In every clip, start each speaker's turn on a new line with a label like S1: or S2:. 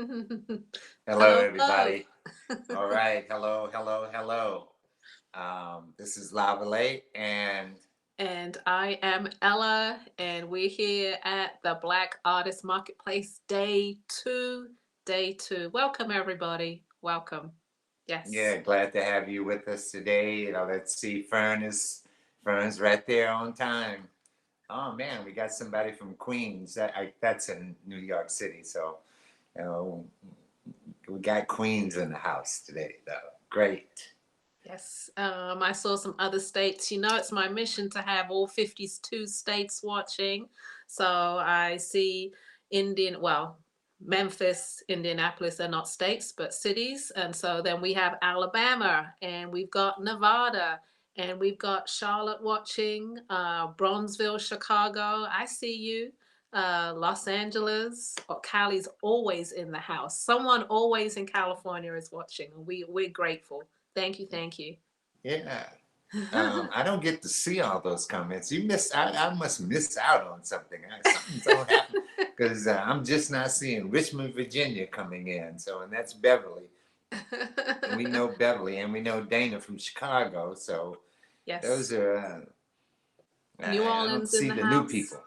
S1: Hello,
S2: Hello, hello.
S1: everybody. All right. Hello, hello, hello. This is Lavalais, and
S2: And I am Ella, and we're here at the Black Artist Marketplace Day 2. Day 2. Welcome, everybody. Welcome. Yes.
S1: yeah, glad to have you with us today. Let's see. Fern's right there on time. Oh man, we got somebody from Queens. That's in New York City, so you know, we got Queens in the house today, though. Great.
S2: Yes. I saw some other states. You know, it's my mission to have all 52 states watching. So I see Memphis, Indianapolis, they're not states, but cities. And so then we have Alabama, and we've got Nevada, and we've got Charlotte watching, Bronzeville, Chicago. I see you. Los Angeles, or Cali's always in the house. Someone always in California is watching. We're grateful. Thank you, thank you.
S1: Yeah. I don't get to see all those comments. You miss. I must miss out on something. Something's all happened because I'm just not seeing Richmond, Virginia coming in. So, and that's Beverly, and we know Beverly, and we know Dana from Chicago. So, those
S2: Yes.
S1: are.
S2: New
S1: I don't
S2: Orleans in
S1: see
S2: the
S1: the new
S2: house.
S1: people.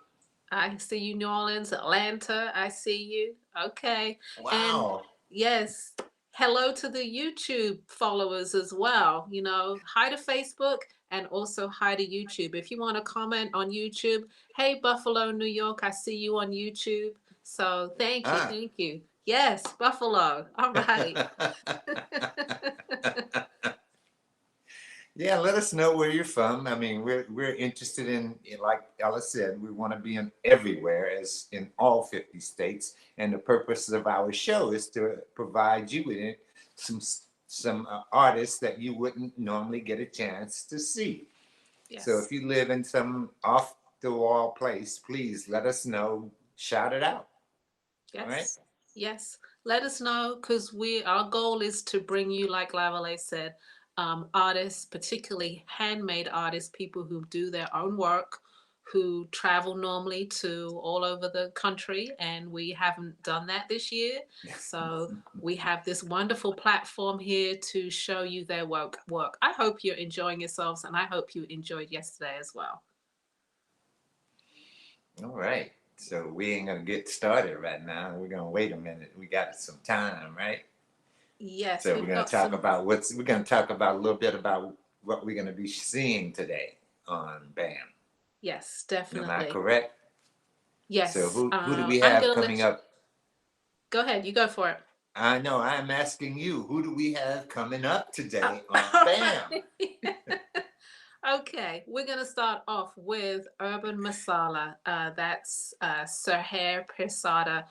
S2: I see you, New Orleans, Atlanta. I see you. Okay. And
S1: Wow.
S2: yes, hello to the YouTube followers as well. You know, hi to Facebook and also hi to YouTube. If you want to comment on YouTube, hey, Buffalo, New York, I see you on YouTube. So thank you.
S1: Ah.
S2: Thank you. Yes, Buffalo. All right.
S1: Yeah, let us know where you're from. I mean, we're interested like Ella said, we want to be in everywhere, as in all 50 states. And the purpose of our show is to provide you with some artists that you wouldn't normally get a chance to see. So
S2: Yes.
S1: if you live in some off the wall place, please let us know. Shout it out. All right.
S2: Yes, yes. Let us know because our goal is to bring you, like Lavalais said, artists, particularly handmade artists, people who do their own work, who travel normally to all over the country, and we haven't done that this year. So we have this wonderful platform here to show you their work. Work. I hope you're enjoying yourselves, and I hope you enjoyed yesterday as well.
S1: All right. So we ain't gonna get started right now. We're gonna wait a minute. We got some time, right?
S2: Yes,
S1: So we're
S2: we've
S1: gonna
S2: got
S1: talk
S2: some.
S1: about we're gonna talk about a little bit about what we're gonna be seeing today on BAM.
S2: Yes,
S1: Am I
S2: definitely.
S1: correct? So
S2: Yes,
S1: who do we
S2: I'm
S1: have
S2: gonna let
S1: coming
S2: you
S1: up?
S2: go ahead. You go for it.
S1: I know I'm asking you, who do we have coming up
S2: Uh,
S1: today on BAM?
S2: okay, we're gonna start off with Urban Masala. That's Serhair Persada.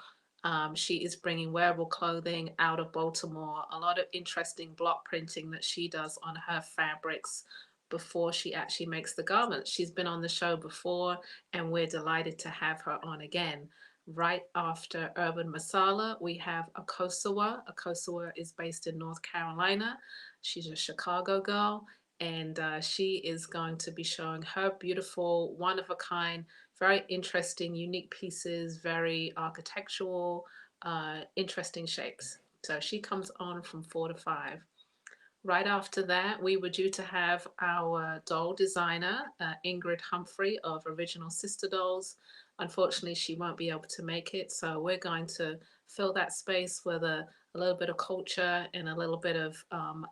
S2: She is bringing wearable clothing out of Baltimore. A lot of interesting block printing that she does on her fabrics before she actually makes the garments. She's been on the show before, and we're delighted to have her on again. Right after Urban Masala, we have Akosawa. Akosawa is based in North Carolina. She's a Chicago girl, and she is going to be showing her beautiful, one of a kind, very interesting, unique pieces, very architectural, interesting shapes. So she comes on from 4 to 5. Right after that, we were due to have our doll designer, Ingrid Humphrey of Original Sister Dolls. Unfortunately, she won't be able to make it, so we're going to fill that space with a little bit of culture and a little bit of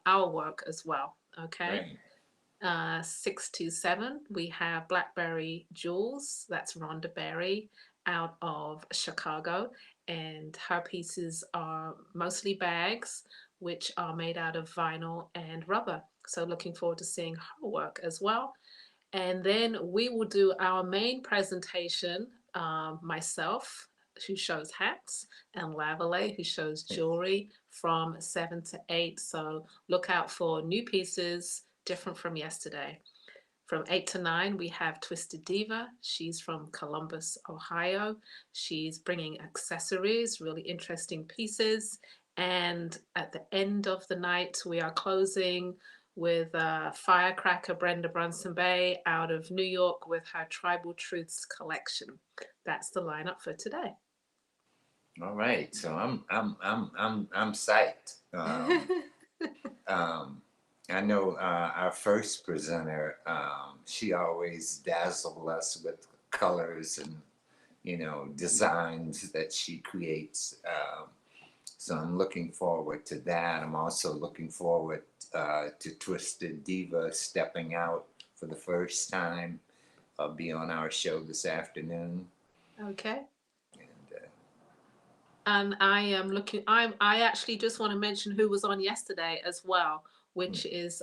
S2: our work as well. Okay.
S1: Right.
S2: 6 to 7, we have Blackberry Jewels. That's Rhonda Berry out of Chicago. And her pieces are mostly bags, which are made out of vinyl and rubber. So, looking forward to seeing her work as well. And then we will do our main presentation, myself, who shows hats, and Lavalais, who shows jewelry from 7 to 8. So look out for new pieces, different from yesterday. From 8 to 9, we have Twisted Diva. She's from Columbus, Ohio. She's bringing accessories, really interesting pieces. And at the end of the night, we are closing with Firecracker Brenda Brunson Bay out of New York with her Tribal Truths collection. That's the lineup for today.
S1: All right. So I'm psyched. Um, I know our first presenter. She always dazzled us with colors and designs that she creates. So I'm looking forward to that. I'm also looking forward to Twisted Diva stepping out for the first time. Be on our show this afternoon.
S2: Okay.
S1: And
S2: And I am looking. I actually just want to mention who was on yesterday as well, which is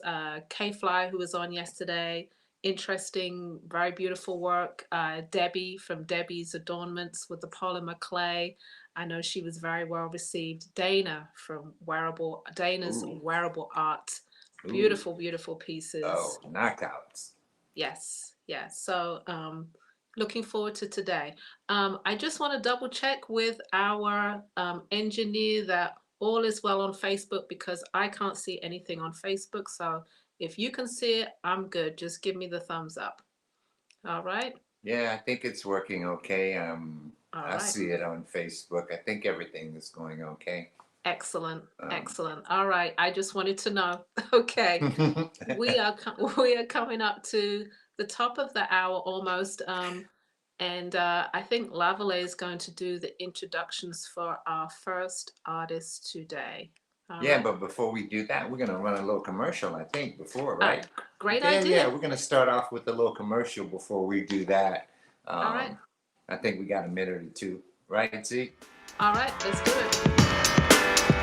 S2: K Fly, who was on yesterday. Interesting, very beautiful work. Debbie from Debbie's Adornments with the polymer clay. I know she was very well received. Dana from Dana's
S1: ooh,
S2: Wearable Art.
S1: ooh,
S2: Beautiful, beautiful
S1: oh,
S2: pieces.
S1: knockouts.
S2: Yes, yes. So, looking forward to today. I just want to double check with our engineer that all is well on Facebook because I can't see anything on Facebook. So, if you can see it, I'm good. Just give me the thumbs up. All right.
S1: Yeah, I think it's working okay.
S2: All
S1: I
S2: right.
S1: see it on Facebook. I think everything is going okay.
S2: Excellent.
S1: Um,
S2: Excellent. All right. I just wanted to know. Okay. We are coming up to the top of the hour almost. And I think Lavalais is going to do the introductions for our first artist today. All
S1: yeah,
S2: right.
S1: but before we do that, we're gonna run a little commercial, I think, before,
S2: Uh,
S1: right?
S2: Great
S1: Yeah, yeah,
S2: idea.
S1: we're gonna start off with a little commercial before we do that.
S2: All right.
S1: I think we got a minute or two, right, Z?
S2: All right. Let's do it.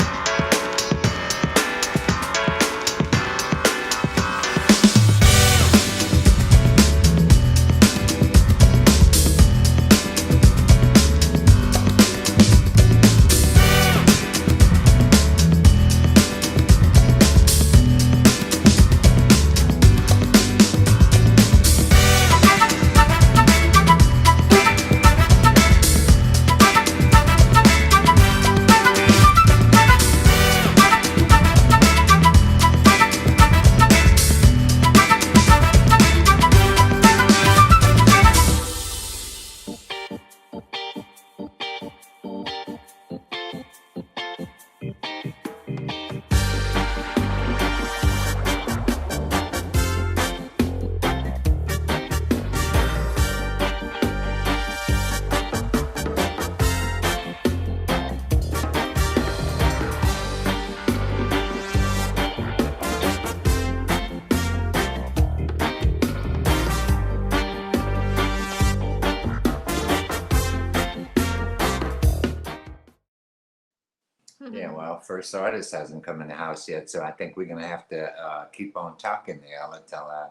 S1: Yeah, well, first artist hasn't come in the house yet, so I think we're gonna have to keep on talking there until I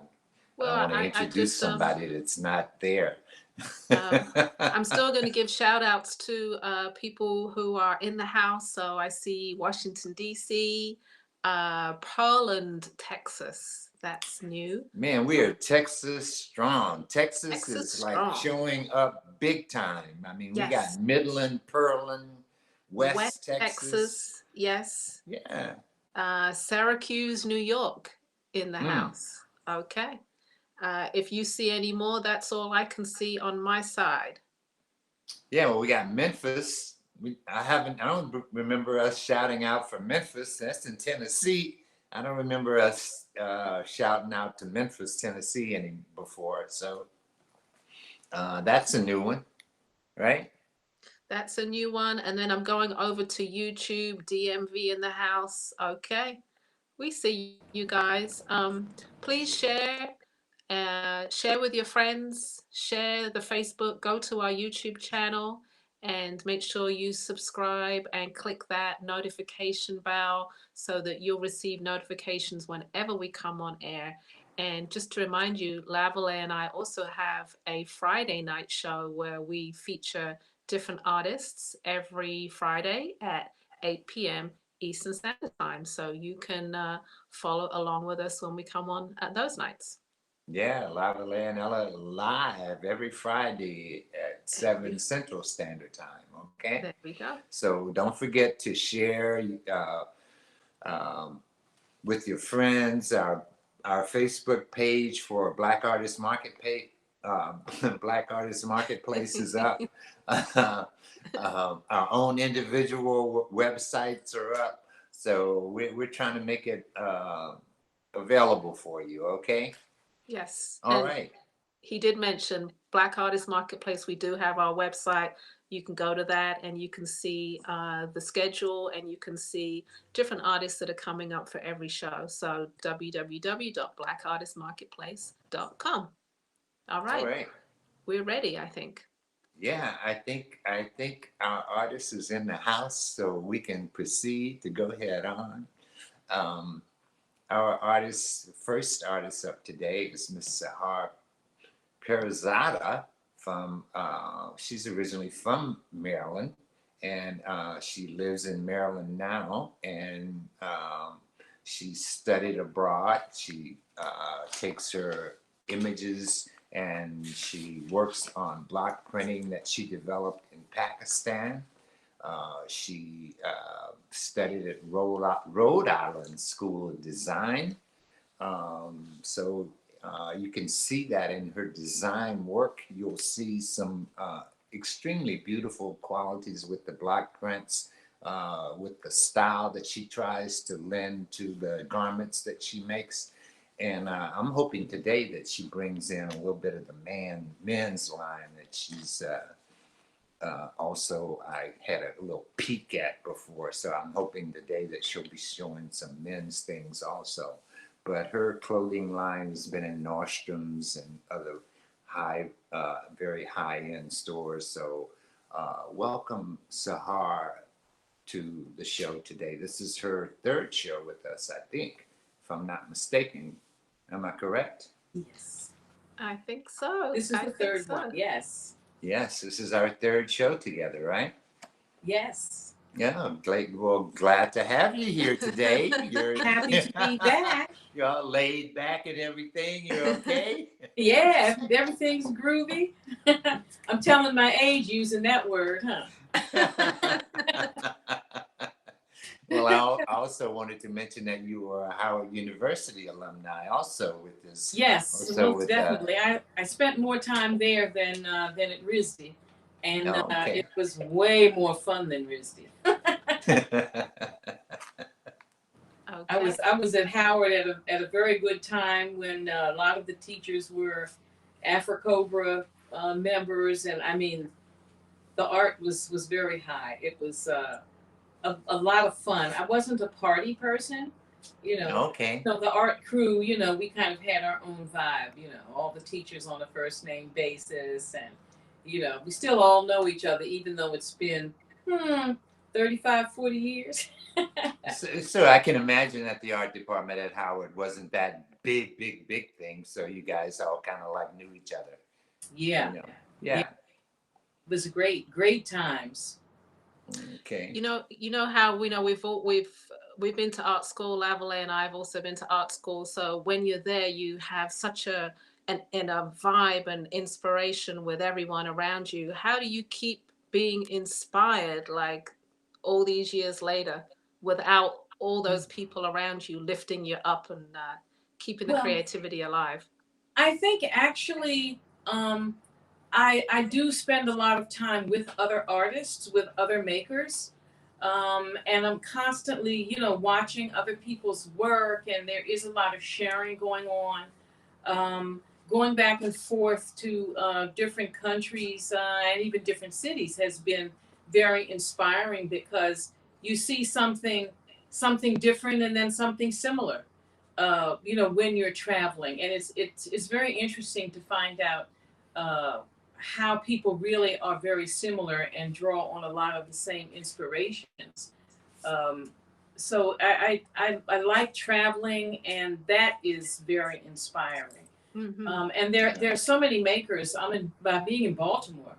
S2: Well,
S1: want to
S2: I
S1: introduce
S2: just
S1: somebody that's not there.
S2: um, I'm still going to give shout outs to people who are in the house. So I see Washington, D.C., Pearland, Texas. That's new.
S1: Man, we are Texas strong. Texas
S2: Texas
S1: is like
S2: strong.
S1: showing up big time. I mean, we
S2: Yes.
S1: got Midland, Pearland,
S2: West
S1: West Texas.
S2: Texas. Yes.
S1: Yeah.
S2: Syracuse, New York in the
S1: Mm.
S2: house. Okay. If you see any more, that's all I can see on my side.
S1: Yeah, well, we got Memphis. I don't remember us shouting out for Memphis. That's in Tennessee. I don't remember us shouting out to Memphis, Tennessee any before. So that's a new one, right?
S2: That's a new one. And then I'm going over to YouTube, DMV in the house. Okay. We see you guys. Please share with your friends, share the Facebook, go to our YouTube channel and make sure you subscribe and click that notification bell so that you'll receive notifications whenever we come on air. And just to remind you, Lavalais and I also have a Friday night show where we feature different artists every Friday at 8 p.m. Eastern Standard Time. So you can follow along with us when we come on at those nights.
S1: Yeah, Lavalais and Ella live every Friday at
S2: Every
S1: 7 Central Standard Time. Okay.
S2: There we go.
S1: So don't forget to share um, with your friends our Facebook page for Black Artist Market page. Black Artist Marketplace is up. Our own individual websites are up. So we're trying to make it available for you. Okay.
S2: Yes.
S1: All
S2: And
S1: right.
S2: he did mention Black Artist Marketplace. We do have our website. You can go to that and you can see the schedule and you can see different artists that are coming up for every show. So www.blackartistmarketplace.com. All
S1: All
S2: right.
S1: right.
S2: We're ready, I think.
S1: Yeah, I think our artist is in the house, so we can proceed to go ahead on. Um, our first artist up today is Miss Sahar Perazada from. She's originally from Maryland, and she lives in Maryland now. And she studied abroad. She takes her images and she works on block printing that she developed in Pakistan. She studied at Rhode Island School of Design. So you can see that in her design work. You'll see some extremely beautiful qualities with the block prints, with the style that she tries to lend to the garments that she makes. And I'm hoping today that she brings in a little bit of the men's line that she's also I had a little peek at before. So I'm hoping today that she'll be showing some men's things also. But her clothing line has been in Nordstrom's and other very high end stores. So welcome Sahar to the show today. This is her third show with us, I think, if I'm not mistaken. Am I correct?
S3: Yes.
S2: I think so.
S3: This is
S2: I
S3: the
S2: think
S3: third
S2: so.
S3: one. Yes.
S1: Yes, this is our third show together, right?
S3: Yes.
S1: Yeah, I'm glad to have you here today. You're
S3: Happy to be back.
S1: you're all laid back and everything. You're okay?
S3: Yeah, everything's groovy. I'm telling my age using that word, huh?
S1: Well, I also wanted to mention that you were a Howard University alumni also with this.
S3: Yes,
S1: Also
S3: most
S1: with
S3: definitely. I spent more time there than at RISD, and
S1: Oh, okay.
S3: it was way more fun than RISD. I
S2: Okay.
S3: was at Howard at a very good time when a lot of the teachers were Afrocobra members, and I mean the art was very high. It was a lot of fun. I wasn't a party person, you know.
S1: Okay.
S3: So the art crew, we kind of had our own vibe. All the teachers on a first name basis, and we still all know each other, even though it's been 35, 40 years.
S1: So I can imagine that the art department at Howard wasn't that big thing. So you guys all kind of like knew each other.
S3: Yeah,
S1: You know?
S3: yeah.
S1: Yeah.
S3: It was great times.
S1: Okay.
S2: You know how we know we've been to art school. Lavalais and I've also been to art school. So when you're there, you have such a vibe and inspiration with everyone around you. How do you keep being inspired like all these years later without all those people around you lifting you up and keeping the
S3: Well,
S2: creativity alive?
S3: I think actually, I do spend a lot of time with other artists, with other makers, and I'm constantly, watching other people's work, and there is a lot of sharing going on. Um, Going back and forth to different countries and even different cities has been very inspiring because you see something different and then something similar. When you're traveling, and it's very interesting to find out uh, how people really are very similar and draw on a lot of the same inspirations. Um, so I like traveling, and that is very inspiring.
S2: Mm-hmm.
S3: And there are so many makers. By being in Baltimore,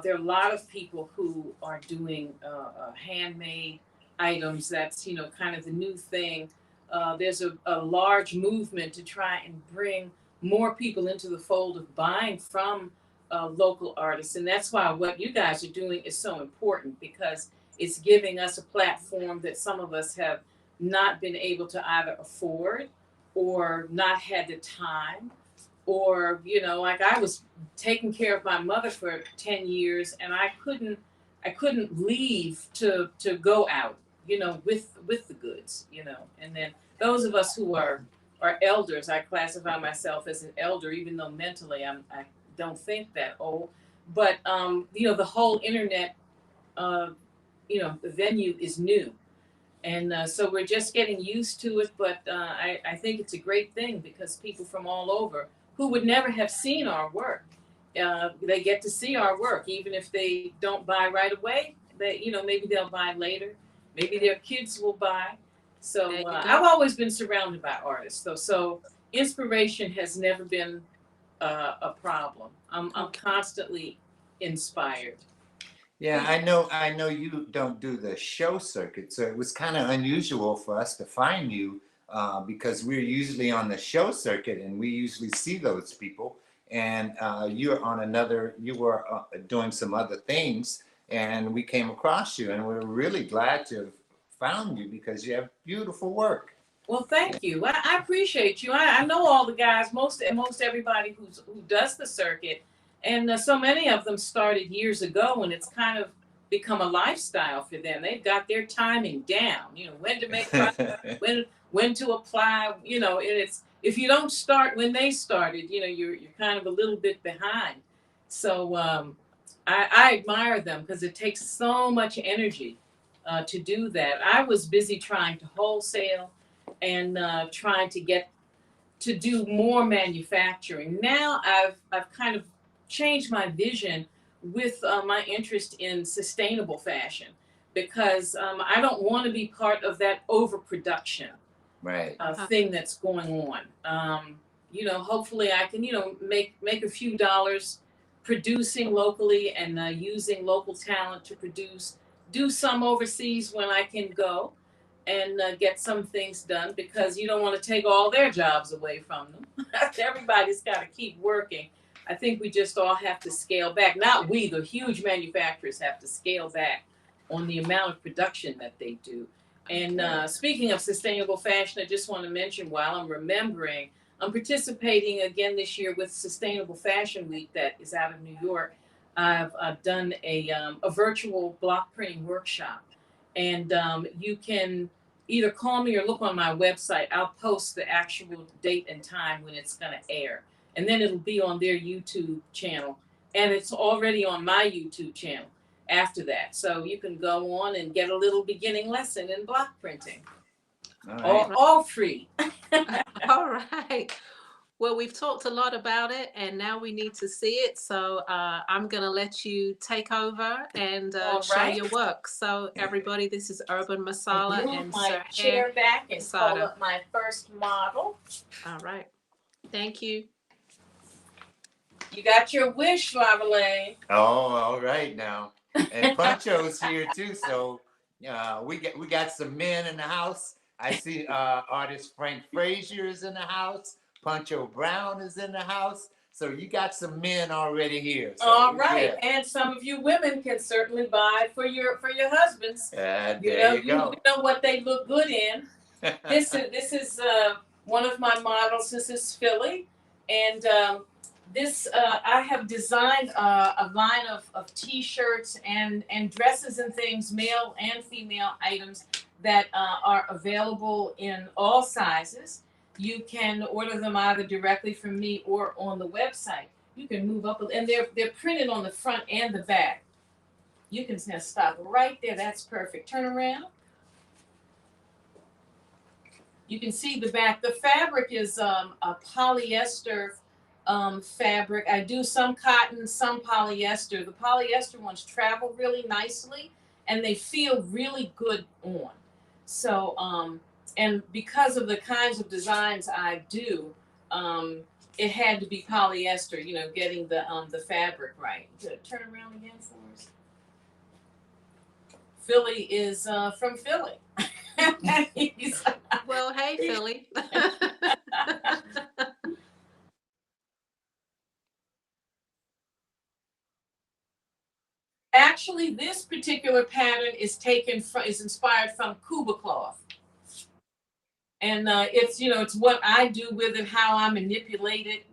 S3: there are a lot of people who are doing handmade items. That's kind of the new thing. There's a large movement to try and bring more people into the fold of buying from local artists, and that's why what you guys are doing is so important because it's giving us a platform that some of us have not been able to either afford or not had the time or like I was taking care of my mother for 10 years, and I couldn't leave to go out, with the goods, and then those of us who are elders, I classify myself as an elder, even though mentally I don't think that old. But the whole internet, the venue is new, and so we're just getting used to it. But I think it's a great thing because people from all over who would never have seen our work, they get to see our work, even if they don't buy right away. They, maybe they'll buy later. Maybe their kids will buy.
S2: There
S3: So
S2: you go.
S3: I've always been surrounded by artists, though. So inspiration has never been a problem. I'm
S2: Okay.
S3: constantly inspired.
S1: Yeah, I know you don't do the show circuit, so it was kind of unusual for us to find you because we're usually on the show circuit and we usually see those people. And you're on another, you were doing some other things, and we came across you, and we're really glad to have found you because you have beautiful work.
S3: Well, thank you. I appreciate you. I know all the guys, most everybody who does the circuit, and so many of them started years ago, and it's kind of become a lifestyle for them. They've got their timing down. When to make product, when to apply. And it's if you don't start when they started, you're kind of a little bit behind. So I admire them because it takes so much energy to do that. I was busy trying to wholesale and trying to get to do more manufacturing. Now I've kind of changed my vision with my interest in sustainable fashion because I don't want to be part of that overproduction
S1: Right.
S3: thing that's going on. Hopefully I can make a few dollars producing locally and using local talent to produce. Do some overseas when I can go and get some things done because you don't want to take all their jobs away from them. Everybody's got to keep working. I think we just all have to scale back. Not we, the huge manufacturers have to scale back on the amount of production that they do. And speaking of sustainable fashion, I just want to mention while I'm remembering, I'm participating again this year with Sustainable Fashion Week that is out of New York. I've done a virtual block printing workshop. And you can either call me or look on my website. I'll post the actual date and time when it's going to air. And then it'll be on their YouTube channel. And it's already on my YouTube channel after that. So you can go on and get a little beginning lesson in block printing.
S1: All right.
S3: All free.
S2: All right. Well, we've talked a lot about it, and now we need to see it. So I'm going to let you take over and show
S3: right.
S2: your work. So everybody, this is Urban Masala
S3: Move
S2: and
S3: my
S2: Sir
S3: chair back and pull
S2: Sada.
S3: up my first model.
S2: All right. Thank you.
S3: You got your wish, Lavalais.
S1: Oh, all right now. And Pancho's here too, so we got some men in the house. I see artist Frank Frazier is in the house. Pancho Brown is in the house. So you got some men already here. So,
S3: All right,
S1: yeah.
S3: and some of you women can certainly buy for your husbands.
S1: There you go.
S3: You know what they look good in. This is one of my models. This is Philly, and this I have designed a line of T-shirts and dresses and things, male and female items that are available in all sizes. You can order them either directly from me or on the website. You can move up, and they're printed on the front and the back. You can just stop right there. That's perfect. Turn around. You can see the back. The fabric is a polyester fabric. I do some cotton, some polyester. The polyester ones travel really nicely and they feel really good on. So, and because of the kinds of designs I do, it had to be polyester, getting the fabric right. Turn around again for us. Philly is from Philly.
S2: Well, hey, Philly.
S3: Actually, this particular pattern is inspired from Cuba cloth. And it's, it's what I do with it, how I manipulate it,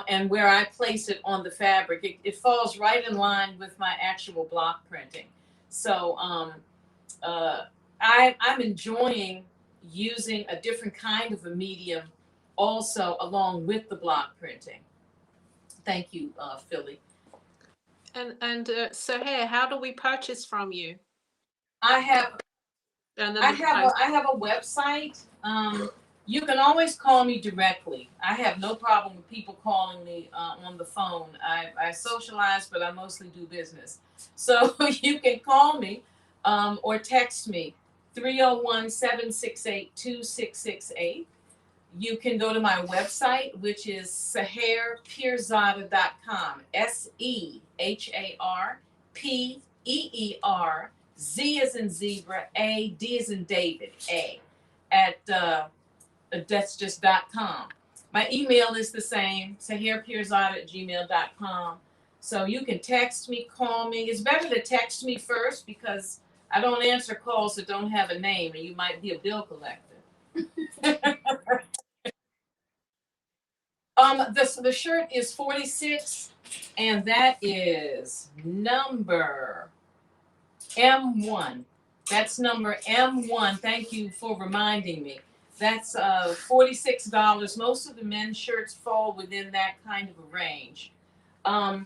S3: and where I place it on the fabric. It falls right in line with my actual block printing. So uh, I'm enjoying using a different kind of a medium also along with the block printing. Thank you, Philly.
S2: And Sohair, how do we purchase from you?
S3: I have
S2: And then
S3: I
S2: the
S3: have
S2: price.
S3: I have a website. You can always call me directly. I have no problem with people calling me on the phone. I socialize, but I mostly do business. So you can call me or text me 301-768-2668. You can go to my website, which is seherpeerzada.com. SEHARPEER, Z as in zebra, D as in David, at that's just .com. My email is the same, seherpeerzada@gmail.com. So you can text me, call me. It's better to text me first because I don't answer calls that don't have a name and you might be a bill collector. The shirt is 46, and that is number M1. That's number M1. Thank you for reminding me. That's $46. Most of the men's shirts fall within that kind of a range. Um,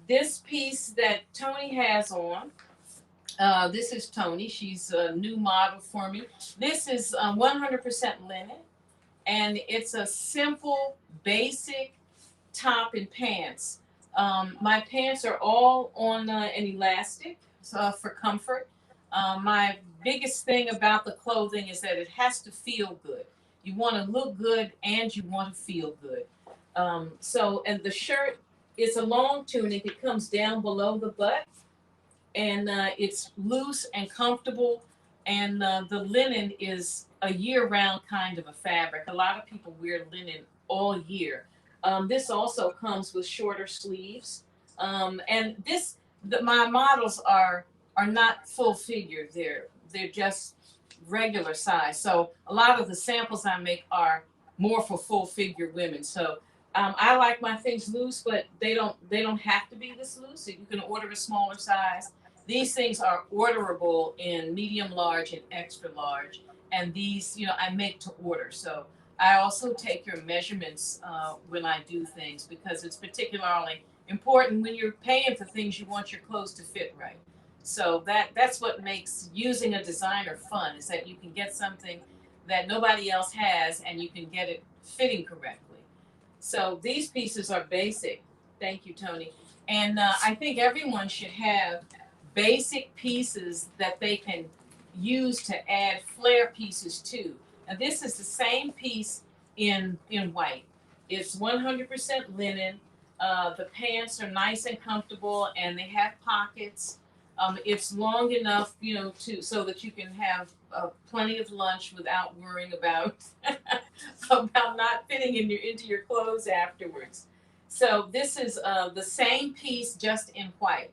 S3: this piece that Tony has on, this is Tony. She's a new model for me. This is 100% linen, and it's a simple, basic top and pants. My pants are all on an elastic for comfort. My biggest thing about the clothing is that it has to feel good. You want to look good and you want to feel good. And the shirt is a long tunic. It comes down below the butt, and it's loose and comfortable. And the linen is a year-round kind of a fabric. A lot of people wear linen all year. This also comes with shorter sleeves, and my models are not full figure. They're just regular size. So a lot of the samples I make are more for full figure women. So I like my things loose, but they don't have to be this loose. So you can order a smaller size. These things are orderable in medium, large, and extra large. And these, I make to order. So I also take your measurements when I do things because it's particularly important when you're paying for things. You want your clothes to fit right. So that's what makes using a designer fun is that you can get something that nobody else has and you can get it fitting correctly. So these pieces are basic. Thank you, Tony. And I think everyone should have basic pieces that they can use to add flare pieces to. And this is the same piece in white. It's 100% linen. The pants are nice and comfortable, and they have pockets. It's long enough, so that you can have plenty of lunch without worrying about about not fitting into your clothes afterwards. So this is the same piece just in white.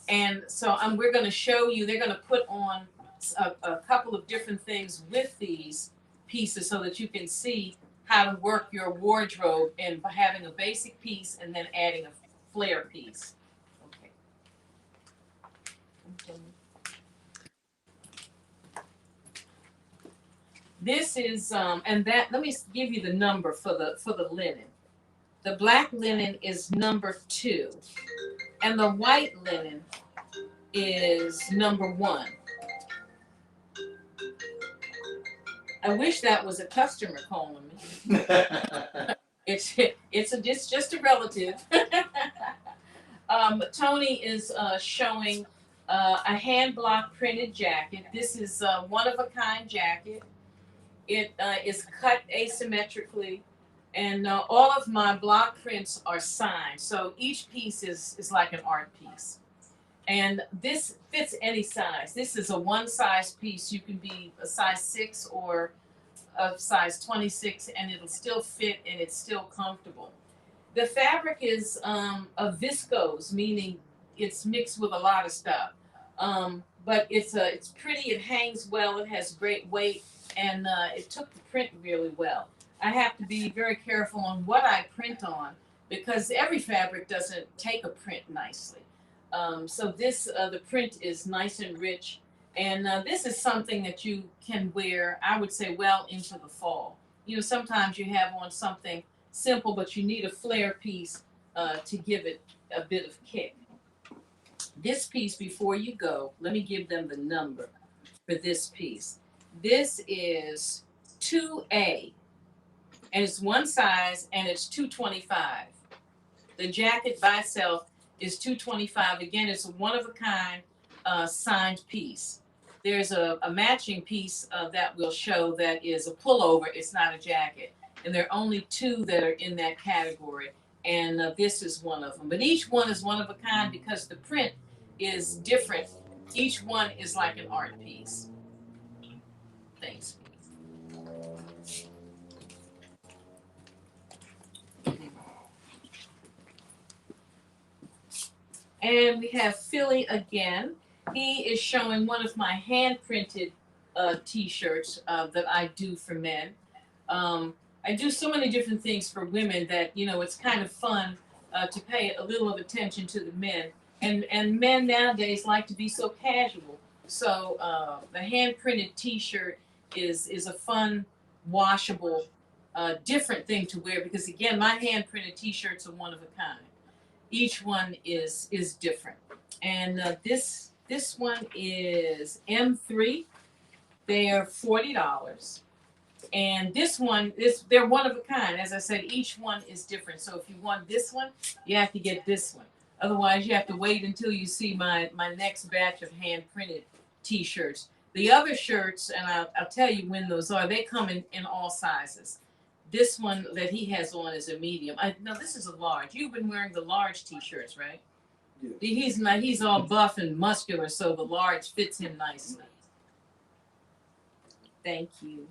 S3: And so we're going to show you. They're going to put on a couple of different things with these pieces so that you can see how to work your wardrobe and having a basic piece and then adding a flare piece. Okay. This is and that let me give you the number for the linen. The black linen is number 2, and the white linen is number 1. I wish that was a customer calling me. It's just a relative. Tony is showing a hand block printed jacket. This is one of a kind jacket. It is cut asymmetrically, and all of my block prints are signed. So each piece is like an art piece. And this fits any size. This is a one size piece. You can be a size 6 or a size 26, and it'll still fit and it's still comfortable. The fabric is a viscose, meaning it's mixed with a lot of stuff. But it's pretty. It hangs well. It has great weight. and it took the print really well. I have to be very careful on what I print on because every fabric doesn't take a print nicely. So this, the print is nice and rich, and this is something that you can wear, I would say, well into the fall. You know, sometimes you have on something simple, but you need a flare piece to give it a bit of kick. This piece, before you go, let me give them the number for this piece. This is 2A, and it's one size, and it's $225. The jacket by itself is $225. Again, it's a one-of-a-kind signed piece. There's a matching piece that will show that is a pullover. It's not a jacket. And there are only two that are in that category. And this is one of them. But each one is one of a kind because the print is different. Each one is like an art piece. Thanks. And we have Philly again. He is showing one of my hand-printed t-shirts that I do for men. I do so many different things for women that, you know, it's kind of fun to pay a little of attention to the men. And men nowadays like to be so casual. So the hand-printed t-shirt is a fun, washable, different thing to wear because, again, my hand-printed t-shirts are one of a kind. Each one is different. And this one is M3. They are $40. And this one they're one of a kind. As I said, each one is different. So if you want this one, you have to get this one. Otherwise, you have to wait until you see my next batch of hand printed t-shirts. The other shirts, and I'll tell you when those are, they come in all sizes. This one that he has on is a medium. No, this is a large. You've been wearing the large t-shirts, right? Yeah. He's all buff and muscular, so the large fits him nicely. Thank you.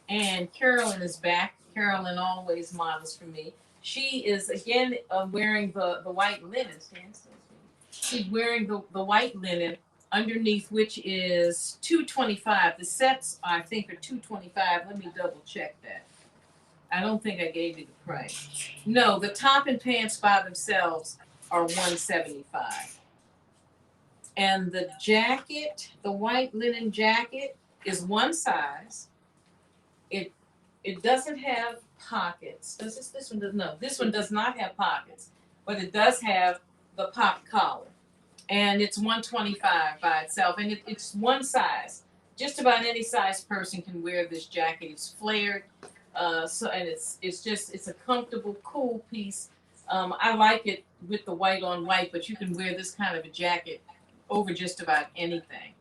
S3: And Carolyn is back. Carolyn always models for me. She is again wearing the white linen. She's wearing the white linen underneath, which is $225. The sets I think are $225. Let me double check that. I don't think I gave you the price. No, the top and pants by themselves are $175. And the jacket, the white linen jacket, is one size. It doesn't have pockets. Does this one does no. This one does not have pockets, but it does have the pop collar. And it's $125 by itself. And it's one size. Just about any size person can wear this jacket. It's flared. And it's a comfortable, cool piece. I like it with the white on white, but you can wear this kind of a jacket over just about anything.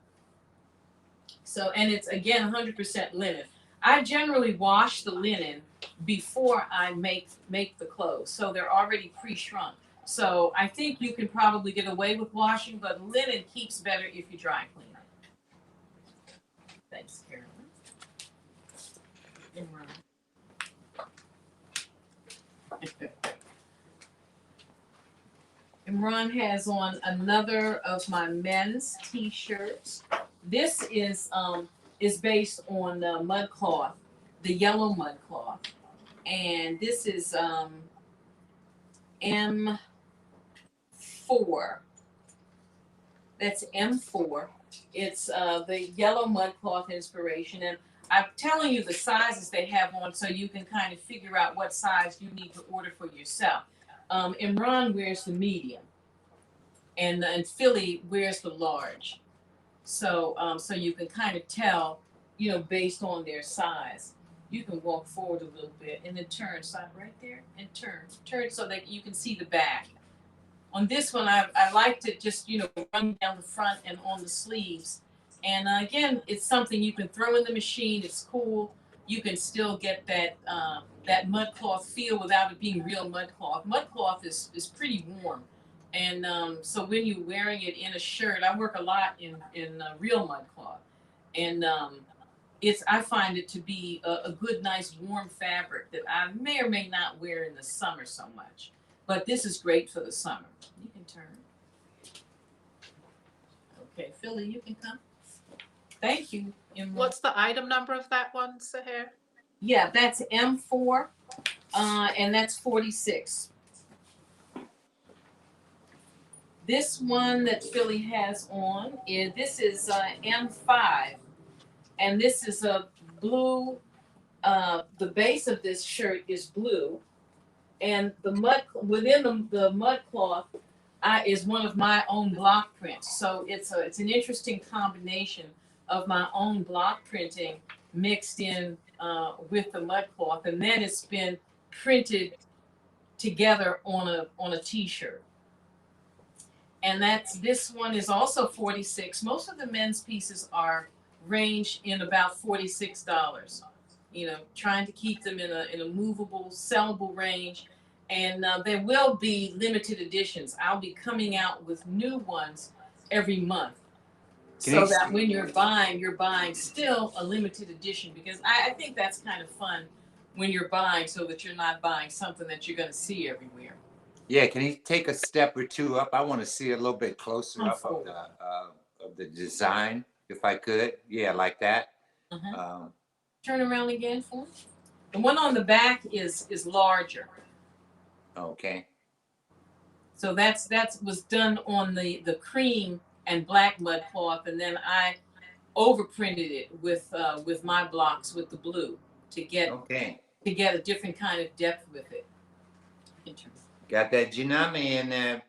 S3: So, and it's again 100% linen. I generally wash the linen before I make the clothes, so they're already pre-shrunk. So I think you can probably get away with washing, but linen keeps better if you dry clean it. Thanks, Carolyn. Imran has on another of my men's t-shirts. This is based on mud cloth, the yellow mud cloth. And this is M4. That's M4. It's the yellow mud cloth inspiration. And I'm telling you the sizes they have on so you can kind of figure out what size you need to order for yourself. Imran wears the medium, and Philly wears the large. So so you can kind of tell, you know, based on their size. You can walk forward a little bit and then turn, stop right there and turn so that you can see the back. On this one, I like to just, you know, run down the front and on the sleeves. And again, it's something you can throw in the machine. It's cool. You can still get that that mud cloth feel without it being real mud cloth. Mud cloth is pretty warm. And so when you're wearing it in a shirt, I work a lot in real mud cloth. And I find it to be a good, nice, warm fabric that I may or may not wear in the summer so much. But this is great for the summer. You can turn. Okay, Philly, you can come. Thank you, Emerald.
S2: What's the item number of that one, Sahar?
S3: Yeah, that's M4, and that's 46. This one that Philly has on this is M5, and this is a blue. The base of this shirt is blue, and the mud within the mud cloth is one of my own block prints. So it's an interesting combination of my own block printing mixed in with the mud cloth, and then it's been printed together on a t-shirt. And this one is also 46. Most of the men's pieces are ranged in about $46. You know, trying to keep them in a movable, sellable range. And there will be limited editions. I'll be coming out with new ones every month, so that when you're buying still a limited edition, because I think that's kind of fun when you're buying, so that you're not buying something that you're going to see everywhere.
S1: Yeah, can you take a step or two up? I want to see a little bit closer
S3: Come
S1: up
S3: forward.
S1: of the design, if I could. Yeah, like that.
S3: Turn around again for me. The one on the back is larger.
S1: Okay.
S3: So that was done on the cream and black mud cloth, and then I overprinted it with my blocks with the blue to get a different kind of depth with it.
S1: Got that Janami in there,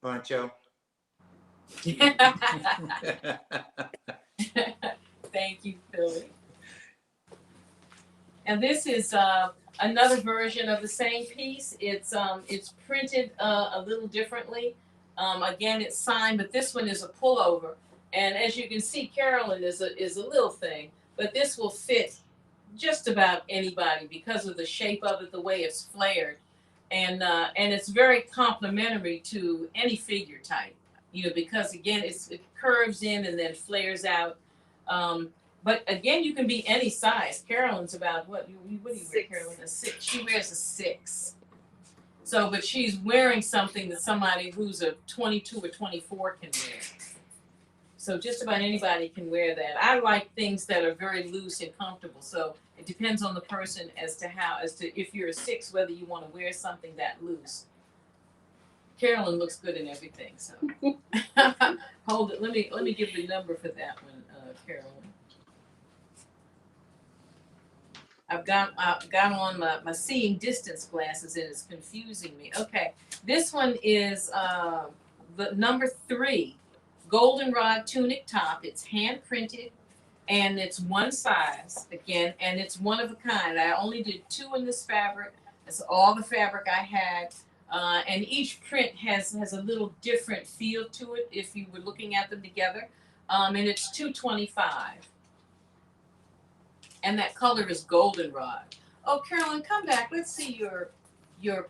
S1: Pancho.
S3: Thank you, Philly. And this is another version of the same piece. It's printed a little differently. Again, it's signed, but this one is a pullover. And as you can see, Carolyn is a little thing, but this will fit just about anybody because of the shape of it, the way it's flared, and it's very complementary to any figure type. You know, because again, it curves in and then flares out. But again, you can be any size. Carolyn's about what do you wear, Carolyn? A 6. She wears a 6. So, but she's wearing something that somebody who's a 22 or 24 can wear. So just about anybody can wear that. I like things that are very loose and comfortable. So it depends on the person as to if you're a 6, whether you want to wear something that loose. Carolyn looks good in everything. So hold it. Let me give the number for that one, Carolyn. I've got on my seeing distance glasses and it's confusing me. Okay, this one is the number 3, goldenrod tunic top. It's hand printed, and it's one size again, and it's one of a kind. I only did 2 in this fabric. That's all the fabric I had, and each print has a little different feel to it if you were looking at them together. And it's $225. And that color is goldenrod. Oh, Carolyn, come back. Let's see your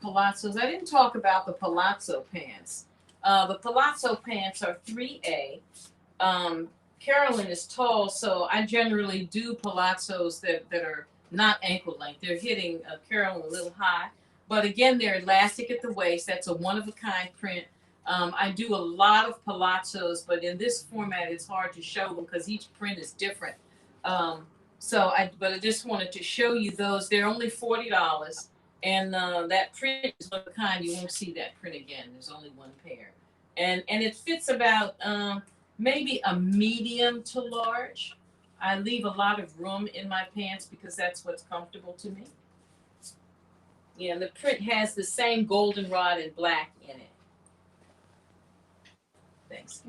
S3: palazzos. I didn't talk about the palazzo pants. The palazzo pants are 3A. Carolyn is tall, so I generally do palazzos that are not ankle length. They're hitting Carolyn a little high. But again, they're elastic at the waist. That's a one-of-a-kind print. I do a lot of palazzos, but in this format, it's hard to show them because each print is different. But I just wanted to show you those. They're only $40, and that print is one of a kind. You won't see that print again. There's only one pair, and it fits about maybe a medium to large. I leave a lot of room in my pants because that's what's comfortable to me. Yeah, and the print has the same goldenrod and black in it. Thanks.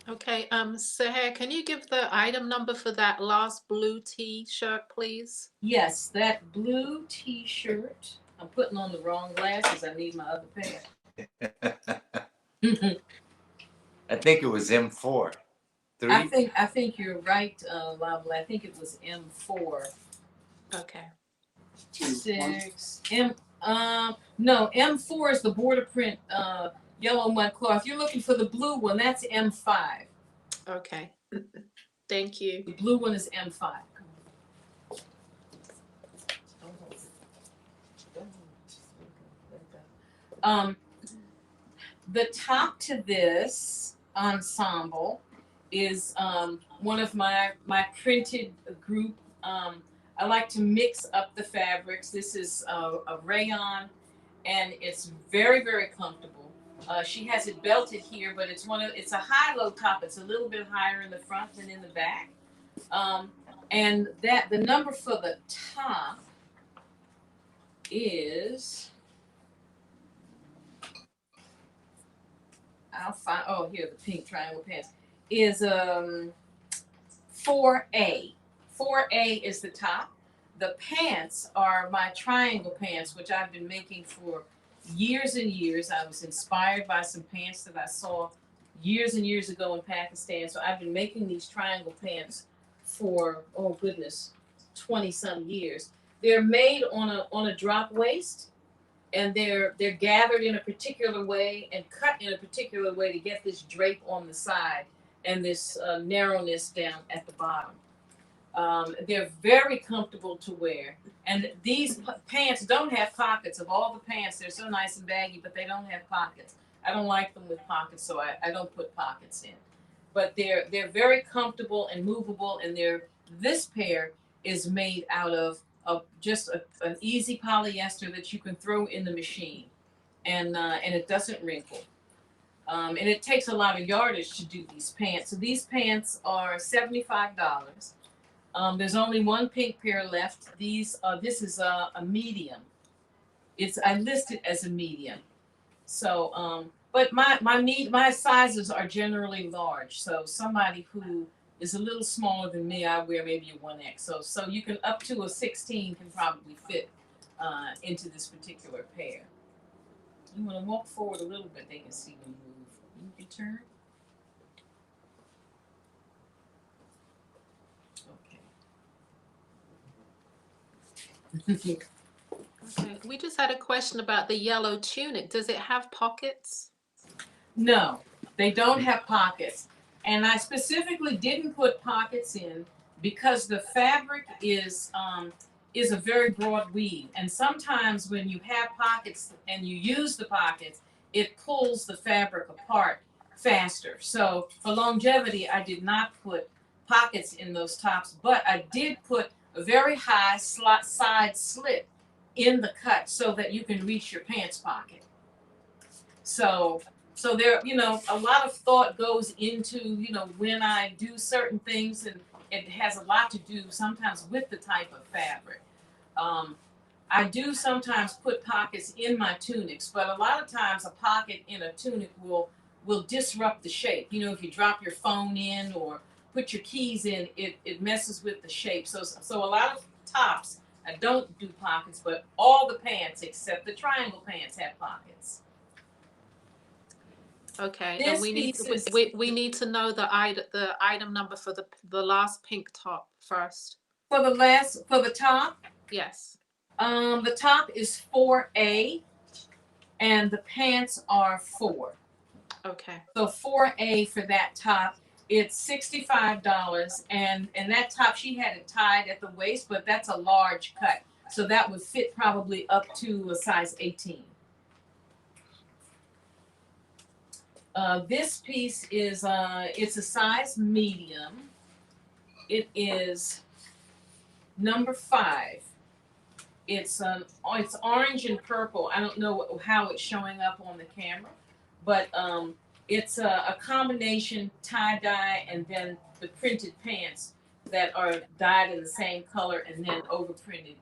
S2: Okay, Sahar, can you give the item number for that last blue T-shirt, please?
S3: Yes, that blue T-shirt. I'm putting on the wrong glasses. I need my other pair.
S1: I think it was M4. 3?
S3: I think you're right, Lavalais. I think it was M4.
S2: Okay.
S3: 6. No, M4 is the border print yellow mud cloth. You're looking for the blue one. That's M5.
S2: Okay. Thank you.
S3: The blue one is M5. The top to this ensemble is one of my printed group. I like to mix up the fabrics. This is a rayon, and it's very, very comfortable. She has it belted here, but it's a high-low top. It's a little bit higher in the front than in the back. And that the number for the top is, I'll find, oh, here, the pink triangle pants is 4A. 4A is the top. The pants are my triangle pants, which I've been making for years and years. I was inspired by some pants that I saw years and years ago in Pakistan. So I've been making these triangle pants for, oh goodness, 20 some years. They're made on a drop waist, and they're gathered in a particular way and cut in a particular way to get this drape on the side and this narrowness down at the bottom. They're very comfortable to wear, and these pants don't have pockets. Of all the pants, they're so nice and baggy, but they don't have pockets. I don't like them with pockets, so I don't put pockets in. But they're very comfortable and movable, and this pair is made out of just an easy polyester that you can throw in the machine, and it doesn't wrinkle. And it takes a lot of yardage to do these pants. So these pants are $75. There's only one pink pair left. This is a medium. I list it as a medium. So, but my sizes are generally large. So somebody who is a little smaller than me, I wear maybe a 1X. So you can up to a 16 can probably fit into this particular pair. You want to walk forward a little bit, they can see you move. You can turn. Okay.
S2: Okay, we just had a question about the yellow tunic. Does it have pockets?
S3: No, they don't have pockets. And I specifically didn't put pockets in because the fabric is a very broad weave. And sometimes when you have pockets and you use the pockets, it pulls the fabric apart faster. So for longevity, I did not put pockets in those tops, but I did put a very high side slit in the cut so that you can reach your pants pocket. So there, a lot of thought goes into, when I do certain things, and it has a lot to do sometimes with the type of fabric. I do sometimes put pockets in my tunics, but a lot of times a pocket in a tunic will disrupt the shape. If you drop your phone in or put your keys in, it messes with the shape. So a lot of tops, I don't do pockets, but all the pants except the triangle pants have pockets.
S2: Okay,
S3: This
S2: and we need to know the item number for the last pink top first.
S3: For the top,
S2: Yes.
S3: the top is 4A, and the pants are 4.
S2: Okay.
S3: So 4A for that top, it's $65, and that top, she had it tied at the waist, but that's a large cut, so that would fit probably up to a size 18. This piece is it's a size medium. It is number 5. It's orange and purple. I don't know how it's showing up on the camera, but it's a combination tie-dye and then the printed pants that are dyed in the same color and then overprinted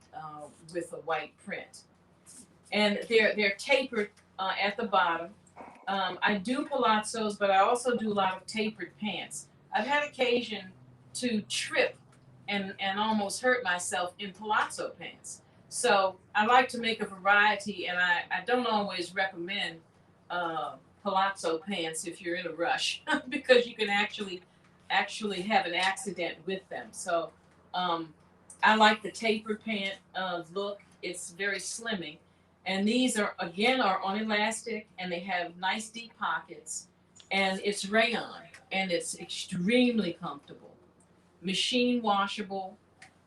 S3: with a white print. And they're tapered at the bottom. I do palazzos, but I also do a lot of tapered pants. I've had occasion to trip and almost hurt myself in palazzo pants. So I like to make a variety, and I don't always recommend palazzo pants if you're in a rush because you can actually have an accident with them. So I like the tapered pant look. It's very slimming. And these are on elastic, and they have nice deep pockets, and it's rayon, and it's extremely comfortable. Machine washable.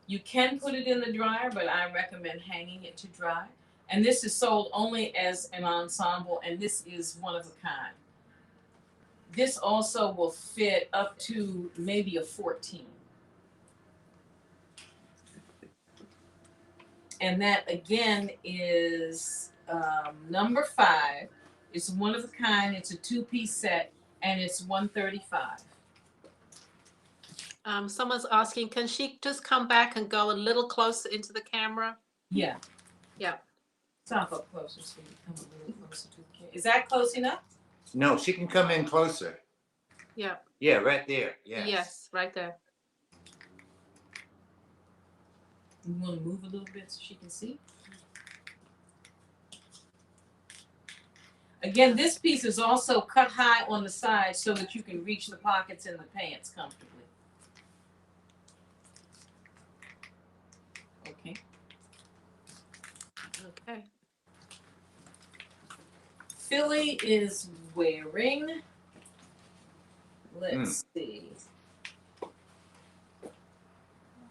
S3: You can put it in the dryer, but I recommend hanging it to dry. And this is sold only as an ensemble, and this is one of a kind. This also will fit up to maybe a 14. And that again is number 5. It's one of a kind. It's a 2-piece set, and it's $135.
S2: Someone's asking, can she just come back and go a little closer into the camera?
S3: Yeah.
S2: Yeah.
S3: Stop up closer so you come a little closer to the camera. Is that close enough?
S1: No, she can come in closer.
S2: Yeah.
S1: Yeah, right there. Yes.
S2: Yes, right there.
S3: You want to move a little bit so she can see? Again, this piece is also cut high on the side so that you can reach the pockets in the pants comfortably. Okay.
S2: Okay.
S3: Philly is wearing, let's see.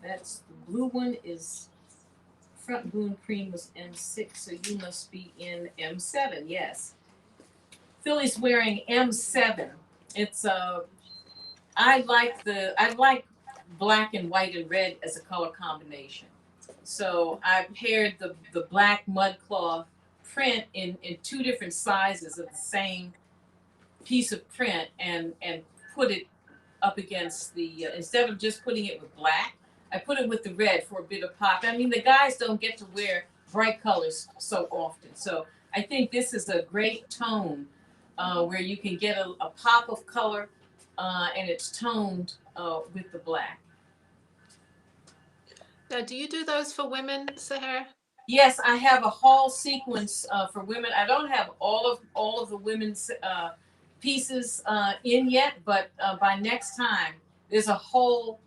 S3: That's the blue one is front blue and cream was M6, so you must be in M7, yes. Philly's wearing M7. It's I like black and white and red as a color combination. So I paired the black mud cloth print in 2 different sizes of the same piece of print and put it up against the instead of just putting it with black, I put it with the red for a bit of pop. I mean, the guys don't get to wear bright colors so often, so I think this is a great tone where you can get a pop of color and it's toned with the black.
S2: Now, do you do those for women, Sahar?
S3: Yes, I have a whole sequence for women. I don't have all of the women's pieces in yet, but by next time, there's a whole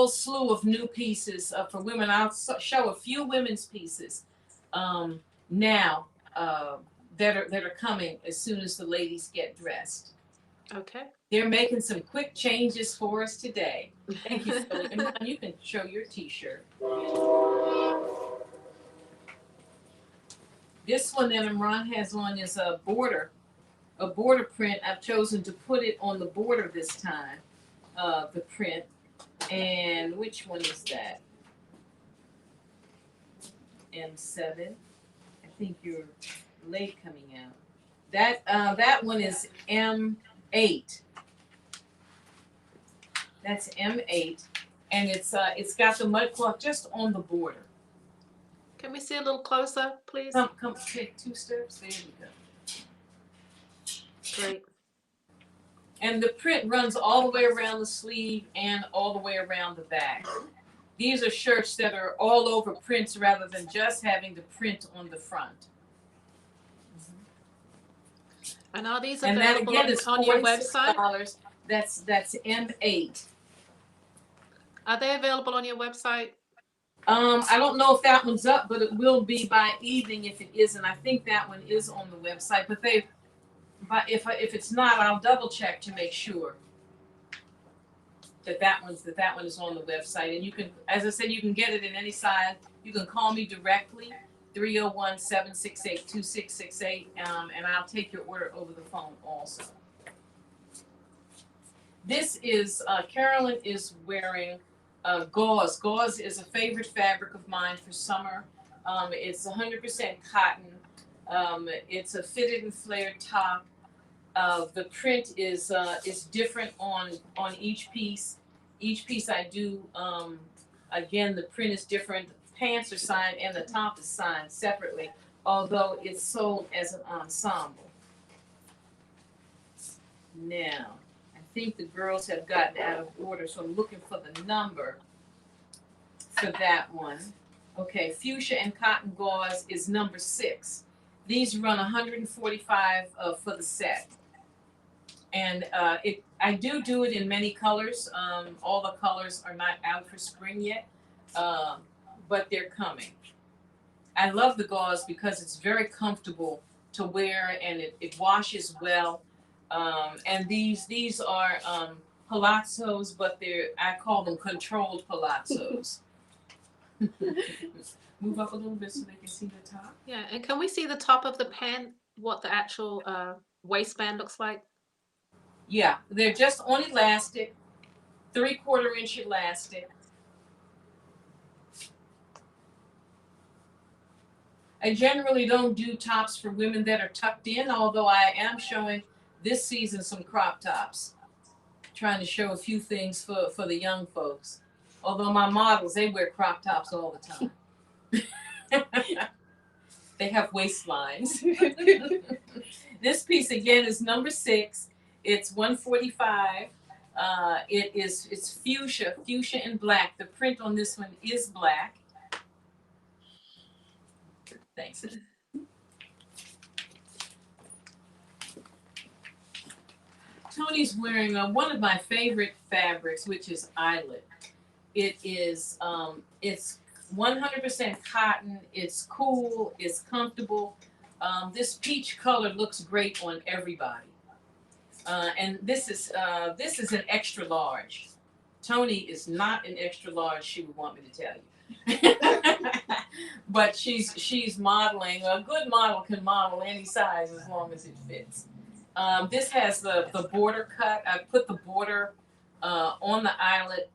S3: slew of new pieces for women. I'll show a few women's pieces now that are coming as soon as the ladies get dressed.
S2: Okay.
S3: They're making some quick changes for us today. Thank you, Philly. And now you can show your T-shirt. This one that Imran has on is a border print. I've chosen to put it on the border this time, the print. And which one is that? M7. I think you're late coming out. That one is M8. That's M8, and it's got the mud cloth just on the border.
S2: Can we see a little closer, please?
S3: Come, take 2 steps. There you go.
S2: Great.
S3: And the print runs all the way around the sleeve and all the way around the back. These are shirts that are all over prints rather than just having the print on the front.
S2: And are these
S3: And that
S2: available
S3: again is
S2: on your
S3: $46.
S2: website?
S3: That's M8.
S2: Are they available on your website?
S3: I don't know if that one's up, but it will be by evening if it isn't. I think that one is on the website, but if it's not, I'll double check to make sure that one is on the website. And you can, as I said, you can get it in any size. You can call me directly, 301-768-2668, and I'll take your order over the phone also. This is Carolyn is wearing gauze. Gauze is a favorite fabric of mine for summer. It's 100% cotton. It's a fitted and flared top. The print is different on each piece. Each piece I do, again, the print is different. The pants are signed and the top is signed separately, although it's sold as an ensemble. Now, I think the girls have gotten out of order, so I'm looking for the number for that one. Okay, fuchsia and cotton gauze is number 6. These run $145 for the set. And I do it in many colors. All the colors are not out for spring yet, but they're coming. I love the gauze because it's very comfortable to wear and it washes well. And these are palazzos, but I call them controlled palazzos. Move up a little bit so they can see the top.
S2: Yeah, and can we see the top of the pant, what the actual waistband looks like?
S3: Yeah, they're just on elastic, 3/4 inch elastic. I generally don't do tops for women that are tucked in, although I am showing this season some crop tops, trying to show a few things for the young folks. Although my models, they wear crop tops all the time. They have waistlines. This piece again is number 6. It's 145. It's fuchsia and black. The print on this one is black. Thanks. Tony's wearing one of my favorite fabrics, which is eyelet. It's 100% cotton. It's cool. It's comfortable. This peach color looks great on everybody. And this is an extra large. Tony is not an extra large. She would want me to tell you. But she's modeling. A good model can model any size as long as it fits. This has the border cut. I put the border on the eyelet,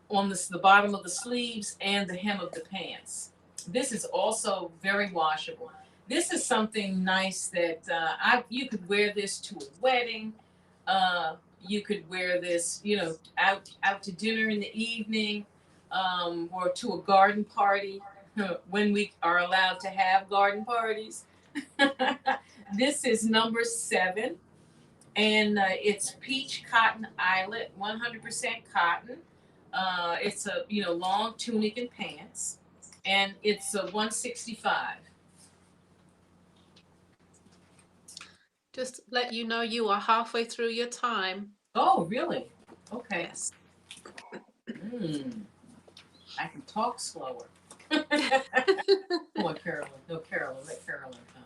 S3: on the bottom of the sleeves and the hem of the pants. This is also very washable. This is something nice that you could wear this to a wedding. You could wear this, out to dinner in the evening, or to a garden party when we are allowed to have garden parties. This is number 7, and it's peach cotton eyelet, 100% cotton. It's a long tunic and pants, and it's a 165.
S2: Just let you know you are halfway through your time.
S3: Oh, really? Okay.
S2: Yes.
S3: I can talk slower. Come on, Carolyn. No, Carolyn. Let Carolyn come.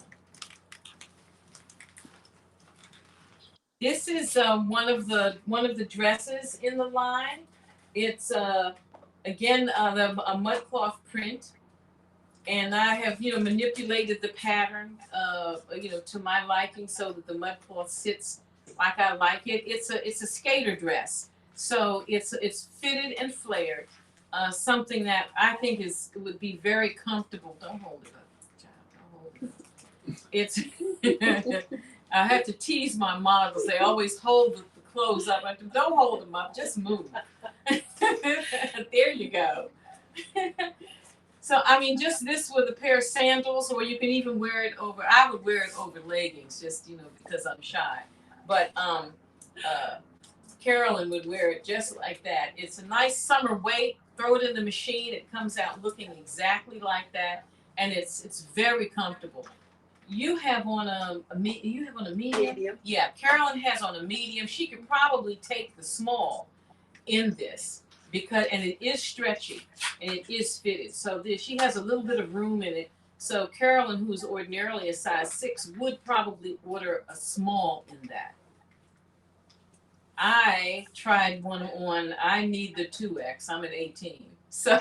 S3: This is one of the dresses in the line. It's again a mud cloth print, and I have manipulated the pattern to my liking so that the mud cloth sits like I like it. It's a skater dress, so it's fitted and flared. Something that I think would be very comfortable. Don't hold it up, child. Don't hold it up. It's I have to tease my models. They always hold the clothes up. I have don't hold them up. Just move. There you go. So I mean, just this with a pair of sandals, or you can even wear it over. I would wear it over leggings, just because I'm shy. But Carolyn would wear it just like that. It's a nice summer weight. Throw it in the machine. It comes out looking exactly like that, and it's very comfortable. You have on a medium. Yeah, Carolyn has on a medium. She could probably take the small in this and it is stretchy and it is fitted. So she has a little bit of room in it. So Carolyn, who's ordinarily a size 6, would probably order a small in that. I tried one on. I need the 2X. I'm an 18, so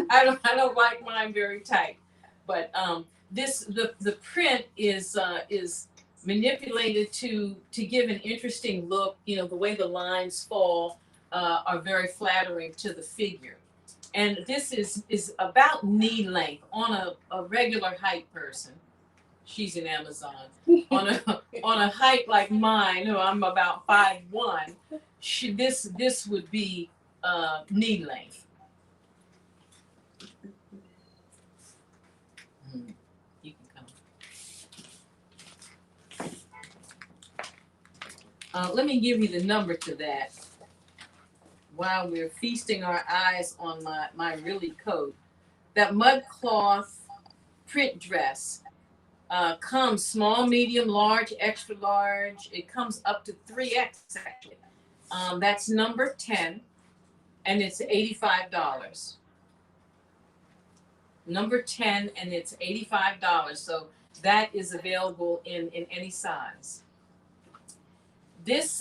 S3: I don't like mine very tight. But the print is manipulated to give an interesting look. The way the lines fall are very flattering to the figure. And this is about knee length on a regular height person. She's in Amazon. on a height like mine, I'm about 5'1", this would be knee length. You can come. Let me give you the number to that while we're feasting our eyes on my really coat. That mud cloth print dress comes small, medium, large, extra large. It comes up to 3X actually. That's number 10, and it's $85. Number 10, and it's $85. So that is available in any size. This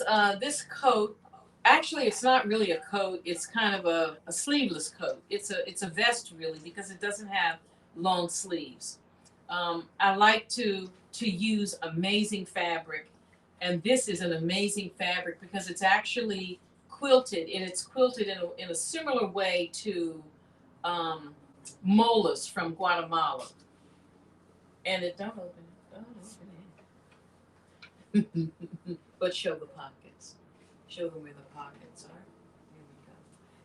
S3: coat, actually, it's not really a coat. It's kind of a sleeveless coat. It's a vest really, because it doesn't have long sleeves. I like to use amazing fabric. And this is an amazing fabric because it's actually quilted, and it's quilted in a similar way to molas from Guatemala. And it don't open it. But show the pockets. Show them where the pockets are. Here we go.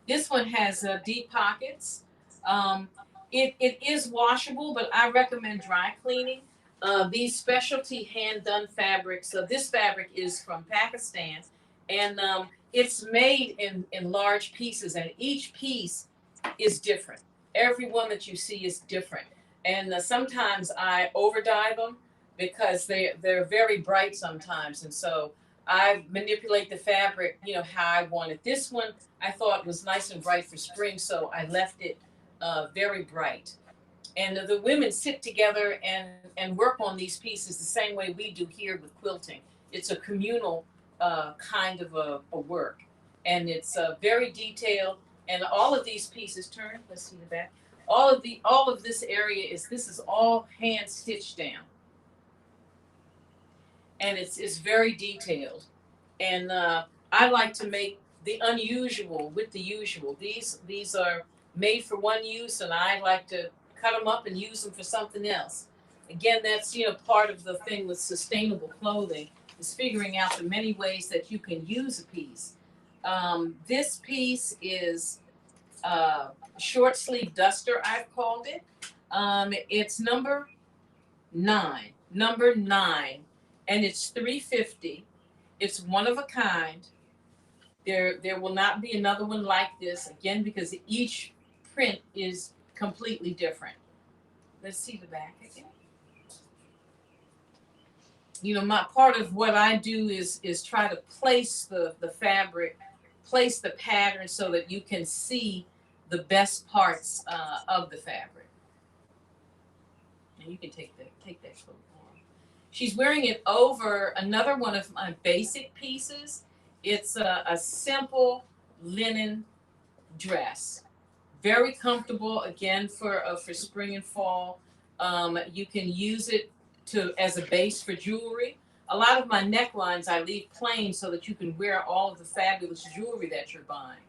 S3: This one has deep pockets. It is washable, but I recommend dry cleaning. These specialty hand done fabrics. So this fabric is from Pakistan, and it's made in large pieces, and each piece is different. Every one that you see is different, and sometimes I over dye them because they're very bright sometimes, and so I manipulate the fabric, how I want it. This one I thought was nice and bright for spring, so I left it very bright. And the women sit together and work on these pieces the same way we do here with quilting. It's a communal kind of a work, and it's very detailed. And all of these pieces turn. Let's see the back. All of this area is all hand stitched down, and it's very detailed. And I like to make the unusual with the usual. These are made for one use, and I like to cut them up and use them for something else. Again, that's part of the thing with sustainable clothing is figuring out the many ways that you can use a piece. This piece is short sleeve duster, I've called it. It's number 9, and it's $3.50. It's one of a kind. There will not be another one like this again because each print is completely different. Let's see the back again. My part of what I do is try to place the fabric, place the pattern so that you can see the best parts of the fabric. And you can take that coat off. She's wearing it over another one of my basic pieces. It's a simple linen dress, very comfortable. Again, for spring and fall, you can use it as a base for jewelry. A lot of my necklines I leave plain so that you can wear all of the fabulous jewelry that you're buying.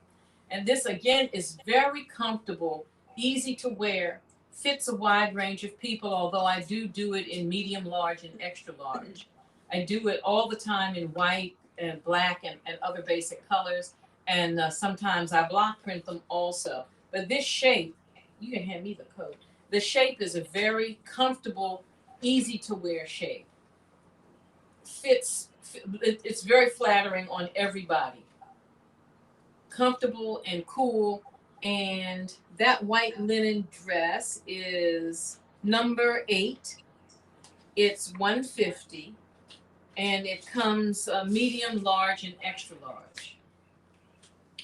S3: And this again is very comfortable, easy to wear, fits a wide range of people. Although I do it in medium, large, and extra large. I do it all the time in white and black and other basic colors, and sometimes I block print them also. But this shape, you can hand me the coat. The shape is a very comfortable, easy to wear shape. It's very flattering on everybody. Comfortable and cool. And that white linen dress is number 8. It's $150. And it comes medium, large, and extra large.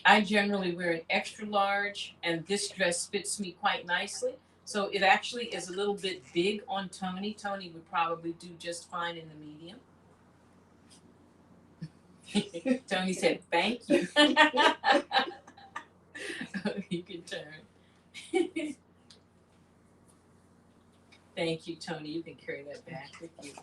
S3: I generally wear an extra large, and this dress fits me quite nicely. So it actually is a little bit big on Tony. Tony would probably do just fine in the medium. Tony said, "Thank you." You can turn. Thank you, Tony. You can carry that back with you.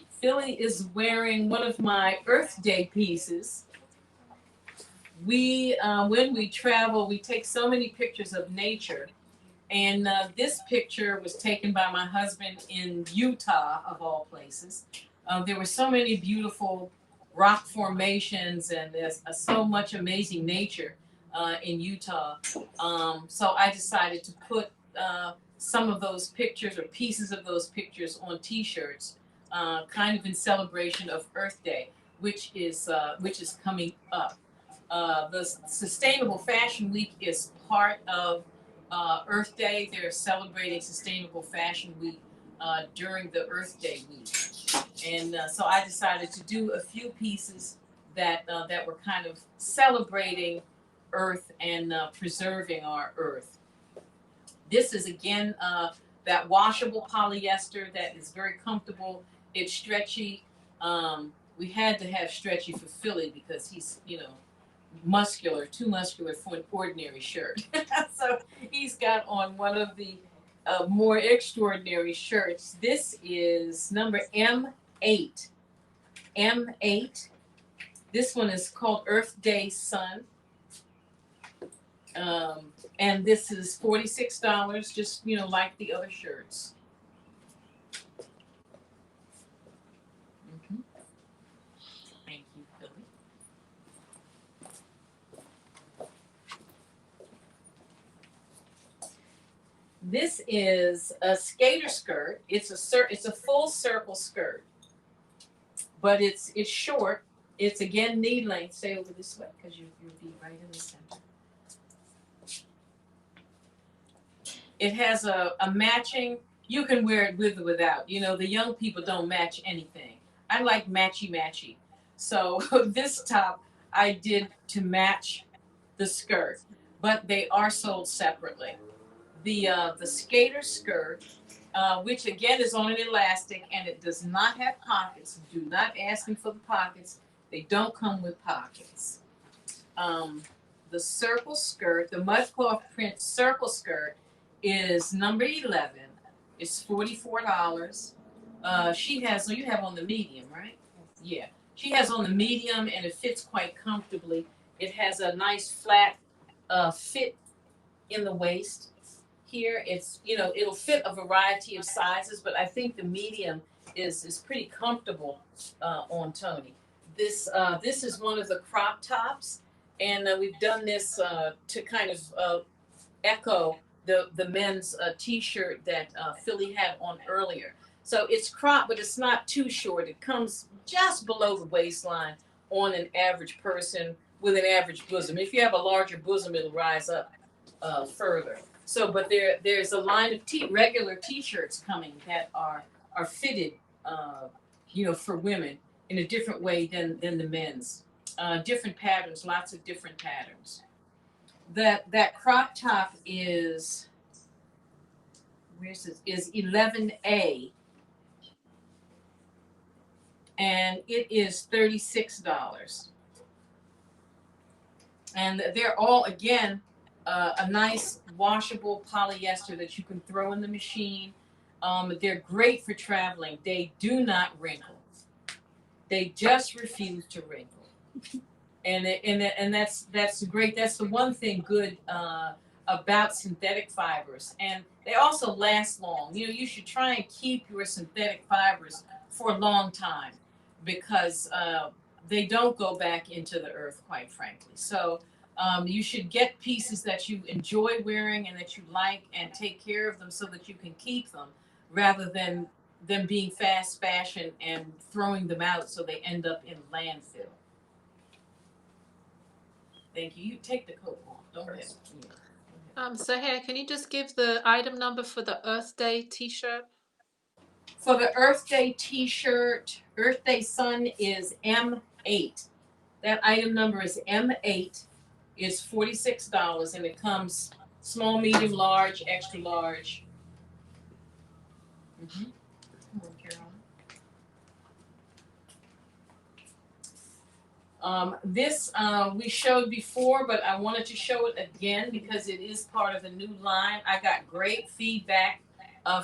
S3: Philly is wearing one of my Earth Day pieces. When we travel, we take so many pictures of nature. And this picture was taken by my husband in Utah, of all places. There were so many beautiful rock formations, and there's so much amazing nature in Utah. So I decided to put some of those pictures or pieces of those pictures on T-shirts, kind of in celebration of Earth Day, which is coming up. The Sustainable Fashion Week is part of Earth Day. They're celebrating Sustainable Fashion Week during the Earth Day week, and so I decided to do a few pieces that were kind of celebrating Earth and preserving our Earth. This is again that washable polyester that is very comfortable. It's stretchy. We had to have stretchy for Philly because he's muscular, too muscular for an ordinary shirt. So he's got on one of the more extraordinary shirts. This is number M8. M8. This one is called Earth Day Sun. And this is $46, just, you know, like the other shirts. Mm-hmm. Thank you, Philly. This is a skater skirt. It's a full circle skirt, but it's short. It's again knee length. Stay over this way because you'll be right in the center. It has a matching. You can wear it with or without. You know, the young people don't match anything. I like matchy. So this top I did to match the skirt, but they are sold separately. The skater skirt, which again is on an elastic and it does not have pockets. Do not ask me for the pockets. They don't come with pockets. The circle skirt, the mudcloth print circle skirt, is number 11. It's $44. She has, so you have on the medium, right? Yeah. She has on the medium and it fits quite comfortably. It has a nice flat fit in the waist. Here it's, you know, it'll fit a variety of sizes, but I think the medium is pretty comfortable on Tony. This is one of the crop tops, and we've done this to kind of echo the men's t-shirt that Philly had on earlier. So it's cropped, but it's not too short. It comes just below the waistline on an average person with an average bosom. If you have a larger bosom, it'll rise up further. So, but there's a line of regular t-shirts coming that are fitted, you know, for women in a different way than the men's. Different patterns, lots of different patterns. That crop top is, where's this, is 11A, and it is $36. And they're all, again, a nice washable polyester that you can throw in the machine. They're great for traveling. They do not wrinkle. They just refuse to wrinkle. And that's great. That's the one thing good about synthetic fibers. And they also last long. You know, you should try and keep your synthetic fibers for a long time because they don't go back into the earth, quite frankly. So you should get pieces that you enjoy wearing and that you like and take care of them so that you can keep them rather than them being fast fashion and throwing them out so they end up in landfill. Thank you. You take the coat off. Don't have it.
S2: Sahar, can you just give the item number for the Earth Day t-shirt?
S3: For the Earth Day t-shirt, Earth Day Sun is M8. That item number is M8. It's $46 and it comes small, medium, large, extra large. Mm-hmm. Come on, Caroline. This we showed before, but I wanted to show it again because it is part of the new line. I got great feedback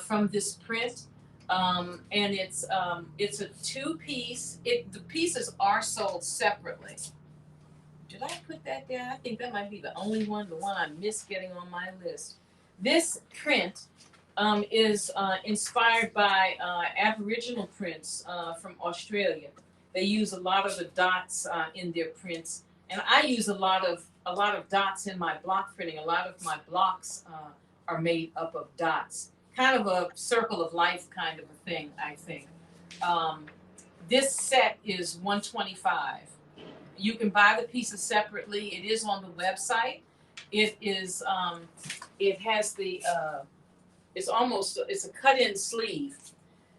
S3: from this print, and it's a two-piece. The pieces are sold separately. Did I put that down? I think that might be the only one, the one I missed getting on my list. This print is inspired by Aboriginal prints from Australia. They use a lot of the dots in their prints, and I use a lot of dots in my block printing. A lot of my blocks are made up of dots, kind of a circle of life kind of a thing, I think. This set is $125. You can buy the pieces separately. It is on the website. It is. It has the. It's a cut-in sleeve,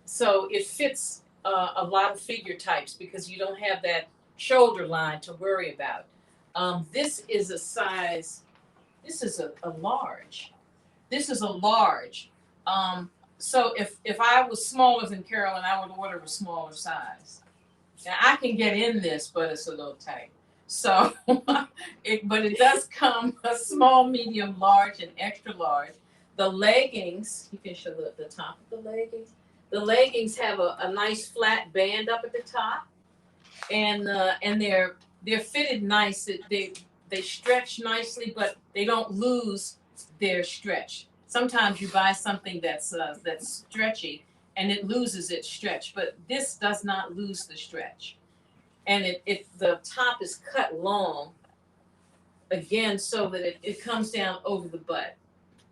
S3: so it fits a lot of figure types because you don't have that shoulder line to worry about. This is a size. This is a large. This is a large. So if I was smaller than Carolyn, I would order a smaller size. Now I can get in this, but it's a little tight. So, but it does come a small, medium, large, and extra large. The leggings, you can show the top of the leggings. The leggings have a nice flat band up at the top, and they're fitted nice. They stretch nicely, but they don't lose their stretch. Sometimes you buy something that's stretchy and it loses its stretch, but this does not lose the stretch. And the top is cut long again so that it comes down over the butt.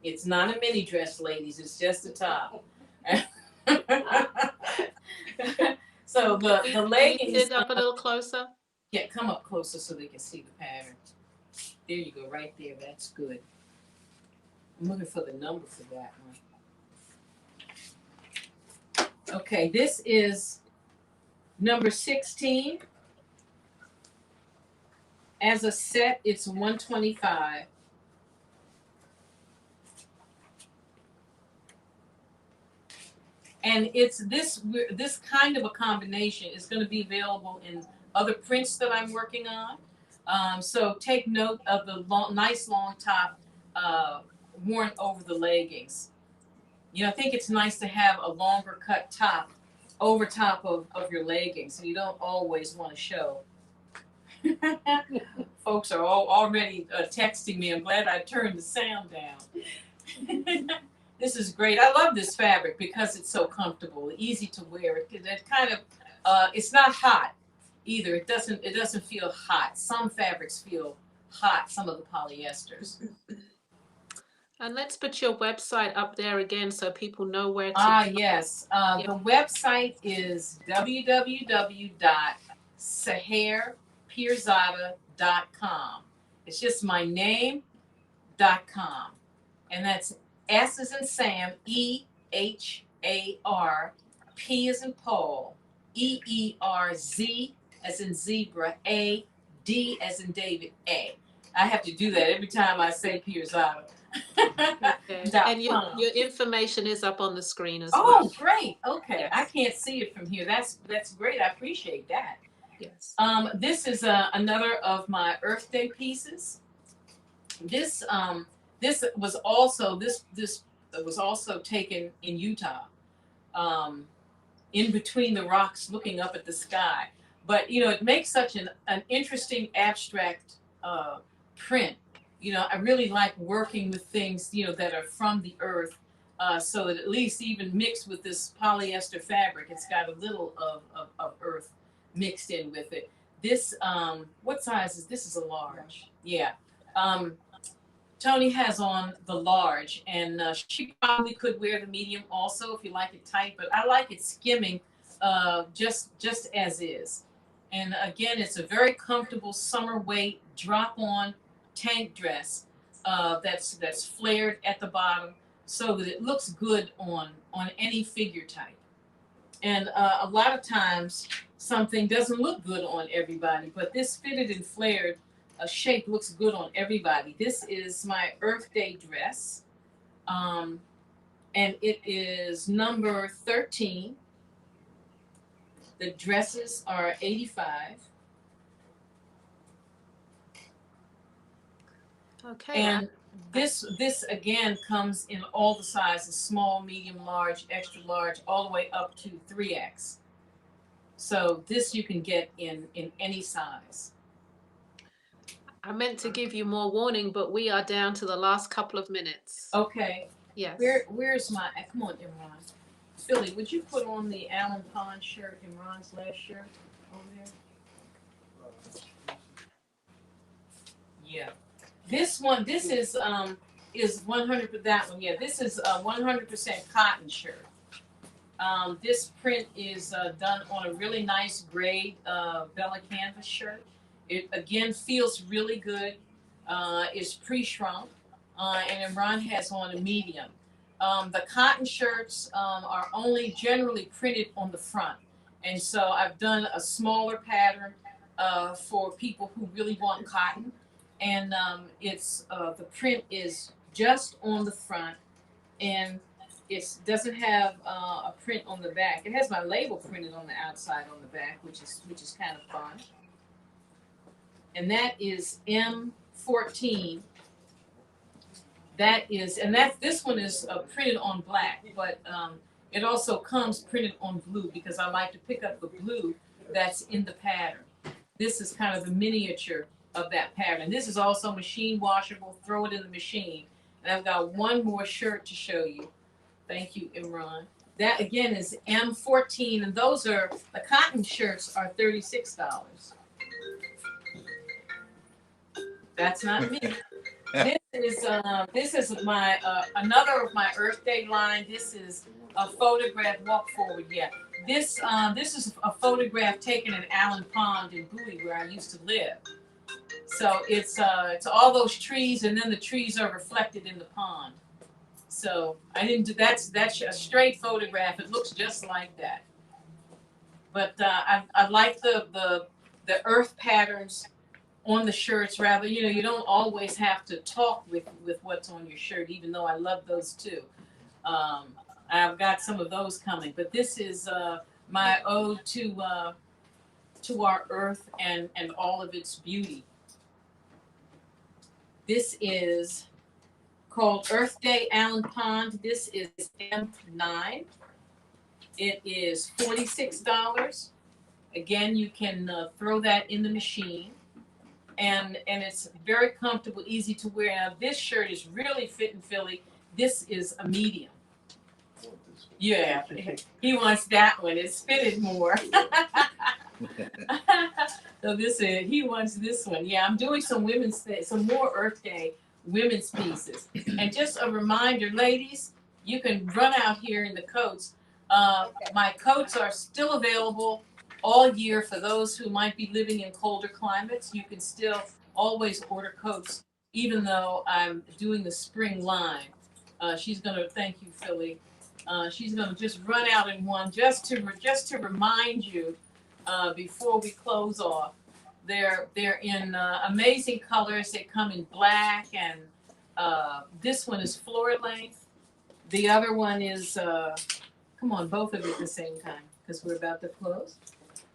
S3: It's not a mini dress, ladies, it's just the top. So the
S2: Can you
S3: leggings,
S2: sit up a little closer?
S3: yeah, come up closer so they can see the pattern. There you go, right there, that's good. I'm looking for the number for that one. Okay, this is number 16. As a set, it's $125. And it's this kind of a combination is going to be available in other prints that I'm working on. So take note of the nice long top worn over the leggings. You know, I think it's nice to have a longer cut top over top of your leggings, so you don't always want to show. Folks are already texting me. I'm glad I turned the sound down. This is great. I love this fabric because it's so comfortable, easy to wear. It kind of, it's not hot either. It doesn't feel hot. Some fabrics feel hot. Some of the polyesters.
S2: And let's put your website up there again so people know where to.
S3: Yes. The website is www.saharpirzada.com. It's just my name.com. And that's S as in Sam, EHAR, P as in Paul, EERZ as in zebra, A, D as in David, A. I have to do that every time I say Pirzada.
S2: Okay. And your information is up on the screen as well.
S3: Oh, great. Okay.
S2: Yes.
S3: I can't see it from here. That's great. I appreciate that.
S2: Yes.
S3: This is another of my Earth Day pieces. This was also taken in Utah, in between the rocks, looking up at the sky. But you know, it makes such an interesting abstract print. You know, I really like working with things, you know, that are from the earth, so that at least even mixed with this polyester fabric, it's got a little of earth mixed in with it. This, what size is this? Is a large. Yeah. Tony has on the large, and she probably could wear the medium also if you like it tight, but I like it skimming just as is. And again, it's a very comfortable summer weight drop on tank dress that's flared at the bottom so that it looks good on any figure type. And a lot of times something doesn't look good on everybody, but this fitted and flared shape looks good on everybody. This is my Earth Day dress, and it is number 13. The dresses are $85.
S2: Okay.
S3: And this again comes in all the sizes: small, medium, large, extra large, all the way up to 3X. So this you can get in any size.
S2: I meant to give you more warning, but we are down to the last couple of minutes.
S3: Okay.
S2: Yes.
S3: Where's my? Come on, Imran. Philly, would you put on the Alan Pond shirt, Imran's last shirt over there? Yeah. This is 100%, that one. Yeah, this is a 100% cotton shirt. This print is done on a really nice grade Bella canvas shirt. It again feels really good. It's pre-shrunk, and Imran has on a medium. The cotton shirts are only generally printed on the front, and so I've done a smaller pattern for people who really want cotton. And it's the print is just on the front, and it doesn't have a print on the back. It has my label printed on the outside on the back, which is kind of fun. And that is M14. this one is printed on black, but it also comes printed on blue because I like to pick up the blue that's in the pattern. This is kind of the miniature of that pattern. This is also machine washable. Throw it in the machine. And I've got one more shirt to show you. Thank you, Imran. That again is M14, and those are the cotton shirts are $36. That's not me. This is my another of my Earth Day line. This is a photograph. Walk forward, yeah. This is a photograph taken in Allen Pond in Bowie, where I used to live. So it's all those trees, and then the trees are reflected in the pond. So I didn't do that's a straight photograph. It looks just like that. But I like the earth patterns on the shirts. Rather, you don't always have to talk with what's on your shirt, even though I love those too. I've got some of those coming, but this is my ode to our earth and all of its beauty. This is called Earth Day Allen Pond. This is M9. It is $46. Again, you can throw that in the machine, and it's very comfortable, easy to wear. Now this shirt is really fit and Philly. This is a medium. Yeah, he wants that one. It's fitted more. So he wants this one. Yeah, I'm doing some more Earth Day women's pieces. And just a reminder, ladies, you can run out here in the coats. My coats are still available all year for those who might be living in colder climates. You can still always order coats, even though I'm doing the spring line. She's gonna thank you, Philly. She's gonna just run out in one just to remind you before we close off. They're in amazing colors. They come in black, and this one is floor length. The other one is come on, both of you at the same time because we're about to close.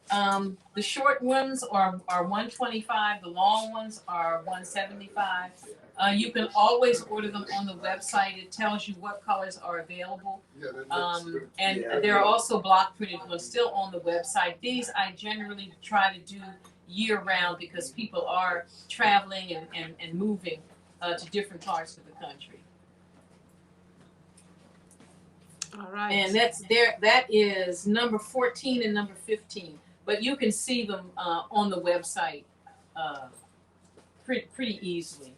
S3: The short ones are $125. The long ones are $175. You can always order them on the website. It tells you what colors are available. And there are also block printed ones still on the website. These I generally try to do year round because people are traveling and moving to different parts of the country.
S2: All right.
S3: And that is number 14 and number 15. But you can see them on the website pretty easily.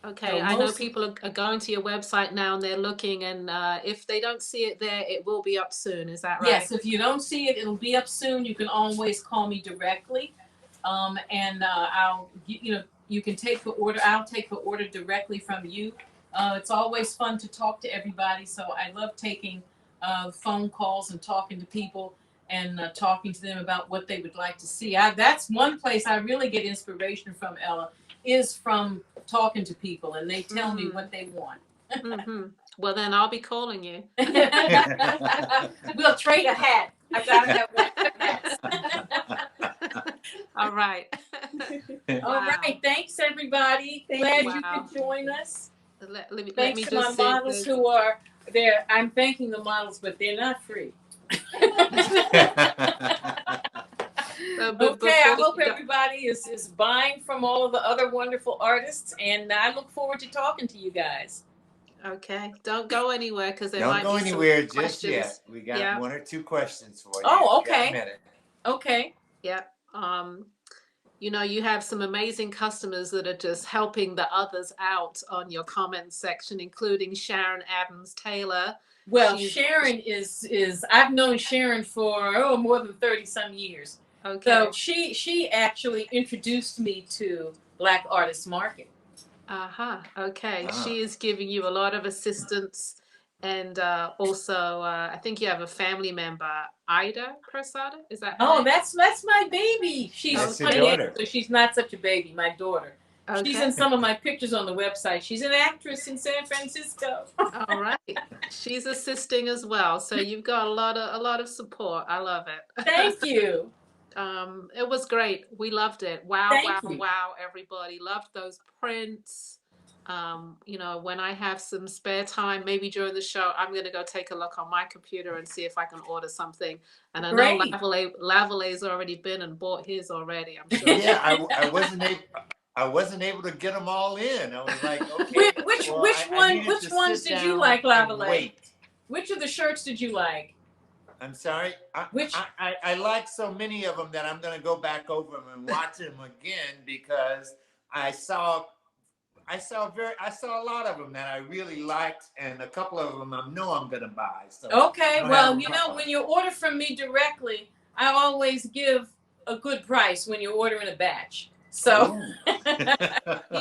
S2: Okay,
S3: So
S2: I know people are going to your website now and they're looking, and if they don't see it there, it will be up soon. Is that right?
S3: Yes, if you don't see it, it'll be up soon. You can always call me directly, and I'll you can take the order. I'll take the order directly from you. It's always fun to talk to everybody, so I love taking phone calls and talking to people and talking to them about what they would like to see. That's one place I really get inspiration from, Ella, is from talking to people, and they tell me what they want.
S2: Well, then I'll be calling you.
S3: We'll trade a hat. I gotta have hats.
S2: All right.
S3: All right. Thanks, everybody. Glad you could join us.
S2: Let me
S3: Thanks to my
S2: just
S3: models who are there. I'm thanking the models, but they're not free. Okay, I hope everybody is buying from all of the other wonderful artists, and I look forward to talking to you guys.
S2: Okay, don't go anywhere because there
S1: don't
S2: might
S1: go
S2: be
S1: anywhere
S2: some
S1: just
S2: questions.
S1: yet. We got one or two questions for you.
S3: Oh, okay.
S1: You got a minute.
S3: Okay.
S2: Yeah. You have some amazing customers that are just helping the others out on your comments section, including Sharon Adams Taylor.
S3: Well, Sharon is I've known Sharon for more than 30 some years.
S2: Okay.
S3: So she actually introduced me to Black Artist Market.
S2: Okay. She is giving you a lot of assistance, and also I think you have a family member, Ida Prasada. Is that her name?
S3: That's my baby. She's 28, so she's not such a baby. My daughter. Okay. She's in some of my pictures on the website. She's an actress in San Francisco.
S2: All right. She's assisting as well. So you've got a lot of support. I love it.
S3: Thank you.
S2: It was great. We loved it. Wow,
S3: Thank you.
S2: Wow, everybody. Loved those prints. You know, when I have some spare time, maybe during the show, I'm going to go take a look on my computer and see if I can order something. And I know
S3: Great.
S2: Lavalais already been and bought his already. I'm sure.
S1: Yeah, I wasn't able to get them all in. I was like, okay, well, I needed
S3: Which
S1: to
S3: ones
S1: sit
S3: did you
S1: down
S3: like,
S1: and
S3: Lavalais?
S1: wait.
S3: Which of the shirts did you like?
S1: I'm sorry.
S3: Which
S1: I like so many of them that I'm going to go back over them and watch them again because I saw I saw a lot of them that I really liked, and a couple of them I know I'm going to buy. So I
S3: Okay,
S1: don't have
S3: well,
S1: a
S3: you know,
S1: problem.
S3: when you order from me directly, I always give a good price when you order in a batch. So,
S2: He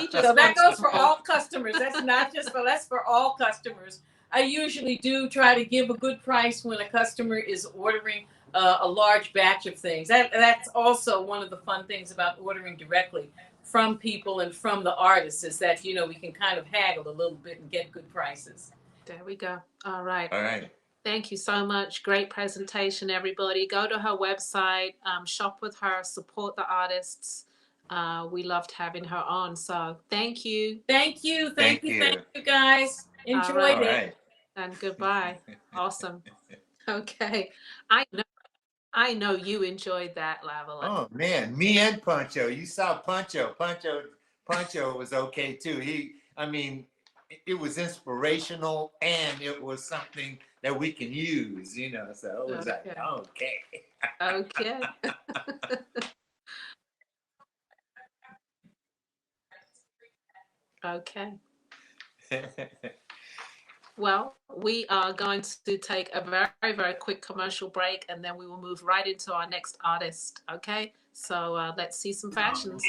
S2: just
S3: so that
S2: wants
S3: goes for
S2: more.
S3: all customers. That's not just for that's for all customers. I usually do try to give a good price when a customer is ordering a large batch of things. That's also one of the fun things about ordering directly from people and from the artists is that you know we can kind of haggle a little bit and get good prices.
S2: There we go. All right.
S1: All right.
S2: Thank you so much. Great presentation, everybody. Go to her website, shop with her, support the artists. We loved having her on. So thank you.
S3: Thank you,
S1: Thank
S3: thank
S1: you.
S3: you, guys.
S2: All
S3: Enjoyed
S2: right.
S1: All
S3: it.
S1: right.
S2: And goodbye. Awesome. Okay. I know you enjoyed that, Lavalais.
S1: Oh man, me and Pancho. You saw Pancho. Pancho was okay too. I mean, it was inspirational and it was something that we can use, you know. So it was like,
S2: Okay.
S1: okay.
S2: Okay. Okay. Well, we are going to take a very, very quick commercial break and then we will move right into our next artist. Okay. So let's see some fashions.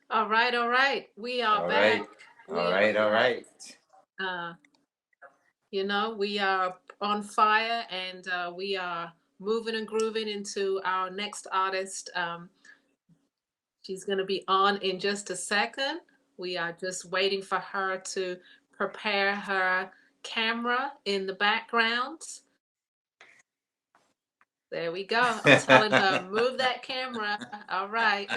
S2: All right. All right. We are
S1: All
S2: back.
S1: right.
S2: We
S1: All
S2: are
S1: right. All
S2: back.
S1: right.
S2: Uh, you know, we are on fire and we are moving and grooving into our next artist. She's going to be on in just a second. We are just waiting for her to prepare her camera in the background. There we go. I'm telling her, move that camera. All right.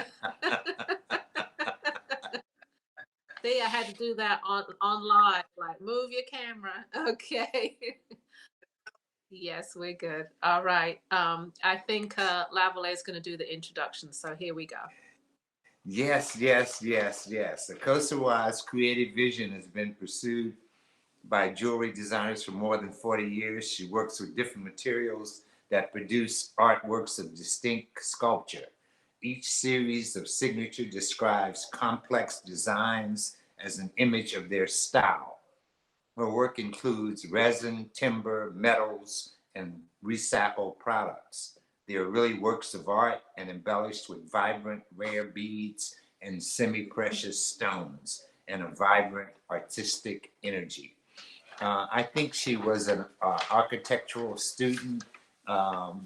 S2: See, I had to do that on live, like move your camera. Okay. Yes, we're good. All right. I think Lavalais is going to do the introduction. So here we go.
S1: Yes, yes, yes, yes. Akosawa's creative vision has been pursued by jewelry designers for more than 40 years. She works with different materials that produce artworks of distinct sculpture. Each series of signature describes complex designs as an image of their style. Her work includes resin, timber, metals, and recycled products. They are really works of art and embellished with vibrant, rare beads and semi-precious stones and a vibrant artistic energy. I think she was an architectural student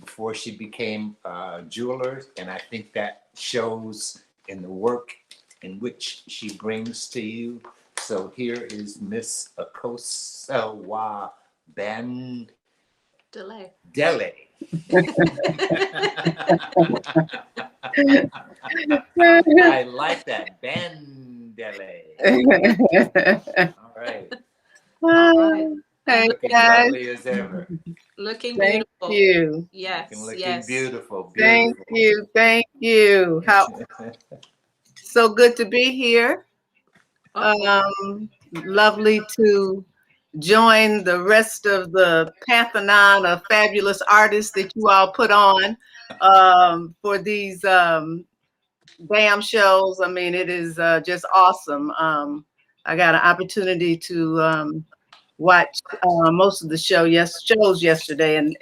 S1: before she became a jeweler, and I think that shows in the work in which she brings to you. So here is Miss Akosawa Bandele.
S2: Delay.
S1: I like that. Bandele. All right.
S2: All right.
S4: Hey
S1: Looking
S4: guys,
S1: lovely as ever.
S2: Looking
S4: thank
S2: beautiful.
S4: you.
S1: Looking
S2: Yes.
S1: beautiful.
S4: Thank
S1: Beautiful.
S4: you. Thank you. How so good to be here. Lovely to join the rest of the pantheon of fabulous artists that you all put on for these BAM shows. I mean, it is just awesome. I got an opportunity to watch most of the shows yesterday, and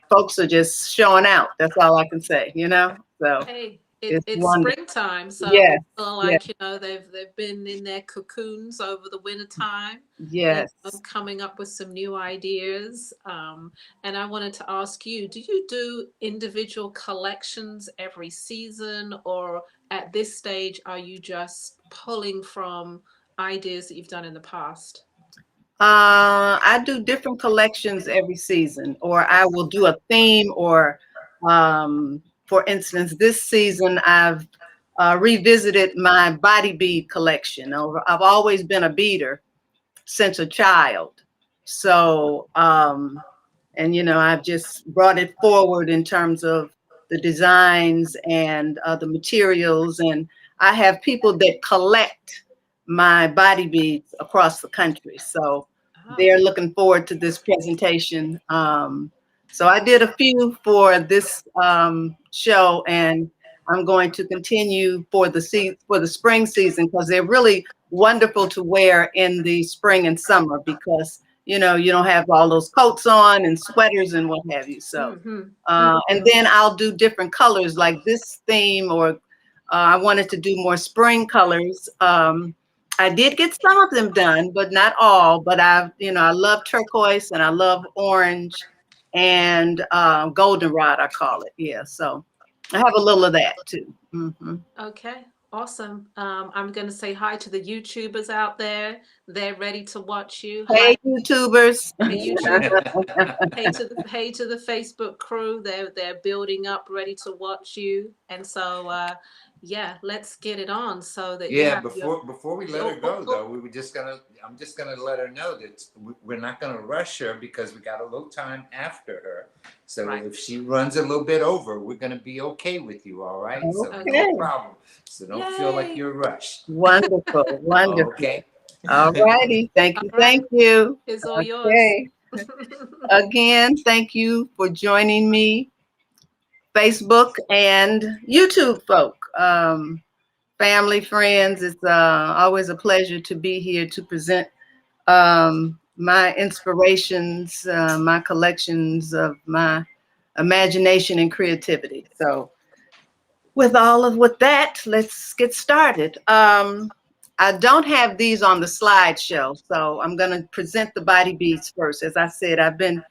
S4: folks are just showing out. That's all I can say. So
S2: Hey,
S4: it's
S2: it's
S4: wonderful.
S2: springtime, so
S4: Yes,
S2: feel
S4: yes,
S2: like they've been in their cocoons over the winter time,
S4: yes.
S2: coming up with some new ideas. And I wanted to ask you, do you do individual collections every season, or at this stage, are you just pulling from ideas that you've done in the past?
S4: I do different collections every season, or I will do a theme, or for instance, this season I've revisited my body bead collection. I've always been a beader since a child. So, and I've just brought it forward in terms of the designs and the materials. And I have people that collect my body beads across the country. So
S2: Oh,
S4: they're looking forward to this presentation. So I did a few for this show, and I'm going to continue for the spring season, because they're really wonderful to wear in the spring and summer, because you don't have all those coats on and sweaters and what have you. So and then I'll do different colors like this theme, or I wanted to do more spring colors. I did get some of them done, but not all. But I love turquoise, and I love orange, and goldenrod, I call it. Yeah, so I have a little of that too.
S2: okay. Awesome. I'm going to say hi to the YouTubers out there. They're ready to watch you. Hi,
S4: Hey, YouTubers.
S2: the YouTube. Hey to the Facebook crew. They're building up, ready to watch you. And so yeah, let's get it on so that you
S1: Yeah,
S2: have your
S1: before we let her go though, I'm just gonna let her know that we're not gonna rush her, because we got a little time after her. So
S2: right.
S1: if she runs a little bit over, we're gonna be okay with you, all right? So
S4: Okay.
S1: no problem. So don't feel like
S2: Yay.
S1: you're rushed.
S4: Wonderful, wonderful.
S1: Okay.
S4: All righty. Thank
S2: All
S4: you.
S2: right.
S4: Thank you.
S2: It's all yours.
S4: Okay. Again, thank you for joining me, Facebook and YouTube folk. Family, friends, it's always a pleasure to be here to present my inspirations, my collections of my imagination and creativity. So with that, let's get started. I don't have these on the slideshow, so I'm going to present the body beads first. As I said, I've been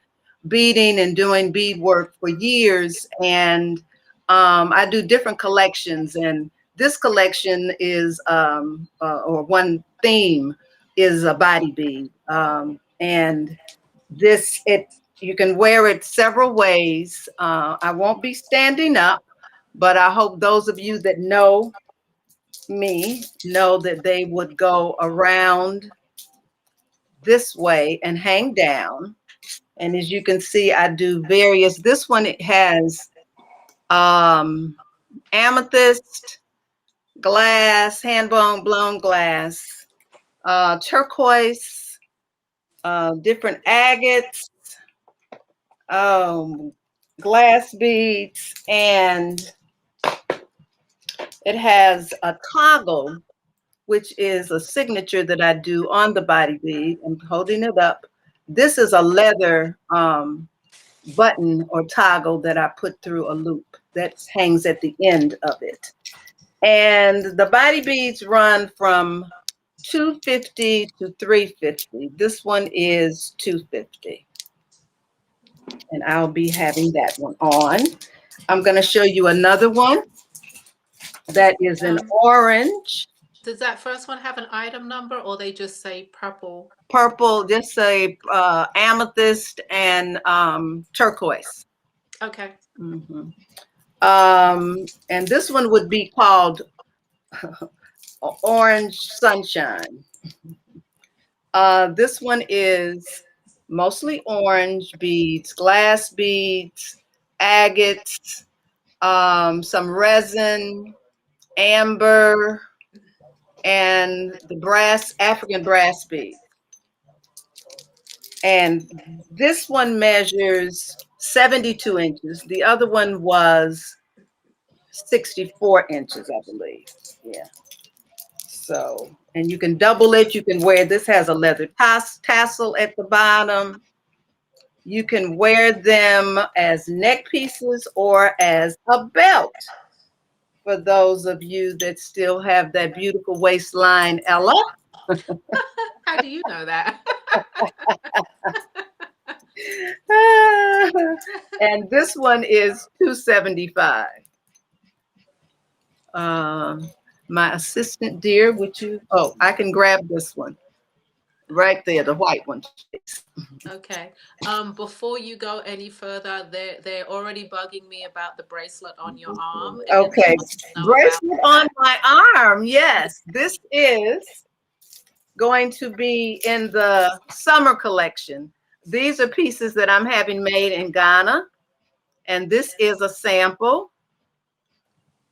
S4: beading and doing bead work for years, and I do different collections. And this collection is, or one theme is a body bead, and you can wear it several ways. I won't be standing up, but I hope those of you that know me know that they would go around this way and hang down. And as you can see, I do various. This one, it has amethyst, glass, hand blown glass, turquoise, different agates, glass beads, and it has a toggle, which is a signature that I do on the body bead. I'm holding it up. This is a leather button or toggle that I put through a loop that hangs at the end of it. And the body beads run from $250 to $350. This one is $250. And I'll be having that one on. I'm going to show you another one that is in orange.
S2: Does that first one have an item number, or they just say purple?
S4: Purple, just say amethyst and turquoise.
S2: Okay.
S4: Mhm. And this one would be called Orange Sunshine. This one is mostly orange beads, glass beads, agates, some resin, amber, and the African brass bead. And this one measures 72 inches. The other one was 64 inches, I believe. Yeah. So, and you can double it. You can wear, this has a leather tassel at the bottom. You can wear them as neck pieces or as a belt. For those of you that still have that beautiful waistline, Ella.
S2: How do you know that?
S4: And this one is $275. My assistant, dear, would you? Oh, I can grab this one right there, the white one.
S2: Okay. Before you go any further, they're already bugging me about the bracelet on your arm. And they
S4: Okay,
S2: want to know
S4: bracelet
S2: about
S4: on
S2: that.
S4: my arm. Yes, this is going to be in the summer collection. These are pieces that I'm having made in Ghana, and this is a sample.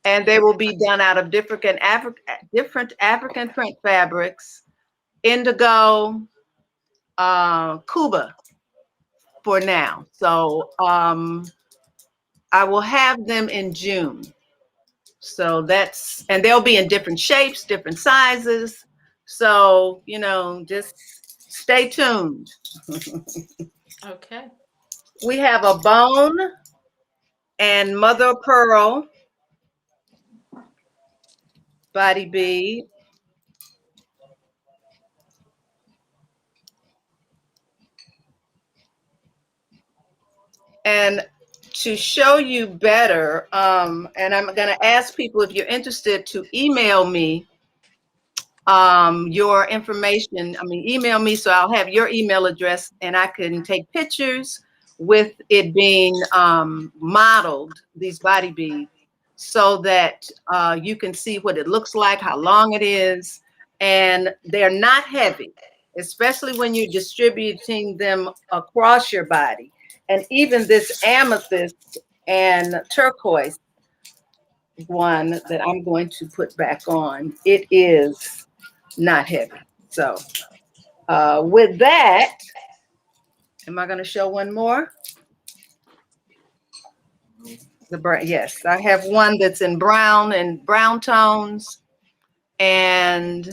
S4: And they will be done out of different African print fabrics, indigo, Cuba for now. So I will have them in June. So that's, and they'll be in different shapes, different sizes. So, you know, just stay tuned.
S2: Okay.
S4: We have a bone and mother of pearl body bead. And to show you better, and I'm going to ask people if you're interested to email me your information. I mean, email me so I'll have your email address and I can take pictures with it being modeled, these body beads, so that you can see what it looks like, how long it is, and they're not heavy, especially when you're distributing them across your body. And even this amethyst and turquoise one that I'm going to put back on, it is not heavy. So with that, am I going to show one more? The brown, yes, I have one that's in brown and brown tones, and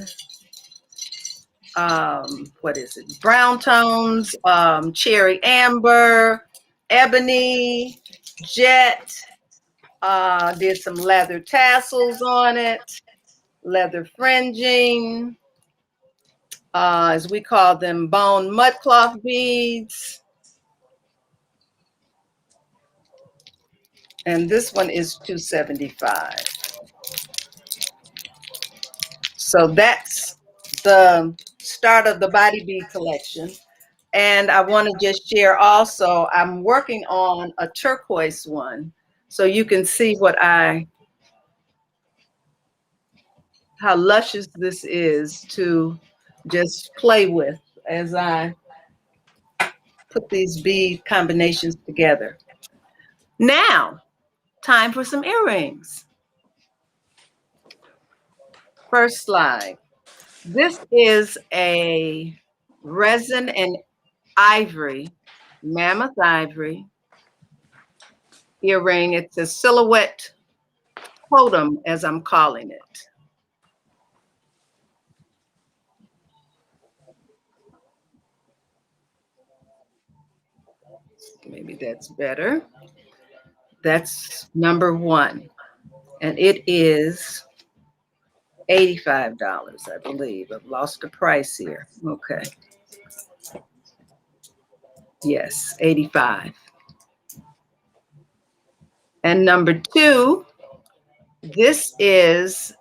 S4: what is it? Brown tones, cherry amber, ebony, jet. Did some leather tassels on it, leather fringing, as we call them, bone mudcloth beads. And this one is $275. So that's the start of the body bead collection. And I want to just share also, I'm working on a turquoise one. So you can see how luscious this is to just play with as I put these bead combinations together. Now, time for some earrings. First slide. This is a resin and ivory, mammoth ivory earring. It's a silhouette totem, as I'm calling it. Maybe that's better. That's number one. And it is $85, I believe. I've lost the price here. Okay. Yes, 85. And number 2, this is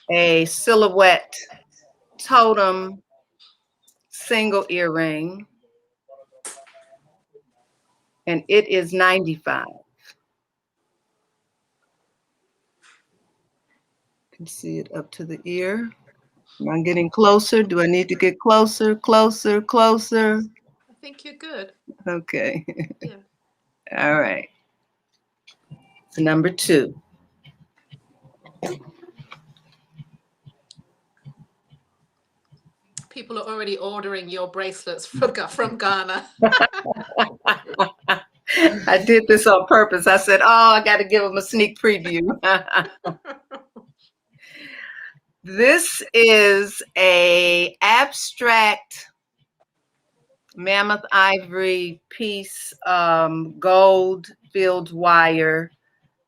S4: a silhouette totem single earring, and it is $95. You can see it up to the ear. Am I getting closer? Do I need to get closer, closer, closer?
S2: I think you're good.
S4: Okay.
S2: Yeah.
S4: All right. So number 2.
S2: People are already ordering your bracelets from Ghana.
S4: I did this on purpose. I said, oh, I got to give them a sneak preview. This is a abstract mammoth ivory piece, gold filled wire.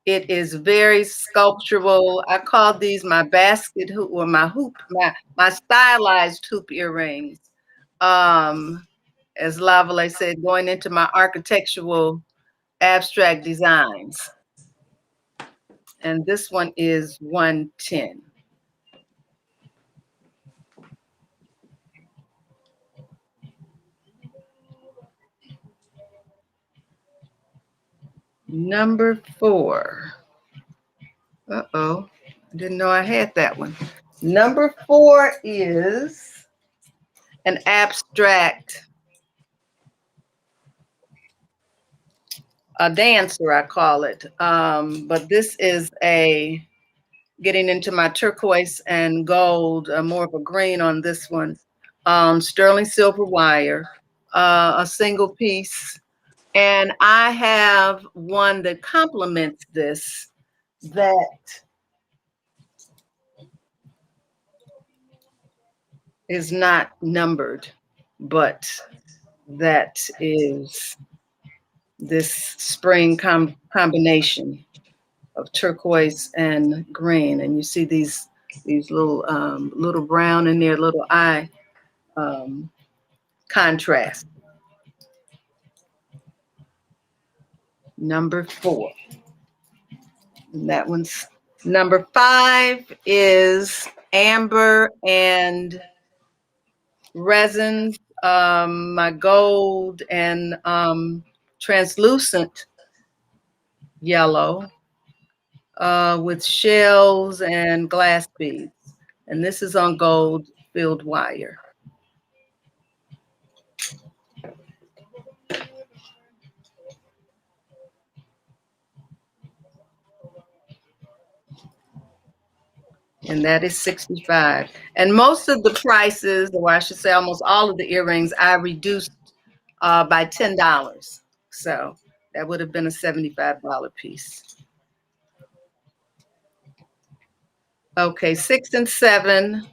S4: It is very sculptural. I call these my basket hoop or my hoop, my stylized hoop earrings. As Lavalais said, going into my architectural abstract designs. And this one is 110. Number 4. Uh-oh, I didn't know I had that one. Number 4 is an abstract, a dancer, I call it. But this is a, getting into my turquoise and gold, more of a green on this one. Sterling silver wire, a single piece. And I have one that complements this that is not numbered, but that is this spring combination of turquoise and green. And you see these little little brown in there, little eye contrast. Number 4. And that one's number 5 is amber and resins, my gold and translucent yellow with shells and glass beads. And this is on gold filled wire. And that is 65. And most of the prices, or I should say almost all of the earrings, I reduced by $10. So that would have been a $75 piece. Okay, 6 and 7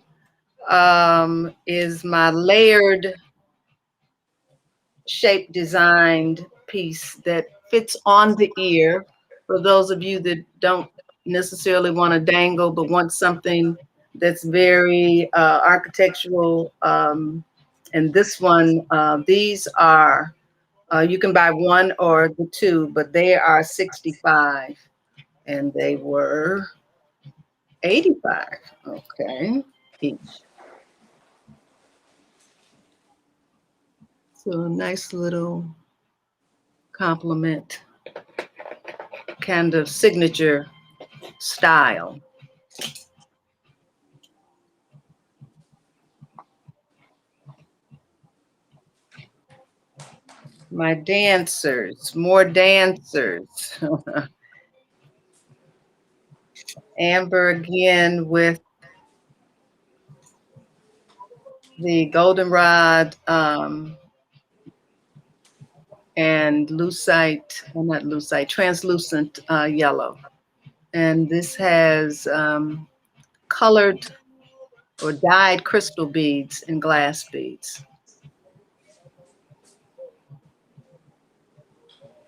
S4: is my layered shape designed piece that fits on the ear. For those of you that don't necessarily want to dangle, but want something that's very architectural. And this one, these are, you can buy one or the 2, but they are 65 and they were 85, okay, each. So a nice little compliment, kind of signature style. My dancers, more dancers. Amber again with the goldenrod and lucite, well not lucite, translucent yellow. And this has colored or dyed crystal beads and glass beads.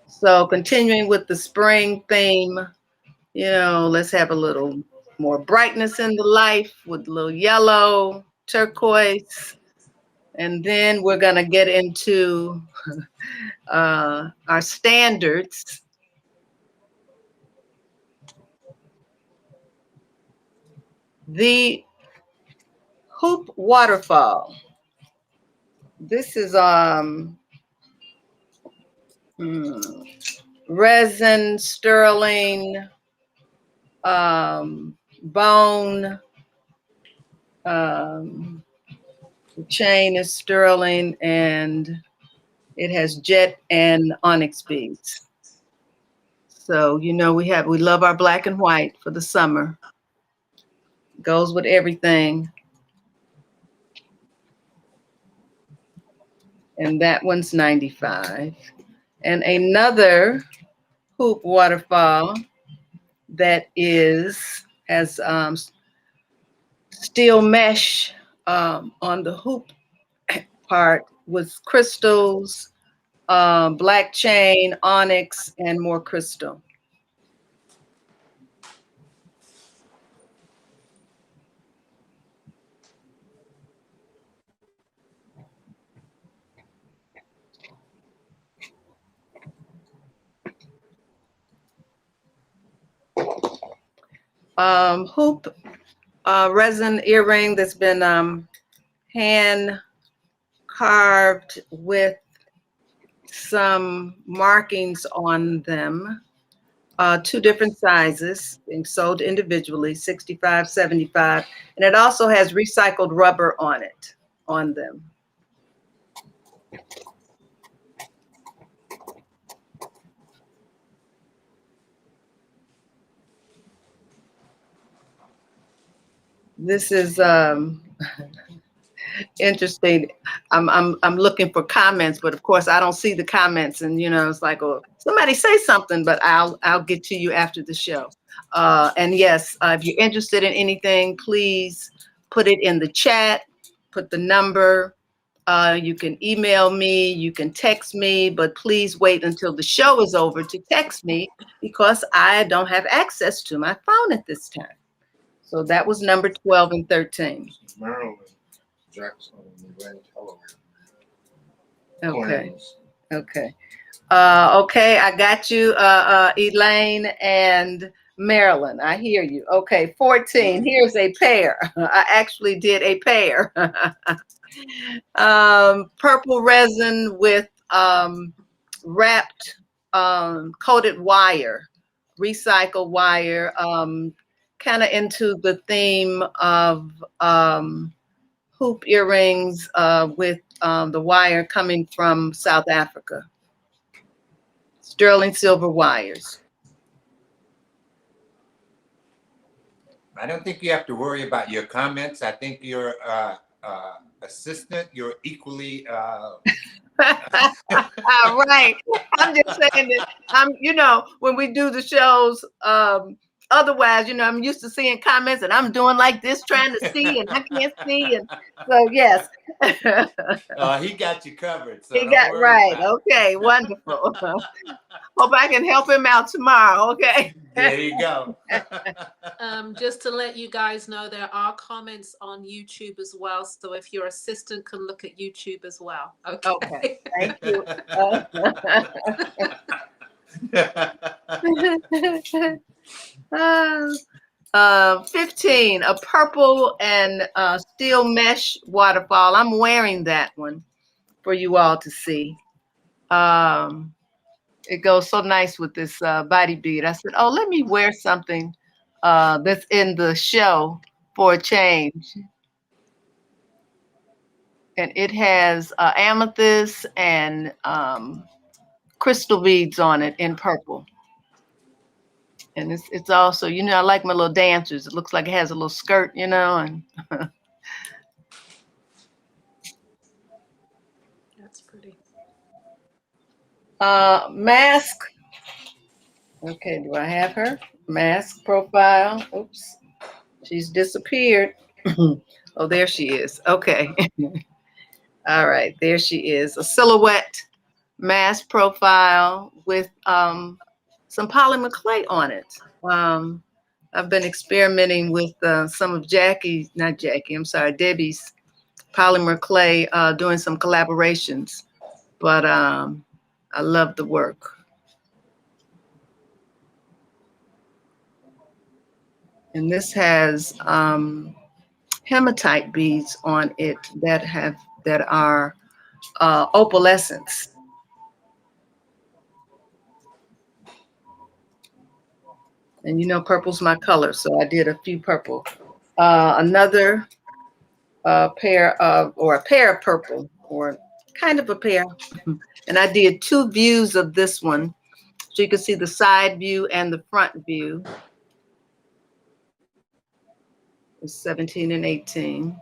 S4: So continuing with the spring theme, you know, let's have a little more brightness in the life with a little yellow, turquoise, and then we're gonna get into our standards. The hoop waterfall. This is resin, sterling, bone. The chain is sterling, and it has jet and onyx beads. So we love our black and white for the summer. Goes with everything. And that one's 95. And another hoop waterfall that has steel mesh on the hoop part with crystals, black chain, onyx, and more crystal. Hoop resin earring that's been hand carved with some markings on them. 2 different sizes being sold individually, 65, 75, and it also has recycled rubber on them. This is interesting. I'm looking for comments, but of course I don't see the comments, and it's like, oh, somebody say something, but I'll get to you after the show. And yes, if you're interested in anything, please put it in the chat, put the number. You can email me, you can text me, but please wait until the show is over to text me because I don't have access to my phone at this time. So that was number 12 and 13.
S5: Maryland, Jackson, Delaware.
S4: Okay. Okay. Okay, I got you, Elaine and Marilyn. I hear you. Okay, 14. Here's a pair. I actually did a pair. Purple resin with wrapped coated wire, recycled wire, kind of into the theme of hoop earrings with the wire coming from South Africa. Sterling silver wires.
S1: I don't think you have to worry about your comments. I think your assistant, you're equally
S4: Right. I'm just saying that when we do the shows, otherwise, I'm used to seeing comments and I'm doing like this, trying to see, and I can't see. And so, yes.
S1: he got you covered. So
S4: He got right. Okay, wonderful. Hope I can help him out tomorrow. Okay.
S1: There you go.
S2: Just to let you guys know, there are comments on YouTube as well. So if your assistant can look at YouTube as well. Okay.
S4: Thank you. 15, a purple and steel mesh waterfall. I'm wearing that one for you all to see. It goes so nice with this body bead. I said, oh, let me wear something that's in the show for a change. And it has amethyst and crystal beads on it in purple. And it's also, I like my little dancers. It looks like it has a little skirt, and
S2: That's pretty.
S4: Mask. Okay, do I have her? Mask profile. Oops, she's disappeared. Oh, there she is. Okay. All right, there she is. A silhouette mask profile with some polymer clay on it. I've been experimenting with some of Debbie's polymer clay, doing some collaborations, but I love the work. And this has hematite beads on it that are opalescence. And you know, purple's my color, so I did a few purple. Another pair of, or a pair of purple, or kind of a pair. And I did 2 views of this one. So you can see the side view and the front view. It's 17 and 18.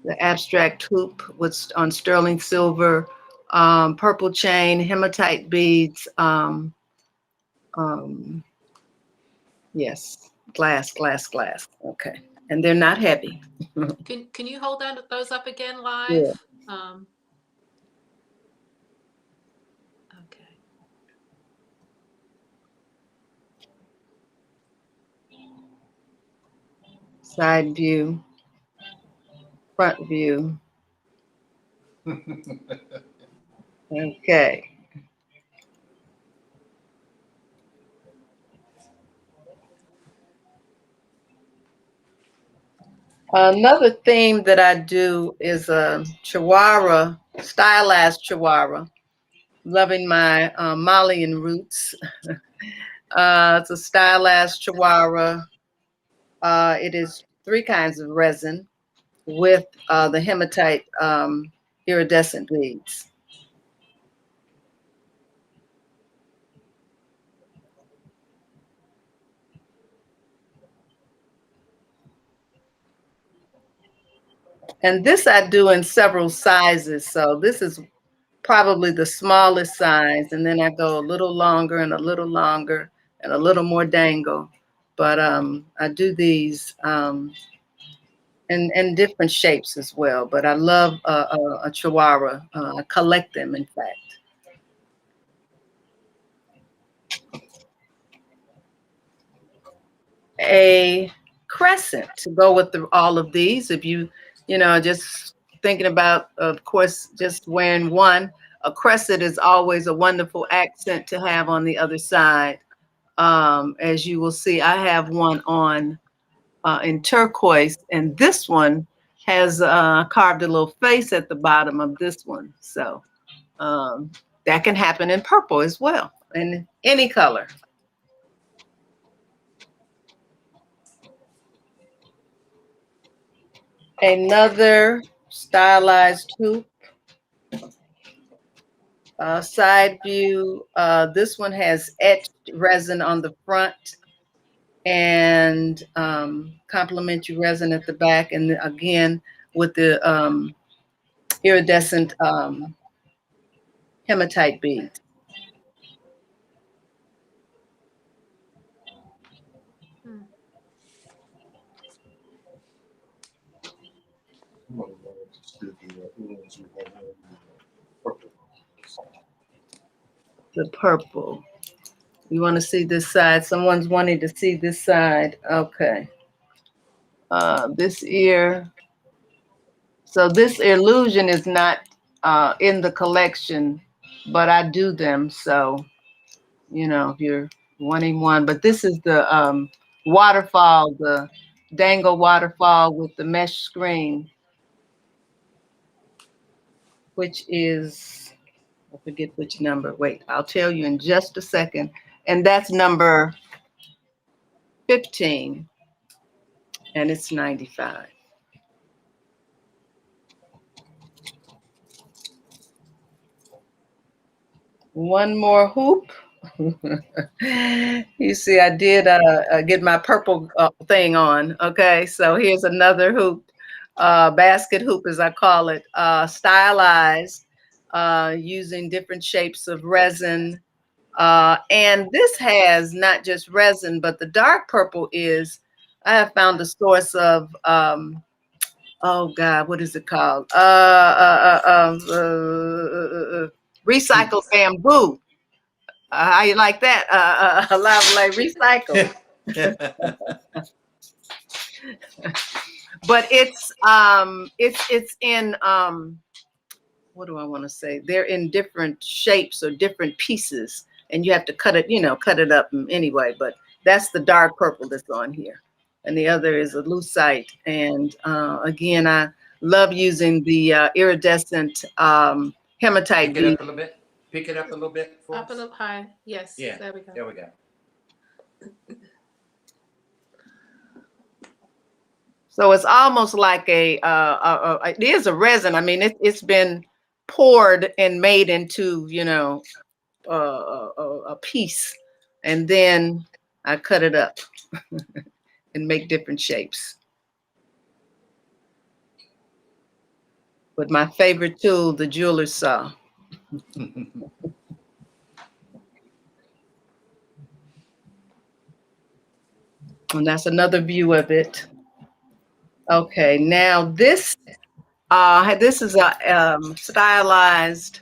S4: The abstract hoop was on sterling silver, purple chain, hematite beads. Yes, glass. Okay, and they're not heavy.
S2: Can you hold those up again live?
S4: Yeah.
S2: Okay.
S4: Side view, front view. Okay. Another theme that I do is a Chihuahua, stylized Chihuahua. Loving my Malian roots. It's a stylized Chihuahua. It is 3 kinds of resin with the hematite iridescent beads. And this I do in several sizes. So this is probably the smallest size. And then I go a little longer and a little longer and a little more dangle. But I do these in different shapes as well. But I love a Chihuahua. I collect them, in fact. A crescent to go with all of these. If you know, just thinking about, of course, just wearing one, a crescent is always a wonderful accent to have on the other side. As you will see, I have one on in turquoise, and this one has carved a little face at the bottom of this one. So that can happen in purple as well, in any color. Another stylized hoop, side view. This one has etched resin on the front and complementary resin at the back. And again, with the iridescent hematite beads. The purple. You want to see this side? Someone's wanting to see this side. Okay. This ear. So this illusion is not in the collection, but I do them. So, you know, if you're wanting one, but this is the waterfall, the dangle waterfall with the mesh screen, which is, I forget which number. Wait, I'll tell you in just a second. And that's number 15, and it's 95. One more hoop. You see, I did get my purple thing on. Okay, so here's another hoop, basket hoop as I call it, stylized using different shapes of resin. And this has not just resin, but the dark purple is, I have found a source of, oh God, what is it called? Recycled bamboo. How you like that? Lavalais recycle. But it's in what do I want to say? They're in different shapes or different pieces. and you have to cut it, cut it up anyway, but that's the dark purple that's on here. And the other is a lucite. And again, I love using the iridescent hematite
S1: Pick it
S4: bead.
S1: up a little bit. Pick it up a little bit for
S2: Up a
S1: us.
S2: little high. Yes.
S1: Yeah.
S2: There we go.
S1: There we go.
S4: So it's almost like it is a resin. I mean, it's been poured and made into, a piece, and then I cut it up and make different shapes. With my favorite tool, the jeweler's saw. And that's another view of it. Okay, now this is a stylized,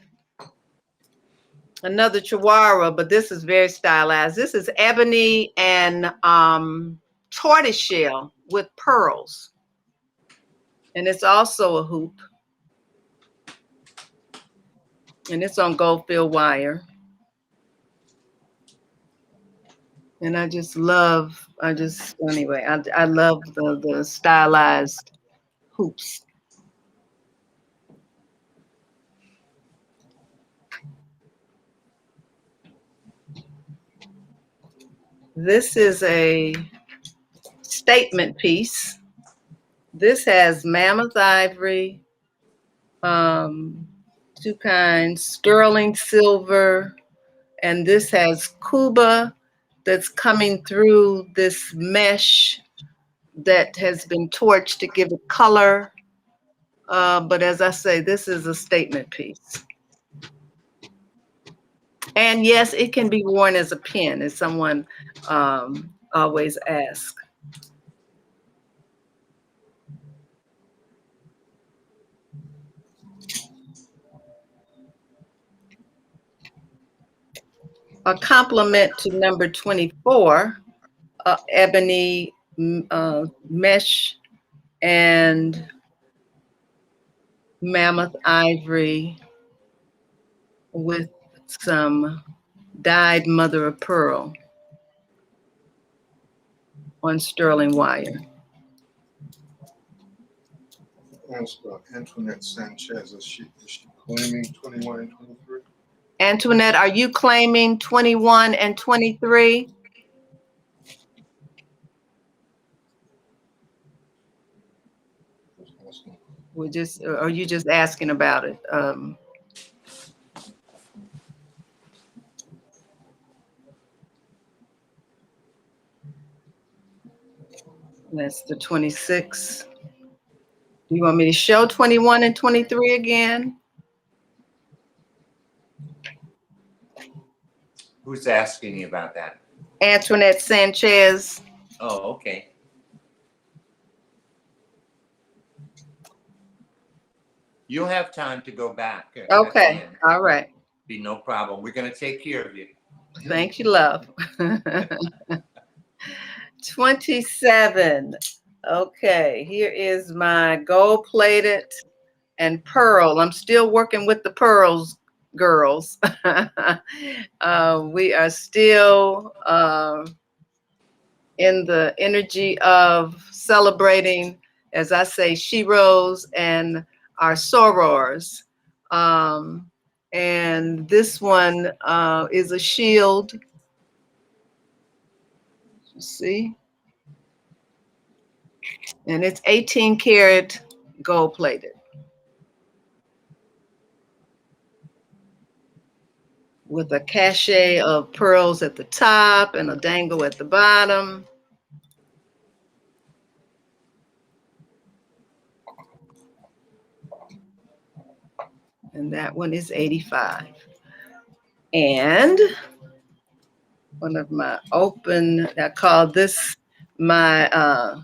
S4: another chihuahua, but this is very stylized. This is ebony and tortoiseshell with pearls. And it's also a hoop. And it's on gold field wire. And I love the stylized hoops. This is a statement piece. This has mammoth ivory, two kinds, sterling silver, and this has Cuba that's coming through this mesh that has been torched to give it color. But as I say, this is a statement piece. And yes, it can be worn as a pin, as someone always asks. A complement to number 24, ebony mesh and mammoth ivory with some dyed mother of pearl on sterling wire.
S5: Ask Antoinette Sanchez, is she claiming 21 and 23?
S4: Antoinette, are you claiming 21 and 23? Are you just asking about it? That's the 26. Do you want me to show 21 and 23 again?
S1: Who's asking you about that?
S4: Antoinette Sanchez.
S1: Oh, okay. You'll have time to go back. At the
S4: Okay,
S1: end.
S4: all right.
S1: Be no problem. We're going to take care of you.
S4: Thank you, love. 27. Okay, here is my gold-plated and pearl. I'm still working with the pearls, girls. We are still in the energy of celebrating, as I say, sheroes and our sorors. And this one is a shield. You see? And it's 18 karat gold plated with a cachet of pearls at the top and a dangle at the bottom. And that one is 85. And one of my I call this my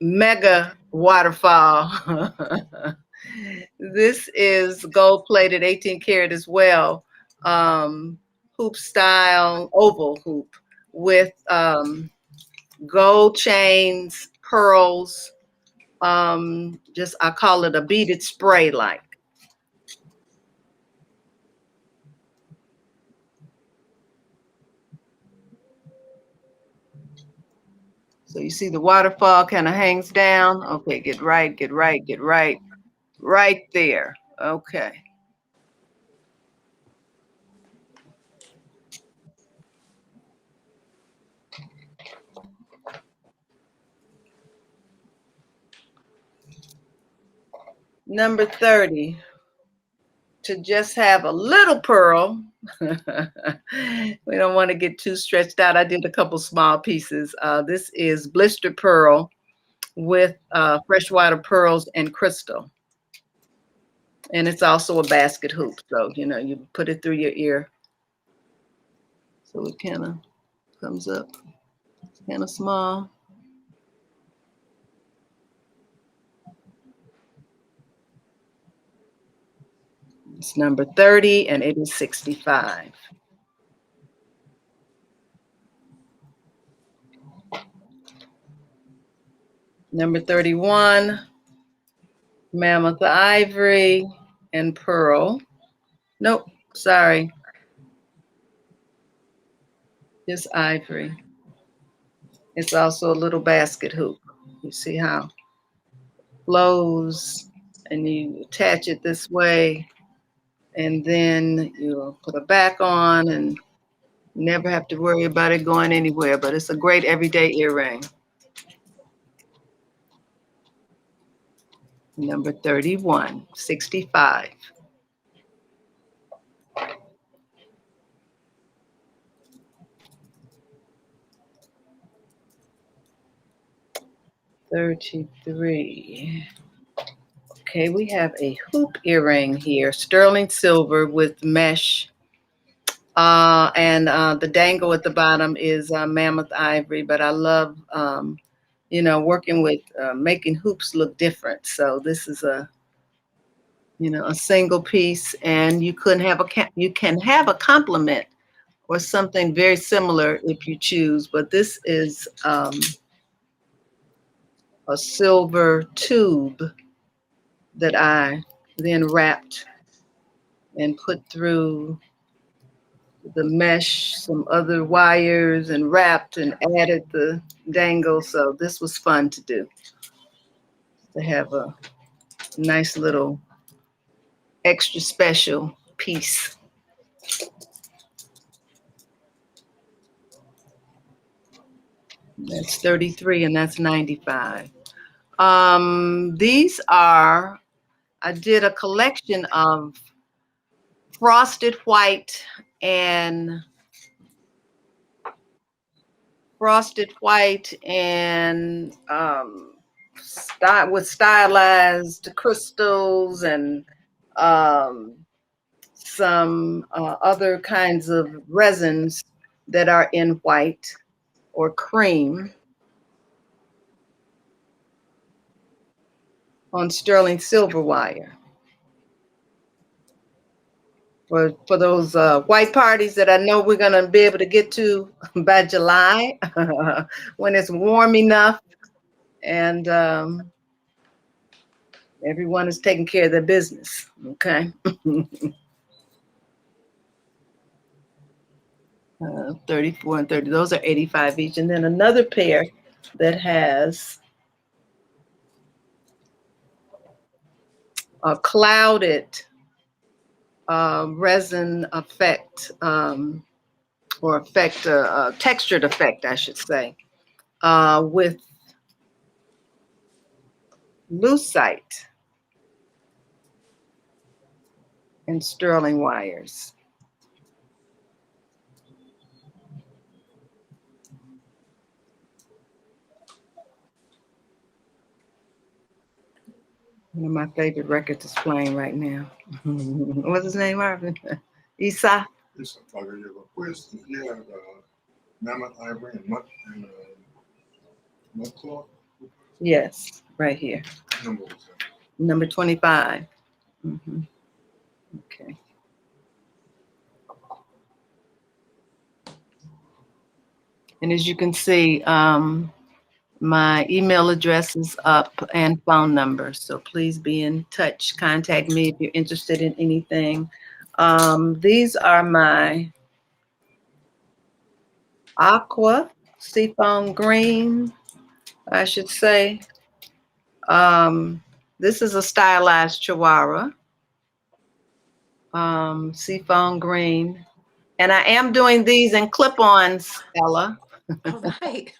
S4: mega waterfall. This is gold plated 18 karat as well. Hoop style oval hoop with gold chains, pearls, I call it a beaded spray like. So you see the waterfall kind of hangs down. Okay, get right there. Okay. Number 30, to just have a little pearl. We don't want to get too stretched out. I did a couple small pieces. This is blister pearl with freshwater pearls and crystal. And it's also a basket hoop. So, you know, you put it through your ear. So it kind of comes up kind of small. It's number 30 and it is 65. Number 31, mammoth ivory and pearl. Nope, sorry. Just ivory. It's also a little basket hoop. You see how it flows and you attach it this way and then you put it back on and never have to worry about it going anywhere, but it's a great everyday earring. Number 31, 65. $33. Okay, we have a hoop earring here, sterling silver with mesh. And the dangle at the bottom is mammoth ivory, but I love, you know, working with making hoops look different. So this is a, you know, a single piece, and you can have a complement or something very similar if you choose, but this is a silver tube that I then wrapped and put through the mesh, some other wires, and wrapped and added the dangle. So this was fun to do, to have a nice little extra special piece. That's 33 and that's 95. These are, I did a collection of frosted white and with stylized crystals and some other kinds of resins that are in white or cream on sterling silver wire. For those white parties that I know we're gonna be able to get to by July, when it's warm enough and everyone is taking care of their business, okay? 34 and 30, those are 85 each. And then another pair that has a clouded resin effect, or effect, textured effect, I should say, with lucite and sterling wires. One of my favorite records is playing right now. What's his name, Marvin? Isa?
S5: It's a bugger, yeah, mammoth ivory and mudcloth.
S4: Yes, right here.
S5: Number was that?
S4: Number 25. Mhm. Okay. And as you can see, my email address is up and phone number. So please be in touch. Contact me if you're interested in anything. These are my aqua seafoam green I should say. This is a stylized Chihuahua, seafoam green. And I am doing these in clip-ons, Ella.
S2: All right.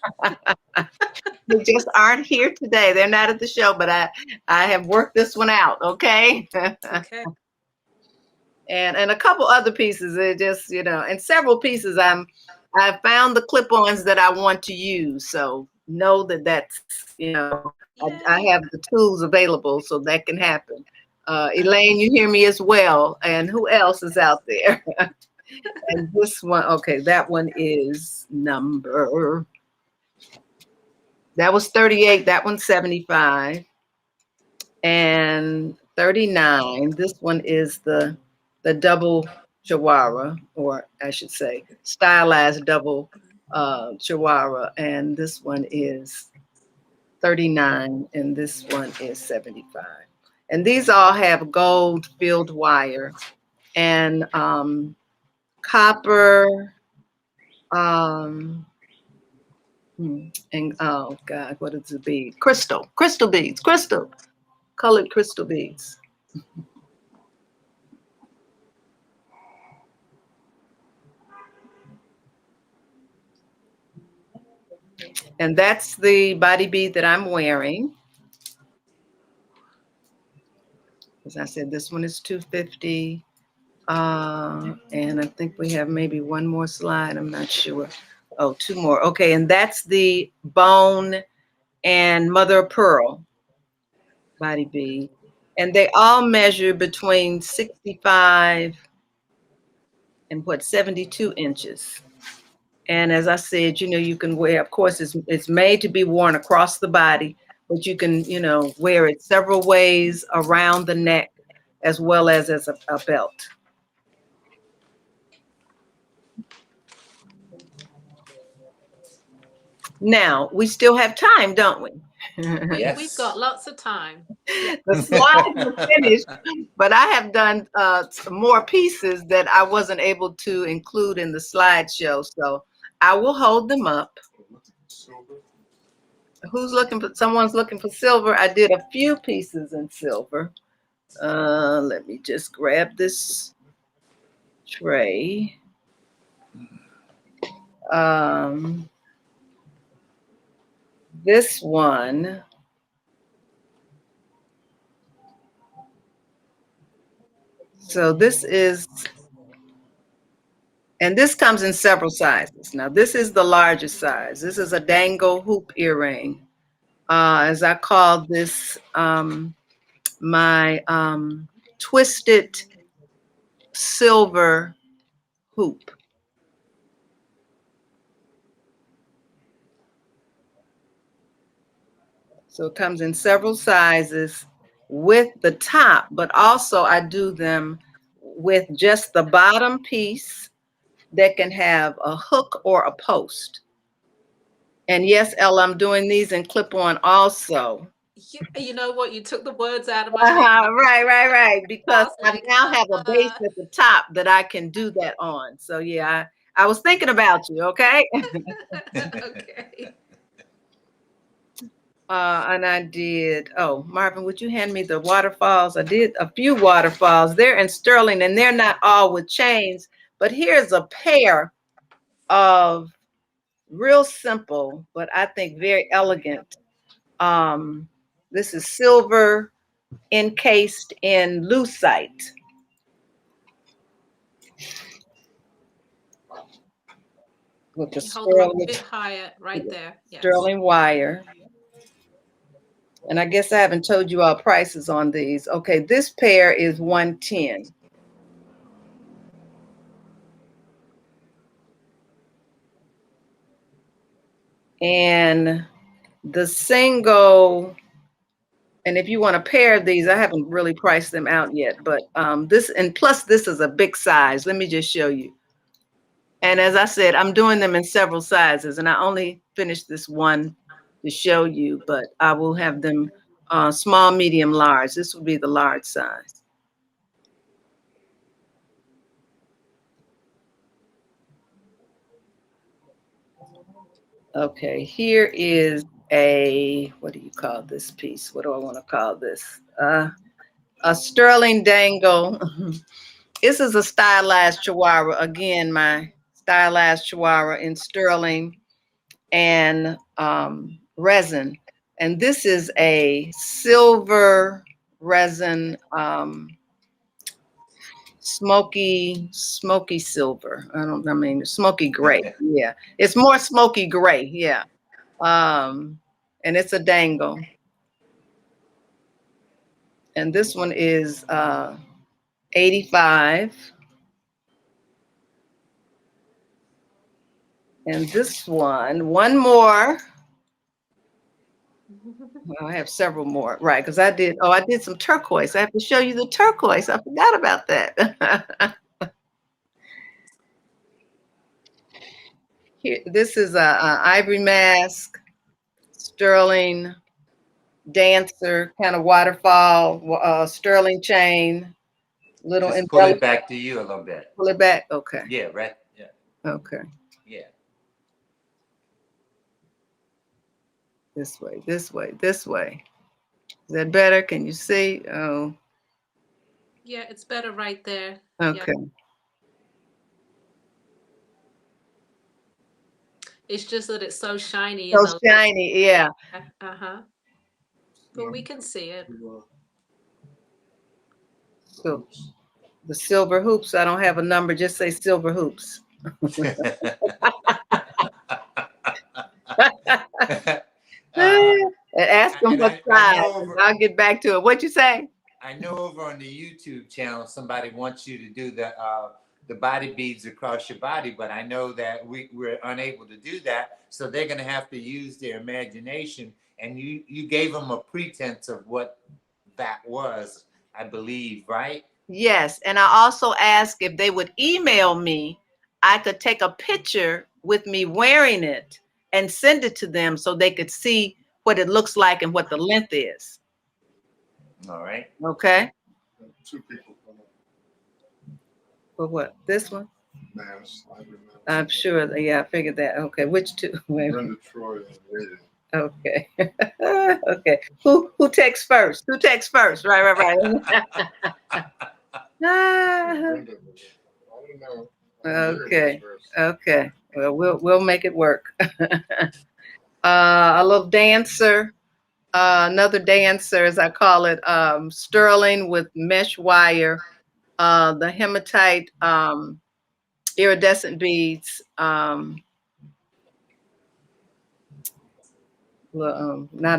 S4: They just aren't here today. They're not at the show, but I have worked this one out, okay?
S2: Okay.
S4: And a couple other pieces. It just, and several pieces. I found the clip-ons that I want to use. So know that that's, I
S2: Yay.
S4: have the tools available so that can happen. Elaine, you hear me as well. And who else is out there? And this one, okay, that one is that was 38, that one's 75. And 39, this one is the double Chihuahua, or I should say stylized double Chihuahua. And this one is 39, and this one is 75. And these all have gold filled wire and copper, and oh God, what is the bead? Crystal beads, colored crystal beads. And that's the body bead that I'm wearing. As I said, this one is $250. And I think we have maybe one more slide. I'm not sure. Oh, two more. Okay, and that's the bone and mother of pearl body bead. And they all measure between 65 and 72 inches. And as I said, you can wear, of course, it's made to be worn across the body, but you can, wear it several ways around the neck as well as a belt. Now, we still have time, don't we?
S1: Yes.
S2: We've got lots of time.
S4: The slides are finished, but I have done some more pieces that I wasn't able to include in the slideshow. So I will hold them up.
S5: Silver.
S4: Who's looking for, someone's looking for silver. I did a few pieces in silver. Let me just grab this tray. This one. So this is, and this comes in several sizes. Now this is the largest size. This is a dangle hoop earring. As I call this, my twisted silver hoop. So it comes in several sizes with the top, but also I do them with just the bottom piece that can have a hook or a post. And yes, Ella, I'm doing these in clip-on also.
S2: You know what? You took the words out of my mouth.
S4: Right. Because I
S2: Like,
S4: now have a base at the top that I can do that on. So yeah, I was thinking about you, okay?
S2: okay.
S4: And I did, oh, Marvin, would you hand me the waterfalls? I did a few waterfalls. They're in sterling and they're not all with chains, but here's a pair of real simple, but I think very elegant. This is silver encased in lucite. With the
S2: You hold them up a
S4: sterling,
S2: bit higher right there. Yes.
S4: sterling wire. And I guess I haven't told you all prices on these. Okay, this pair is $110. And the single, and if you want a pair of these, I haven't really priced them out yet, but this, and plus this is a big size. Let me just show you. And as I said, I'm doing them in several sizes, and I only finished this one to show you, but I will have them small, medium, large. This would be the large size. Okay, here is a, what do you call this piece? What do I want to call this? A sterling dangle. This is a stylized chihuahua. Again, my stylized chihuahua in sterling and resin. And this is a silver resin, smoky silver. I mean, smoky gray. Yeah, it's more smoky gray. Yeah. And it's a dangle. And this one is 85. And this one more. Well, I have several more, right? Because I did some turquoise. I have to show you the turquoise. I forgot about that. Here, this is a ivory mask, sterling dancer, kind of waterfall, sterling chain, little
S1: Just pull it back to you a little bit.
S4: Pull it back. Okay.
S1: Yeah, right. Yeah.
S4: Okay.
S1: Yeah.
S4: This way, this way, this way. Is that better? Can you see? Oh.
S2: Yeah, it's better right there.
S4: Okay.
S2: Yeah. It's just that it's so shiny.
S4: So shiny, yeah.
S2: Uh-huh. But we can see it.
S4: So the silver hoops, I don't have a number, just say silver hoops. Ask them what size. I'll get back to it. What'd you say?
S1: I know over on the YouTube channel, somebody wants you to do the body beads across your body, but I know that we're unable to do that. So they're going to have to use their imagination. And you gave them a pretense of what that was, I believe, right?
S4: Yes. And I also asked if they would email me, I could take a picture with me wearing it and send it to them so they could see what it looks like and what the length is.
S1: All right.
S4: Okay.
S5: 2 people.
S4: For what? This one?
S5: Mass.
S4: I'm sure. Yeah, I figured that. Okay. Which 2? Wait.
S5: Brenda Troy and Raiden.
S4: Okay. Okay. Who takes first? Who takes first? Right.
S5: Brenda, I don't know.
S4: Okay. Okay. Well, we'll make it work. A little dancer, another dancer, as I call it, sterling with mesh wire, the hematite iridescent beads. Not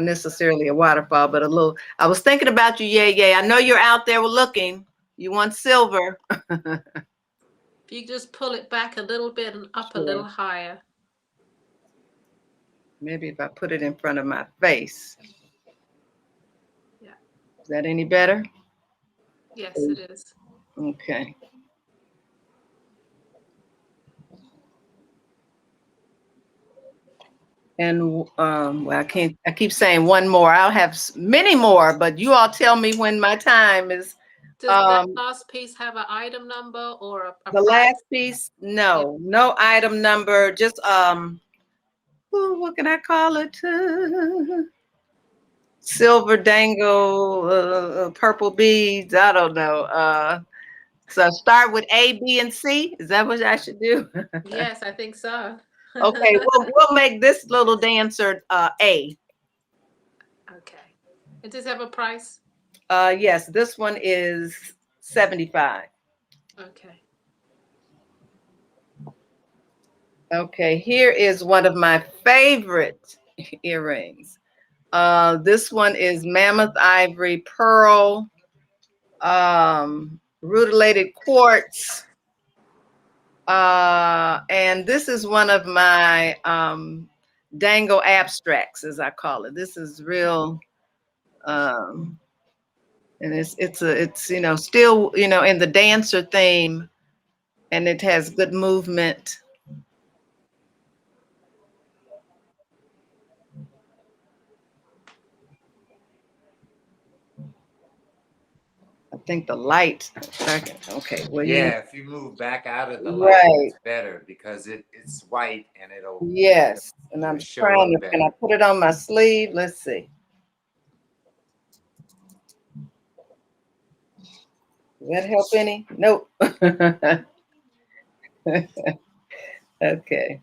S4: necessarily a waterfall, but a little. I was thinking about you, yeah. I know you're out there looking. You want silver.
S2: If you just pull it back a little bit and up a little higher.
S4: Maybe if I put it in front of my face.
S2: Yeah.
S4: Is that any better?
S2: Yes, it is.
S4: Okay. And well, I keep saying one more. I'll have many more, but you all tell me when my time is.
S2: Does that last piece have an item number or a
S4: the
S2: price?
S4: last piece? No, no item number. Just what can I call it? Silver dangle, purple beads. I don't know. So start with A, B, and C. Is that what I should do?
S2: Yes, I think so.
S4: Okay, we'll make this little dancer A.
S2: Okay. And does it have a price?
S4: Yes, this one is 75.
S2: Okay.
S4: Okay, here is one of my favorite earrings. This one is mammoth ivory pearl, rutilated quartz. And this is one of my dangle abstracts, as I call it. This is real, and it's still in the dancer theme, and it has good movement. I think the light. Okay. Well,
S1: yeah, if you move back out of the light,
S4: right.
S1: it's better because it's white and it'll.
S4: Yes. And I'm
S1: It'll show
S4: trying
S1: up
S4: to, can I
S1: better.
S4: put it on my sleeve? Let's see. Does that help any? Nope. Okay.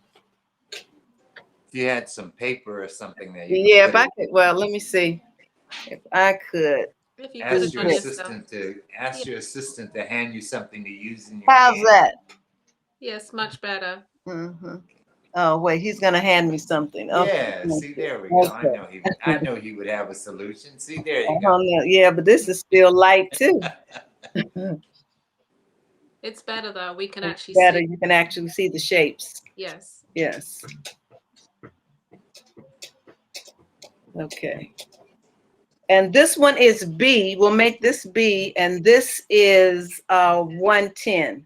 S1: If you had some paper or something there, you could
S4: Yeah,
S1: put
S4: if I
S1: it.
S4: could, well, let me see if I could.
S2: If you put
S4: do
S2: it
S1: Ask your
S2: on
S4: this.
S2: yourself.
S1: ask
S2: Yeah.
S1: your assistant to hand you something to use in your
S4: How's
S1: hand.
S4: that?
S2: Yes, much better.
S4: Hmm. Oh, wait, he's gonna hand me something. Okay.
S1: Yeah, see,
S4: Okay.
S1: there we go.
S4: Okay.
S1: I know he would have a solution. See, there you
S4: Oh,
S1: go.
S4: no. Yeah, but this is still light too.
S2: It's better though. We can
S4: It's
S2: actually
S4: better.
S2: see.
S4: You can actually see the shapes.
S2: Yes.
S4: Yes. Okay. And this one is B. We'll make this B, and this is 110.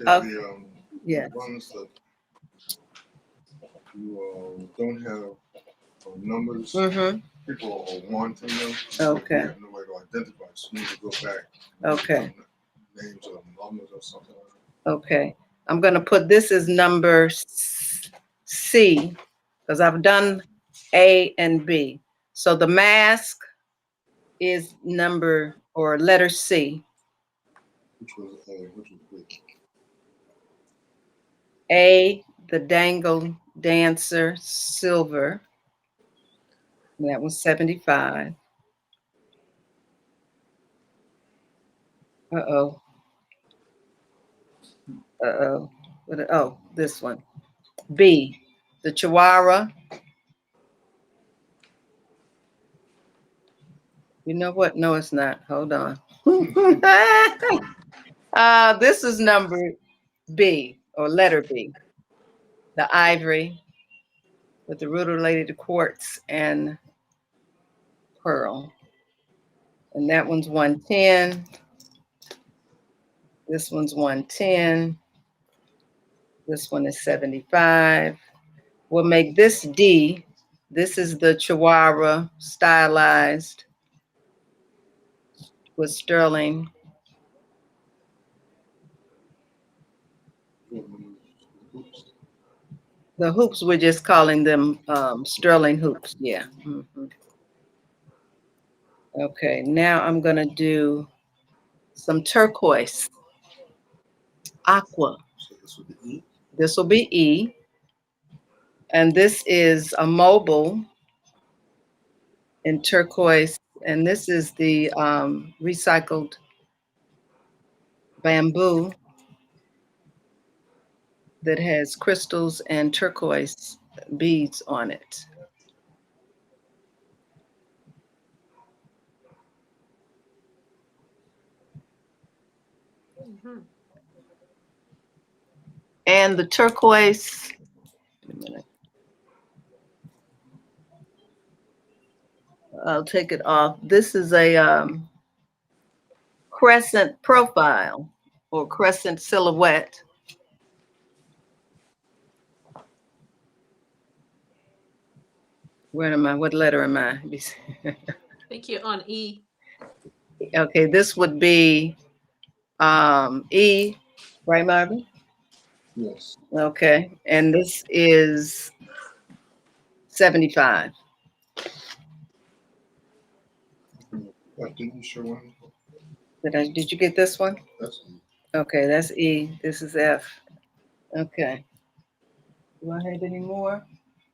S5: Okay,
S4: Yeah.
S5: the ones that you don't have numbers,
S4: Mm-hmm.
S5: people are wanting them.
S4: Okay.
S5: You have no way to identify, so you need to go back.
S4: Okay.
S5: Names of numbers or something like
S4: Okay. I'm going to put this as number C because I've done A and B. So the mask is number or letter C.
S5: that. Which was A, which was B.
S4: A, the dangle dancer, silver. And that was 75. Uh-oh. Uh-oh. Oh, this one. B, the chihuahua. You know what? No, it's not. Hold on. This is number B or letter B. The ivory with the root related to quartz and pearl. And that one's 110. This one's 110. This one is 75. We'll make this D. This is the chihuahua stylized with sterling.
S5: Oops.
S4: The hoops, we're just calling them sterling hoops. Yeah. Mhm. Okay, now I'm going to do some turquoise, aqua.
S5: So this would be E.
S4: This will be E. And this is a mobile in turquoise. And this is the recycled bamboo that has crystals and turquoise beads on it.
S2: Hmm.
S4: And the turquoise, wait a minute. I'll take it off. This is a crescent profile or crescent silhouette. Where am I? What letter am I?
S2: I think you're on E.
S4: Okay, this would be E, right, Marvin?
S5: Yes.
S4: Okay, and this is 75.
S5: Didn't you show one?
S4: Did you get this one?
S5: That's E.
S4: Okay, that's E. This is F. Okay. Do I have any more?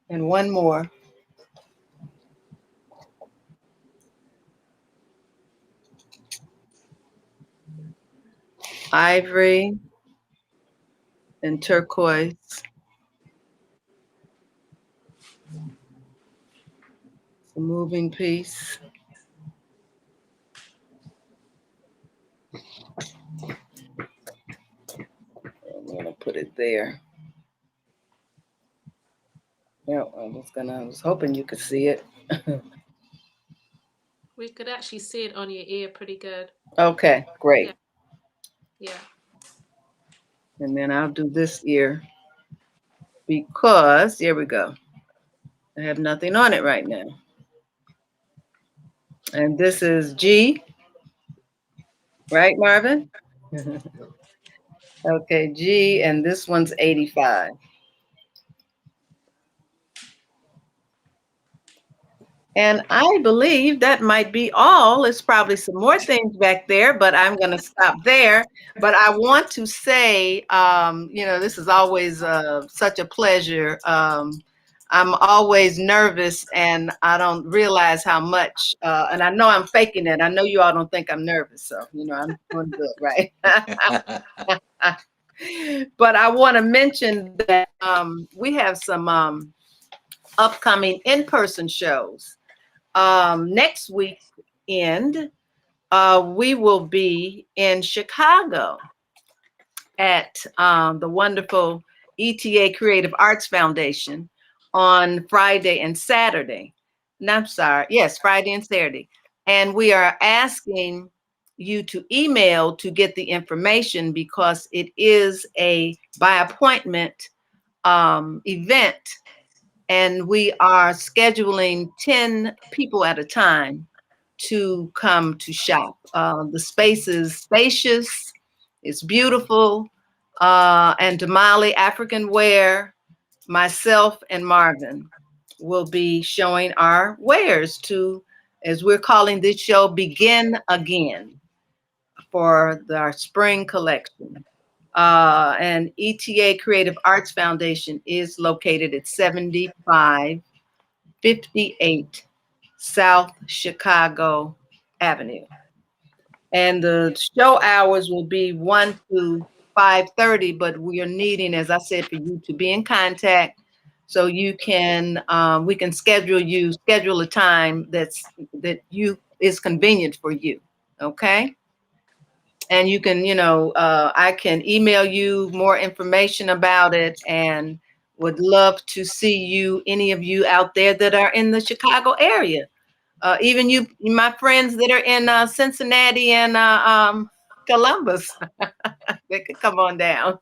S4: And one more. Ivory and turquoise. It's a moving piece. I'm gonna put it there. Yeah, I was hoping you could see it.
S2: We could actually see it on your ear pretty good.
S4: Okay, great.
S2: Yeah.
S4: And then I'll do this ear because, here we go. I have nothing on it right now. And this is G, right, Marvin? Okay, G, and this one's 85. And I believe that might be all. There's probably some more things back there, but I'm going to stop there. But I want to say, this is always such a pleasure. I'm always nervous and I don't realize how much, and I know I'm faking it. I know you all don't think I'm nervous. So, I'm doing good, right? But I want to mention that we have some upcoming in-person shows. Next weekend, we will be in Chicago at the wonderful ETA Creative Arts Foundation on Friday and Saturday. No, I'm sorry. Yes, Friday and Saturday. And we are asking you to email to get the information because it is a by appointment event. And we are scheduling 10 people at a time to come to shop. The space is spacious, it's beautiful, and Damali African Wear, myself and Marvin will be showing our wares to, as we're calling this show, Begin Again for our spring collection. And ETA Creative Arts Foundation is located at 7558 South Chicago Avenue. And the show hours will be 1 to 5:30, but we are needing, as I said, for you to be in contact so you can, we can schedule a time that is convenient for you, okay? And you can, I can email you more information about it and would love to see you, any of you out there that are in the Chicago area. Even you, my friends that are in Cincinnati and Columbus, they could come on down.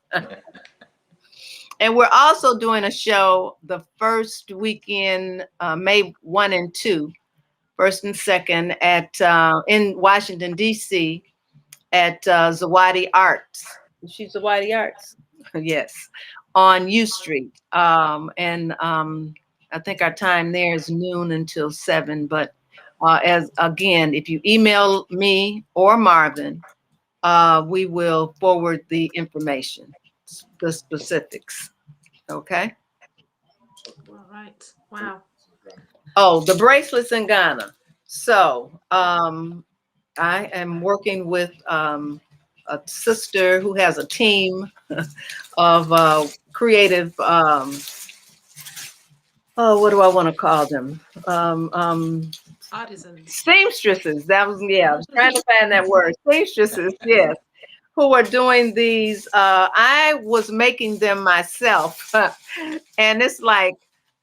S4: And we're also doing a show the first weekend, May 1 and 2, 1st and 2nd in Washington, D.C. at Zawadi Arts. Is she Zawadi Arts? Yes, on U Street. I think our time there is noon until 7. But as again, if you email me or Marvin, we will forward the information, the specifics. Okay.
S2: All right. Wow.
S4: Oh, the bracelets in Ghana. So I am working with a sister who has a team of creative, what do I want to call them?
S2: Artisans.
S4: Seamstresses. That was, I was trying to find that word. Seamstresses, yes, who are doing these. I was making them myself. And it's like,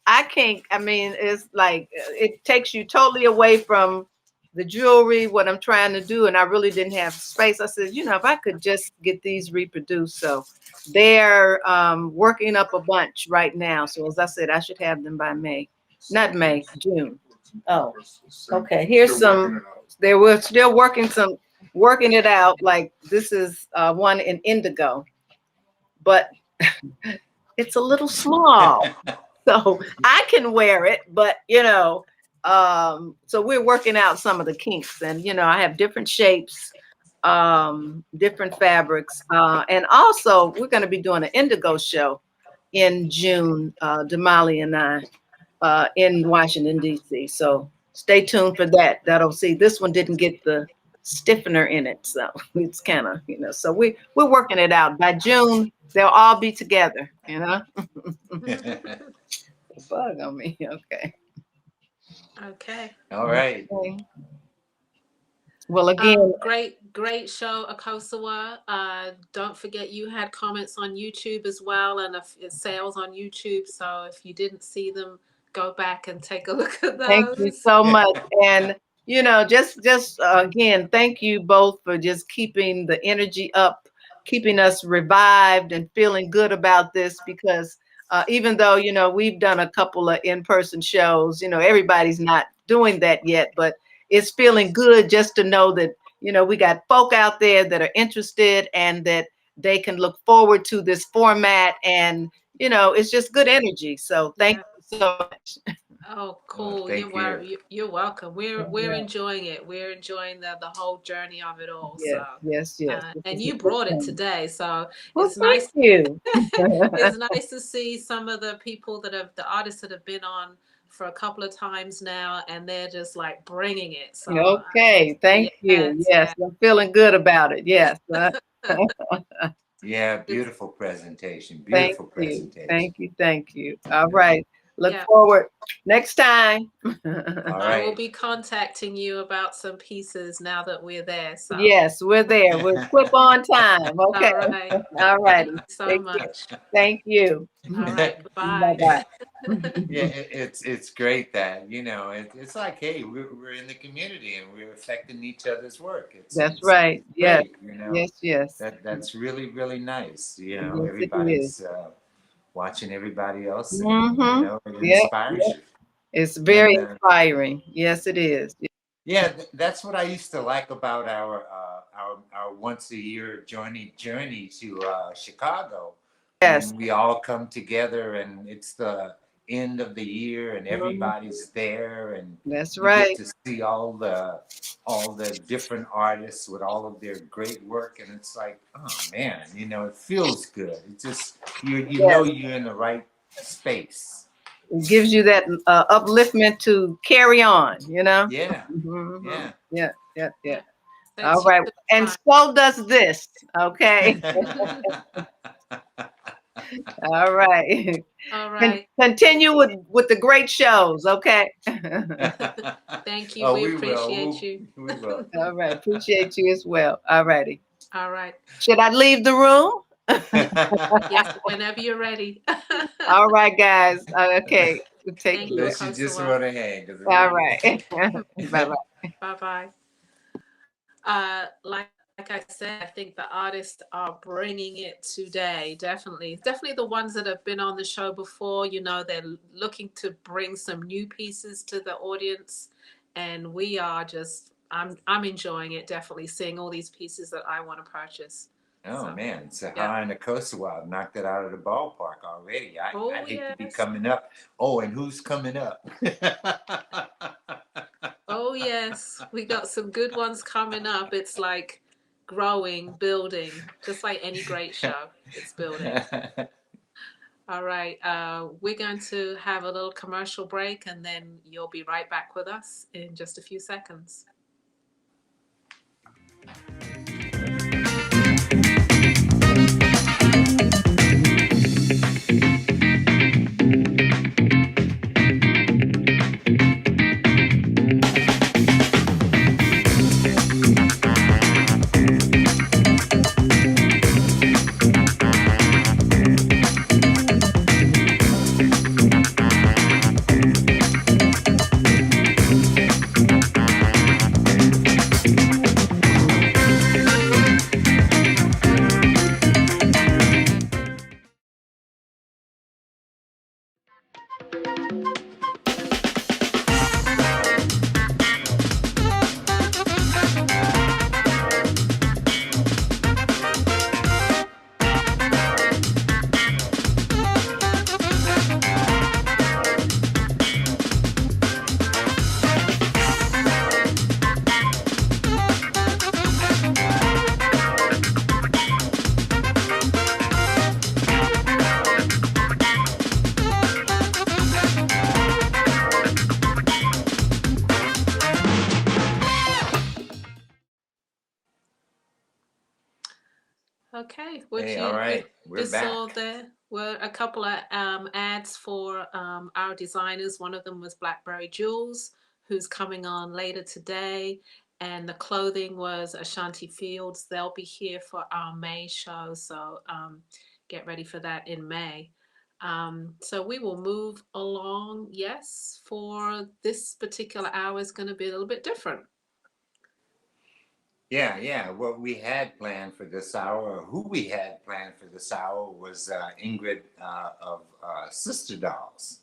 S4: it's like, it takes you totally away from the jewelry, what I'm trying to do. And I really didn't have space. I said, if I could just get these reproduced. So they're working up a bunch right now. So as I said, I should have them by June. Oh, okay. Here's some, they were still working it out. Like this is one in indigo, but it's a little small. So I can wear it, but so we're working out some of the kinks, and I have different shapes, different fabrics, and also we're going to be doing an indigo show in June. Damali and I in Washington D.C. So stay tuned for that. This one didn't get the stiffener in it, so it's kind of So we're working it out. By June, they'll all be together. Bug on me. Okay.
S2: Okay.
S1: All right.
S4: Okay. Well, again,
S2: Great show, Akosawa. Don't forget you had comments on YouTube as well, and sales on YouTube. So if you didn't see them, go back and take a look at those.
S4: Thank you so much. And just again, thank you both for just keeping the energy up, keeping us revived and feeling good about this, because even though we've done a couple of in-person shows, everybody's not doing that yet, but it's feeling good just to know that we got folk out there that are interested and that they can look forward to this format, and it's just good energy. So thank
S2: Yeah.
S4: you so much.
S2: Oh, cool.
S1: Thank you.
S2: You're welcome. We're
S4: Yeah.
S2: enjoying it. We're enjoying the whole journey of it all. So,
S4: Yes, yes, yes. This
S2: and
S4: is a
S2: you
S4: good
S2: brought it
S4: thing.
S2: today. So
S4: Well,
S2: it's
S4: thank
S2: nice.
S4: you.
S2: It's nice to see some of the people the artists that have been on for a couple of times now, and they're just like bringing it. So,
S4: Okay, thank you.
S2: yes,
S4: Yes,
S2: yes.
S4: I'm feeling good about it. Yes.
S1: Yeah,
S2: It's,
S1: beautiful presentation.
S4: Thank
S1: Beautiful
S4: you.
S1: presentation.
S4: Thank you. Thank you. All right. Look
S2: yeah.
S4: forward next time.
S1: All
S2: I will
S1: right.
S2: be contacting you about some pieces now that we're there. So,
S4: Yes, we're there. We're quick on time. Okay.
S2: all right.
S4: All
S2: Thank
S4: righty.
S2: you so
S4: Take care.
S2: much.
S4: Thank you.
S2: All right.
S4: Bye
S2: Bye.
S4: bye.
S1: Yeah, it's great that it's like, hey, we're in the community and we're affecting each other's work.
S4: That's
S1: It's
S4: right. Yes.
S1: great,
S4: Yes. Yes.
S1: that's really really nice.
S4: Yes, it is.
S1: Everybody's watching everybody else, and
S4: Mm-hmm.
S1: it
S4: Yep.
S1: inspires
S4: Yep.
S1: you.
S4: It's very
S1: And
S4: inspiring. Yes, it is.
S1: yeah, that's what I used to like about our once a year journey to Chicago,
S4: Yes.
S1: when we all come together and it's the end of the year and
S4: Mhm.
S1: everybody's there, and
S4: That's
S1: you get
S4: right.
S1: to see all the different artists with all of their great work, and it's like, oh man, it feels good. It's just
S4: Yes.
S1: you're in the right space.
S4: It gives you that upliftment to carry on,
S1: Yeah,
S4: Mhm.
S1: yeah.
S4: Yeah, yeah, yeah.
S2: Yeah.
S4: All
S2: Thanks you
S4: right.
S2: for
S4: And
S2: the
S4: so does this. Okay.
S2: time.
S4: All right.
S2: All right.
S4: Continue with the great shows. Okay.
S2: Thank you.
S1: Oh,
S2: We
S1: we will.
S2: appreciate you.
S1: We will.
S4: All right. Appreciate you as well. All righty.
S2: All right.
S4: Should I leave the room?
S2: Yes, whenever you're ready.
S4: All right, guys. Okay. Take
S2: Thank you,
S4: care.
S1: Unless you just
S2: Akosua.
S1: want to hang, because
S4: All right. Bye bye.
S2: Bye bye. Like I said, I think the artists are bringing it today. Definitely, definitely the ones that have been on the show before. They're looking to bring some new pieces to the audience, and we are just. I'm enjoying it. Definitely seeing all these pieces that I want to purchase.
S1: Oh
S2: So
S1: man,
S2: yeah.
S1: Sahara and the Kosovo knocked it out of the ballpark already.
S2: Oh
S1: I'd hate to be
S2: yes.
S1: coming up. Oh, and who's coming up?
S2: Oh yes. We got some good ones coming up. It's like growing, building, just like any great show. It's building. All right. We're going to have a little commercial break and then you'll be right back with us in just a few seconds. Okay, which
S1: Hey, all right, we're
S2: just saw
S1: back.
S2: there were a couple of ads for our designers. One of them was Blackberry Jules, who's coming on later today. And the clothing was Ashanti Fields. They'll be here for our May show. So get ready for that in May. So we will move along. Yes, for this particular hour is going to be a little bit different.
S1: Yeah, yeah. What we had planned for this hour, or who we had planned for this hour, was Ingrid of Sister Dolls,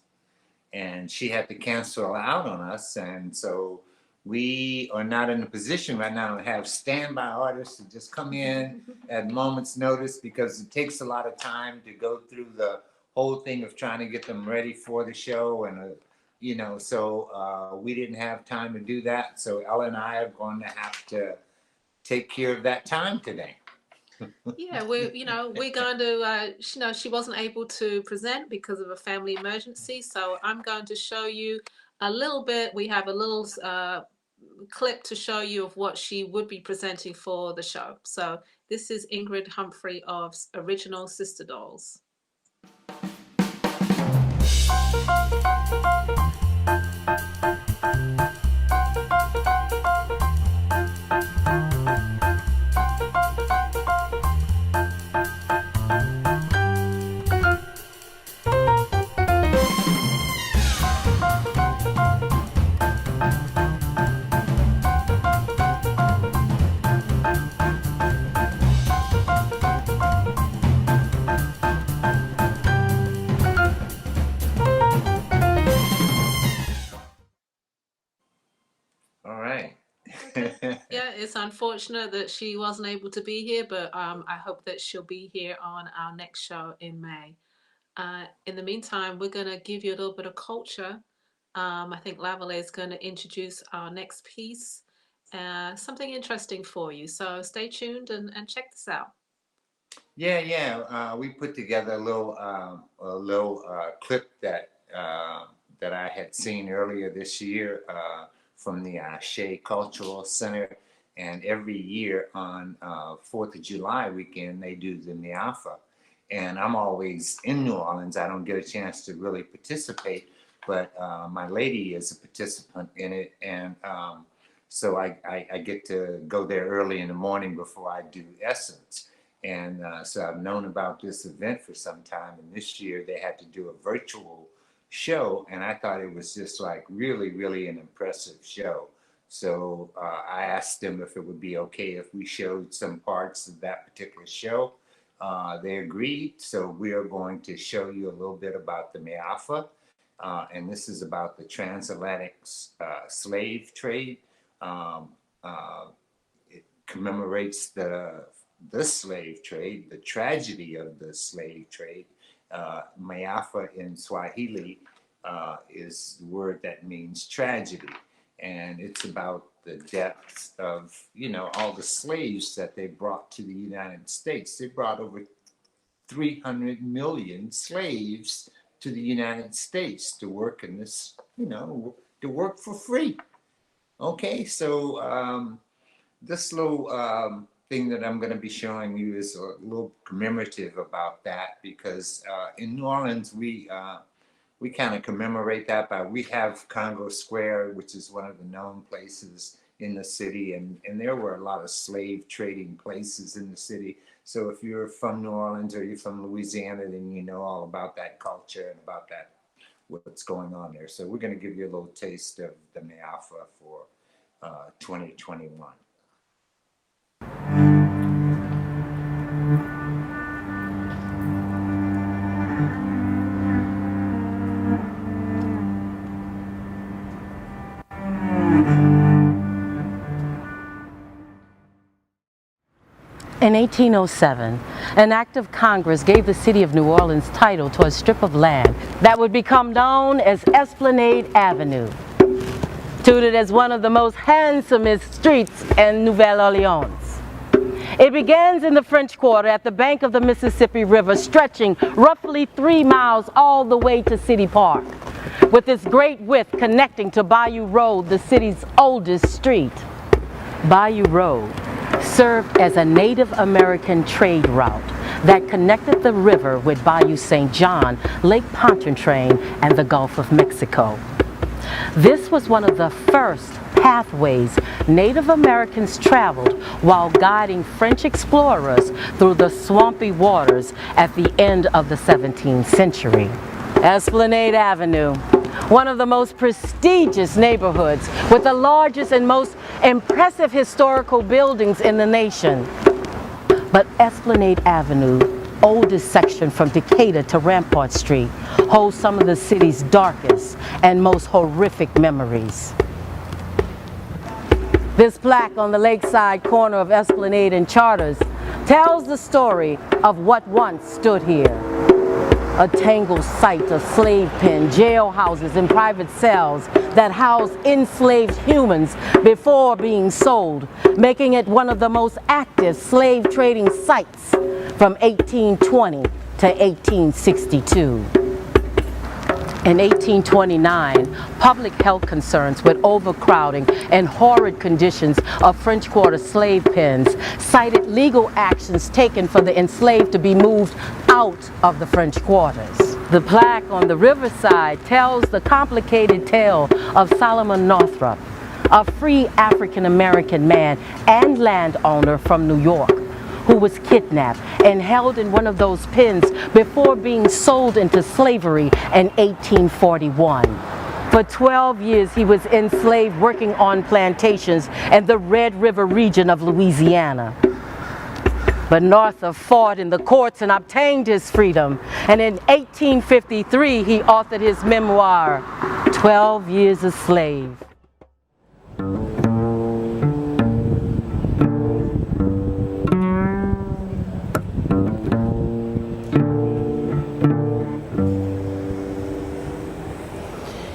S1: and she had to cancel out on us, and so we are not in a position right now to have standby artists to just come in at moment's notice, because it takes a lot of time to go through the whole thing of trying to get them ready for the show. And, so we didn't have time to do that. So Ella and I are going to have to take care of that time today.
S2: Yeah, we're going to, she wasn't able to present because of a family emergency. So I'm going to show you a little bit. We have a little clip to show you of what she would be presenting for the show. So this is Ingrid Humphrey of Original Sister Dolls.
S1: All right.
S2: Yeah, it's unfortunate that she wasn't able to be here, but I hope that she'll be here on our next show in May. In the meantime, we're going to give you a little bit of culture. I think Lavalais is going to introduce our next piece, something interesting for you. So stay tuned and check this out.
S1: Yeah. We put together a little clip that I had seen earlier this year from the Shea Cultural Center. And every year on 4th of July weekend, they do the Miafa. And I'm always in New Orleans. I don't get a chance to really participate, but my lady is a participant in it. And so I get to go there early in the morning before I do Essence. And so I've known about this event for some time. And this year they had to do a virtual show. And I thought it was just like really, really an impressive show. So I asked them if it would be okay if we showed some parts of that particular show. They agreed. So we are going to show you a little bit about the Miafa. And this is about the transatlantic slave trade. It commemorates the slave trade, the tragedy of the slave trade. Miafa in Swahili is the word that means tragedy. And it's about the deaths of, all the slaves that they brought to the United States. They brought over 300 million slaves to the United States to work in this, to work for free. Okay, so this little thing that I'm going to be showing you is a little commemorative about that, because in New Orleans, we kind of commemorate that we have Congo Square, which is one of the known places in the city. And there were a lot of slave trading places in the city. So if you're from New Orleans or you're from Louisiana, then you know all about that culture and about that, what's going on there. So we're going to give you a little taste of the Miafa for 2021.
S6: In 1807, an act of Congress gave the city of New Orleans title to a strip of land that would become known as Esplanade Avenue, touted as one of the most handsomest streets in Nouvelle Orleans. It begins in the French Quarter at the bank of the Mississippi River, stretching roughly 3 miles all the way to City Park, with its great width connecting to Bayou Road, the city's oldest street. Bayou Road served as a Native American trade route that connected the river with Bayou St. John, Lake Pontchartrain, and the Gulf of Mexico. This was one of the first pathways Native Americans traveled while guiding French explorers through the swampy waters at the end of the 17th century. Esplanade Avenue, one of the most prestigious neighborhoods with the largest and most impressive historical buildings in the nation. But Esplanade Avenue, oldest section from Decatur to Rampart Street, holds some of the city's darkest and most horrific memories. This plaque on the lakeside corner of Esplanade and Charters tells the story of what once stood here. A tangled site of slave pen, jail houses, and private cells that housed enslaved humans before being sold, making it one of the most active slave trading sites from 1820 to 1862. In 1829, public health concerns with overcrowding and horrid conditions of French Quarter slave pens cited legal actions taken for the enslaved to be moved out of the French quarters. The plaque on the riverside tells the complicated tale of Solomon Northrop, a free African-American man and landowner from New York, who was kidnapped and held in one of those pens before being sold into slavery in 1841. For 12 years, he was enslaved working on plantations in the Red River region of Louisiana. But Northrop fought in the courts and obtained his freedom. And in 1853, he authored his memoir, 12 Years a Slave.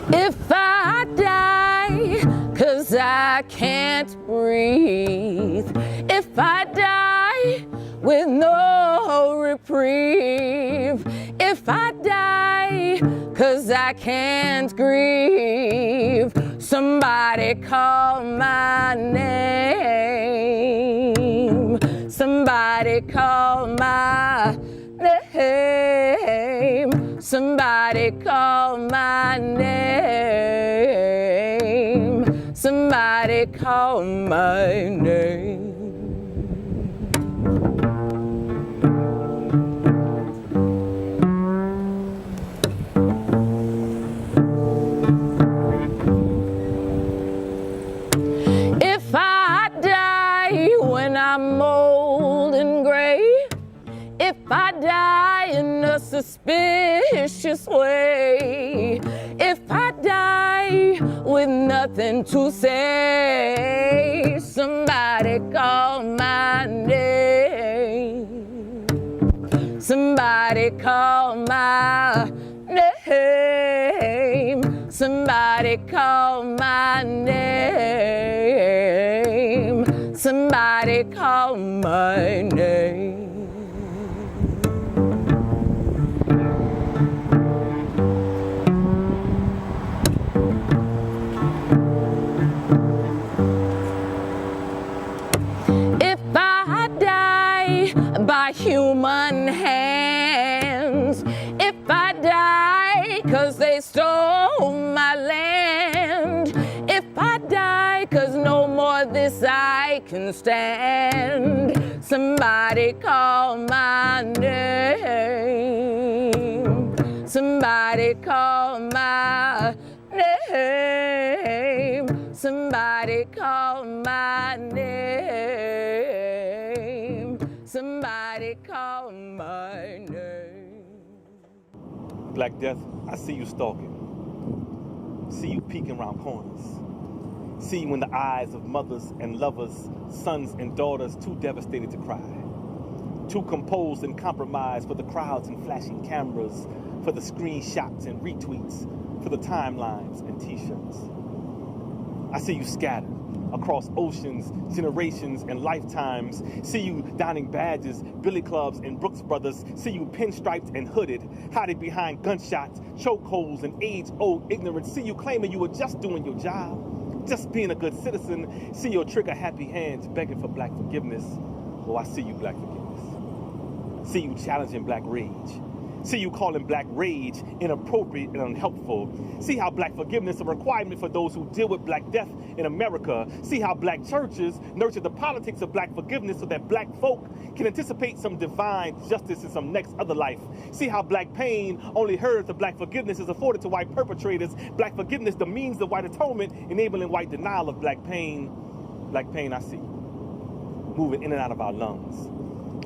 S6: If I die, 'cause I can't breathe. If I die with no reprieve. If I die, 'cause I can't grieve. Somebody call my name. Somebody call my name. Somebody call my name. Somebody call my name. If I die when I'm old and gray, if I die in a suspicious way, if I die with nothing to say, somebody call my name. Somebody call my name. Somebody call my name. Somebody call my name. By human hands, if I die 'cause they stole my land, if I die 'cause no more this I can stand, somebody call my name. Somebody call my name. Somebody call my name. Somebody call my name.
S7: Black Death, I see you stalking. See you peeking around corners. See you in the eyes of mothers and lovers, sons and daughters too devastated to cry. Too composed and compromised for the crowds and flashing cameras, for the screenshots and retweets, for the timelines and t-shirts. I see you scattered across oceans, generations, and lifetimes. See you donning badges, billy clubs, and Brooks Brothers. See you pinstriped and hooded, hiding behind gunshots, chokeholds, and age-old ignorance. See you claiming you were just doing your job, just being a good citizen. See your trigger-happy hands begging for black forgiveness. Oh, I see you, black forgiveness. See you challenging black rage. See you calling black rage inappropriate and unhelpful. See how black forgiveness is a requirement for those who deal with black death in America. See how black churches nurture the politics of black forgiveness so that black folk can anticipate some divine justice in some next other life. See how black pain only heard the black forgiveness is afforded to white perpetrators. Black forgiveness, the means of white atonement, enabling white denial of black pain. Black pain I see moving in and out of our lungs,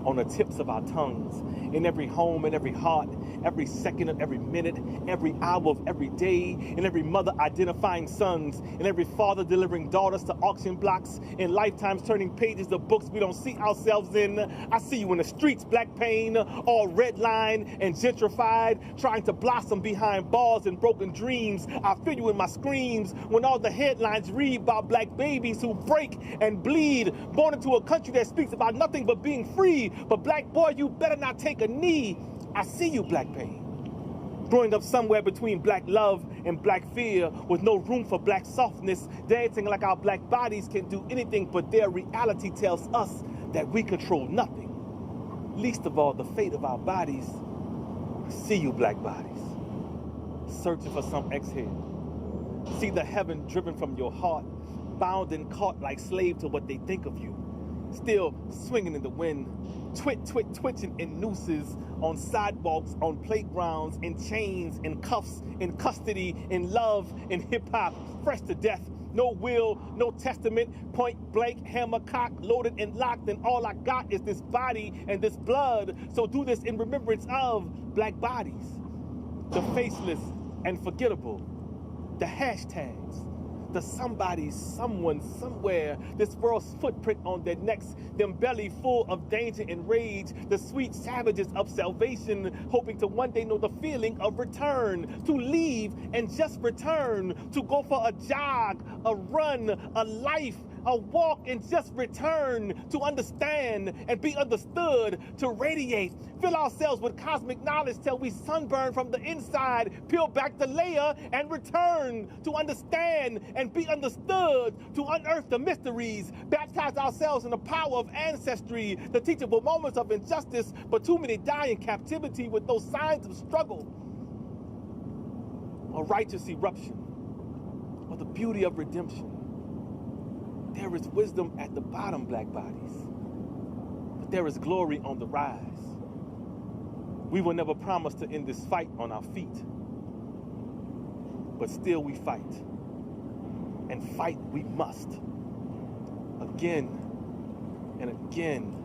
S7: on the tips of our tongues, in every home, in every heart, every second of every minute, every hour of every day, in every mother identifying sons, in every father delivering daughters to auction blocks, in lifetimes turning pages of books we don't see ourselves in. I see you in the streets, black pain, all redlined and gentrified, trying to blossom behind bars and broken dreams. I feel you in my screams when all the headlines read about black babies who break and bleed, born into a country that speaks about nothing but being free. But black boy, you better not take a knee. I see you, black pain. Growing up somewhere between black love and black fear, with no room for black softness, dancing like our black bodies can do anything, but their reality tells us that we control nothing, least of all the fate of our bodies. I see you, black bodies, searching for some exhale. See the heaven driven from your heart, bound and caught like slave to what they think of you. Still swinging in the wind, twitching in nooses, on sidewalks, on playgrounds, in chains, in cuffs, in custody, in love, in hip-hop, fresh to death. No will, no testament, point blank, hammer cock, loaded and locked, and all I got is this body and this blood. So do this in remembrance of black bodies, the faceless and forgettable, the hashtags, the somebody, someone, somewhere, this world's footprint on their necks, them belly full of danger and rage, the sweet savages of salvation, hoping to one day know the feeling of return, to leave and just return, to go for a jog, a run, a life, a walk and just return, to understand and be understood, to radiate, fill ourselves with cosmic knowledge till we sunburn from the inside, peel back the layer and return, to understand and be understood, to unearth the mysteries, baptize ourselves in the power of ancestry, the teachable moments of injustice, but too many die in captivity with no signs of struggle or righteous eruption or the beauty of redemption. There is wisdom at the bottom, black bodies, but there is glory on the rise. We were never promised to end this fight on our feet, but still we fight, and fight we must, again and again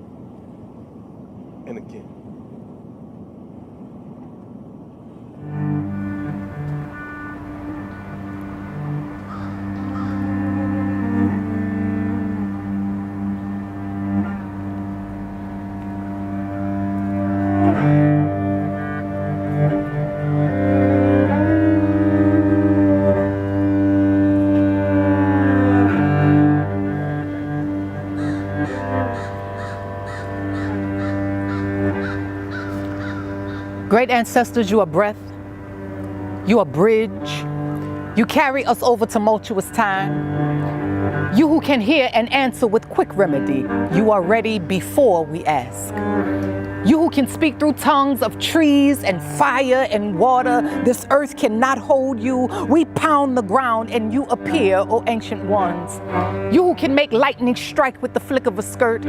S7: and again.
S6: Great ancestors, you are breath, you are bridge, you carry us over tumultuous time. You who can hear and answer with quick remedy, you are ready before we ask. You who can speak through tongues of trees and fire and water, this earth cannot hold you. We pound the ground and you appear, O ancient ones. You who can make lightning strike with the flick of a skirt.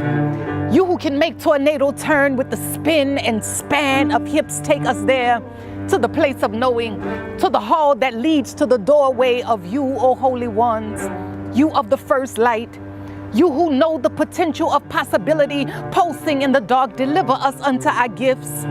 S6: You who can make tornado turn with the spin and span of hips, take us there to the place of knowing, to the hall that leads to the doorway of you, O holy ones. You of the first light. You who know the potential of possibility pulsing in the dark, deliver us unto our gifts.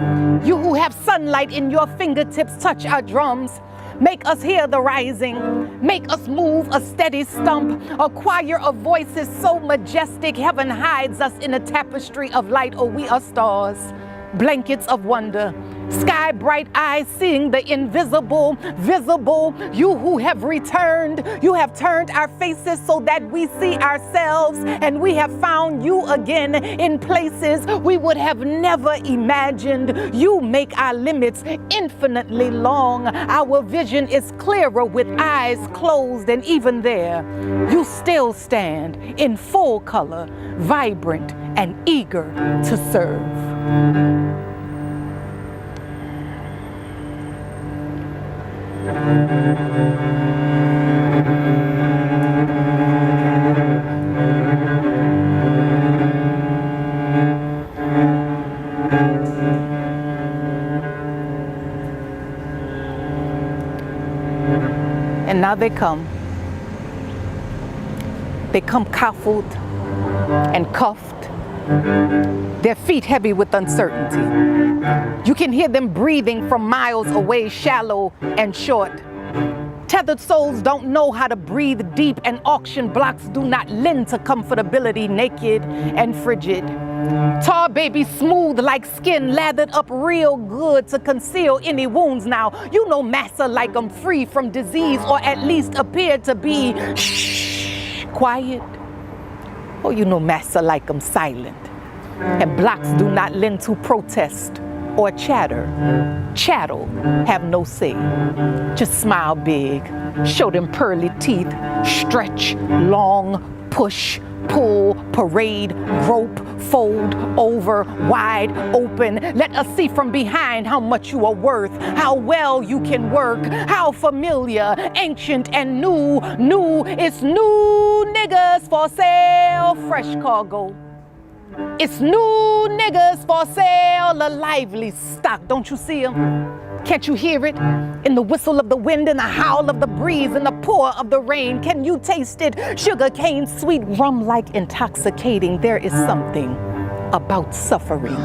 S6: You who have sunlight in your fingertips, touch our drums. Make us hear the rising. Make us move a steady stump. A choir of voices so majestic, heaven hides us in a tapestry of light. Oh, we are stars, blankets of wonder. Sky bright eyes seeing the invisible, visible. You who have returned, you have turned our faces so that we see ourselves, and we have found you again in places we would have never imagined. You make our limits infinitely long. Our vision is clearer with eyes closed, and even there, you still stand in full color, vibrant and eager to serve. And now they come. They come cuffled and cuffed
S8: their feet heavy with uncertainty. You can hear them breathing from miles away, shallow and short. Tethered souls don't know how to breathe deep, and auction blocks do not lend to comfortability, naked and frigid. Tar babies smooth like skin, lathered up real good to conceal any wounds. Now, you know massa like 'em free from disease, or at least appear to be quiet. Or you know massa like 'em silent. And blocks do not lend to protest or chatter. Chattel have no say. Just smile big, show them pearly teeth, stretch, long, push, pull, parade, grope, fold, over, wide open. Let us see from behind how much you are worth, how well you can work, how familiar, ancient and new. New is new niggas for sale, fresh cargo. It's new niggas for sale, a lively stock. Don't you see them? Can't you hear it? In the whistle of the wind, in the howl of the breeze, in the pour of the rain. Can you taste it? Sugar cane, sweet rum-like intoxicating. There is something about suffering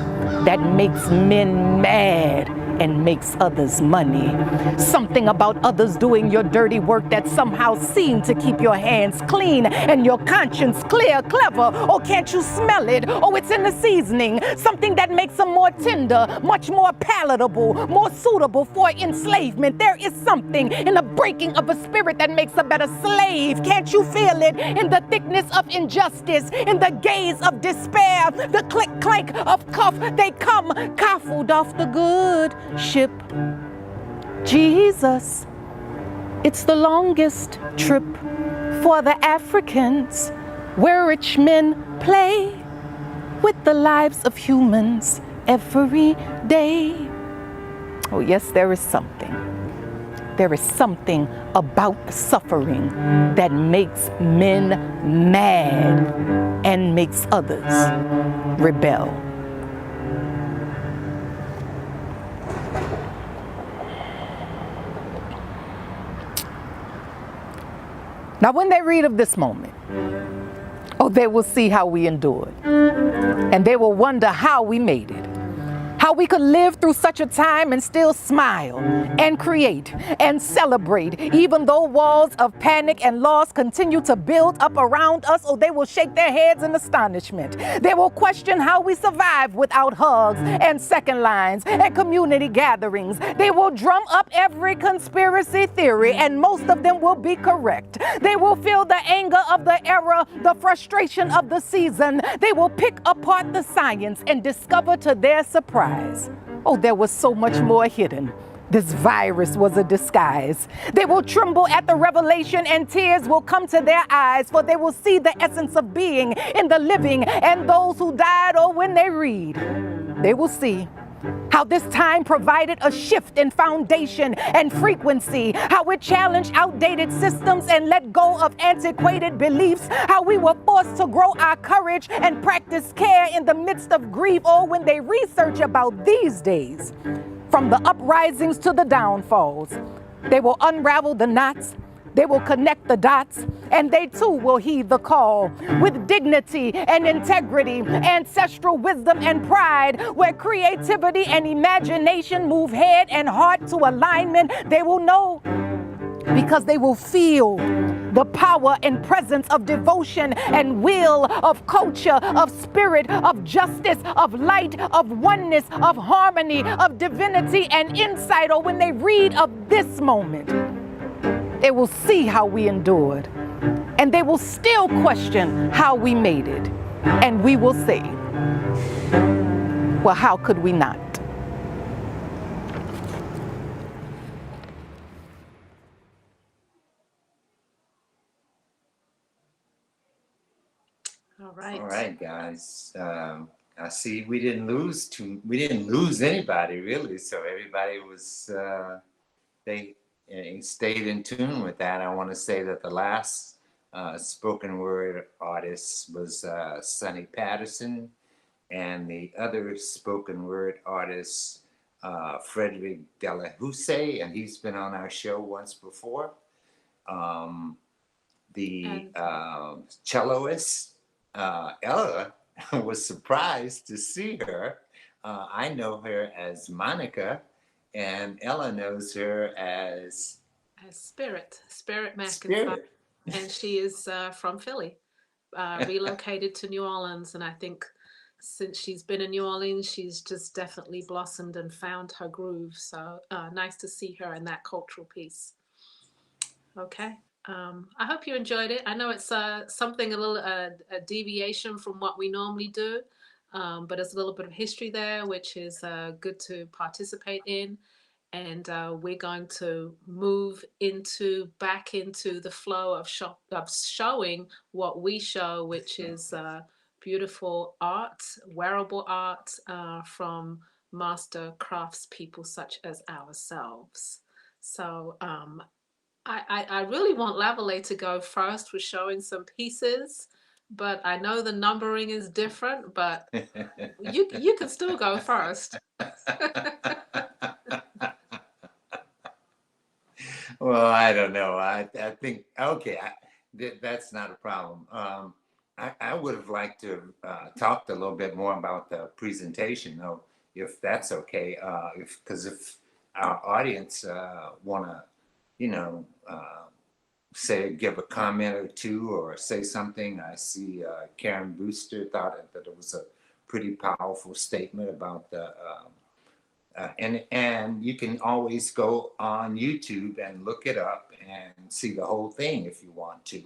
S8: that makes men mad and makes others money. Something about others doing your dirty work that somehow seem to keep your hands clean and your conscience clear, clever. Or can't you smell it? Oh, it's in the seasoning. Something that makes them more tender, much more palatable, more suitable for enslavement. There is something in the breaking of a spirit that makes a better slave. Can't you feel it? In the thickness of injustice, in the gaze of despair, the click clank of cuff, they come coffled off the good ship. Jesus, it's the longest trip for the Africans, where rich men play with the lives of humans every day. Oh yes, there is something. There is something about suffering that makes men mad and makes others rebel. Now, when they read of this moment, oh, they will see how we endured. And they will wonder how we made it. How we could live through such a time and still smile and create and celebrate, even though walls of panic and loss continue to build up around us. Oh, they will shake their heads in astonishment. They will question how we survive without hugs and second lines and community gatherings. They will drum up every conspiracy theory, and most of them will be correct. They will feel the anger of the era, the frustration of the season. They will pick apart the science and discover to their surprise, oh, there was so much more hidden. This virus was a disguise. They will tremble at the revelation, and tears will come to their eyes, for they will see the essence of being in the living and those who died. Or when they read, they will see how this time provided a shift in foundation and frequency, how it challenged outdated systems and let go of antiquated beliefs, how we were forced to grow our courage and practice care in the midst of grief. Or when they research about these days, from the uprisings to the downfalls, they will unravel the knots, they will connect the dots, and they too will heed the call with dignity and integrity, ancestral wisdom and pride, where creativity and imagination move head and heart to alignment. They will know because they will feel the power and presence of devotion and will, of culture, of spirit, of justice, of light, of oneness, of harmony, of divinity and insight. Or when they read of this moment, they will see how we endured, and they will still question how we made it. And we will say, well, how could we not?
S2: All
S1: All right, guys. I see we didn't lose anybody really. So everybody was they stayed in tune with that. I want to say that the last spoken word artist was Sonny Patterson, and the other spoken word artist Frederick Delahousse, and he's been on our show once before. The celloist Ella was surprised to see her. I know her as Monica, and Ella knows her as
S2: Spirit McIntyre,
S1: Spirit.
S2: and she is from Philly, relocated to New Orleans, and I think since she's been in New Orleans, she's just definitely blossomed and found her groove. So nice to see her in that cultural piece. Okay. I hope you enjoyed it. I know it's something a little a deviation from what we normally do, but there's a little bit of history there, which is good to participate in. And we're going to move back into the flow of showing what we show, which is beautiful art, wearable art from master craftspeople such as ourselves. So I really want Lavalais to go first with showing some pieces, but I know the numbering is different, but you can still go first.
S1: Well, I don't know. I think, okay, that's not a problem. I would have liked to have talked a little bit more about the presentation, though, if that's okay. Because if our audience want to, you know, give a comment or two or say something. I see Karen Brewster thought that it was a pretty powerful statement about the and you can always go on YouTube and look it up and see the whole thing if you want to.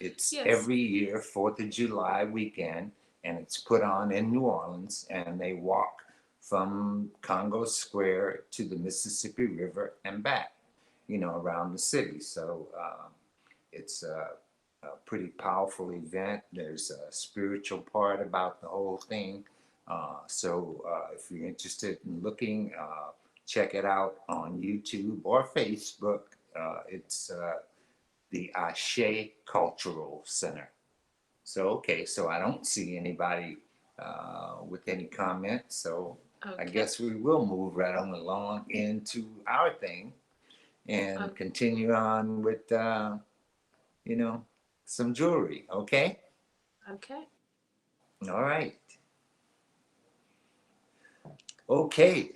S1: It's
S2: Yes.
S1: every year, 4th of July weekend, and it's put on in New Orleans, and they walk from Congo Square to the Mississippi River and back, you know, around the city. So it's a pretty powerful event. There's a spiritual part about the whole thing. So if you're interested in looking, check it out on YouTube or Facebook. It's the Ashe Cultural Center. So, okay, so I don't see anybody with any comments. So I
S2: Okay.
S1: guess we will move right on along into our thing and
S2: Okay.
S1: continue on with, you know, some jewelry. Okay.
S2: Okay.
S1: All right. Okay.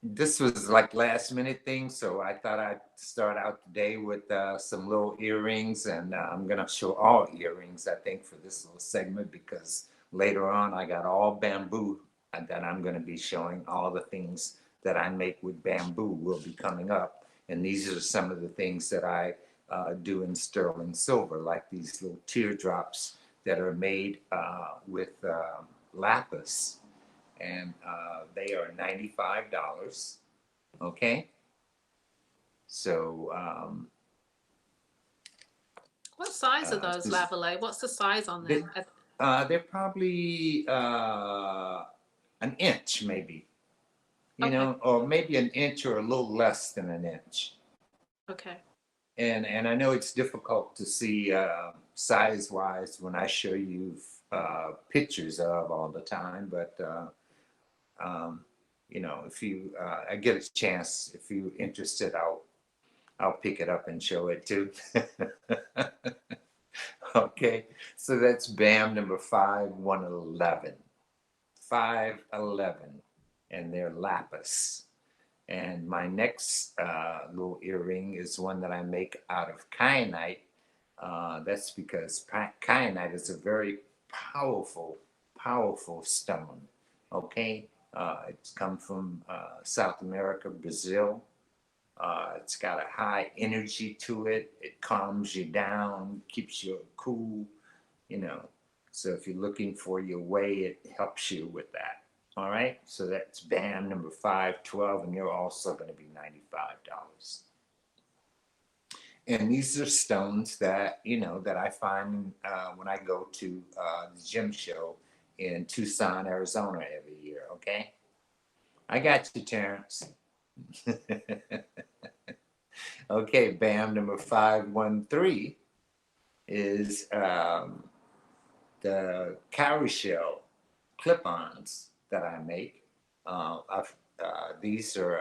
S1: This was like last minute thing, so I thought I'd start out today with some little earrings, and I'm gonna show all earrings, I think, for this little segment because later on I got all bamboo, and then I'm gonna be showing all the things that I make with bamboo will be coming up, and these are some of the things that I do in sterling silver, like these little teardrops that are made with lapis, and they are $95. Okay, so
S2: What size are those,
S1: this,
S2: Lavalais? What's the size on them?
S1: they're probably an inch, maybe, you
S2: Okay.
S1: know, or maybe an inch or a little less than an inch.
S2: Okay.
S1: And I know it's difficult to see size wise when I show you pictures of all the time, but you know, if you I get a chance, if you're interested, I'll pick it up and show it too. Okay, so that's BAM number 5111, 511, and they're lapis. And my next little earring is one that I make out of kyanite. That's because kyanite is a very powerful, powerful stone. Okay, it's come from South America, Brazil. It's got a high energy to it. It calms you down, keeps you cool, you know. So if you're looking for your way, it helps you with that. All right. So that's BAM number 512, and you're also going to be $95. And these are stones that, you know, that I find when I go to the gym show in Tucson, Arizona every year. Okay. I got you, Terrence. Okay, BAM number 513 is the cowrie shell clip-ons that I make. These are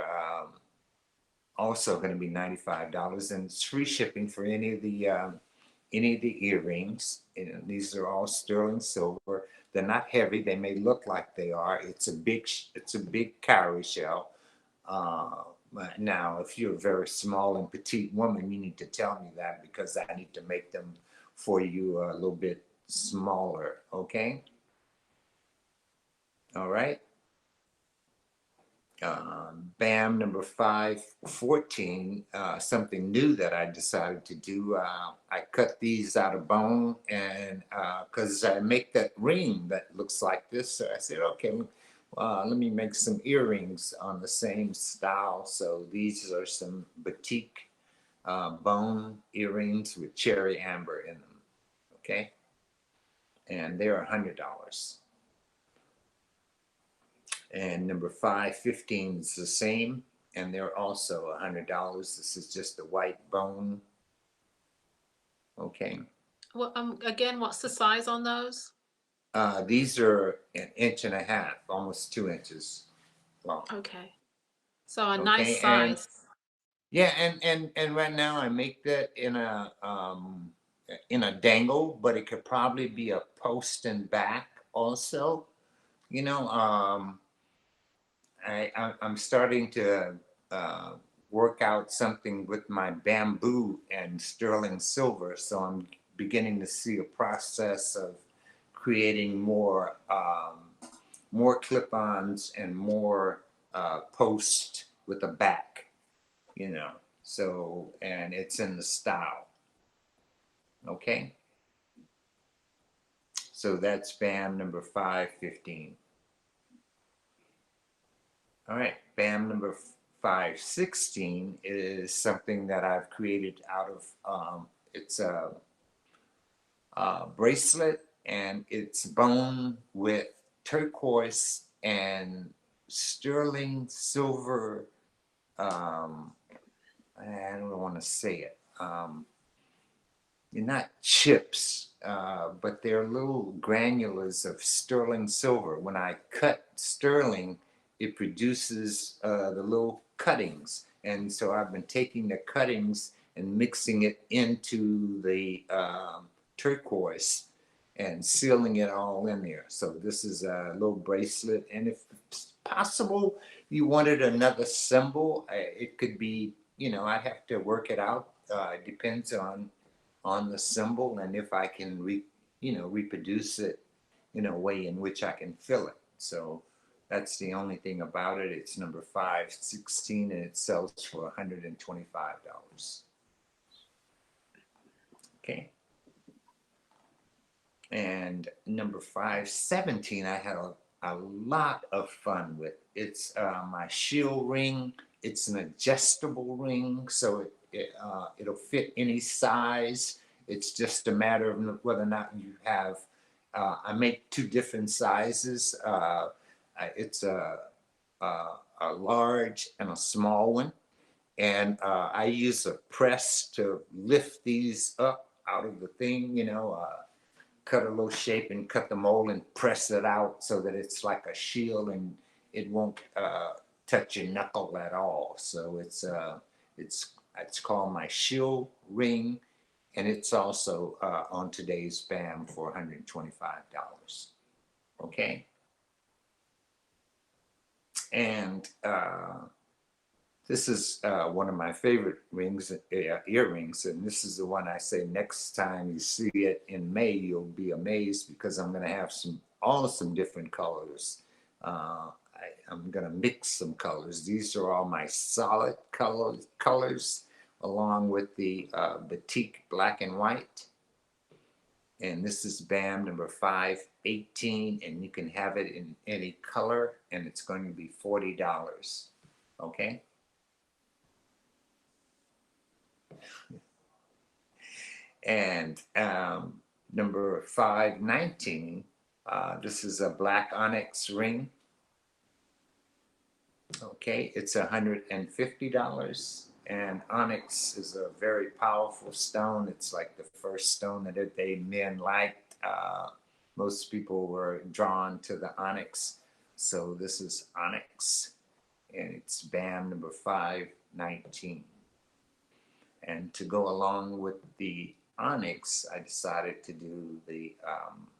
S1: also going to be $95, and it's free shipping for any of the any of the earrings. And these are all sterling silver. They're not heavy. They may look like they are. It's a big cowrie shell. But now, if you're a very small and petite woman, you need to tell me that because I need to make them for you a little bit smaller. Okay. All right. BAM number 514, something new that I decided to do. I cut these out of bone, and because I make that ring that looks like this, so I said, okay, let me make some earrings on the same style. So these are some batik bone earrings with cherry amber in them. Okay, and they're $100. And number 515 is the same, and they're also $100. This is just a white bone. Okay.
S2: Well, again, what's the size on those?
S1: These are 1.5 inches, almost 2 inches long.
S2: Okay. So a
S1: Okay,
S2: nice
S1: and
S2: size.
S1: yeah, and right now I make that in a dangle, but it could probably be a post and back also. You know, I'm starting to uh, work out something with my bamboo and sterling silver. So I'm beginning to see a process of creating more clip-ons and more post with a back, you know. So, and it's in the style. Okay. So that's BAM number 515. All right, BAM number 516 is something that I've created out of, it's a bracelet, and it's bone with turquoise and sterling silver. I don't want to say it. They're not chips, but they're little granulars of sterling silver. When I cut sterling, it produces the little cuttings. And so I've been taking the cuttings and mixing it into the turquoise and sealing it all in there. So this is a little bracelet. And if possible, you wanted another symbol, it could be, you know, I have to work it out. It depends on the symbol and if I can reproduce it in a way in which I can fill it. So that's the only thing about it. It's number 516 and it sells for $125. Okay. And number 517, I had a lot of fun with. It's my shield ring. It's an adjustable ring, so it'll fit any size. It's just a matter of whether or not you have. I make 2 different sizes. It's a large and a small one, and I use a press to lift these up out of the thing. You know. Cut a little shape and cut the mold and press it out so that it's like a shield and it won't touch your knuckle at all. So it's called my shield ring, and it's also on today's BAM for $125. Okay, and this is one of my favorite rings, earrings, and this is the one I say next time you see it in May, you'll be amazed because I'm going to have some different colors. I'm going to mix some colors. These are all my solid colors along with the batik black and white. And this is BAM number 518, and you can have it in any color, and it's going to be $40. Okay. And number 519, this is a black onyx ring. Okay, it's $150. And onyx is a very powerful stone. It's like the first stone that men liked. Most people were drawn to the onyx. So this is onyx, and it's BAM number 519. And to go along with the onyx, I decided to do the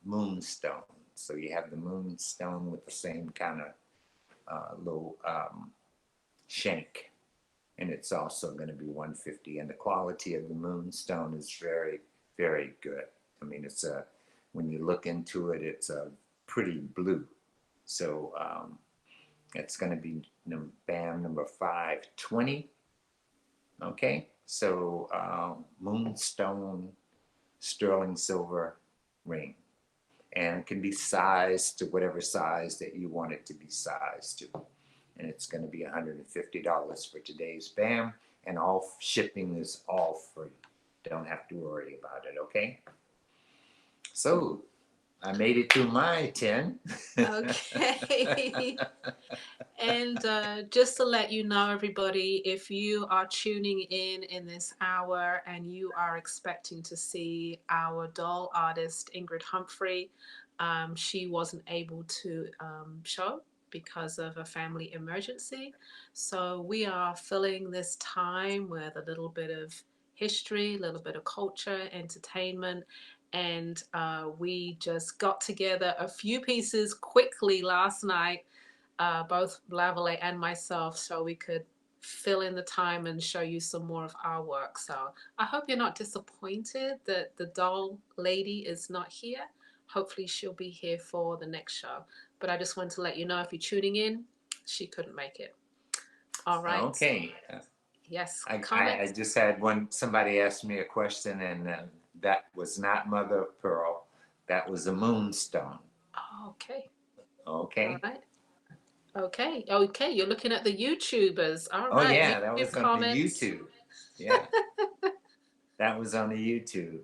S1: moonstone. So you have the moonstone with the same kind of little shank, and it's also going to be 150. And the quality of the moonstone is very, very good. I mean, it's a, when you look into it, it's a pretty blue. So it's going to be BAM number 520. Okay, so moonstone sterling silver ring, and it can be sized to whatever size that you want it to be sized to. And it's going to be $150 for today's BAM, and all shipping is all free. Don't have to worry about it, okay? So I made it through my 10.
S2: Okay. And just to let you know, everybody, if you are tuning in this hour and you are expecting to see our doll artist, Ingrid Humphrey, she wasn't able to show because of a family emergency. So we are filling this time with a little bit of history, a little bit of culture, entertainment. And we just got together a few pieces quickly last night, both Lavalais and myself, so we could fill in the time and show you some more of our work. So I hope you're not disappointed that the doll lady is not here. Hopefully she'll be here for the next show. But I just wanted to let you know, if you're tuning in, she couldn't make it. All right.
S1: Okay.
S2: Yes.
S1: I just had somebody asked me a question, and that was not mother of pearl. That was a moonstone.
S2: Oh, okay.
S1: Okay.
S2: All right. Okay. You're looking at the YouTubers. All
S1: Oh
S2: right.
S1: yeah, that
S2: YouTube
S1: was on the
S2: comments.
S1: YouTube. Yeah. That was on the YouTube.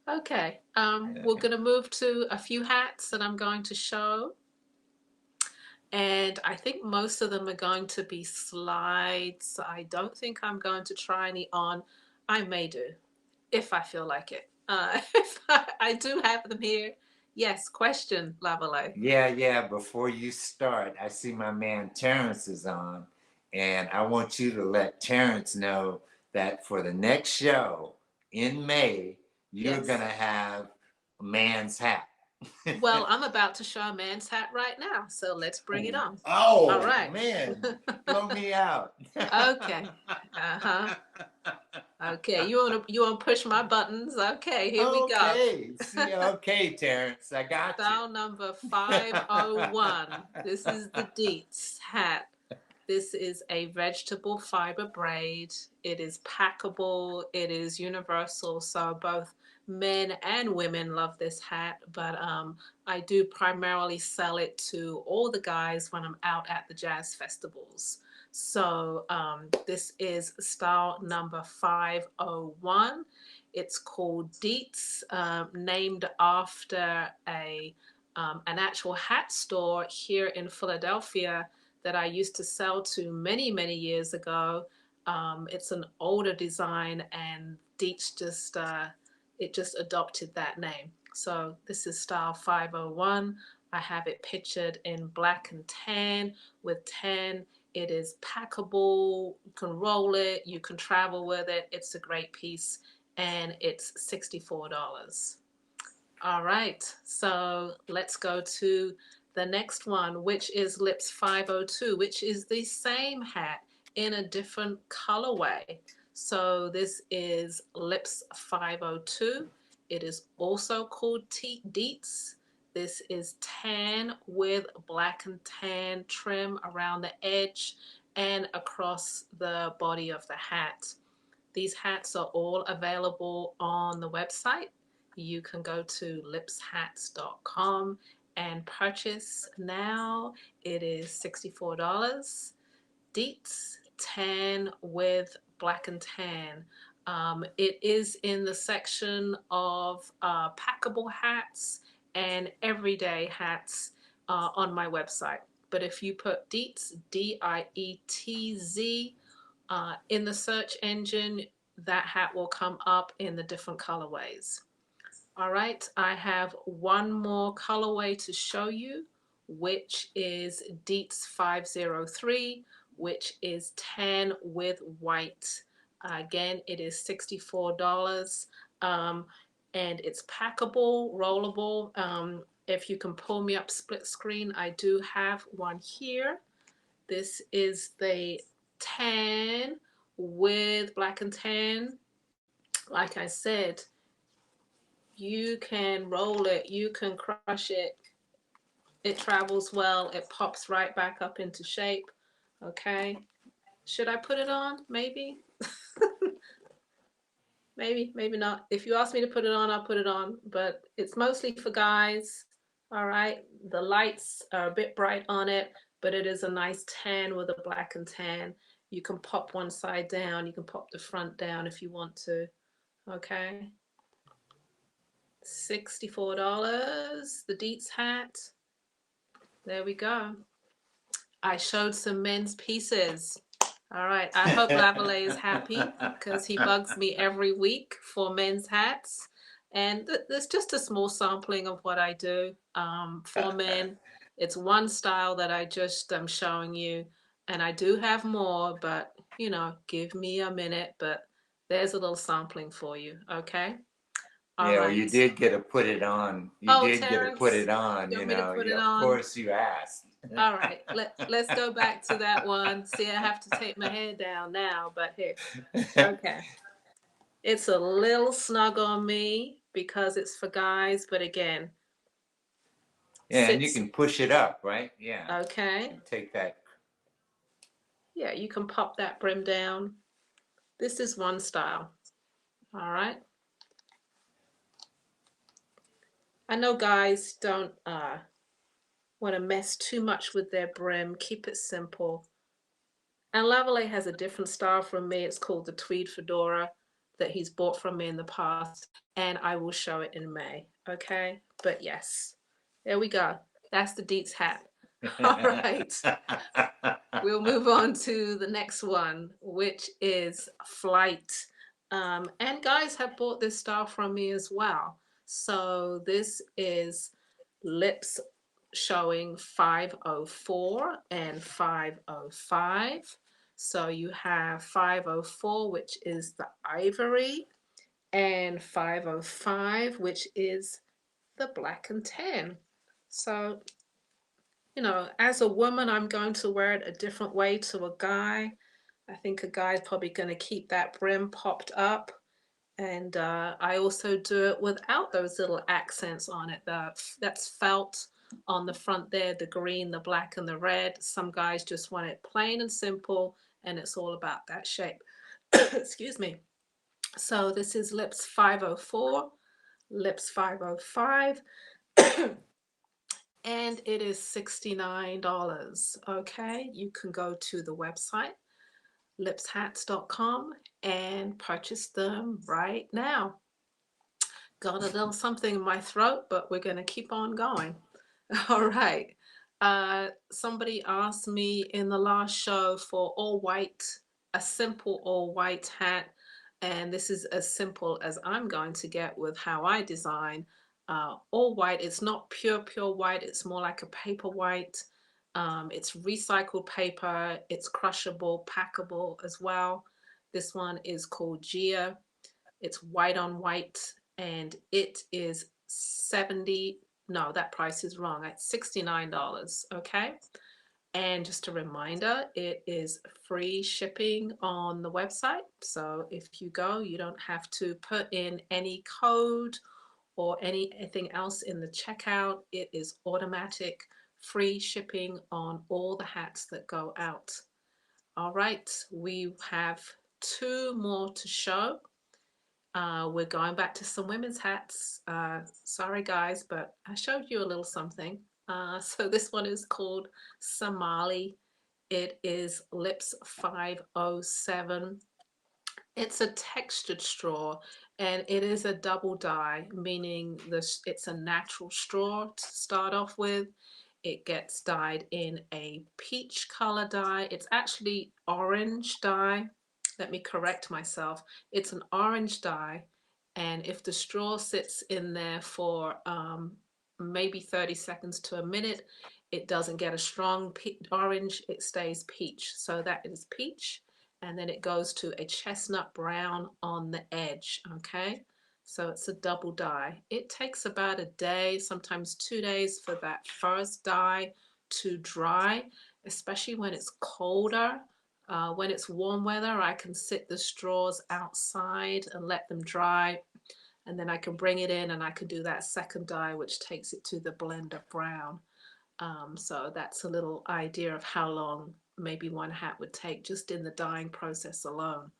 S2: Okay. We're going to move to a few hats that I'm going to show. And I think most of them are going to be slides. I don't think I'm going to try any on. I may do, if I feel like it. I do have them here. Yes, question, Lavalais.
S1: Yeah. Before you start, I see my man Terrence is on, and I want you to let Terrence know that for the next show in May, you're
S2: Yes.
S1: gonna have a man's hat.
S2: Well, I'm about to show a man's hat right now, so let's bring it on.
S1: Oh,
S2: All right.
S1: man, blow me out.
S2: Okay. Uh-huh. Okay, you wanna push my buttons? Okay, here we go.
S1: Okay, see, okay, Terrence, I got you.
S2: Style number 501. This is the Dietz hat. This is a vegetable fiber braid. It is packable. It is universal. So both men and women love this hat. But I do primarily sell it to all the guys when I'm out at the jazz festivals. So this is style number 501. It's called Dietz, named after an actual hat store here in Philadelphia that I used to sell to many, many years ago. It's an older design, and Dietz just adopted that name. So this is style 501. I have it pictured in black and tan with tan. It is packable. You can roll it. You can travel with it. It's a great piece, and it's $64. All right, so let's go to the next one, which is Lips 502, which is the same hat in a different colorway. So this is Lips 502. It is also called Dietz. This is tan with black and tan trim around the edge and across the body of the hat. These hats are all available on the website. You can go to lipshats.com and purchase now. It is $64. Dietz tan with black and tan. It is in the section of packable hats and everyday hats on my website. But if you put Dietz, D-I-E-T-Z, in the search engine, that hat will come up in the different colorways. All right, I have one more colorway to show you, which is Dietz 503, which is tan with white Again, it is $64. And it's packable, rollable. If you can pull me up split screen, I do have one here. This is the tan with black and tan. Like I said, you can roll it, you can crush it. It travels well. It pops right back up into shape. Okay. Should I put it on? Maybe. maybe not. If you ask me to put it on, I'll put it on. But it's mostly for guys. All right. The lights are a bit bright on it, but it is a nice tan with a black and tan. You can pop one side down. You can pop the front down if you want to. Okay. $64. The Dietz hat. There we go. I showed some men's pieces. All right. I hope Lavalais is happy because he bugs me every week for men's hats. And there's just a small sampling of what I do for men. It's one style that I just am showing you. And I do have more, but, you know, give me a minute. But there's a little sampling for you. Okay. All
S1: Yeah, well,
S2: right.
S1: you did get to put it on. You
S2: Oh,
S1: did get to put
S2: Terrence,
S1: it on,
S2: you
S1: you
S2: want me to
S1: know.
S2: put it
S1: Of
S2: on?
S1: course you asked.
S2: All right, let's go back to that one. See, I have to take my head down now, but here. Okay. It's a little snug on me because it's for guys, but again,
S1: Yeah, and you
S2: sits.
S1: can push it up, right? Yeah.
S2: Okay.
S1: And take that.
S2: Yeah, you can pop that brim down. This is one style. All right. I know guys don't want to mess too much with their brim. Keep it simple. And Lavalais has a different style from me. It's called the tweed fedora that he's bought from me in the past, and I will show it in May. Okay, but yes, there we go. That's the Dietz hat. All right, we'll move on to the next one, which is Flight. And guys have bought this style from me as well. So this is lips showing 504 and 505. So you have 504, which is the ivory, and 505, which is the black and tan. So, you know, as a woman, I'm going to wear it a different way to a guy. I think a guy's probably going to keep that brim popped up. And I also do it without those little accents on it. That's felt on the front there, the green, the black, and the red. Some guys just want it plain and simple, and it's all about that shape. Excuse me. So this is lips 504, lips 505, and it is $69. Okay, you can go to the website lipshats.com and purchase them right now. Got a little something in my throat, but we're going to keep on going. All right. Somebody asked me in the last show for all white, a simple all white hat. And this is as simple as I'm going to get with how I design. All white, it's not pure white. It's more like a paper white. It's recycled paper. It's crushable, packable as well. This one is called Gia. It's white on white, and it is 70. No, that price is wrong. It's $69. Okay. And just a reminder, it is free shipping on the website. So if you go, you don't have to put in any code or anything else in the checkout. It is automatic free shipping on all the hats that go out. All right, we have two more to show. We're going back to some women's hats. Sorry guys, but I showed you a little something. So this one is called Somali. It is lips 507. It's a textured straw, and it is a double dye, meaning it's a natural straw to start off with. It gets dyed in a peach color dye. It's actually orange dye. Let me correct myself. It's an orange dye, and if the straw sits in there for maybe 30 seconds to a minute, it doesn't get a strong orange, it stays peach. So that is peach. and then it goes to a chestnut brown on the edge, okay? So it's a double dye. It takes about a day, sometimes 2 days for that first dye to dry, especially when it's colder. When it's warm weather, I can sit the straws outside and let them dry, and then I can bring it in and I can do that second dye, which takes it to the blend of brown. So that's a little idea of how long maybe one hat would take just in the dyeing process alone.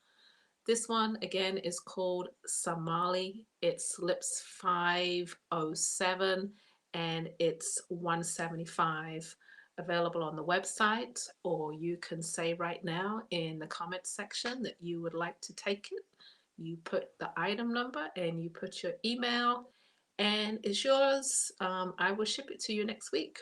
S2: This one again is called Somali. It's Lips 507 and it's 175. Available on the website, or you can say right now in the comments section that you would like to take it. You put the item number and you put your email and it's yours. I will ship it to you next week.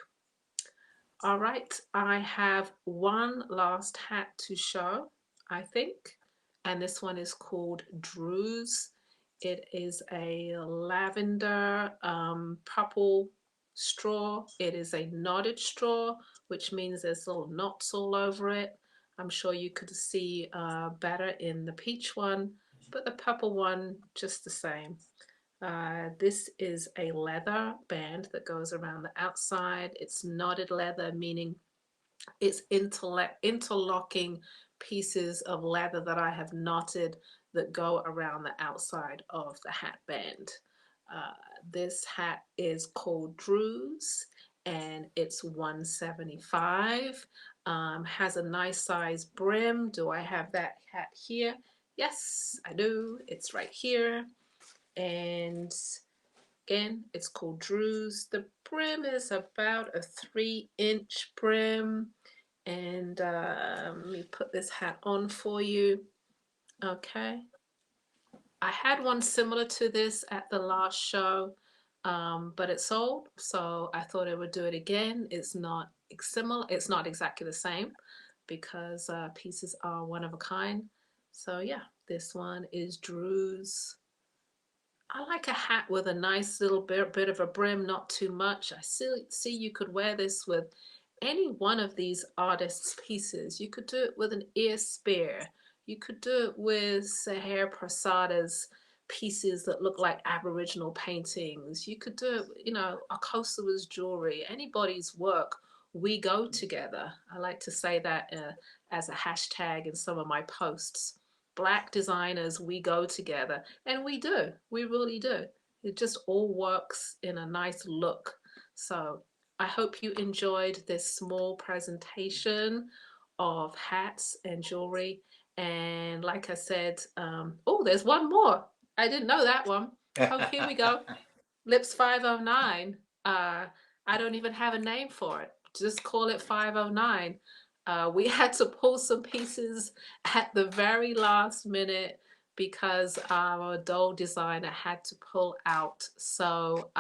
S2: All right, I have one last hat to show, I think, and this one is called Drew's. It is a lavender purple straw. It is a knotted straw, which means there's little knots all over it. I'm sure you could see better in the peach one, but the purple one just the same. This is a leather band that goes around the outside. It's knotted leather, meaning it's interlocking pieces of leather that I have knotted that go around the outside of the hat band. This hat is called Drew's and it's 175. Has a nice size brim. Do I have that hat here? Yes, I do. It's right here. And again, it's called Drew's. The brim is about a 3-inch brim. And let me put this hat on for you. Okay. I had one similar to this at the last show, but it sold, so I thought I would do it again. It's not similar. It's not exactly the same because pieces are one of a kind. So yeah, this one is Drew's. I like a hat with a nice little bit of a brim, not too much. I see you could wear this with any one of these artists' pieces. You could do it with an ear spear. You could do it with Seher Prasada's pieces that look like Aboriginal paintings. You could do it, you know, Akosawa's jewelry, anybody's work. We go together. I like to say that as a hashtag in some of my posts. Black designers, we go together, and we do. We really do. It just all works in a nice look. So I hope you enjoyed this small presentation of hats and jewelry. And like I said, oh, there's one more. I didn't know that one. Oh, here we go. Lips 509. I don't even have a name for it. Just call it 509. We had to pull some pieces at the very last minute because our doll designer had to pull out. So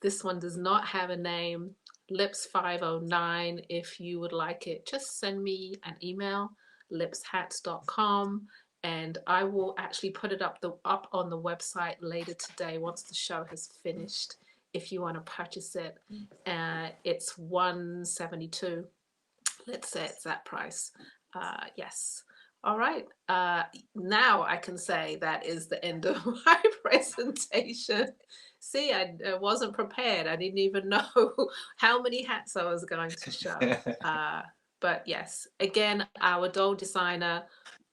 S2: this one does not have a name. Lips 509. If you would like it, just send me an email, lipshats.com, and I will actually put it up on the website later today once the show has finished. If you want to purchase it, it's $172. Let's say it's that price. Yes. All right. Now I can say that is the end of my presentation. See, I wasn't prepared. I didn't even know how many hats I was going to show. But yes, again, our doll designer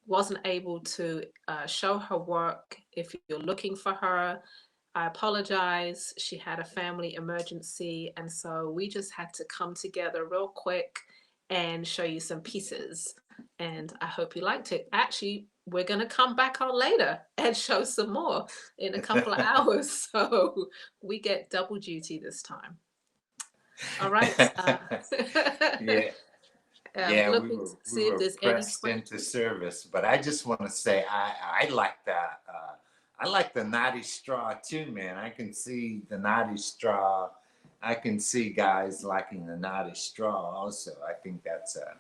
S2: wasn't able to show her work. If you're looking for her, I apologize. She had a family emergency, and so we just had to come together real quick and show you some pieces. And I hope you liked it. Actually, we're going to come back on later and show some more in a couple of hours. So we get double duty this time. All right.
S1: Yeah. Yeah, we
S2: looking
S1: were,
S2: to see
S1: we
S2: if
S1: were
S2: there's any
S1: pressed into service, but I just want to say I like that. I like the knotty straw too, man. I can see the knotty straw. I can see guys liking the knotty straw also. I think that's a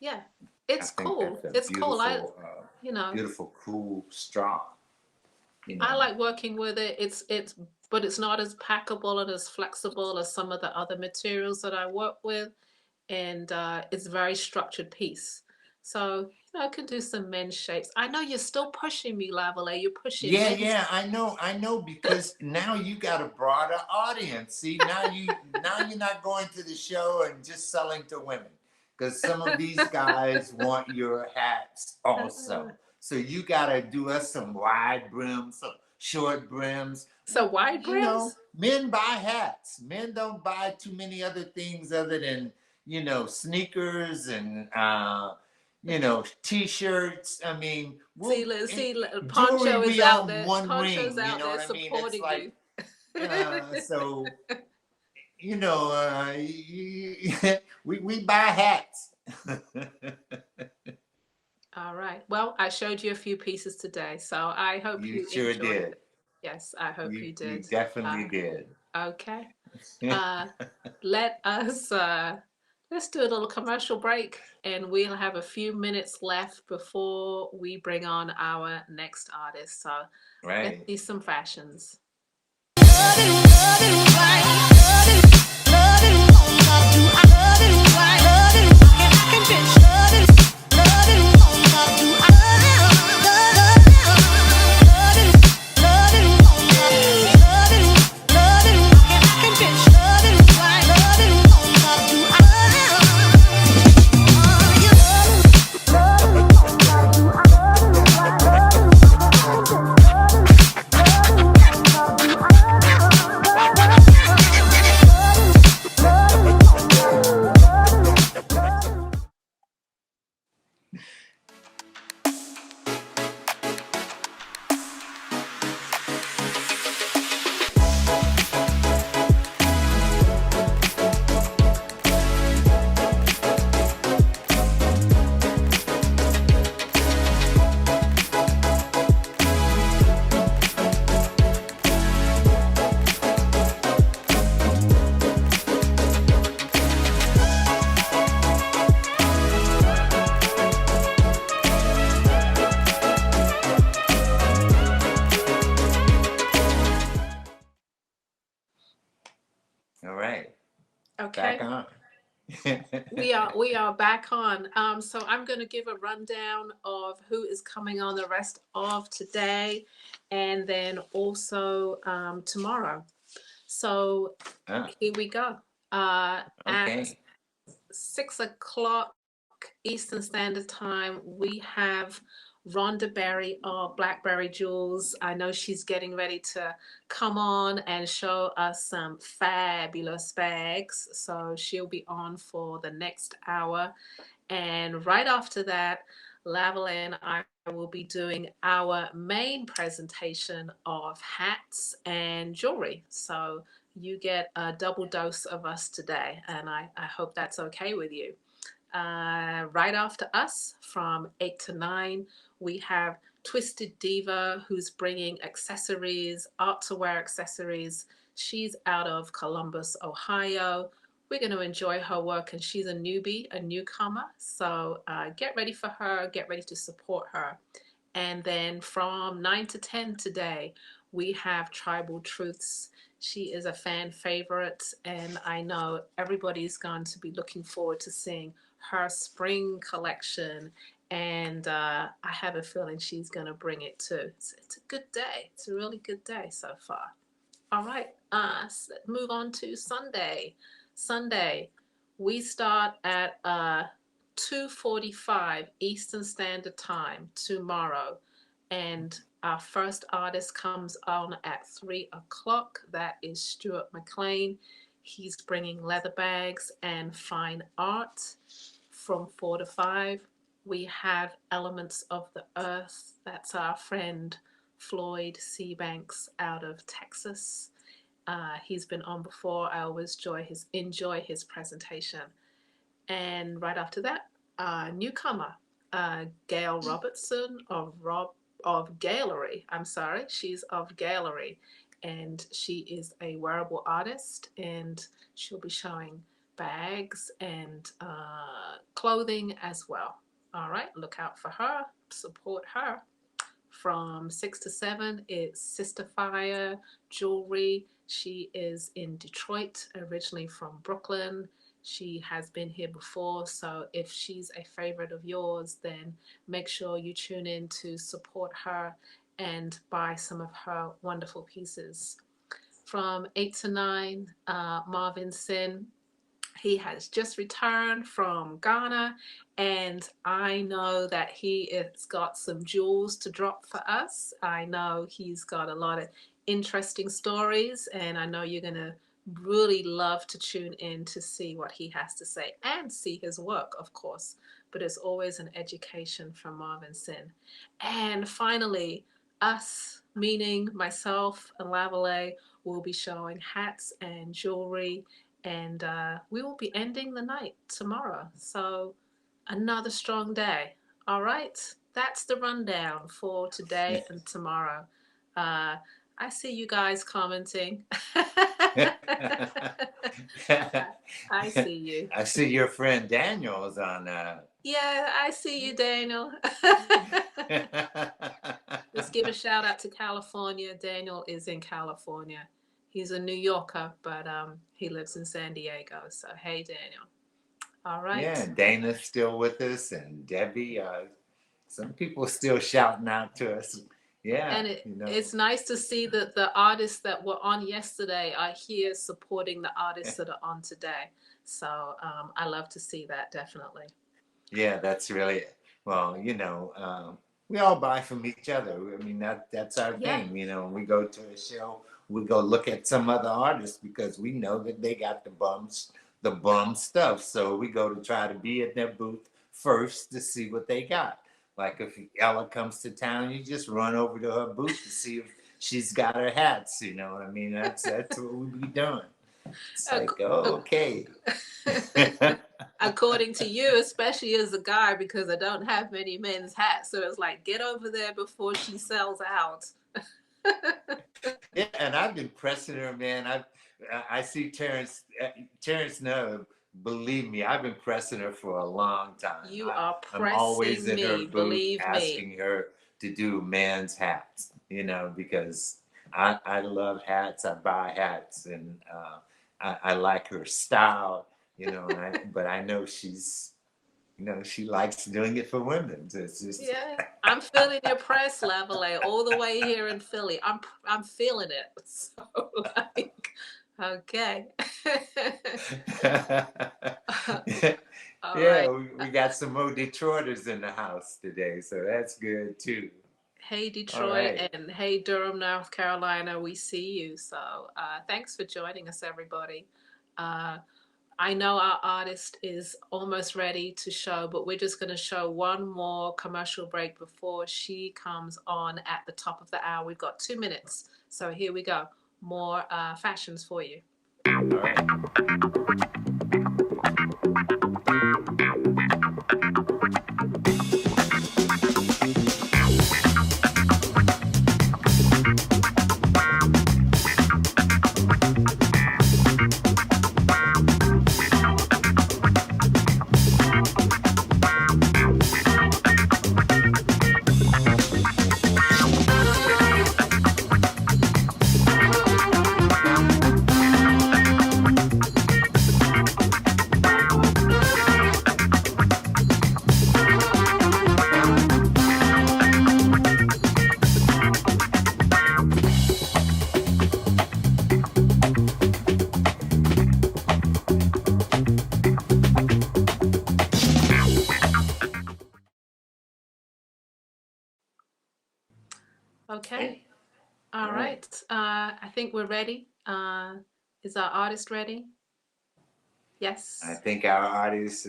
S2: yeah, it's
S1: I think
S2: cool.
S1: that's a
S2: It's cool. I
S1: beautiful, beautiful, cool straw. You know.
S2: I like working with it. But it's not as packable and as flexible as some of the other materials that I work with. And it's a very structured piece. So, I can do some men's shapes. I know you're still pushing me, Lavalais. You're pushing
S1: Yeah,
S2: men's.
S1: yeah, I know, because now you got a broader audience. See, now you're not going to the show and just selling to women, because some of these guys want your hats also. So you gotta do us some wide brims, some short brims.
S2: So wide
S1: You know,
S2: brims?
S1: men buy hats. Men don't buy too many other things other than, sneakers and t-shirts. I mean, jewelry,
S2: Poncho is
S1: we
S2: out
S1: all
S2: there.
S1: one
S2: Poncho's
S1: ring, you
S2: out
S1: know
S2: there
S1: what I mean? It's
S2: supporting
S1: like,
S2: you.
S1: so, we buy hats.
S2: All right. Well, I showed you a few pieces today, so I hope
S1: You
S2: you
S1: sure
S2: enjoyed
S1: did.
S2: it. Yes, I hope you
S1: You
S2: did.
S1: definitely did.
S2: Okay. Uh, let's do a little commercial break, and we'll have a few minutes left before we bring on our next artist. So let's
S1: Right.
S2: see some fashions.
S1: All right.
S2: Okay.
S1: Back on.
S2: We are back on. So I'm going to give a rundown of who is coming on the rest of today, and then also tomorrow. So here we go. At
S1: Okay.
S2: 6 o'clock Eastern Standard Time, we have Rhonda Berry of Blackberry Jewels. I know she's getting ready to come on and show us some fabulous bags. So she'll be on for the next hour. And right after that, Lavalais and I will be doing our main presentation of hats and jewelry. So you get a double dose of us today, and I hope that's okay with you. Right after us, from 8 to 9, we have Twisted Diva, who's bringing accessories, art to wear accessories. She's out of Columbus, Ohio. We're going to enjoy her work, and she's a newbie, a newcomer. So get ready for her, get ready to support her. And then from 9 to 10 today, we have Tribal Truths. She is a fan favorite, and I know everybody's going to be looking forward to seeing her spring collection. And I have a feeling she's going to bring it too. It's a good day. It's a really good day so far. All right, so let's move on to Sunday. Sunday, we start at 2:45 Eastern Standard Time tomorrow, and our first artist comes on at 3 o'clock. That is Stuart McLean. He's bringing leather bags and fine art. From 4 to 5, we have Elements of the Earth. That's our friend Floyd Seabanks out of Texas. He's been on before. I always enjoy his presentation. And right after that, newcomer, Gail Robertson of Gallery. I'm sorry, she's of Gallery, and she is a wearable artist, and she'll be showing bags and clothing as well. All right, look out for her, support her. From 6 to 7, it's Sister Fire Jewelry. She is in Detroit, originally from Brooklyn. She has been here before, so if she's a favorite of yours, then make sure you tune in to support her and buy some of her wonderful pieces. From 8 to 9, Marvin Sin. He has just returned from Ghana, and I know that he has got some jewels to drop for us. I know he's got a lot of interesting stories, and I know you're going to really love to tune in to see what he has to say and see his work, of course. But it's always an education from Marvin Sin. And finally, us, meaning myself and Lavalais, will be showing hats and jewelry, and we will be ending the night tomorrow. So another strong day. All right, that's the rundown for today and tomorrow. I see you guys commenting. I see you.
S1: I see your friend Daniel's on.
S2: Yeah, I see you, Daniel. Let's give a shout out to California. Daniel is in California. He's a New Yorker, but he lives in San Diego. So, hey, Daniel. All right.
S1: Yeah, Dana's still with us, and Debbie. Some people still shouting out to us. Yeah,
S2: And it's nice to see that the artists that were on yesterday are here supporting the artists that are on today. So I love to see that, definitely.
S1: Yeah, that's really well. We all buy from each other. I mean, that's our thing. When we go to a show, we go look at some other artists because we know that they got the bum stuff. So we go to try to be at their booth first to see what they got. Like if Ella comes to town, you just run over to her booth to see if she's got her hats. You know what I mean? That's what we be doing. It's like, oh, okay.
S2: According to you, especially as a guy, because I don't have many men's hats. So it's like, get over there before she sells out.
S1: Yeah, and I've been pressing her, man. I see Terrence Nub. Believe me, I've been pressing her for a long time.
S2: You are pressing
S1: I'm always in
S2: me,
S1: her booth
S2: believe
S1: asking
S2: me.
S1: her to do man's hats, because I love hats. I buy hats, and I like her style, but I know she's, she likes doing it for women. So it's just
S2: Yeah, I'm feeling your press, Lavalais, all the way here in Philly. I'm feeling it. So okay. All
S1: yeah,
S2: right.
S1: we got some more Detroiters in the house today, so that's good too.
S2: Hey, Detroit, and hey, Durham, North Carolina, we see you. So thanks for joining us, everybody. I know our artist is almost ready to show, but we're just going to show one more commercial break before she comes on at the top of the hour. We've got 2 minutes. So here we go. More fashions for you.
S1: All right.
S2: Okay. All right. I think we're ready. Is our artist ready? Yes.
S1: I think our artist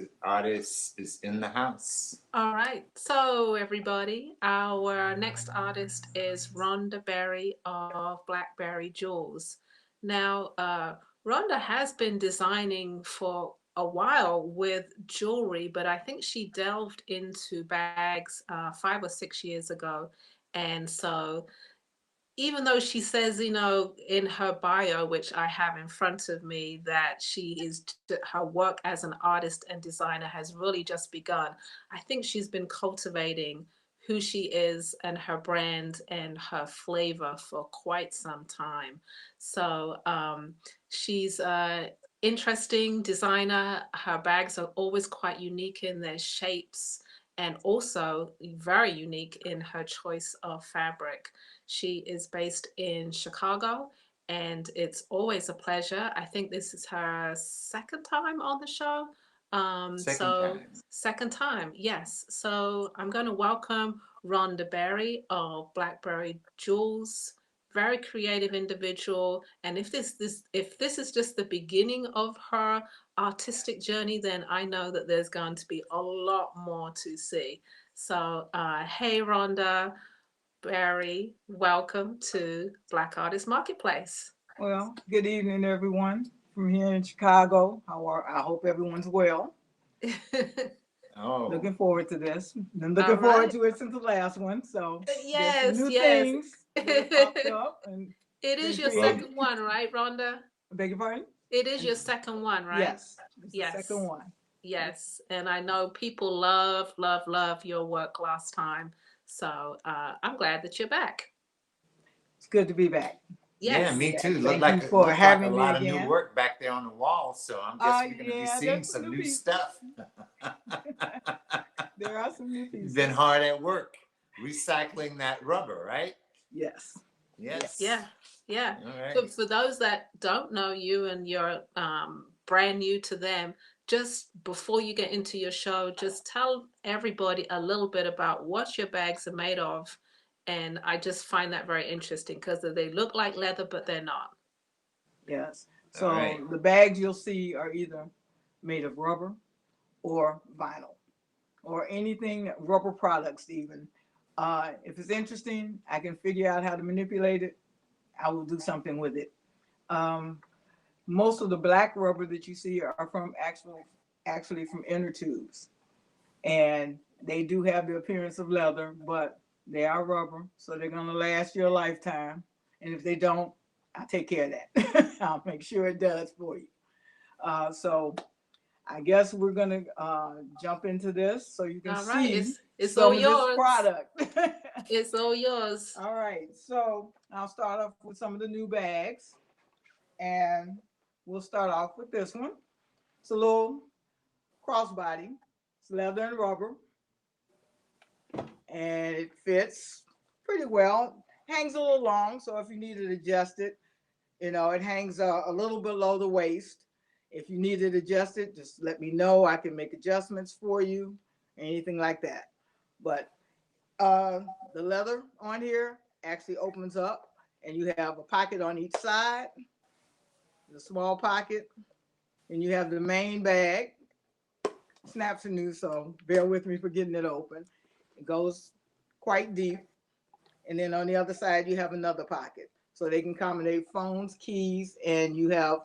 S1: is in the house.
S2: All right. So everybody, our next artist is Rhonda Berry of Blackberry Jewels. Now, Rhonda has been designing for a while with jewelry, but I think she delved into bags 5 or 6 years ago. And so even though she says, in her bio, which I have in front of me, that her work as an artist and designer has really just begun, I think she's been cultivating who she is and her brand and her flavor for quite some time. So she's interesting designer. Her bags are always quite unique in their shapes and also very unique in her choice of fabric. She is based in Chicago, and it's always a pleasure. I think this is her second time on the show.
S1: Second time.
S2: Second time, yes. So I'm going to welcome Rhonda Berry of Blackberry Jewels. Very creative individual, and if this is just the beginning of her artistic journey, then I know that there's going to be a lot more to see. So, hey, Rhonda Berry, welcome to Black Artist Marketplace.
S9: Well, good evening, everyone from here in Chicago. I hope everyone's well.
S1: Oh,
S9: Looking forward to this. Been looking
S2: All
S9: forward
S2: right.
S9: to it since the last one. So there's
S2: Yes,
S9: some new
S2: yes.
S9: things that popped up. And
S2: It is your
S1: Well-
S2: second one, right, Rhonda?
S9: I beg your pardon?
S2: It is your second one, right?
S9: Yes. It's
S2: Yes.
S9: the second one.
S2: Yes, and I know people love, love, love your work last time. So I'm glad that you're back.
S9: It's good to be back.
S2: Yes.
S1: yeah, me too.
S9: Thank
S1: Look
S9: you
S1: like,
S9: for
S1: look
S9: having
S1: like a
S9: me
S1: lot of
S9: again.
S1: new work back there on the wall. So I'm guess we're going to be
S9: Yeah,
S1: seeing
S9: there's
S1: some
S9: some
S1: new
S9: new pieces.
S1: stuff.
S9: There are some new pieces.
S1: You've been hard at work recycling that rubber, right?
S9: Yes.
S1: Yes.
S2: Yeah. Yeah.
S1: All right.
S2: But for those that don't know you and you're brand new to them, just before you get into your show, just tell everybody a little bit about what your bags are made of. And I just find that very interesting because they look like leather, but they're not.
S9: Yes. So
S1: All right.
S9: the bags you'll see are either made of rubber or vinyl or anything rubber products even. If it's interesting, I can figure out how to manipulate it. I will do something with it. Most of the black rubber that you see are from actually from inner tubes, and they do have the appearance of leather, but they are rubber, so they're gonna last you a lifetime. And if they don't, I'll take care of that. I'll make sure it does for you. So I guess we're gonna jump into this so you can
S2: All right.
S9: see
S2: It's
S9: some
S2: all
S9: of
S2: yours.
S9: this product.
S2: It's all yours.
S9: All right, so I'll start off with some of the new bags, and we'll start off with this one. It's a little crossbody. It's leather and rubber, and it fits pretty well. Hangs a little long, so if you need it adjusted, it hangs a little below the waist. If you need it adjusted, just let me know. I can make adjustments for you, anything like that. But the leather on here actually opens up, and you have a pocket on each side, the small pocket, and you have the main bag. Snaps are new, so bear with me for getting it open. It goes quite deep. And then on the other side, you have another pocket. So they can accommodate phones, keys, and you have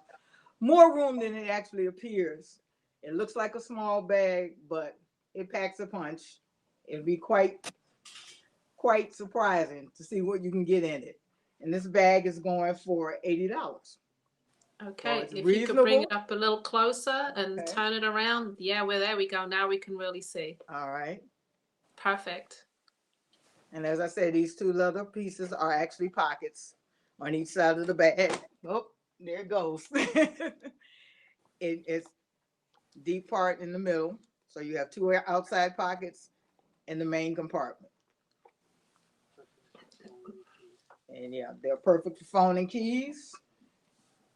S9: more room than it actually appears. It looks like a small bag, but it packs a punch. It'll be quite surprising to see what you can get in it. And this bag is going for $80.
S2: Okay,
S9: it's
S2: if you could bring it
S9: reasonable.
S2: up a little closer and
S9: Okay.
S2: turn it around. Yeah, well, there we go. Now we can really see.
S9: All right.
S2: Perfect.
S9: And as I said, these two leather pieces are actually pockets on each side of the bag. Oh, there it goes. It's deep part in the middle. So you have two outside pockets in the main compartment. And yeah, they're perfect for phone and keys.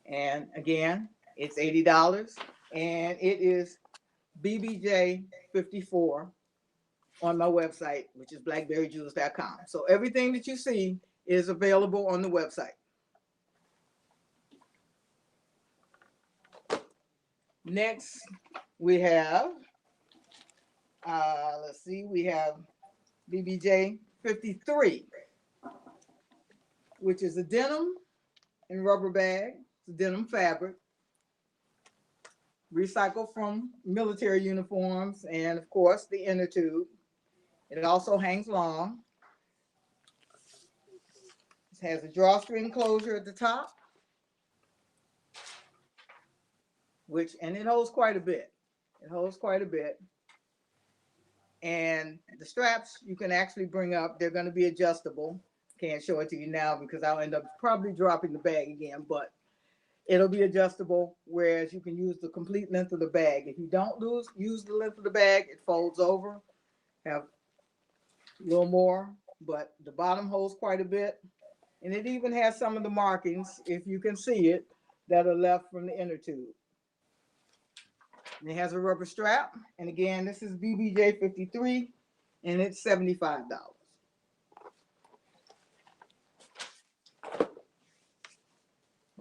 S9: And again, it's $80. And it is BBJ 54 on my website, which is blackberryjewels.com. So everything that you see is available on the website. Next, we have, we have BBJ 53, which is a denim and rubber bag. It's a denim fabric, recycled from military uniforms and, of course, the inner tube. It also hangs long. It has a drawstring closure at the top, and it holds quite a bit. And the straps you can actually bring up. They're going to be adjustable. Can't show it to you now because I'll end up probably dropping the bag again, but it'll be adjustable, whereas you can use the complete length of the bag. If you don't use the length of the bag, it folds over, have a little more, but the bottom holds quite a bit. And it even has some of the markings, if you can see it, that are left from the inner tube. And it has a rubber strap. And again, this is BBJ 53, and it's $75.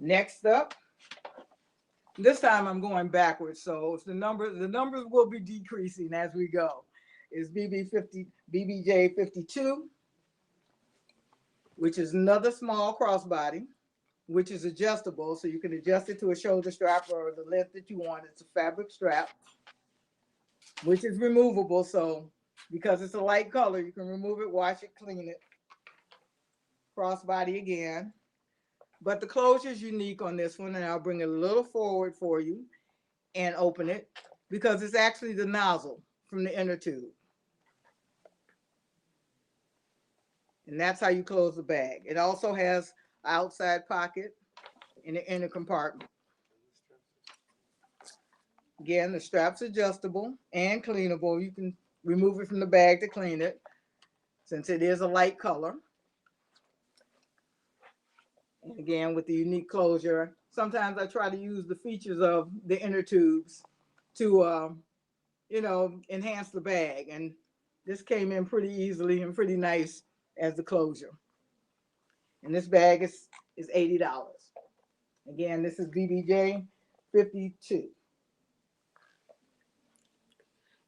S9: Next up, this time I'm going backwards, so the numbers will be decreasing as we go. Is BBJ 52, which is another small crossbody, which is adjustable, so you can adjust it to a shoulder strap or the length that you want. It's a fabric strap, which is removable, so because it's a light color, you can remove it, wash it, clean it. Crossbody again. But the closure is unique on this one, and I'll bring it a little forward for you and open it, because it's actually the nozzle from the inner tube. And that's how you close the bag. It also has an outside pocket in the inner compartment. Again, the strap's adjustable and cleanable. You can remove it from the bag to clean it, since it is a light color. And again, with the unique closure, sometimes I try to use the features of the inner tubes to, enhance the bag. And this came in pretty easily and pretty nice as the closure. And this bag is $80. Again, this is BBJ 52.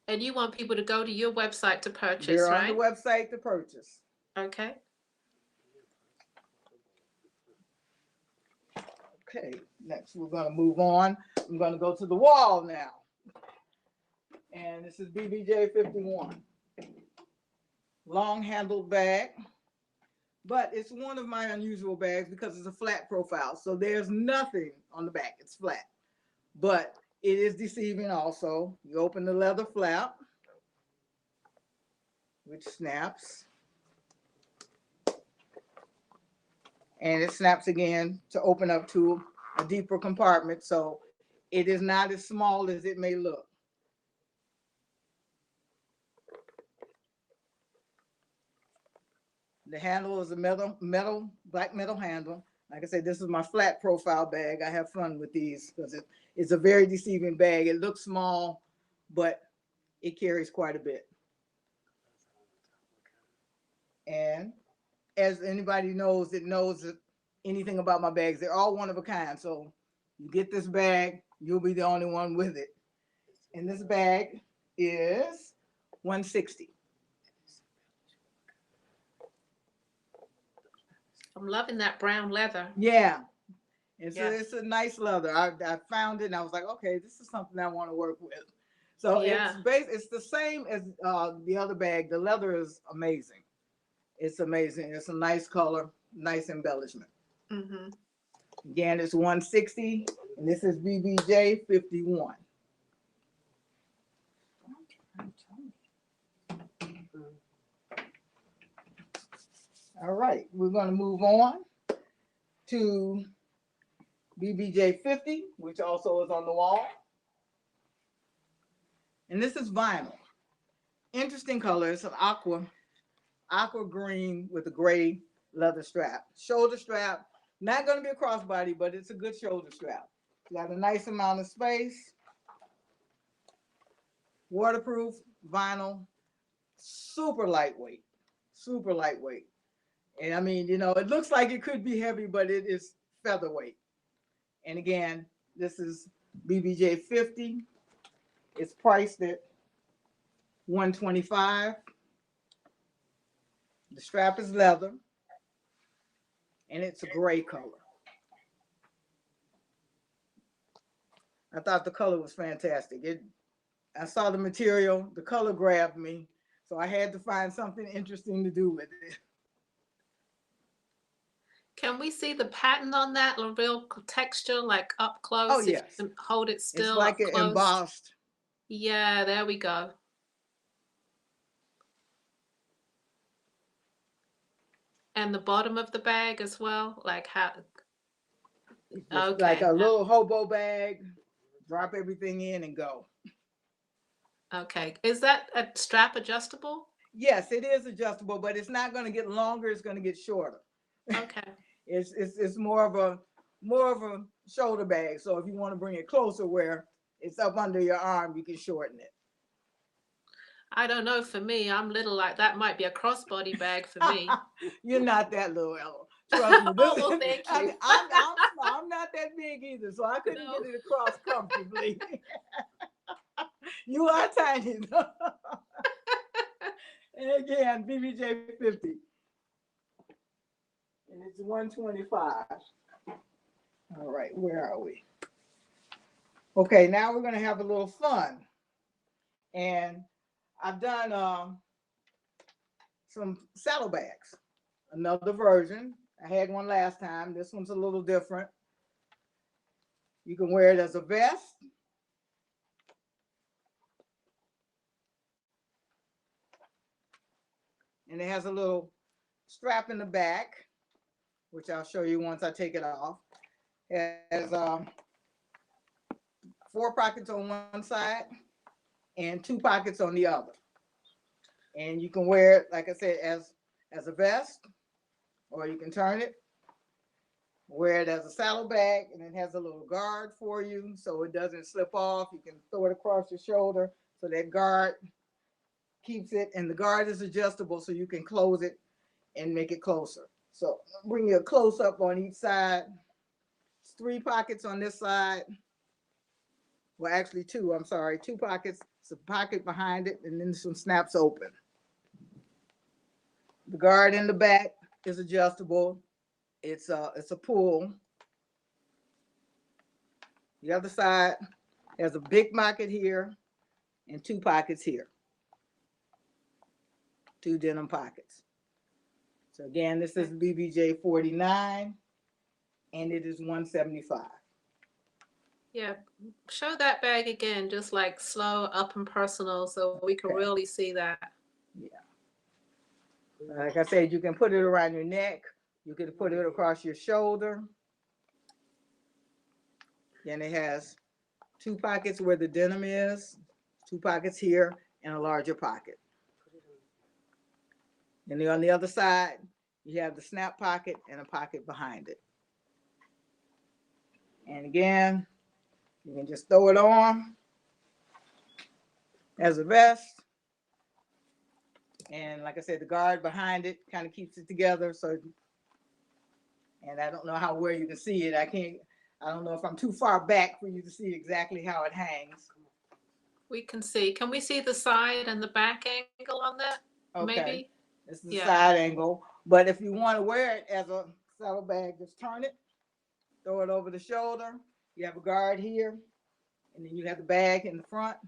S2: And you want people to go to your website to purchase,
S9: They're
S2: right?
S9: on the website to purchase.
S2: Okay.
S9: Okay, next we're going to move on. I'm going to go to the wall now. And this is BBJ 51. Long handled bag, but it's one of my unusual bags because it's a flat profile. So there's nothing on the back, it's flat. But it is deceiving also. You open the leather flap, which snaps. And it snaps again to open up to a deeper compartment. So it is not as small as it may look. The handle is a black metal handle. Like I said, this is my flat profile bag. I have fun with these because it's a very deceiving bag. It looks small, but it carries quite a bit. And as anybody knows that knows anything about my bags, they're all one of a kind. So you get this bag, you'll be the only one with it. And this bag is $160.
S2: I'm loving that brown leather.
S9: Yeah.
S2: Yeah.
S9: It's a nice leather. I found it and I was like, okay, this is something I want to work with. So
S2: Yeah.
S9: it's the same as the other bag. The leather is amazing. It's amazing. It's a nice color, nice embellishment.
S2: Mm-hmm.
S9: Again, it's $160, and this is BBJ 51. All right, we're going to move on to BBJ 50, which also is on the wall. And this is vinyl. Interesting color. It's an aqua green with a gray leather strap. Shoulder strap. Not going to be a crossbody, but it's a good shoulder strap. It's got a nice amount of space. Waterproof, vinyl, super lightweight. Super lightweight. And I mean, it looks like it could be heavy, but it is featherweight. And again, this is BBJ 50. It's priced at $125. The strap is leather, and it's a gray color. I thought the color was fantastic. I saw the material, the color grabbed me, so I had to find something interesting to do with it.
S2: Can we see the pattern on that? A real texture, like up close?
S9: Oh,
S2: if
S9: yes.
S2: you can hold it still.
S9: It's like
S2: up
S9: an
S2: close.
S9: embossed.
S2: Yeah, there we go. And the bottom of the bag as well, like how
S9: It's just like
S2: Okay.
S9: a little hobo bag. Drop everything in and go.
S2: Okay. Is that a strap adjustable?
S9: Yes, it is adjustable, but it's not going to get longer. It's going to get shorter.
S2: Okay.
S9: It's more of a shoulder bag. So if you want to bring it closer where it's up under your arm, you can shorten it.
S2: I don't know. For me, I'm little, like that might be a crossbody bag for me.
S9: You're not that little, Ella. Trust me.
S2: Oh, well, thank you.
S9: I'm not that big either, so I couldn't
S2: No.
S9: get it across comfortably. You are tiny though. And again, BBJ 50. And it's 125. All right, where are we? Okay, now we're going to have a little fun. And I've done some saddlebags, another version. I had one last time. This one's a little different. You can wear it as a vest. And it has a little strap in the back, which I'll show you once I take it off. It has 4 pockets on one side and 2 pockets on the other. And you can wear it, like I said, as a vest, or you can turn it, wear it as a saddlebag, and it has a little guard for you so it doesn't slip off. You can throw it across your shoulder so that guard keeps it, and the guard is adjustable so you can close it and make it closer. So bring you a close up on each side. It's 3 pockets on this side. Well, actually 2, I'm sorry, 2 pockets. It's a pocket behind it, and then some snaps open. The guard in the back is adjustable. It's a pull. The other side has a big pocket here and 2 pockets here. 2 denim pockets. So again, this is BBJ 49, and it is 175.
S2: Yeah. Show that bag again, just like slow, up and personal, so we can
S9: Okay.
S2: really see that.
S9: Yeah. Like I said, you can put it around your neck. You can put it across your shoulder. Then it has 2 pockets where the denim is, 2 pockets here, and a larger pocket. And then on the other side, you have the snap pocket and a pocket behind it. And again, you can just throw it on as a vest. And like I said, the guard behind it kind of keeps it together. So, and I don't know how well you can see it. I don't know if I'm too far back for you to see exactly how it hangs.
S2: We can see. Can we see the side and the back angle on that?
S9: Okay.
S2: Maybe?
S9: This is the
S2: Yeah.
S9: side angle. But if you want to wear it as a saddlebag, just turn it, throw it over the shoulder. You have a guard here, and then you have the bag in the front.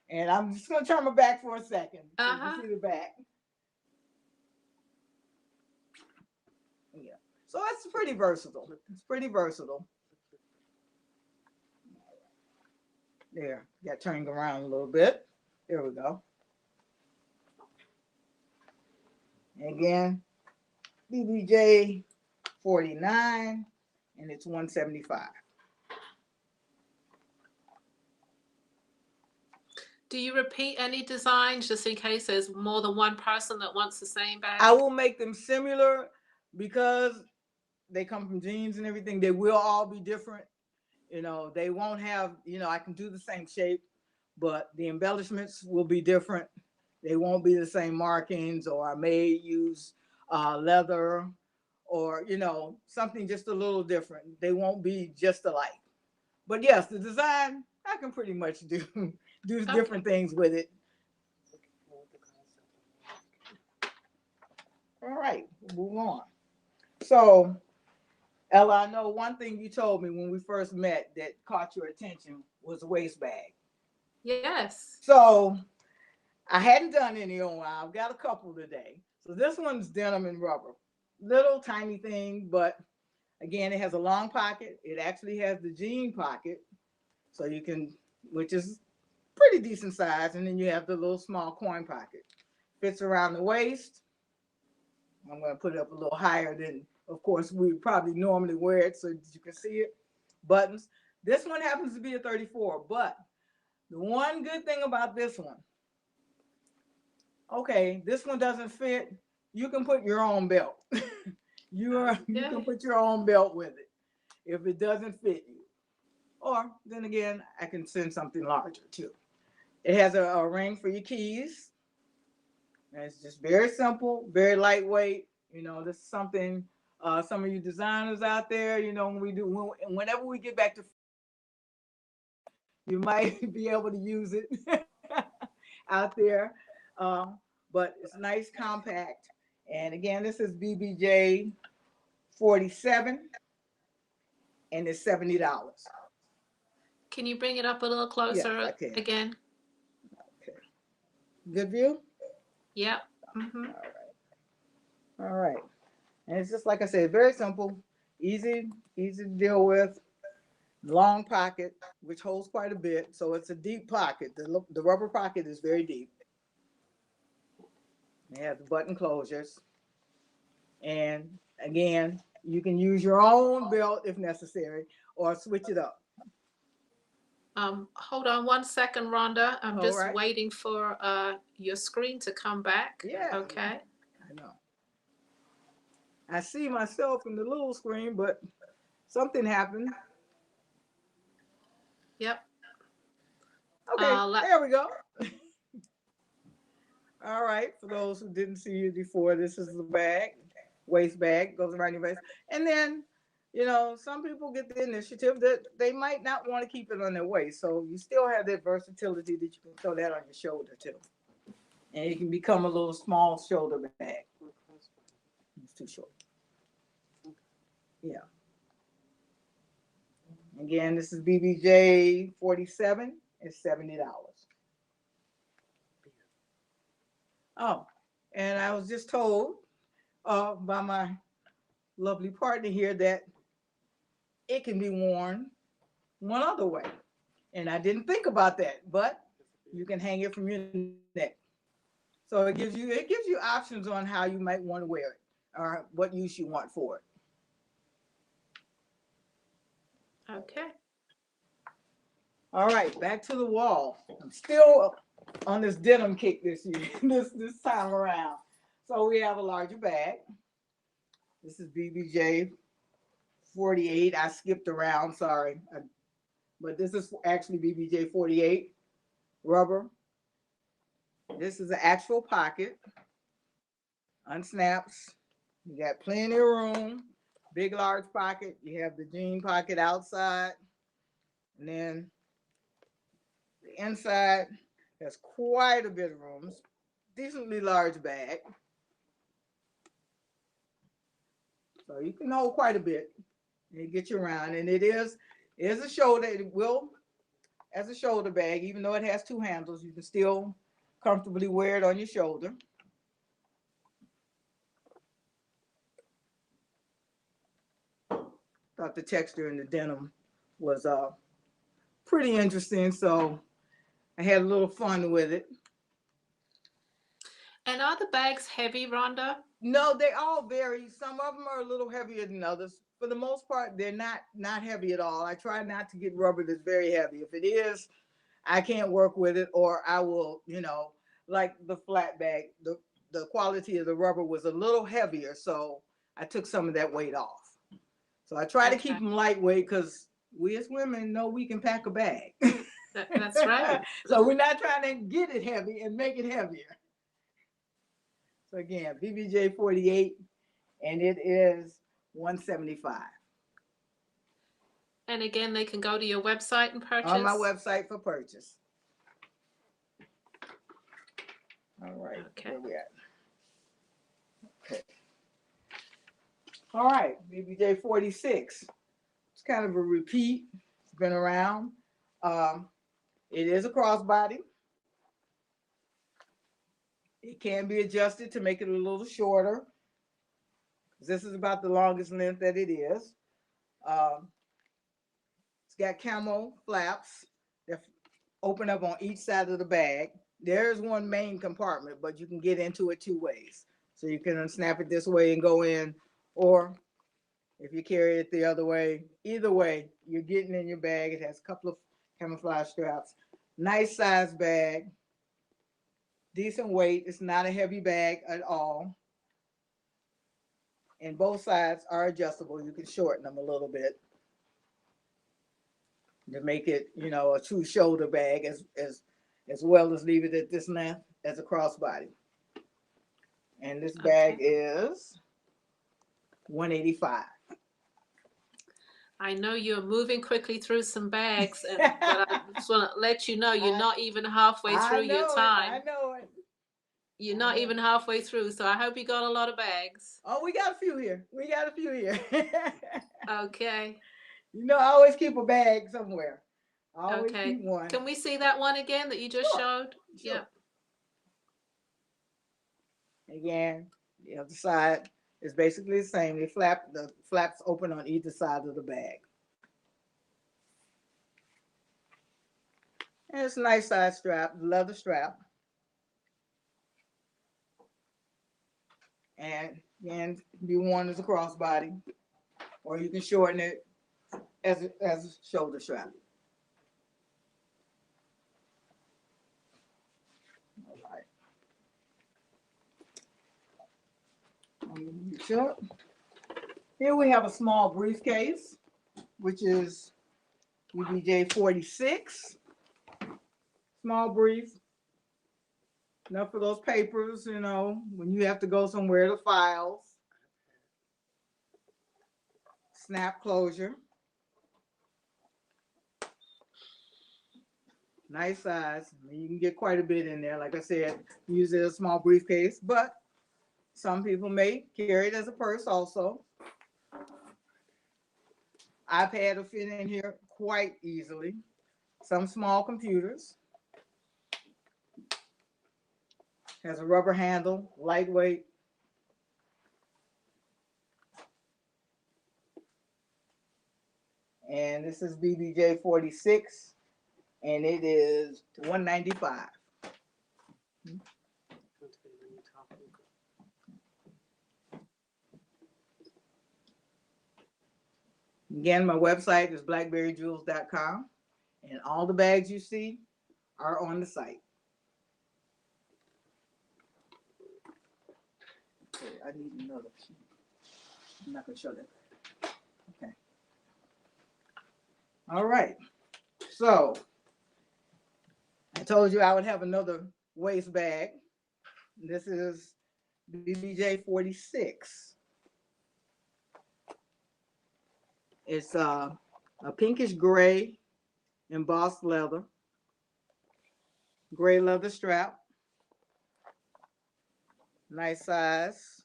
S9: And I'm just going to turn my back for a second so you can see the back. Yeah. So it's pretty versatile. It's pretty versatile. There, got turned around a little bit. There we go. Again, BBJ 49, and it's 175.
S2: Do you repeat any designs just in case there's more than one person that wants the same bag?
S9: I will make them similar because they come from jeans and everything. They will all be different. You know, they won't have, I can do the same shape, but the embellishments will be different. They won't be the same markings, or I may use leather or, something just a little different. They won't be just alike. But yes, the design, I can pretty much do different things with it. All right, move on. So, Ella, I know one thing you told me when we first met that caught your attention was a waist bag.
S2: Yes.
S9: So I hadn't done any in a while. I've got a couple today. So this one's denim and rubber. Little tiny thing, but again, it has a long pocket. It actually has the jean pocket. So you can, which is pretty decent size. And then you have the little small coin pocket. Fits around the waist. I'm going to put it up a little higher than, of course, we probably normally wear it so that you can see it. buttons. This one happens to be a 34, but the one good thing about this one, okay, this one doesn't fit. You can put your own belt. You can put your own belt with it if it doesn't fit you. Or then again, I can send something larger too. It has a ring for your keys. And it's just very simple, very lightweight. You know, this is something some of you designers out there, you know, whenever we get back to, you might be able to use it out there. But it's nice, compact. And again, this is BBJ 47 and it's $70.
S2: Can you bring it up a little closer
S9: Yes, I can.
S2: again?
S9: Okay. Good view?
S2: Yep. Mm-hmm.
S9: All right. And it's just like I said, very simple, easy to deal with. Long pocket, which holds quite a bit. So it's a deep pocket. The rubber pocket is very deep. They have the button closures. And again, you can use your own belt if necessary or switch it up.
S2: Hold on one second, Rhonda. I'm
S9: All
S2: just
S9: right.
S2: waiting for your screen to come back.
S9: Yeah.
S2: Okay.
S9: I know. I see myself in the little screen, but something happened.
S2: Yep.
S9: Okay, there we go. All right, for those who didn't see it before, this is the bag, waist bag, goes around your waist. And then, you know, some people get the initiative that they might not want to keep it on their waist. So you still have that versatility that you can throw that on your shoulder too. And it can become a little small shoulder bag. It's too short. Yeah. Again, this is BBJ 47. It's $70. Oh, and I was just told by my lovely partner here that it can be worn one other way. And I didn't think about that, but you can hang it from your neck. So it gives you options on how you might want to wear it or what use you want for it.
S2: Okay.
S9: All right, back to the wall. I'm still on this denim kick this year, this time around. So we have a larger bag. This is BBJ 48. I skipped around, sorry. But this is actually BBJ 48, rubber. This is an actual pocket. Unsnaps. You got plenty of room. Big, large pocket. You have the jean pocket outside. And then the inside has quite a bit of room. Decently large bag. So you can hold quite a bit and get you around. And it is a shoulder. It will, as a shoulder bag, even though it has two handles, you can still comfortably wear it on your shoulder. Thought the texture in the denim was pretty interesting, so I had a little fun with it.
S2: And are the bags heavy, Rhonda?
S9: No, they all vary. Some of them are a little heavier than others. For the most part, they're not heavy at all. I try not to get rubber that's very heavy. If it is, I can't work with it, or I will, you know, like the flat bag, the quality of the rubber was a little heavier, so I took some of that weight off. So I try to keep them lightweight because we as women know we can pack a bag.
S2: That's right.
S9: So we're not trying to get it heavy and make it heavier. So again, BBJ 48, and it is $175.
S2: And again, they can go to your website and purchase?
S9: On my website for purchase. All right,
S2: Okay.
S9: where we at? Okay. All right, BBJ 46. It's kind of a repeat. It's been around. It is a crossbody. It can be adjusted to make it a little shorter. This is about the longest length that it is. It's got camo flaps that open up on each side of the bag. There's one main compartment, but you can get into it two ways. So you can unsnap it this way and go in, or If you carry it the other way, either way, you're getting in your bag. It has a couple of camouflage straps. Nice size bag, decent weight. It's not a heavy bag at all. And both sides are adjustable. You can shorten them a little bit to make it, you know, a true shoulder bag as well as leave it at this length as a crossbody. And this bag is $185.
S2: I know you're moving quickly through some bags, but I just want to let you know you're not even halfway through your time.
S9: I know it.
S2: You're not even halfway through, so I hope you got a lot of bags.
S9: Oh, we got a few here.
S2: Okay.
S9: You know, I always keep a bag somewhere. I always
S2: Okay.
S9: keep one.
S2: Can we see that one again that you just showed?
S9: Sure.
S2: Yeah.
S9: Again, the other side is basically the same. The flaps open on either side of the bag. And it's a nice side strap, leather strap. And again, be worn as a crossbody, or you can shorten it as a shoulder strap. All right. Sure. Here we have a small briefcase, which is UBJ 46. Small brief. Enough for those papers, you know, when you have to go somewhere, the files. Snap closure. Nice size. You can get quite a bit in there. Like I said, use it as a small briefcase, but some people may carry it as a purse also. iPad will fit in here quite easily. Some small computers. Has a rubber handle, lightweight. And this is BBJ 46, and it is $195. Again, my website is blackberryjewels.com, and all the bags you see are on the site. I need another. I'm not going to show that. Okay. All right. So I told you I would have another waist bag. This is BBJ 46. It's a pinkish gray embossed leather, gray leather strap. Nice size,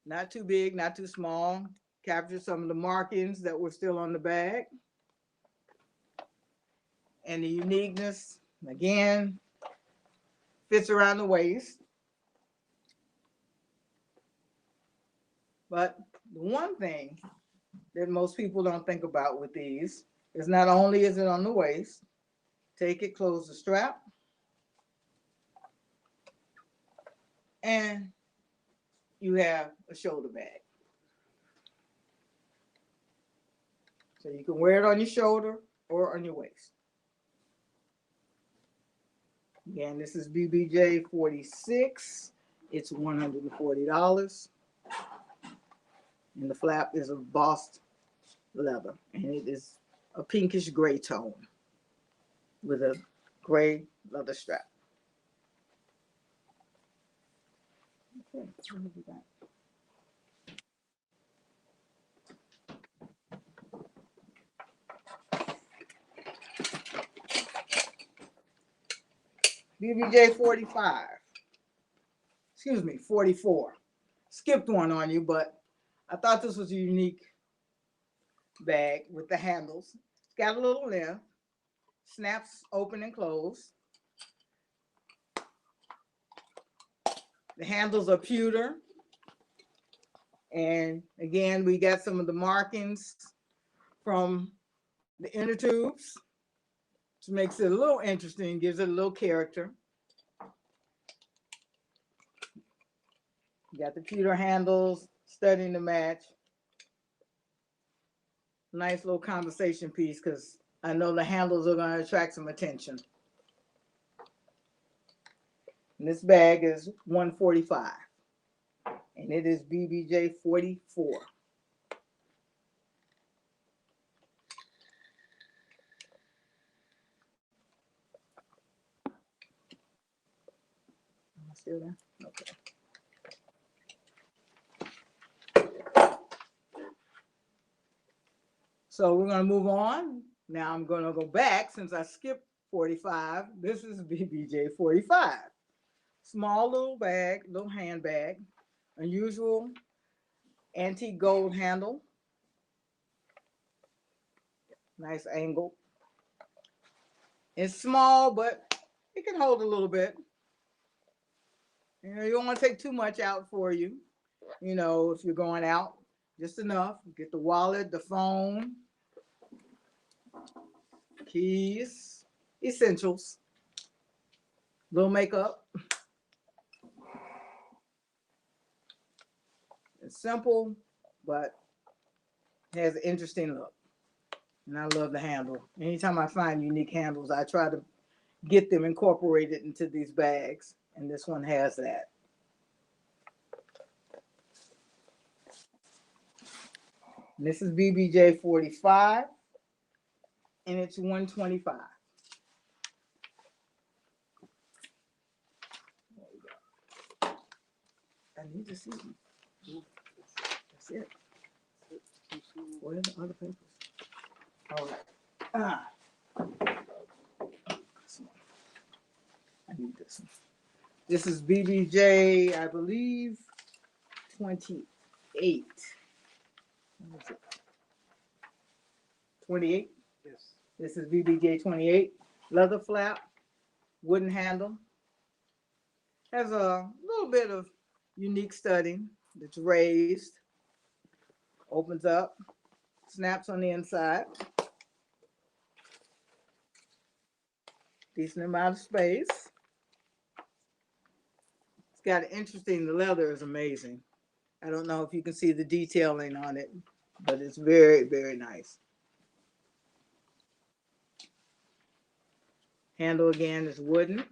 S9: not too big, not too small. Captured some of the markings that were still on the bag. And the uniqueness, again, fits around the waist. But the one thing that most people don't think about with these is not only is it on the waist, take it, close the strap, and you have a shoulder bag. So you can wear it on your shoulder or on your waist. Again, this is BBJ 46. It's $140. And the flap is embossed leather. And it is a pinkish gray tone with a gray leather strap. Okay, what have we got? BBJ 45. Excuse me, 44. Skipped one on you, but I thought this was a unique bag with the handles. It's got a little length, snaps open and close. The handles are pewter. And again, we got some of the markings from the inner tubes, which makes it a little interesting, gives it a little character. You got the pewter handles, studding to match. nice little conversation piece because I know the handles are going to attract some attention. And this bag is $145, and it is BBJ 44. Still there? Okay. So we're going to move on. Now I'm going to go back since I skipped 45. This is BBJ 45. Small little bag, little handbag, unusual antique gold handle. Nice angle. It's small, but it can hold a little bit. You know, you don't want to take too much out for you. You know, if you're going out, just enough. Get the wallet, the phone, keys, essentials, little makeup. It's simple, but has an interesting look. And I love the handle. Anytime I find unique handles, I try to get them incorporated into these bags. And this one has that. And this is BBJ 45, and it's $125. I need to see them. That's it. What are the other papers? All right. I need this one. This is BBJ, I believe, 28. 28? Yes. This is BBJ 28. Leather flap, wooden handle. Has a little bit of unique studding that's raised. Opens up, snaps on the inside. Decent amount of space. It's got an interesting, the leather is amazing. I don't know if you can see the detailing on it, but it's very, very nice. Handle again is wooden.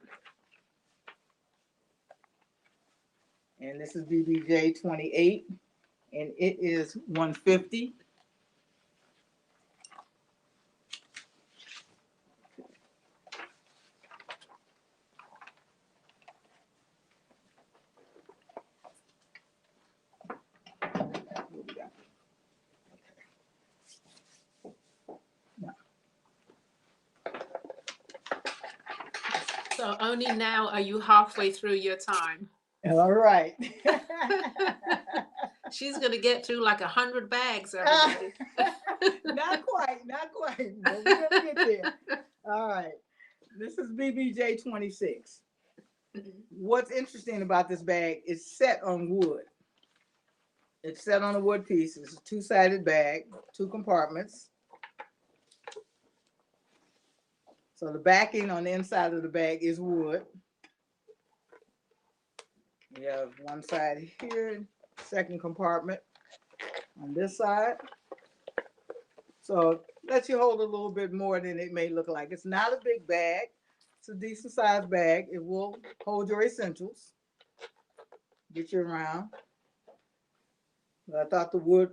S9: And this is BBJ 28, and it is $150.
S2: So only now are you halfway through your time.
S9: All right.
S2: She's gonna get through like 100 bags, everybody.
S9: Not quite, not quite. But we're gonna get there. All right. This is BBJ 26. What's interesting about this bag is set on wood. It's set on a wood piece. It's a two-sided bag, 2 compartments. So the backing on the inside of the bag is wood. We have one side here, second compartment on this side. So it lets you hold a little bit more than it may look like. It's not a big bag. It's a decent sized bag. It will hold your essentials, get you around. But I thought the wood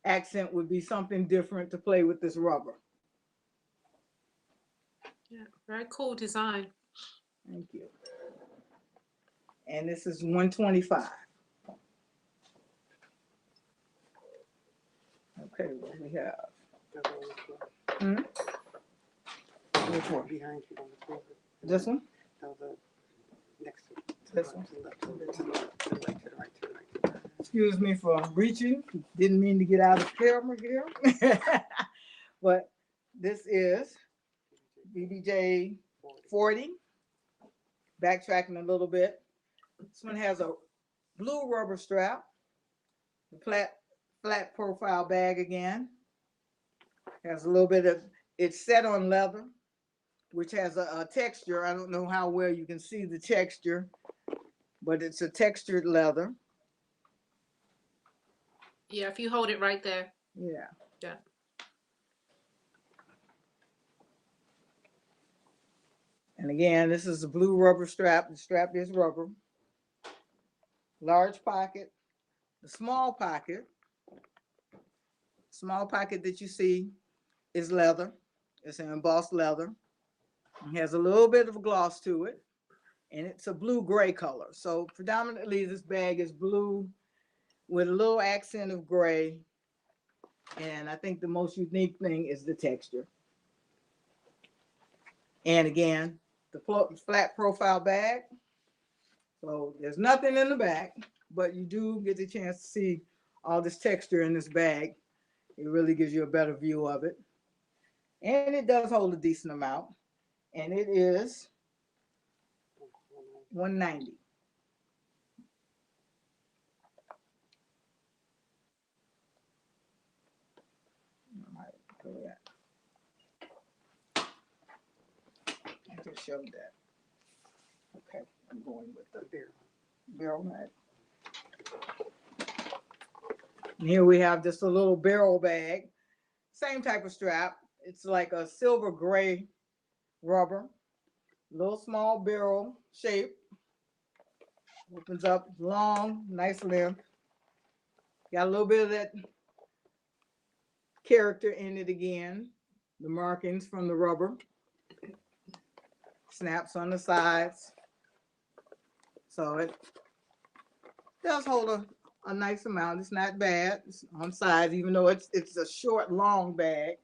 S9: accent would be something different to play with this rubber.
S2: Yeah, very cool design.
S9: Thank you. And this is $125. Okay, what do we have? Hmm? Which one?
S10: Behind you on the table.
S9: This one?
S10: No, the next to
S9: This one?
S10: to the left, to the left, to the right, to the right, to the right, to the right.
S9: Excuse me for reaching. Didn't mean to get out of camera here. But this is BBJ 40. Backtracking a little bit. This one has a blue rubber strap. The flat profile bag again. Has a little bit of, it's set on leather, which has a texture. I don't know how well you can see the texture, but it's a textured leather.
S2: Yeah, if you hold it right there.
S9: Yeah.
S2: Yeah.
S9: And again, this is a blue rubber strap. The strap is rubber. Large pocket. The small pocket that you see is leather. It's an embossed leather. It has a little bit of a gloss to it, and it's a blue-gray color. So predominantly this bag is blue with a little accent of gray. And I think the most unique thing is the texture. And again, the flat profile bag. So there's nothing in the back, but you do get the chance to see all this texture in this bag. It really gives you a better view of it. And it does hold a decent amount. And it is $190. I just showed that. Okay, I'm going with the barrel mat. And here we have just a little barrel bag. Same type of strap. It's like a silver gray rubber. Little small barrel shape. Opens up long, nice length. Got a little bit of that character in it again. The markings from the rubber. Snaps on the sides. So it does hold a nice amount. It's not bad. It's on size, even though it's a short, long bag.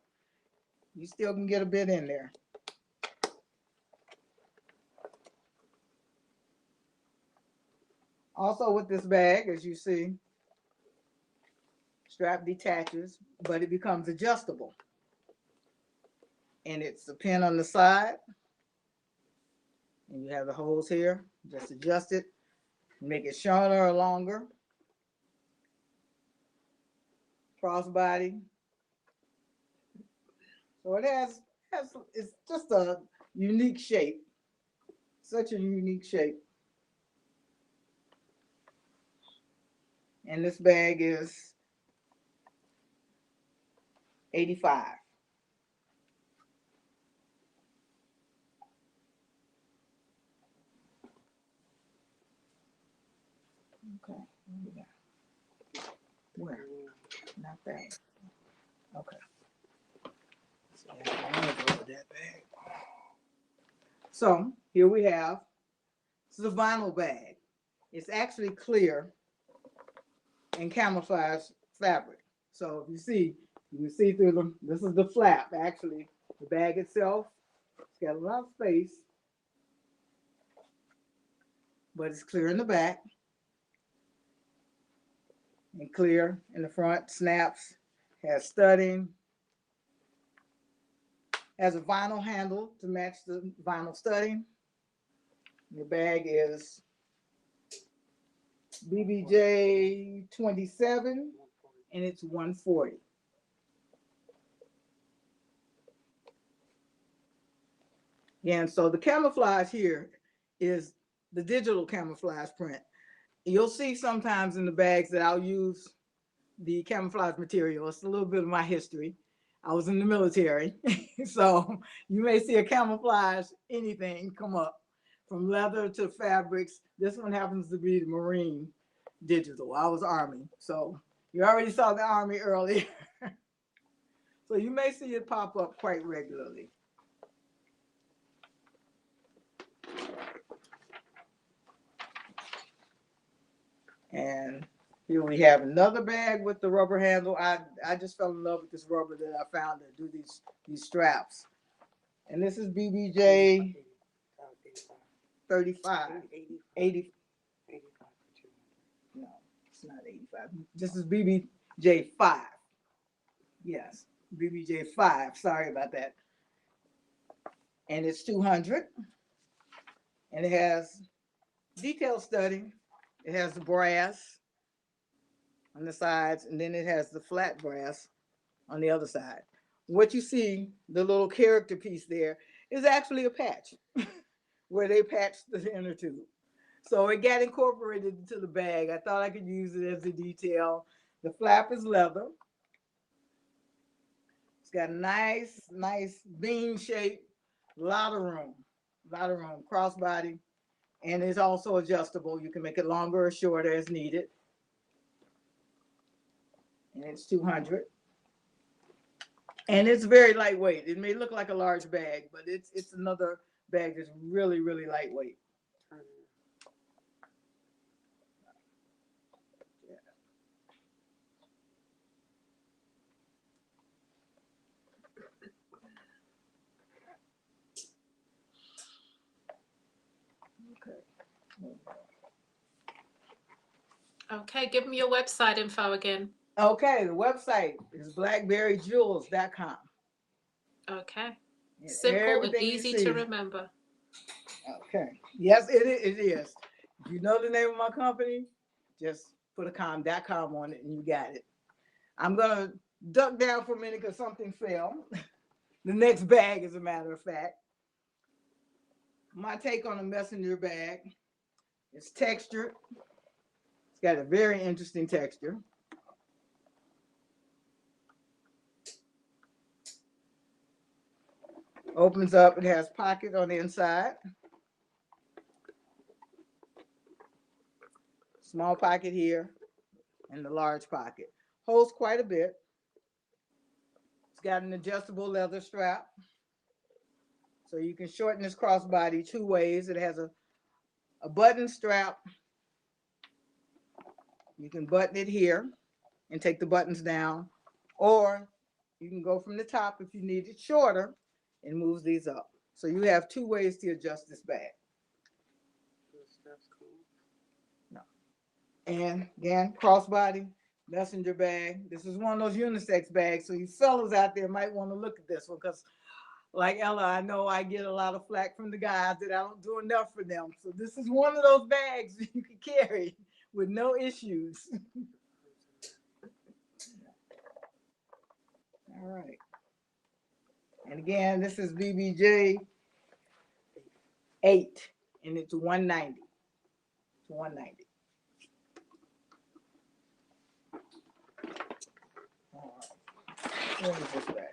S9: You still can get a bit in there. Also with this bag, as you see, strap detaches, but it becomes adjustable. And it's a pin on the side. And you have the holes here. Just adjust it, make it shorter or longer. Crossbody. So it has it's just a unique shape. Such a unique shape. And this bag is $85. Okay. Where? Not that. Okay. So, I'm gonna go with that bag. So here we have, this is a vinyl bag. It's actually clear and camouflage fabric. So if you see, you can see through them. This is the flap, actually. The bag itself, it's got a lot of space, but it's clear in the back and clear in the front. Snaps, has studding, has a vinyl handle to match the vinyl studding. The bag is BBJ 27 and it's $140. Yeah, and so the camouflage here is the digital camouflage print. You'll see sometimes in the bags that I'll use the camouflage material. It's a little bit of my history. I was in the military, so you may see a camouflage anything come up, from leather to fabrics. This one happens to be the Marine digital. I was Army, so you already saw the Army earlier. So you may see it pop up quite regularly. And here we have another bag with the rubber handle. I just fell in love with this rubber that I found to do these straps. And this is BBJ 35, 80. No, it's not 85. This is BBJ 5. Yes, BBJ 5. Sorry about that. And it's 200. And it has detailed studding. It has the brass on the sides, and then it has the flat brass on the other side. What you see, the little character piece there, is actually a patch where they patched the inner tube. So it got incorporated into the bag. I thought I could use it as a detail. The flap is leather. It's got a nice bean shape, a lot of room. A lot of room. Crossbody. And it's also adjustable. You can make it longer or shorter as needed. And it's 200. And it's very lightweight. It may look like a large bag, but it's another bag that's really, really lightweight.
S2: Okay, give me your website info again.
S9: Okay, the website is blackberryjewels.com.
S2: Okay.
S9: And
S2: Simple and
S9: everything you
S2: easy
S9: see-
S2: to remember.
S9: Okay. Yes, it is. If you know the name of my company, just put a .com on it and you got it. I'm gonna duck down for a minute because something fell. The next bag, as a matter of fact. My take on a messenger bag is textured. It's got a very interesting texture. Opens up, it has pocket on the inside. Small pocket here and the large pocket. Holds quite a bit. It's got an adjustable leather strap. So you can shorten this crossbody 2 ways. It has a button strap. You can button it here and take the buttons down, or you can go from the top if you need it shorter and moves these up. So you have 2 ways to adjust this bag. No. And again, crossbody, messenger bag. This is one of those unisex bags. So you fellas out there might want to look at this one because like Ella, I know I get a lot of flack from the guys that I don't do enough for them. So this is one of those bags you can carry with no issues. All right. And again, this is BBJ 8, and it's 190. It's 190. All right. Where is this bag?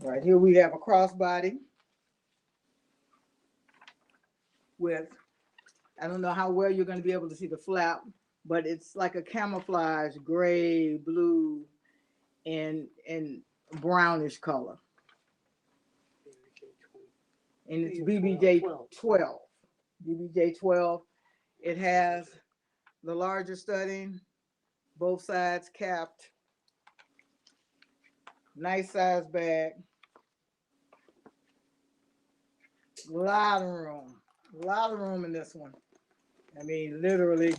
S9: Right here we have a crossbody with, I don't know how well you're going to be able to see the flap, but it's like a camouflage gray, blue, and brownish color. And it's BBJ 12. BBJ 12. It has the larger studding, both sides capped. Nice size bag. A lot of room in this one. I mean, literally,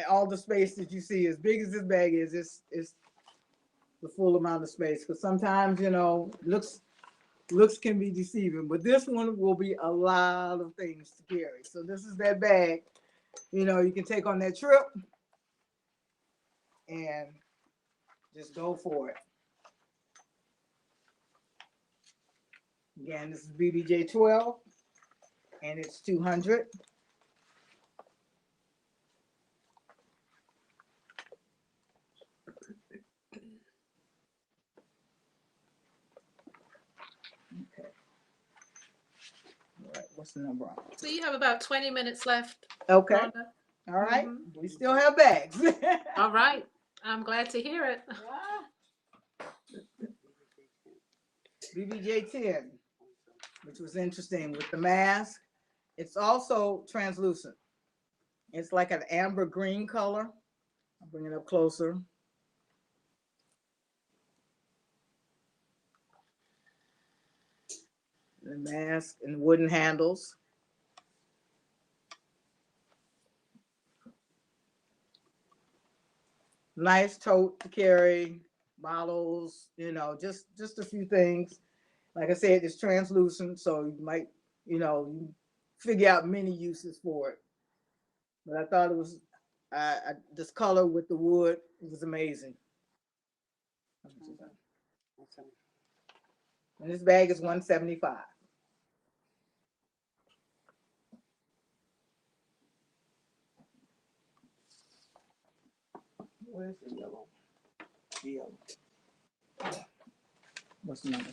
S9: all the space that you see, as big as this bag is, it's the full amount of space. Because sometimes, you know, looks can be deceiving, but this one will be a lot of things to carry. So this is that bag, you know, you can take on that trip and just go for it. Again, this is BBJ 12, and it's 200. Okay. All right, what's the number on it?
S2: So you have about 20 minutes left.
S9: Okay.
S2: Rhonda.
S9: All right. We still have bags.
S2: All right. I'm glad to hear it.
S9: BBJ 10, which was interesting with the mask. It's also translucent. It's like an amber green color. I'll bring it up closer. The mask and wooden handles. Nice tote to carry, bottles, you know, just a few things. Like I said, it's translucent, so you might, you know, figure out many uses for it. But I thought it was, this color with the wood, it was amazing. And this bag is $175. Where's the yellow? The yellow. What's the number?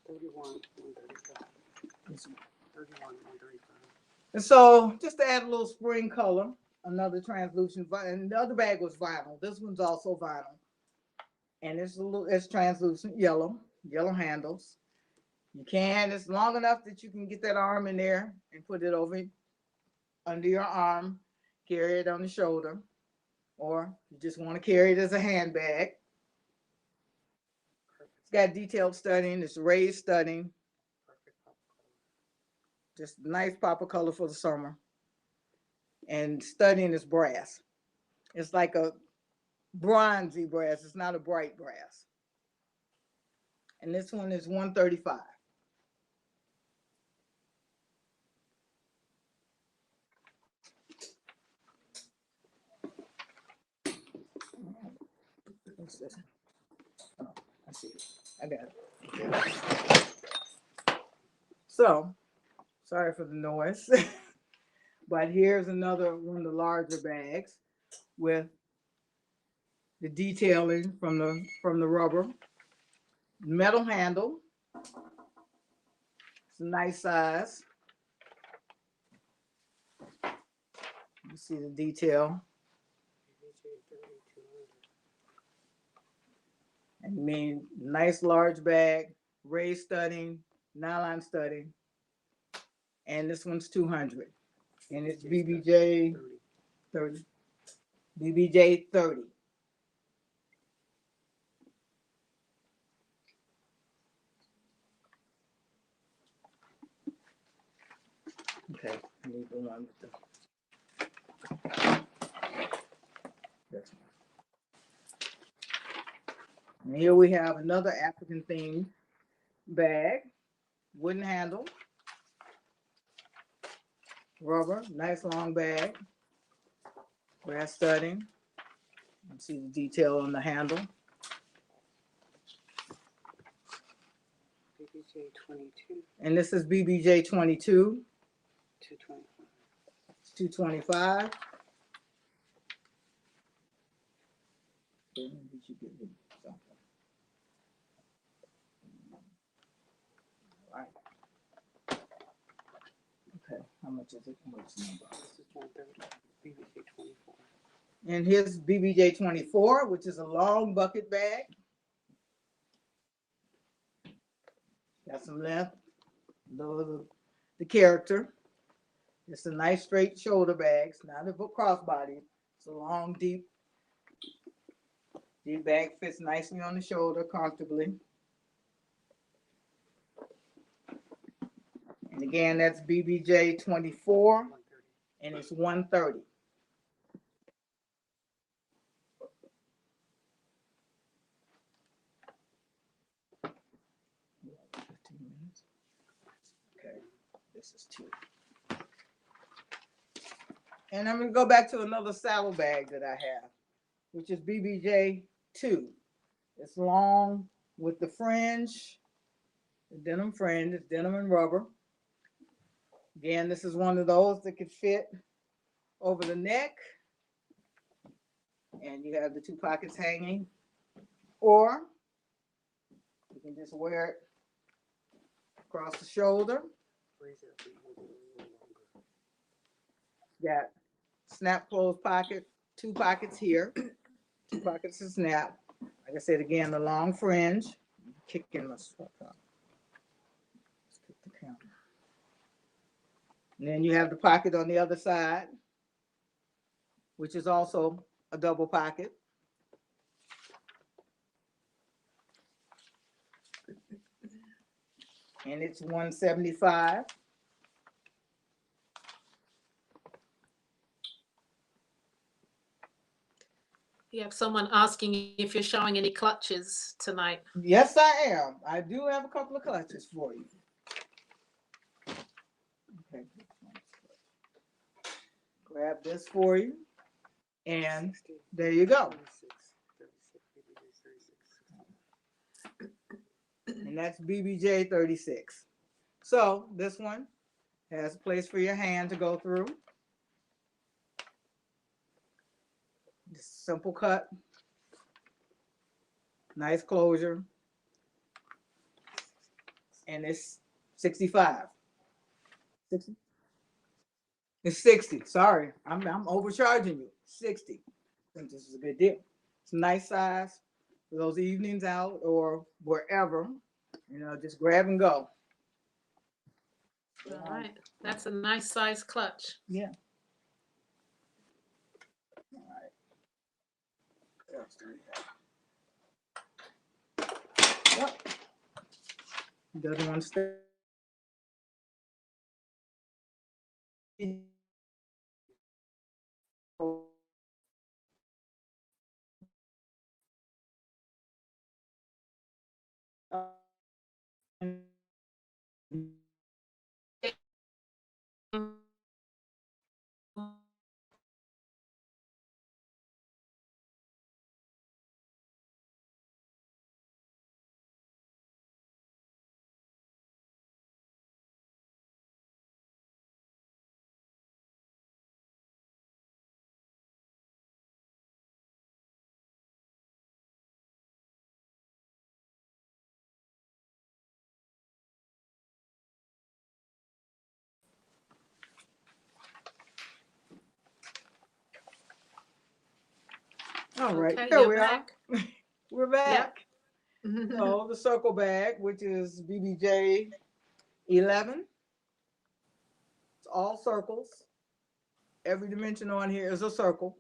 S10: 31, 135.
S9: This one.
S10: 31, 135.
S9: And so just to add a little spring color, another translucent, and the other bag was vinyl. This one's also vinyl. And it's translucent yellow handles. It's long enough that you can get that arm in there and put it over under your arm, carry it on the shoulder, or you just want to carry it as a handbag. It's got detailed studding, it's raised studding, just nice pop of color for the summer. And studding is brass. It's like a bronzy brass, it's not a bright brass. And this one is $135. What's this? Oh, I see it. I got it. So, sorry for the noise. But here's another one of the larger bags with the detailing from the rubber. Metal handle. It's a nice size. You see the detail. I mean, nice large bag, raised studding, nylon studding. And this one's $200. And it's BBJ 30. BBJ 30. Okay, I need the one with the. This one. And here we have another African themed bag, wooden handle, rubber, nice long bag, brass studding. You see the detail on the handle.
S10: BBJ 22,
S9: And this is BBJ 22,
S10: 225.
S9: $225. Right. Okay, how much is it? What's the number?
S10: This is 130. BBJ 24.
S9: And here's BBJ 24, which is a long bucket bag. Got some length. The character. It's a nice straight shoulder bag. It's not a crossbody. It's a long, deep bag. Fits nicely on the shoulder comfortably. And again, that's BBJ 24, and it's $130. Okay, this is 2. And I'm gonna go back to another saddle bag that I have, which is BBJ 2. It's long with the fringe, the denim fringe, it's denim and rubber. Again, this is one of those that could fit over the neck. And you have the 2 pockets hanging. Or you can just wear it across the shoulder. Got snap closed pocket, 2 pockets here, 2 pockets to snap. Like I said, again, the long fringe. Kicking my stuff up. Let's kick the camera. And then you have the pocket on the other side, which is also a double pocket. And it's $175.
S2: You have someone asking if you're showing any clutches tonight.
S9: Yes, I am. I do have a couple of clutches for you. Okay. Grab this for you. And there you go.
S10: 36,
S9: And that's BBJ 36. So this one has a place for your hand to go through. Just simple cut. Nice closure. And it's 65. 60? It's 60. Sorry, I'm overcharging you. 60. I think this is a good deal. It's a nice size for those evenings out or wherever. You know, just grab and go.
S2: All right. That's a nice size clutch.
S9: Yeah. All right. What else do we have? Yep. Doesn't want to stay. All right,
S2: Okay,
S9: there
S2: you're
S9: we
S2: back.
S9: are. We're back.
S2: Yep.
S9: So the circle bag, which is BBJ 11. It's all circles. Every dimension on here is a circle,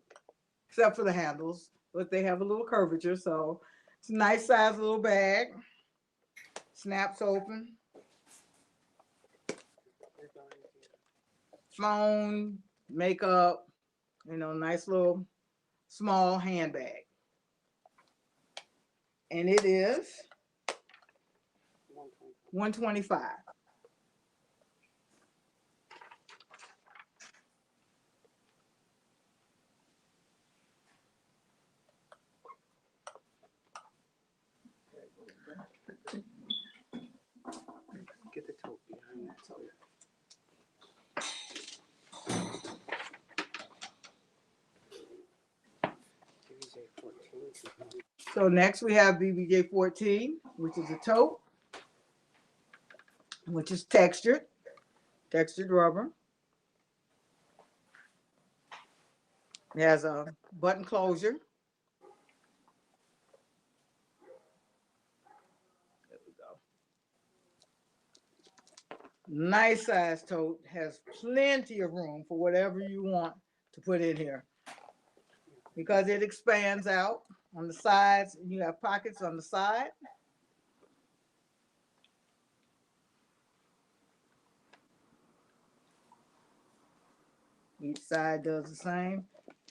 S9: except for the handles, but they have a little curvature. So it's a nice size little bag. Snaps open. Phone, makeup, you know, nice little small handbag. And it is 125.
S10: Get the tote behind that tote. BBJ 14.
S9: So next we have BBJ 14, which is a tote, which is textured rubber. It has a button closure. There we go. Nice size tote, has plenty of room for whatever you want to put in here. Because it expands out on the sides, you have pockets on the side. Each side does the same,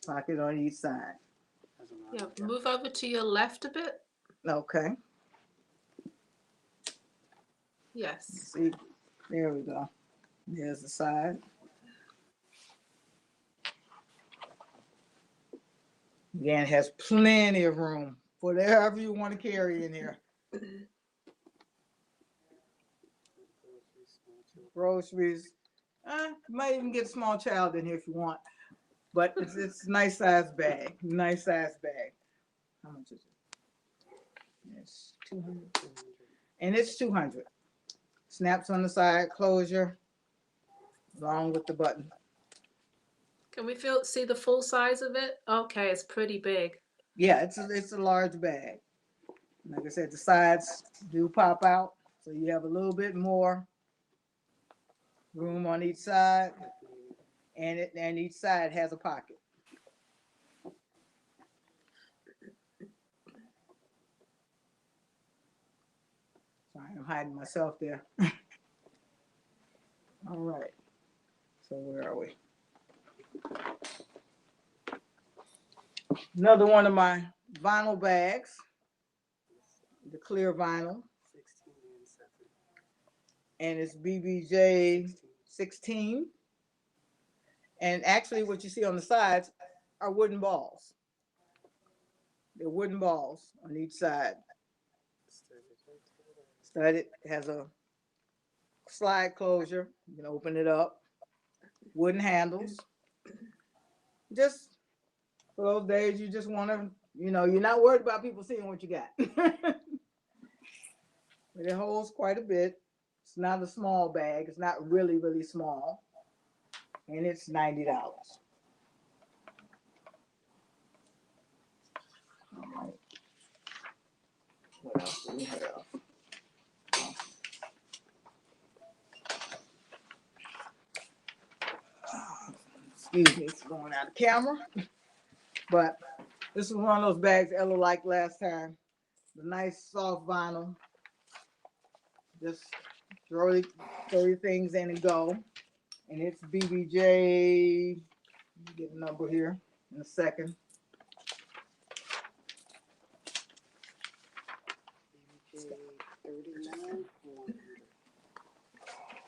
S9: pocket on each side.
S2: Yeah, move over to your left a bit.
S9: Okay,
S2: Yes.
S9: see, there we go. There's the side. Again, it has plenty of room for whatever you want to carry in here. Groceries. Might even get a small child in here if you want. But it's a nice size bag. Nice size bag. How much is it? It's 200. And it's 200. Snaps on the side, closure, along with the button.
S2: Can we see the full size of it? Okay, it's pretty big.
S9: Yeah, it's a large bag. Like I said, the sides do pop out, so you have a little bit more room on each side, and each side has a pocket. Sorry, I'm hiding myself there. All right. So where are we? Another one of my vinyl bags, the clear vinyl,
S10: 16 and 7.
S9: and it's BBJ 16. And actually what you see on the sides are wooden balls. They're wooden balls on each side. Studded, has a slide closure. You can open it up. Wooden handles. Just for those days you just want to you know, you're not worried about people seeing what you got. But it holds quite a bit. It's not a small bag. It's not really, really small. And it's $90. All right. What else do we have? Excuse me, it's going out of camera. But this is one of those bags Ella liked last time. The nice soft vinyl. Just throw your things in and go. And it's BBJ. Let me get a number here in a second.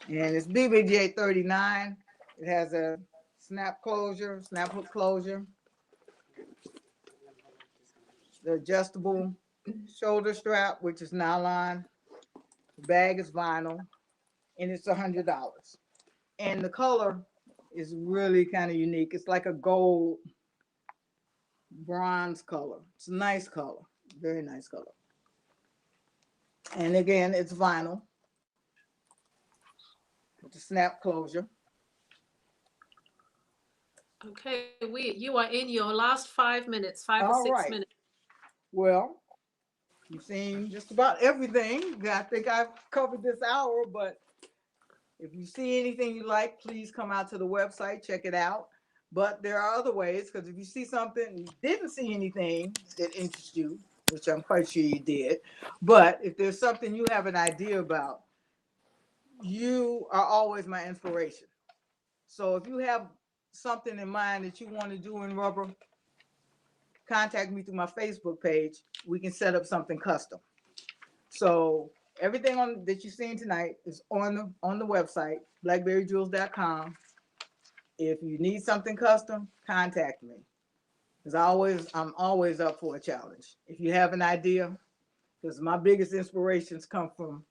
S9: And it's BBJ 39. It has a snap hook closure, the adjustable shoulder strap, which is nylon. The bag is vinyl, and it's $100. And the color is really kind of unique. It's like a gold bronze color. It's a nice color, very nice color. And again, it's vinyl with the snap closure.
S2: Okay, you are in your last 5 minutes, 5 or 6 minutes.
S9: Well, you've seen just about everything. I think I've covered this hour, but if you see anything you like, please come out to the website, check it out. But there are other ways, because if you see something and you didn't see anything that interests you, which I'm quite sure you did, but if there's something you have an idea about, you are always my inspiration. So if you have something in mind that you want to do in rubber, contact me through my Facebook page. We can set up something custom. So everything that you've seen tonight is on the website, blackberryjewels.com. If you need something custom, contact me. Because I'm always up for a challenge. If you have an idea, because my biggest inspirations come from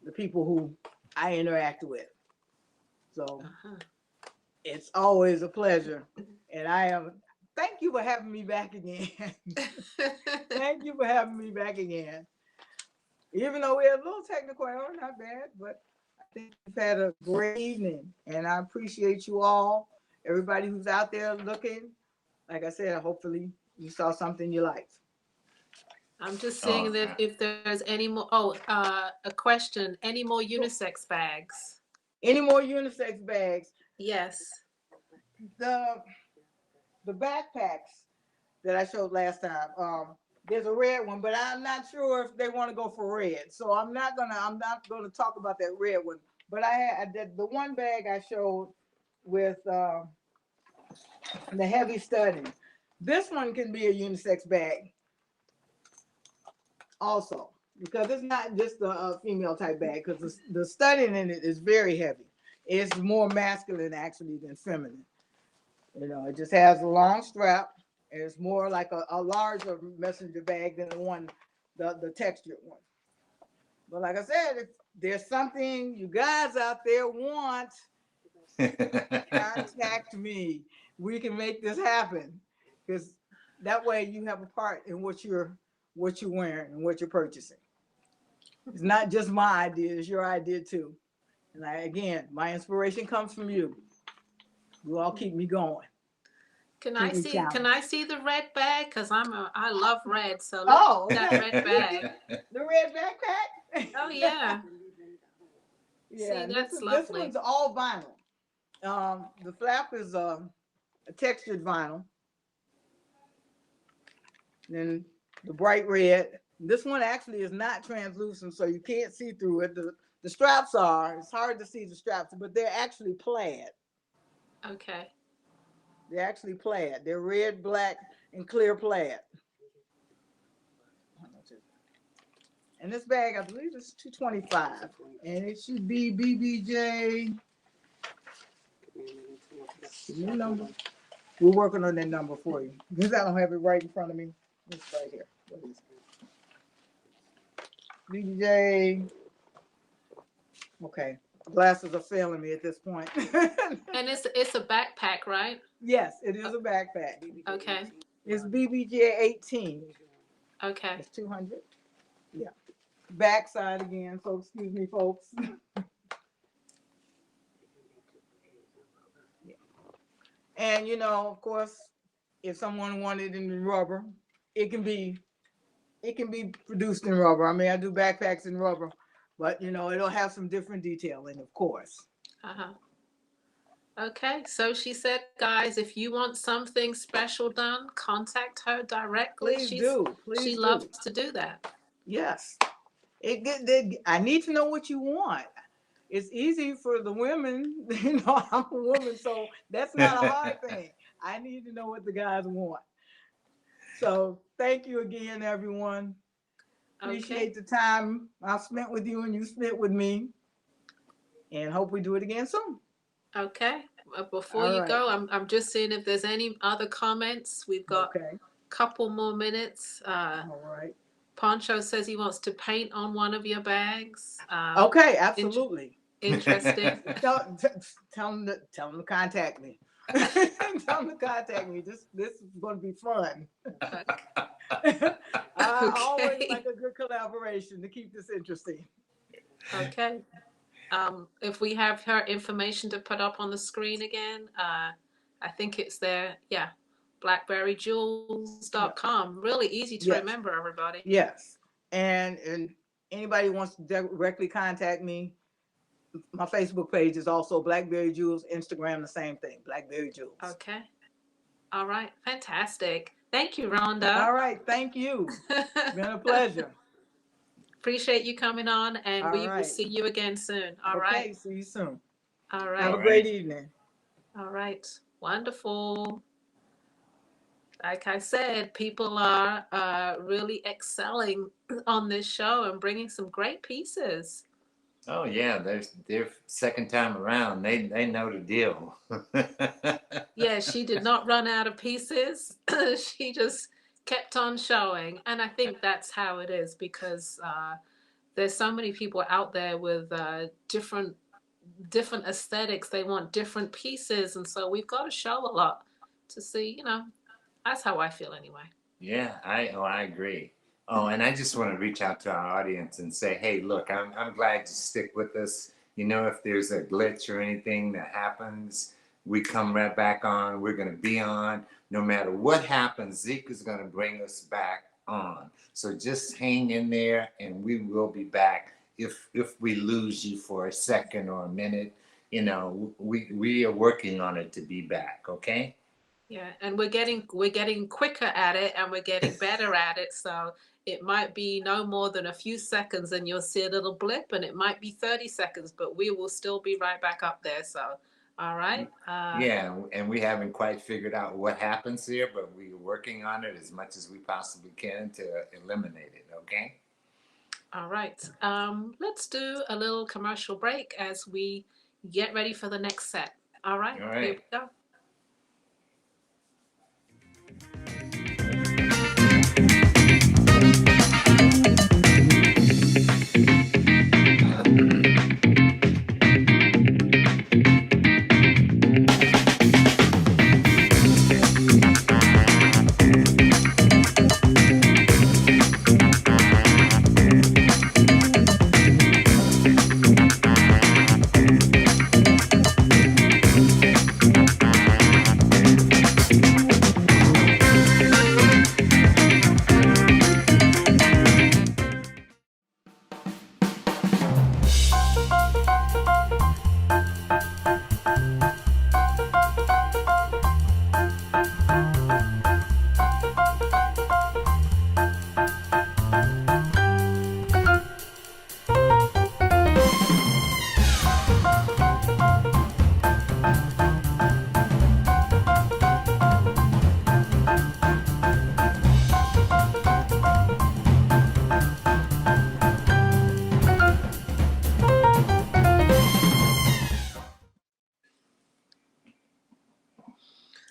S9: the people who I interact with. So it's always a pleasure. And thank you for having me back again. Thank you for having me back again. Even though we had a little technical error, not bad, but I think we've had a great evening. And I appreciate you all, everybody who's out there looking. Like I said, hopefully you saw something you liked.
S2: I'm just seeing that if there's any more, a question, any more unisex bags?
S9: Any more unisex bags?
S2: Yes.
S9: The backpacks that I showed last time, there's a red one, but I'm not sure if they want to go for red. So I'm not gonna talk about that red one. But I had the one bag I showed with the heavy studding. This one can be a unisex bag also, because it's not just a female type bag, because the studding in it is very heavy. It's more masculine actually than feminine. You know, it just has a long strap. And it's more like a larger messenger bag than the textured one. But like I said, if there's something you guys out there want, contact me. We can make this happen, because that way you have a part in what you're wearing and what you're purchasing. It's not just my idea; it's your idea too. And again, my inspiration comes from you. You all keep me going.
S2: Can I see the red bag? Because I love red, so that red bag.
S9: The red backpack?
S2: Oh yeah.
S9: Yeah,
S2: see, that's
S9: this
S2: lovely.
S9: one's all vinyl. The flap is a textured vinyl. Then the bright red. This one actually is not translucent, so you can't see through it. The straps are. It's hard to see the straps, but they're actually plaid.
S2: Okay.
S9: They're actually plaid. They're red, black, and clear plaid. And this bag, I believe, is $225, and it should be BBJ. New number. We're working on that number for you, because I don't have it right in front of me. It's right here. What is it? BBJ. Okay, glasses are failing me at this point.
S2: And it's a backpack, right?
S9: Yes, it is a backpack.
S2: Okay.
S9: It's BBJ 18.
S2: Okay.
S9: It's 200. Yeah. Backside again, so excuse me, folks. And of course, if someone wanted it in rubber, it can be produced in rubber. I mean, I do backpacks in rubber, but it'll have some different detailing, of course.
S2: Uh-huh. Okay, so she said, guys, if you want something special done, contact her directly.
S9: Please do.
S2: She
S9: Please
S2: loves
S9: do.
S2: to do that.
S9: Yes. I need to know what you want. It's easy for the women. I'm a woman, so that's not a hard thing. I need to know what the guys want. So thank you again, everyone. Appreciate
S2: Okay.
S9: the time I spent with you and you spent with me. And hope we do it again soon.
S2: Okay. Before
S9: All
S2: you
S9: right.
S2: go, I'm just seeing if there's any other comments. We've got
S9: Okay.
S2: a couple more minutes.
S9: All right.
S2: Poncho says he wants to paint on one of your bags.
S9: Okay, absolutely.
S2: Interesting.
S9: Tell them to contact me. Tell them to contact me. This is going to be fun. I always
S2: Okay.
S9: like a good collaboration to keep this interesting.
S2: Okay. If we have her information to put up on the screen again, I think it's there. Yeah. BlackberryJewels.com. Really easy to
S9: Yes.
S2: remember, everybody.
S9: Yes. And anybody wants to directly contact me, my Facebook page is also Blackberry Jewels. Instagram, the same thing, Blackberry Jewels.
S2: Okay. All right. Fantastic. Thank you, Rhonda.
S9: All right. Thank you. It's been a pleasure.
S2: Appreciate you coming on, and
S9: All
S2: we will
S9: right.
S2: see you again soon. All
S9: Okay.
S2: right.
S9: See you soon.
S2: All
S9: Have
S2: right.
S9: a great evening.
S2: All right. Wonderful. Like I said, people are really excelling on this show and bringing some great pieces.
S1: Oh yeah, their second time around. They know the deal.
S2: Yeah, she did not run out of pieces. She just kept on showing. And I think that's how it is, because there's so many people out there with different aesthetics. They want different pieces. And so we've got to show a lot to see, that's how I feel anyway.
S1: Yeah, I agree. Oh, and I just want to reach out to our audience and say, hey, look, I'm glad you stick with us. If there's a glitch or anything that happens, we come right back on. We're going to be on. No matter what happens, Zeke is going to bring us back on. So just hang in there, and we will be back. If we lose you for a second or a minute, we are working on it to be back. Okay.
S2: Yeah, and we're getting quicker at it, and we're getting better at it. So it might be no more than a few seconds, and you'll see a little blip, and it might be 30 seconds, but we will still be right back up there. So, all right.
S1: Yeah, and we haven't quite figured out what happens here, but we're working on it as much as we possibly can to eliminate it. Okay.
S2: All right. Let's do a little commercial break as we get ready for the next set. All right.
S1: All right.
S2: Here we go.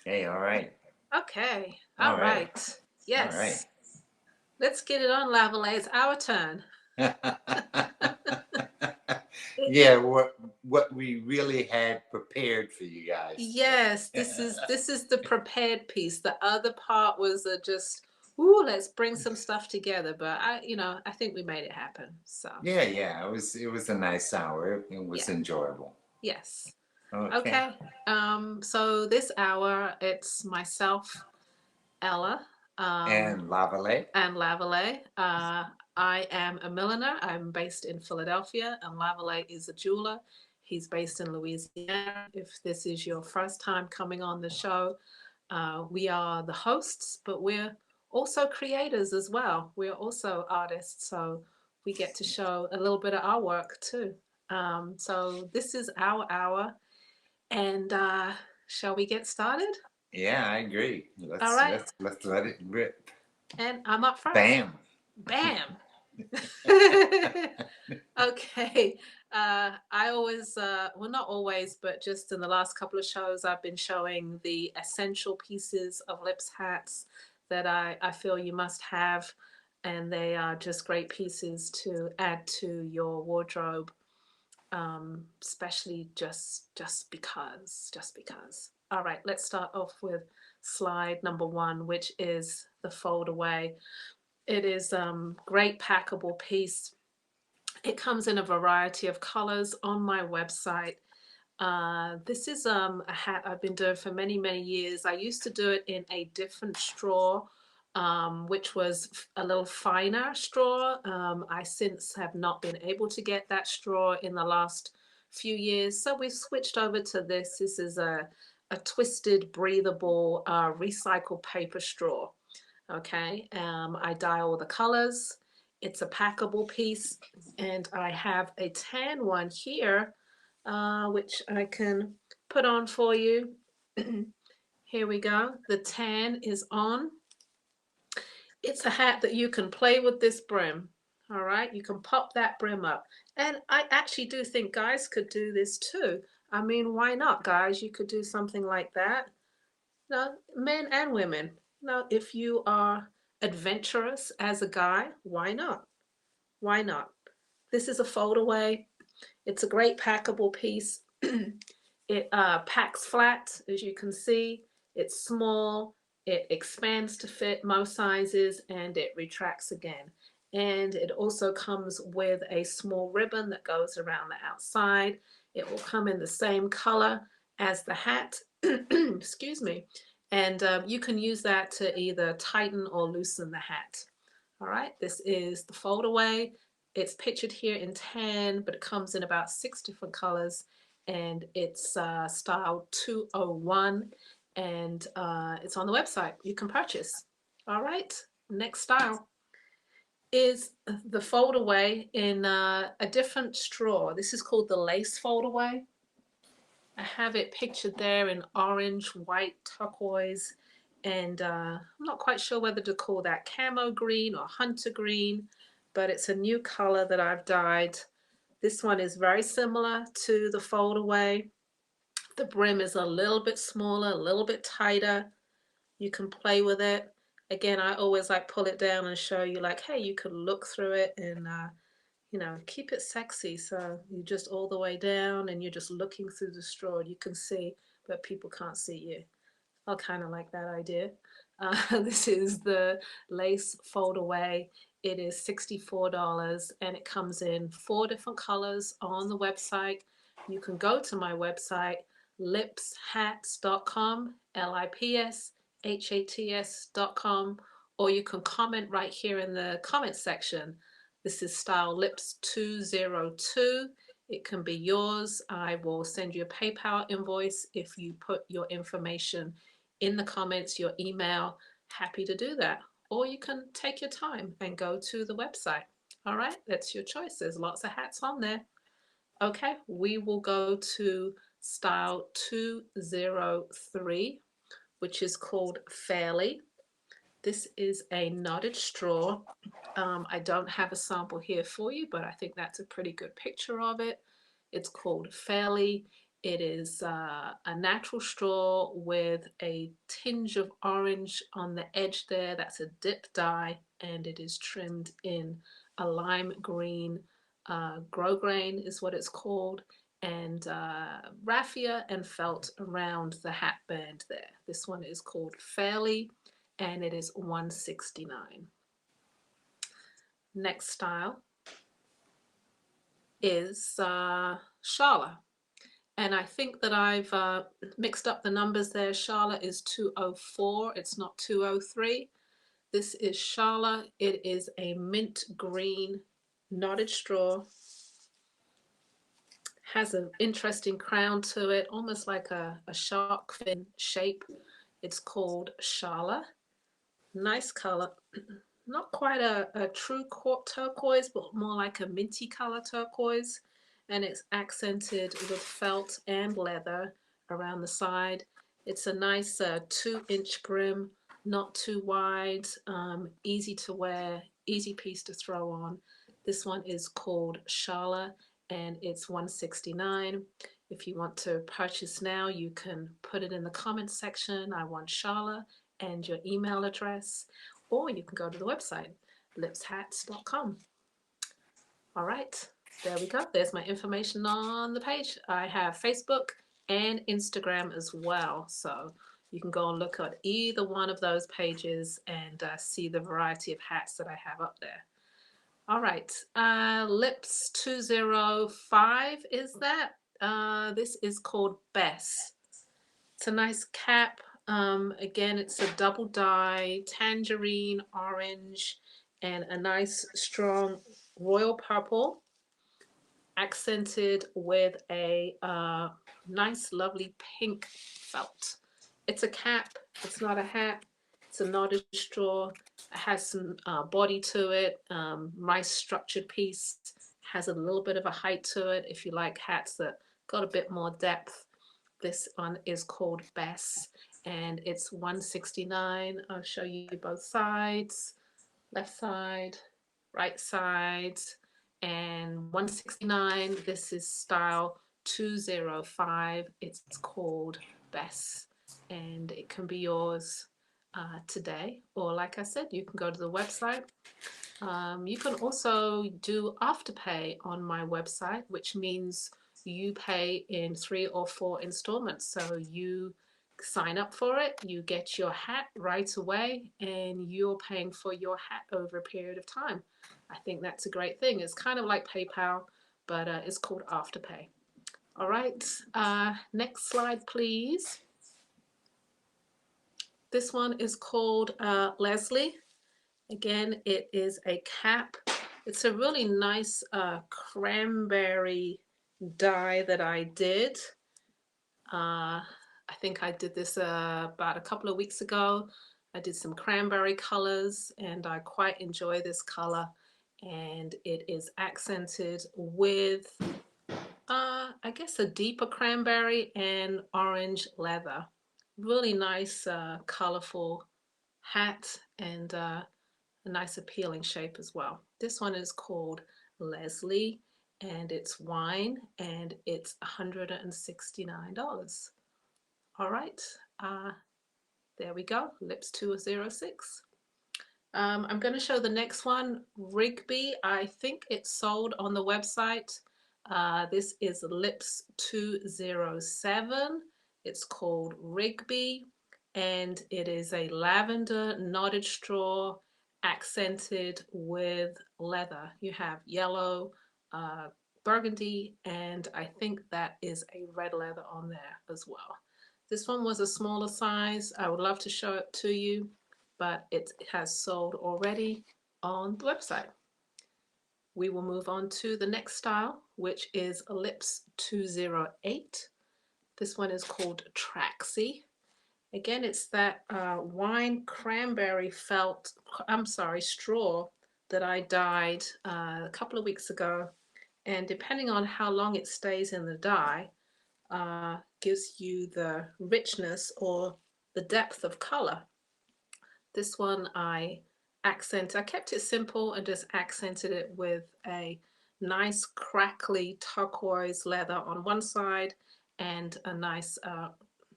S1: Hey, all right.
S2: Okay.
S1: All
S2: All
S1: right.
S2: right. Yes.
S1: All right.
S2: Let's get it on, Lavalais. It's our turn.
S1: Yeah, what we really had prepared for you guys.
S2: Yes, this is the prepared piece. The other part was just, ooh, let's bring some stuff together. But I think we made it happen. So
S1: Yeah, it was a nice hour. It was
S2: Yeah.
S1: enjoyable.
S2: yes.
S1: Okay.
S2: Okay. So this hour it's myself, Ella,
S1: And Lavalais.
S2: and Lavalais. I am a milliner. I'm based in Philadelphia, and Lavalais is a jeweler. He's based in Louisiana. If this is your first time coming on the show, we are the hosts, but we're also creators as well. We're also artists, so we get to show a little bit of our work too. So this is our hour, and shall we get started?
S1: Yeah, I agree.
S2: All right.
S1: Let's let it rip.
S2: And I'm up first.
S1: Bam.
S2: Bam. Okay. I always, well, not always, but just in the last couple of shows, I've been showing the essential pieces of lips hats that I feel you must have. And they are just great pieces to add to your wardrobe, especially just because. All right, let's start off with slide number 1, which is the fold away. It is great packable piece. It comes in a variety of colors on my website. This is a hat I've been doing for many years. I used to do it in a different straw, which was a little finer straw. I since have not been able to get that straw in the last few years, so we've switched over to this. This is a twisted, breathable, recycled paper straw. Okay, I dye all the colors. It's a packable piece, and I have a tan one here, which I can put on for you. Here we go. The tan is on. It's a hat that you can play with this brim. All right, you can pop that brim up. And I actually do think guys could do this too. I mean, why not, guys? You could do something like that. No, men and women. Now, if you are adventurous as a guy, why not? Why not? This is a fold away. It's a great packable piece. It packs flat, as you can see. It's small. It expands to fit most sizes, and it retracts again. And it also comes with a small ribbon that goes around the outside. It will come in the same color as the hat. Excuse me. And you can use that to either tighten or loosen the hat. All right, this is the fold away. It's pictured here in tan, but it comes in about 6 different colors, and it's style 201, and it's on the website. You can purchase. All right, next style is the fold away in a different straw. This is called the lace fold away. I have it pictured there in orange, white, turquoise, and I'm not quite sure whether to call that camo green or hunter green, but it's a new color that I've dyed. This one is very similar to the fold away. The brim is a little bit smaller, a little bit tighter. You can play with it. Again, I always like pull it down and show you like, hey, you could look through it and keep it sexy. So you just all the way down and you're just looking through the straw. You can see, but people can't see you. I kind of like that idea. This is the lace fold away. It is $64 and it comes in 4 different colors on the website. You can go to my website, lipshats.com, lipshats.com, or you can comment right here in the comment section. This is style lips 202. It can be yours. I will send you a PayPal invoice if you put your information in the comments, your email. Happy to do that. Or you can take your time and go to the website. All right, that's your choice. There's lots of hats on there. Okay, we will go to style 203, which is called Fairly. This is a knotted straw. I don't have a sample here for you, but I think that's a pretty good picture of it. It's called Fairly. It is a natural straw with a tinge of orange on the edge there. That's a dip dye, and it is trimmed in a lime green grosgrain is what it's called, and raffia and felt around the hat band there. This one is called Fairly, and it is $169. Next style is Charla. And I think that I've mixed up the numbers there. Charla is 204, it's not 203. This is Charla. It is a mint green knotted straw. Has an interesting crown to it, almost like a shark fin shape. It's called Charla. Nice color. Not quite a true turquoise, but more like a minty color turquoise. And it's accented with felt and leather around the side. It's a nice 2-inch brim, not too wide, easy to wear, easy piece to throw on. This one is called Charla, and it's $169. If you want to purchase now, you can put it in the comments section. I want Charla and your email address, or you can go to the website, lipshats.com. All right, there we go. There's my information on the page. I have Facebook and Instagram as well. So you can go and look at either one of those pages and see the variety of hats that I have up there. All right, Lips 205 is that. This is called Bess. It's a nice cap. Again, it's a double dye, tangerine, orange, and a nice strong royal purple, accented with a nice, lovely pink felt. It's a cap. It's not a hat. It's a knotted straw. It has some body to it. Nice structured piece. Has a little bit of a height to it. If you like hats that got a bit more depth, this one is called Bess, and it's $169. I'll show you both sides, left side, right side, and $169. This is style 205. It's called Bess, and it can be yours today, or like I said, you can go to the website. You can also do Afterpay on my website, which means you pay in 3 or 4 installments. So you sign up for it, you get your hat right away, and you're paying for your hat over a period of time. I think that's a great thing. It's kind of like PayPal, but it's called Afterpay. All right, next slide, please. This one is called Leslie. Again, it is a cap. It's a really nice cranberry dye that I did. I think I did this about a couple of weeks ago. I did some cranberry colors, and I quite enjoy this color. And it is accented with, I guess, a deeper cranberry and orange leather. Really nice, colorful hat, and a nice appealing shape as well. This one is called Leslie, and it's wine, and it's $169. All right, there we go, Lips 206. I'm going to show the next one, Rigby. I think it's sold on the website. This is Lips 207. It's called Rigby, and it is a lavender knotted straw accented with leather. You have yellow, burgundy, and I think that is a red leather on there as well. This one was a smaller size. I would love to show it to you, but it has sold already on the website. We will move on to the next style, which is Lips 208. This one is called Traxy. Again, it's that wine cranberry straw that I dyed a couple of weeks ago. And depending on how long it stays in the dye, gives you the richness or the depth of color. This one I kept it simple and just accented it with a nice crackly turquoise leather on one side and a nice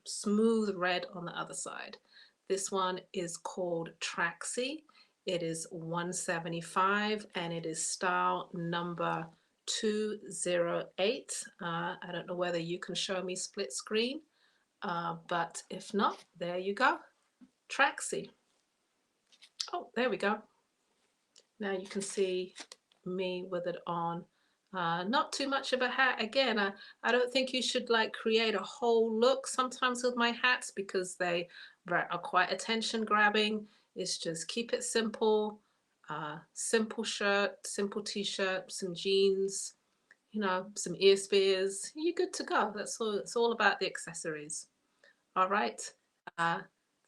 S2: smooth red on the other side. This one is called Traxy. It is $175, and it is style number 208. I don't know whether you can show me split screen, but if not, there you go. Traxie. Oh, there we go. Now you can see me with it on. Not too much of a hat. Again, I don't think you should like create a whole look sometimes with my hats because they are quite attention grabbing. It's just keep it simple. Simple shirt, simple t-shirt, some jeans, you know, some ear spears. You're good to go. That's all. It's all about the accessories. All right.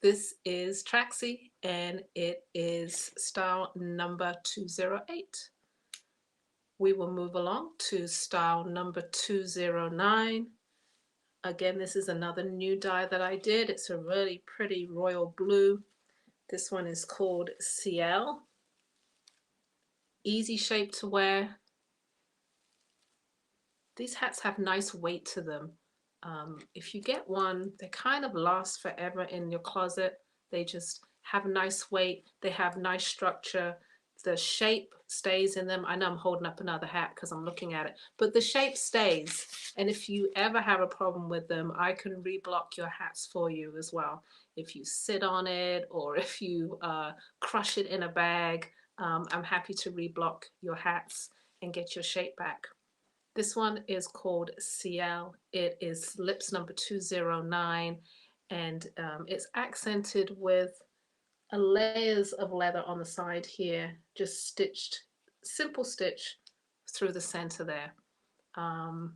S2: This is Traxie and it is style number 208. We will move along to style number 209. Again, this is another new dye that I did. It's a really pretty royal blue. This one is called CL. Easy shape to wear. These hats have nice weight to them. If you get one, they kind of last forever in your closet. They just have nice weight. They have nice structure. The shape stays in them. I know I'm holding up another hat because I'm looking at it, but the shape stays. And if you ever have a problem with them, I can reblock your hats for you as well. If you sit on it or if you crush it in a bag, I'm happy to reblock your hats and get your shape back. This one is called CL. It is lips number 209, and it's accented with layers of leather on the side here, just stitched, simple stitch through the center there. I'll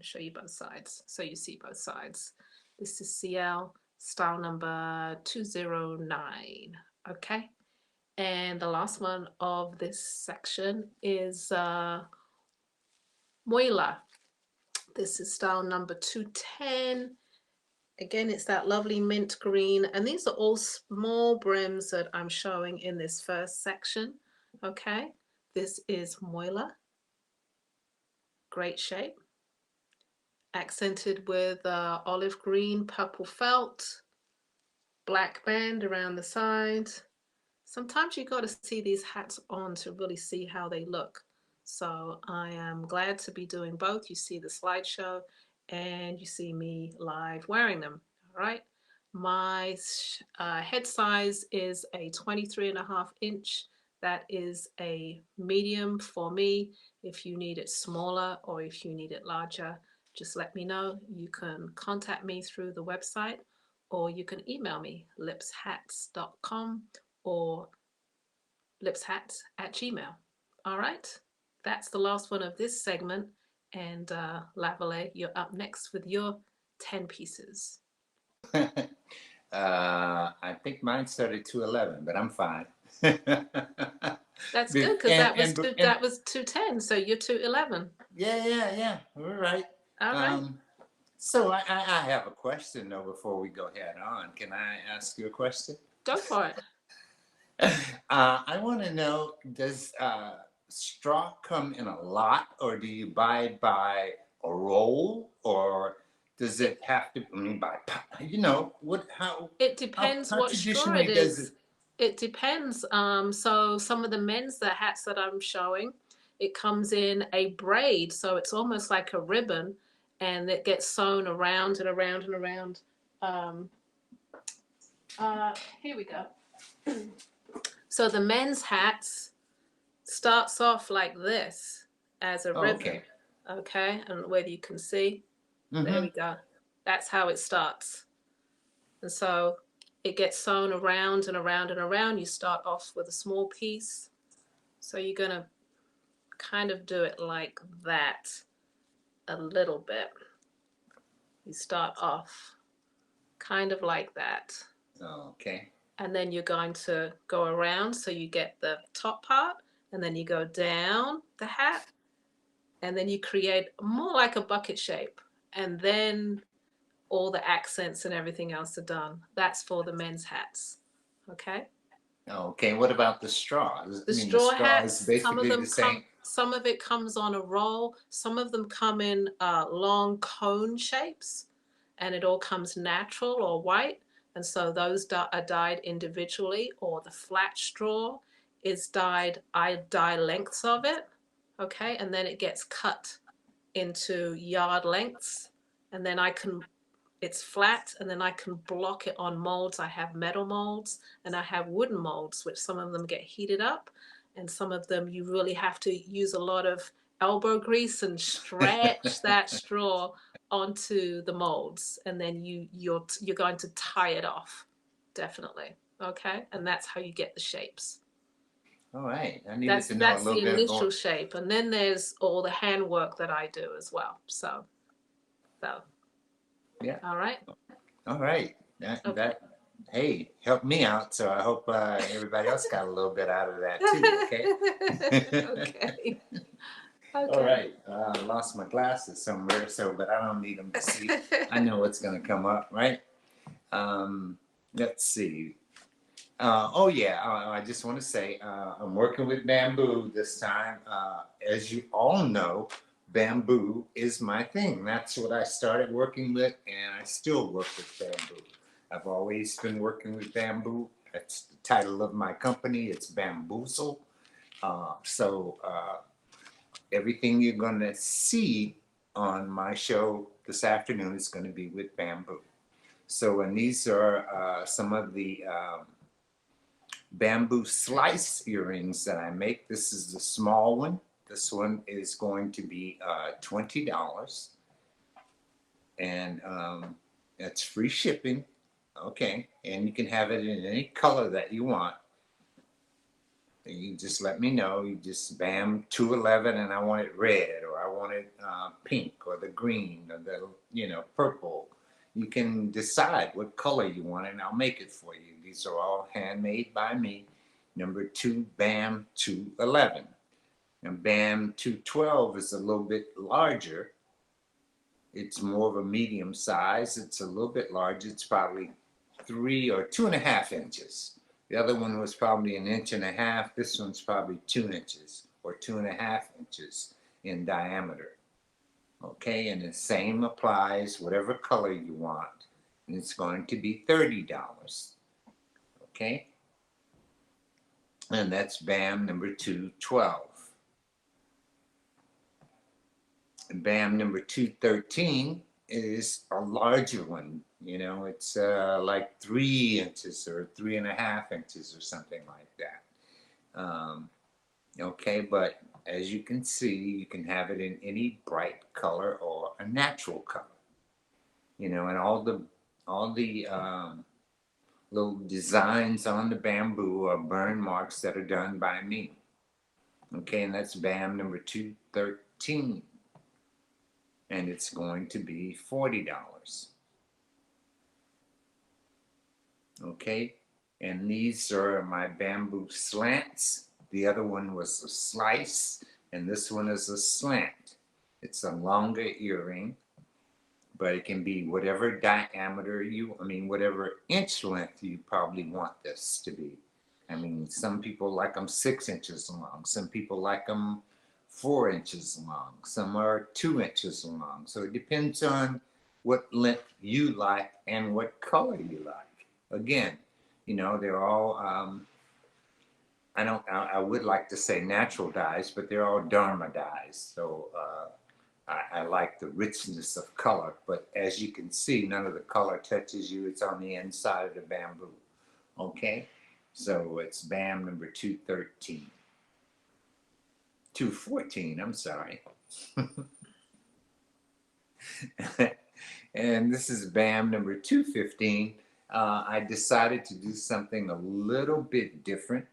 S2: show you both sides so you see both sides. This is CL, style number 209, okay? And the last one of this section is Moila. This is style number 210. Again, it's that lovely mint green. And these are all small brims that I'm showing in this first section. Okay, this is Moila. Great shape. Accented with olive green, purple felt, black band around the side. Sometimes you got to see these hats on to really see how they look. So I am glad to be doing both. You see the slideshow and you see me live wearing them. All right. My head size is a 23.5-inch. That is a medium for me. If you need it smaller or if you need it larger, just let me know. You can contact me through the website or you can email me, lipshats.com or lipshats@gmail. All right. That's the last one of this segment. And Lavalais, you're up next with your 10 pieces.
S1: I think mine started 211, but I'm fine.
S2: That's good because that was 210, so you're 211.
S1: Yeah. All right.
S2: All right.
S1: So I have a question though before we go head on. Can I ask you a question?
S2: Go for it.
S1: I want to know, does straw come in a lot, or do you buy it by a roll, or does it have to? I mean, by how?
S2: It depends what straw it is. It depends. So some of the men's hats that I'm showing, it comes in a braid, so it's almost like a ribbon, and it gets sewn around and around and around. Here we go. So the men's hats starts off like this as a ribbon. Okay, and whether you can see, there we go. That's how it starts. And so it gets sewn around and around and around. You start off with a small piece. So you're gonna kind of do it like that a little bit. You start off kind of like that.
S1: Okay.
S2: And then you're going to go around, so you get the top part, and then you go down the hat, and then you create more like a bucket shape, and then all the accents and everything else are done. That's for the men's hats. Okay.
S1: Okay. What about the straws?
S2: The straw hats, some of them come. Some of it comes on a roll. Some of them come in long cone shapes, and it all comes natural or white. And so those are dyed individually, or the flat straw is dyed. I dye lengths of it. Okay, and then it gets cut into yard lengths, and then it's flat, and then I can block it on molds. I have metal molds and I have wooden molds, which some of them get heated up, and some of them you really have to use a lot of elbow grease and stretch that straw onto the molds, and then you're going to tie it off, definitely. Okay, and that's how you get the shapes.
S1: All right. I needed to know a
S2: That's
S1: little
S2: the
S1: bit
S2: initial
S1: more.
S2: shape, and then there's all the handwork that I do as well. So
S1: Yeah.
S2: all right.
S1: All right.
S2: Okay.
S1: Hey, helped me out. So I hope everybody else got a little bit out of that too. Okay.
S2: Okay.
S1: All
S2: Okay.
S1: right. I lost my glasses somewhere, but I don't need them to see. I know what's going to come up, right? Let's see. Oh yeah, I just want to say I'm working with bamboo this time. As you all know, bamboo is my thing. That's what I started working with, and I still work with bamboo. I've always been working with bamboo. That's the title of my company. It's Bamboozle. Everything you're going to see on my show this afternoon is going to be with bamboo. So, and these are some of the bamboo slice earrings that I make. This is the small one. This one is going to be $20, and that's free shipping. Okay, and you can have it in any color that you want. And you just let me know. You just bam 211, and I want it red, or I want it pink, or the green, or the purple. You can decide what color you want, and I'll make it for you. These are all handmade by me. Number 2, BAM 211. And BAM 212 is a little bit larger. It's more of a medium size. It's a little bit larger. It's probably 3 or 2.5 inches. The other one was probably 1.5 inches. This one's probably 2 inches or 2.5 inches in diameter. Okay, and the same applies, whatever color you want, and it's going to be $30. Okay, and that's BAM number 212. And BAM number 213 is a larger one. It's like 3 inches or 3.5 inches or something like that. Okay, but as you can see, you can have it in any bright color or a natural color. And all the little designs on the bamboo are burn marks that are done by me. Okay, and that's BAM number 213. And it's going to be $40. Okay, and these are my bamboo slants. The other one was a slice, and this one is a slant. It's a longer earring, but it can be whatever diameter whatever inch length you probably want this to be. Some people like them 6 inches long. Some people like them 4 inches long. Some are 2 inches long. So it depends on what length you like and what color you like. Again, they're all, I would like to say natural dyes, but they're all Dharma dyes. So I like the richness of color, but as you can see, none of the color touches you. It's on the inside of the bamboo. Okay, so it's BAM number 213. 214, I'm sorry. And this is BAM number 215. I decided to do something a little bit different.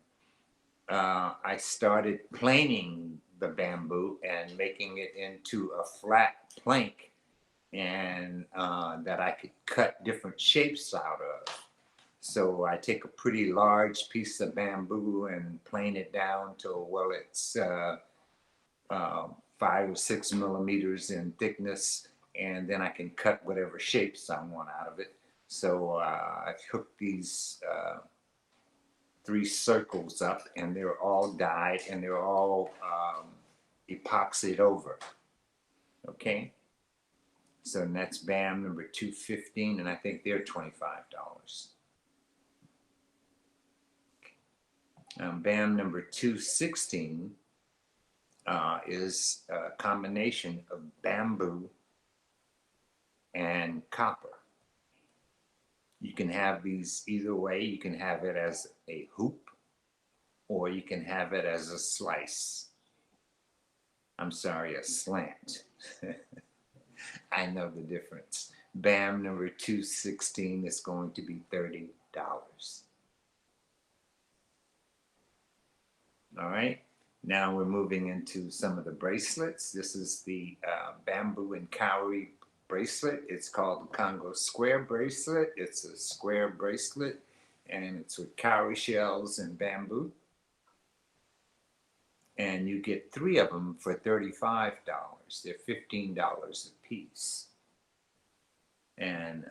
S1: I started planing the bamboo and making it into a flat plank, and that I could cut different shapes out of. So I take a pretty large piece of bamboo and plane it down to, it's 5 or 6 millimeters in thickness, and then I can cut whatever shapes I want out of it. So I've hooked these 3 circles up, and they're all dyed, and they're all epoxied over. Okay, so that's BAM number 215, and I think they're $25. BAM number 216 is a combination of bamboo and copper. You can have these either way. You can have it as a hoop, or you can have it as a slice. I'm sorry, a slant. I know the difference. BAM number 216 is going to be $30. All right. Now we're moving into some of the bracelets. This is the bamboo and cowrie bracelet. It's called the Congo square bracelet. It's a square bracelet, and it's with cowrie shells and bamboo. And you get 3 of them for $35. They're $15 a piece. And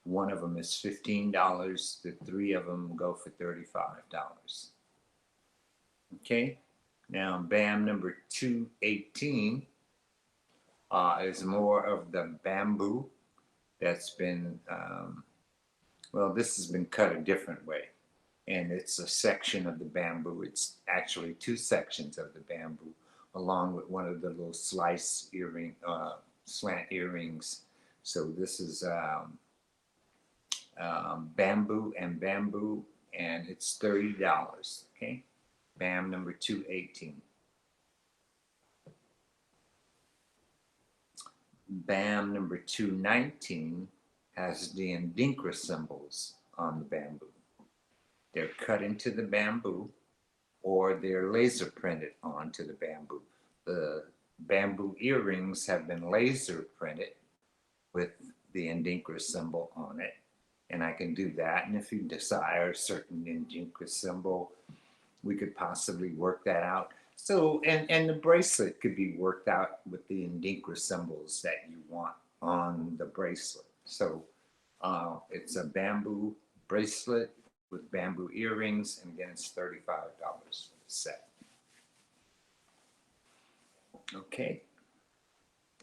S1: one of them is $15. The 3 of them go for $35. Okay. Now BAM number 218 is more of the bamboo that's been, well, this has been cut a different way. And it's a section of the bamboo. It's actually 2 sections of the bamboo, along with one of the little slice earring, slant earrings. So this is bamboo, and it's $30. Okay, BAM number 218. BAM number 219 has the Ndinkra symbols on the bamboo. They're cut into the bamboo, or they're laser printed onto the bamboo. The bamboo earrings have been laser printed with the Ndinkra symbol on it. And I can do that. And if you desire a certain Ndinkra symbol, we could possibly work that out. So, and the bracelet could be worked out with the Ndinkra symbols that you want on the bracelet. So it's a bamboo bracelet with bamboo earrings, and again, it's $35 for the set. Okay.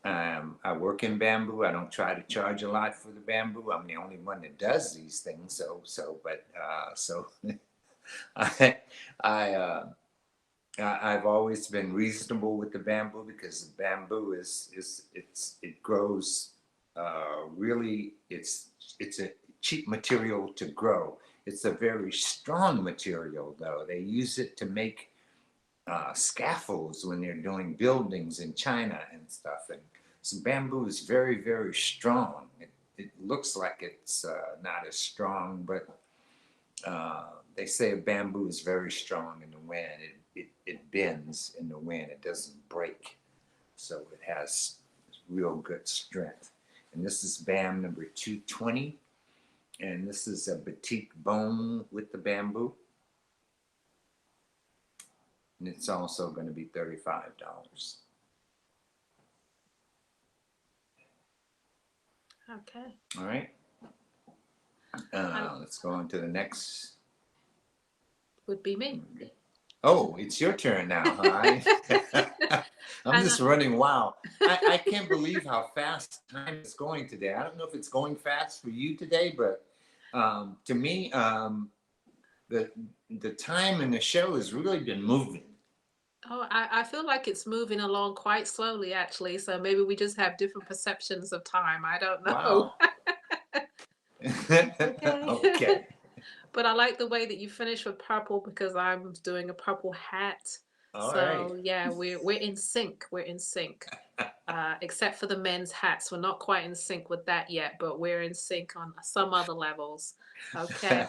S1: I work in bamboo. I don't try to charge a lot for the bamboo. I'm the only one that does these things. I've always been reasonable with the bamboo, because the bamboo it grows really, it's a cheap material to grow. It's a very strong material, though. They use it to make scaffolds when they're doing buildings in China and stuff. And so bamboo is very, very strong. It looks like it's not as strong, but they say bamboo is very strong in the wind. It bends in the wind. It doesn't break. So it has real good strength. And this is BAM number 220. And this is a batik bone with the bamboo. And it's also going to be $35.
S2: Okay.
S1: All right. Let's go on to the next.
S2: Would be me.
S1: Oh, it's your turn now, huh? I'm just running wild. I can't believe how fast time is going today. I don't know if it's going fast for you today, but to me, the time in the show has really been moving.
S2: Oh, I feel like it's moving along quite slowly, actually. So maybe we just have different perceptions of time. I don't know.
S1: Wow. Okay.
S2: But I like the way that you finish with purple, because I'm doing a purple hat.
S1: All
S2: so
S1: right.
S2: yeah, we're in sync. We're in sync. Except for the men's hats. We're not quite in sync with that yet, but we're in sync on some other levels. Okay.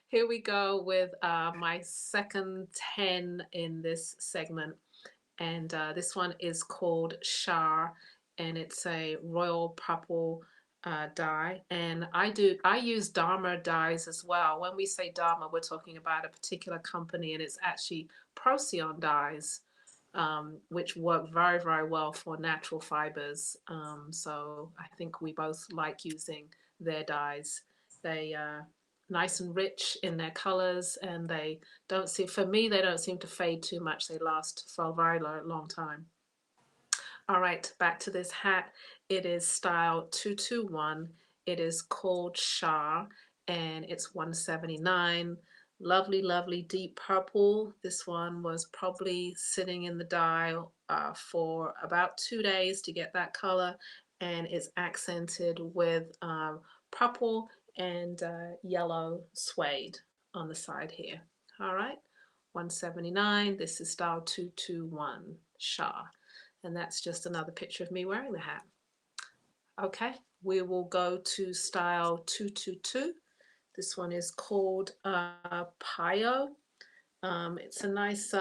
S2: Here we go with my second 10 in this segment. And this one is called Shar, and it's a royal purple dye. And I use Dharma dyes as well. When we say Dharma, we're talking about a particular company, and it's actually Procyon dyes, which work very, very well for natural fibers. So I think we both like using their dyes. They nice and rich in their colors, and they don't seem, for me, they don't seem to fade too much. They last for a very long time. All right, back to this hat. It is style 221. It is called Shah, and it's $179. Lovely, lovely deep purple. This one was probably sitting in the dye for about 2 days to get that color, and it's accented with purple and yellow suede on the side here. All right, 179. This is style 221 Shah, and that's just another picture of me wearing the hat. Okay, we will go to style 222. This one is called Pio. It's a nice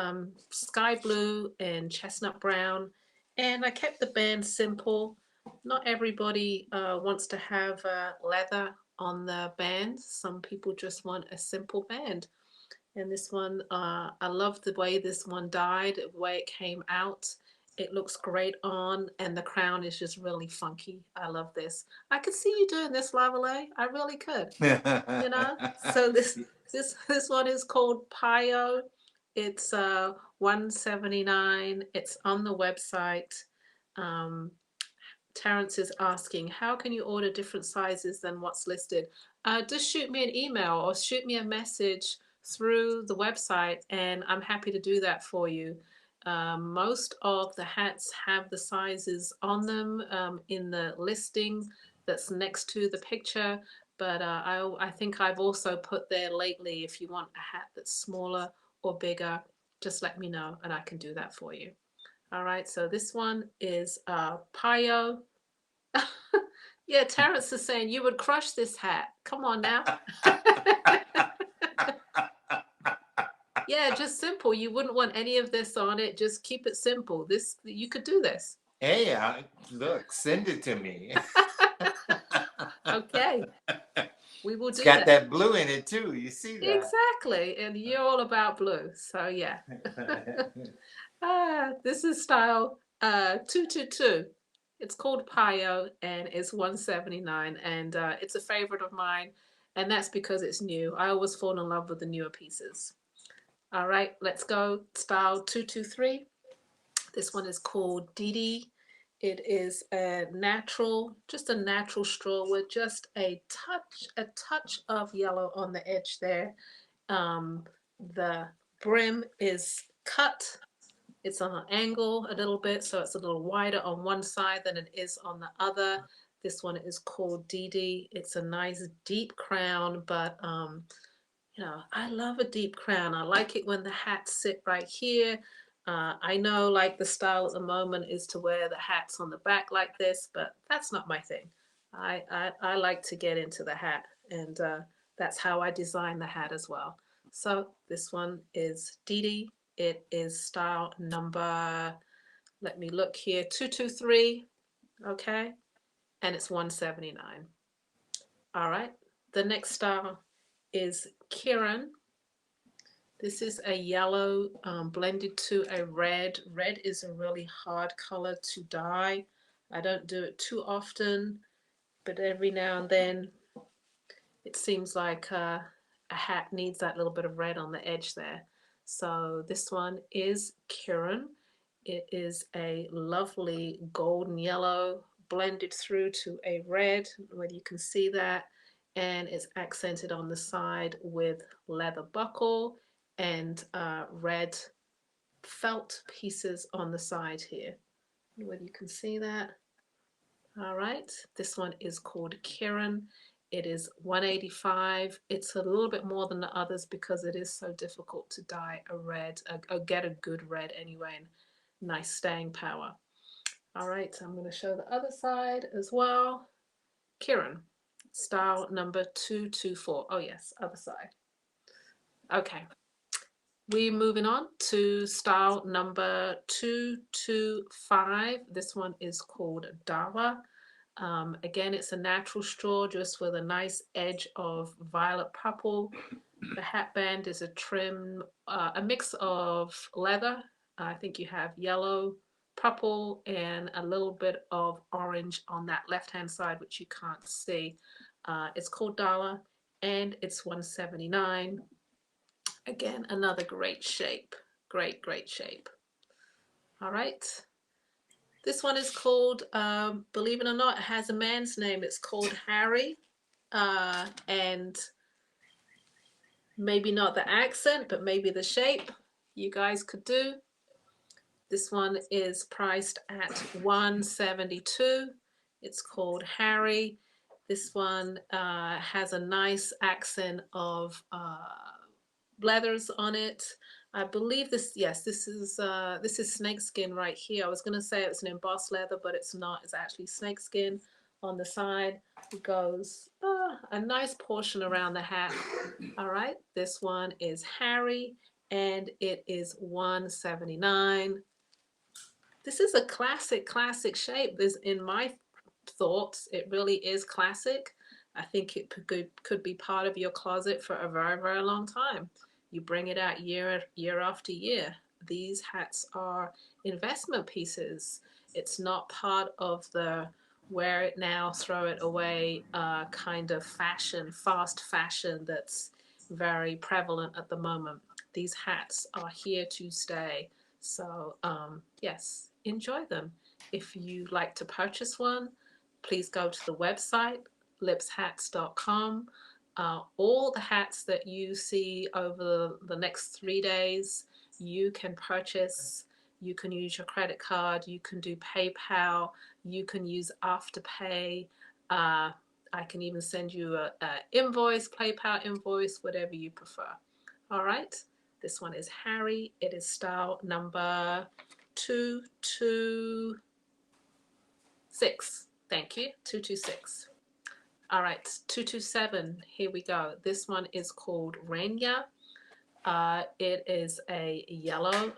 S2: sky blue and chestnut brown. And I kept the band simple. Not everybody wants to have leather on the band. Some people just want a simple band. And this one, I love the way this one dyed, the way it came out. It looks great on, and the crown is just really funky. I love this. I could see you doing this, Lavalais. I really could. You know. So this one is called Pio. It's 179. It's on the website. Terrence is asking, how can you order different sizes than what's listed? Just shoot me an email or shoot me a message through the website, and I'm happy to do that for you. Most of the hats have the sizes on them in the listing that's next to the picture, but I think I've also put there lately, if you want a hat that's smaller or bigger, just let me know and I can do that for you. All right, so this one is Pio. Yeah, Terrence is saying you would crush this hat. Come on now. Yeah, just simple. You wouldn't want any of this on it. Just keep it simple. This, you could do this.
S1: Hey, look, send it to me.
S2: Okay. We will
S1: It's
S2: do
S1: got that blue in it too. You see that?
S2: Exactly. And you're all about blue. So yeah. This is style 222. It's called Pio and it's 179, and it's a favorite of mine, and that's because it's new. I always fall in love with the newer pieces. All right, let's go style 223. This one is called Didi. It is a natural, just a natural straw with just a touch of yellow on the edge there. The brim is cut. It's on an angle a little bit, so it's a little wider on one side than it is on the other. This one is called Didi. It's a nice deep crown, but you know, I love a deep crown. I like it when the hats sit right here. I know like the style at the moment is to wear the hats on the back like this, but that's not my thing. I like to get into the hat, and that's how I design the hat as well. So this one is Didi. It is style number, let me look here, 223, okay? And it's 179. All right, the next style is Kiran. This is a yellow blended to a red. Red is a really hard color to dye. I don't do it too often, but every now and then it seems like a hat needs that little bit of red on the edge there. So this one is Kiran. It is a lovely golden yellow blended through to a red, whether you can see that, and it's accented on the side with leather buckle and red felt pieces on the side here. Whether you can see that. All right, this one is called Kiran. It is 185. It's a little bit more than the others because it is so difficult to dye a red, or get a good red anyway, and nice staying power. All right, so I'm going to show the other side as well. Kiran, style number 224. Oh yes, other side. Okay, we're moving on to style number 225. This one is called Dawa. Again, it's a natural straw just with a nice edge of violet purple. The hat band is a trim, a mix of leather. I think you have yellow, purple, and a little bit of orange on that left-hand side, which you can't see. It's called Dala, and it's 179. Again, another great shape. Great, great shape. All right. This one is called, believe it or not, it has a man's name. It's called Harry. And Maybe not the accent, but maybe the shape you guys could do. This one is priced at $172. It's called Harry. This one has a nice accent of leathers on it. I believe this, yes, this is snakeskin right here. I was gonna say it's an embossed leather, but it's not. It's actually snakeskin on the side. It goes a nice portion around the hat. All right, this one is Harry, and it is $179. This is a classic shape. This, in my thoughts, it really is classic. I think it could be part of your closet for a very long time. You bring it out year after year. These hats are investment pieces. It's not part of the wear it now, throw it away kind of fashion, fast fashion that's very prevalent at the moment. These hats are here to stay. So yes, enjoy them. If you'd like to purchase one, please go to the website, lipshats.com. All the hats that you see over the next 3 days, you can purchase. You can use your credit card. You can do PayPal. You can use Afterpay. I can even send you a invoice, PayPal invoice, whatever you prefer. All right. This one is Harry. It is style number 226. Thank you. 226. All right, 227. Here we go. This one is called Renya. It is a yellow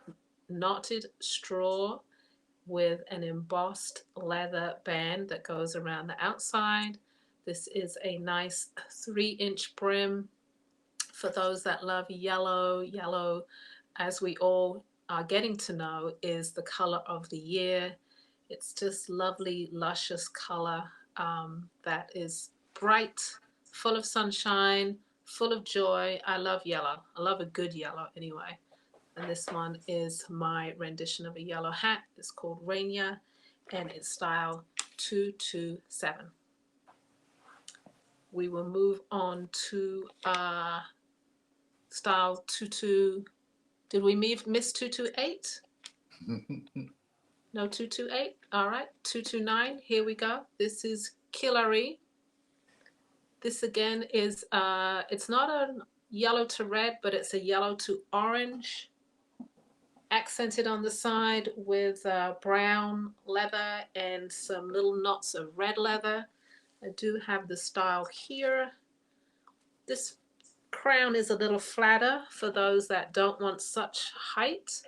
S2: knotted straw with an embossed leather band that goes around the outside. This is a nice 3-inch brim. For those that love yellow, as we all are getting to know, is the color of the year. It's just lovely, luscious color that is bright, full of sunshine, full of joy. I love yellow. I love a good yellow anyway. And this one is my rendition of a yellow hat. It's called Renya, and it's style 227. We will move on to style 22. Did we miss 228? No 228? All right, 229. Here we go. This is Killary. This again is, it's not a yellow to red, but it's a yellow to orange, accented on the side with brown leather and some little knots of red leather. I do have the style here. This crown is a little flatter for those that don't want such height,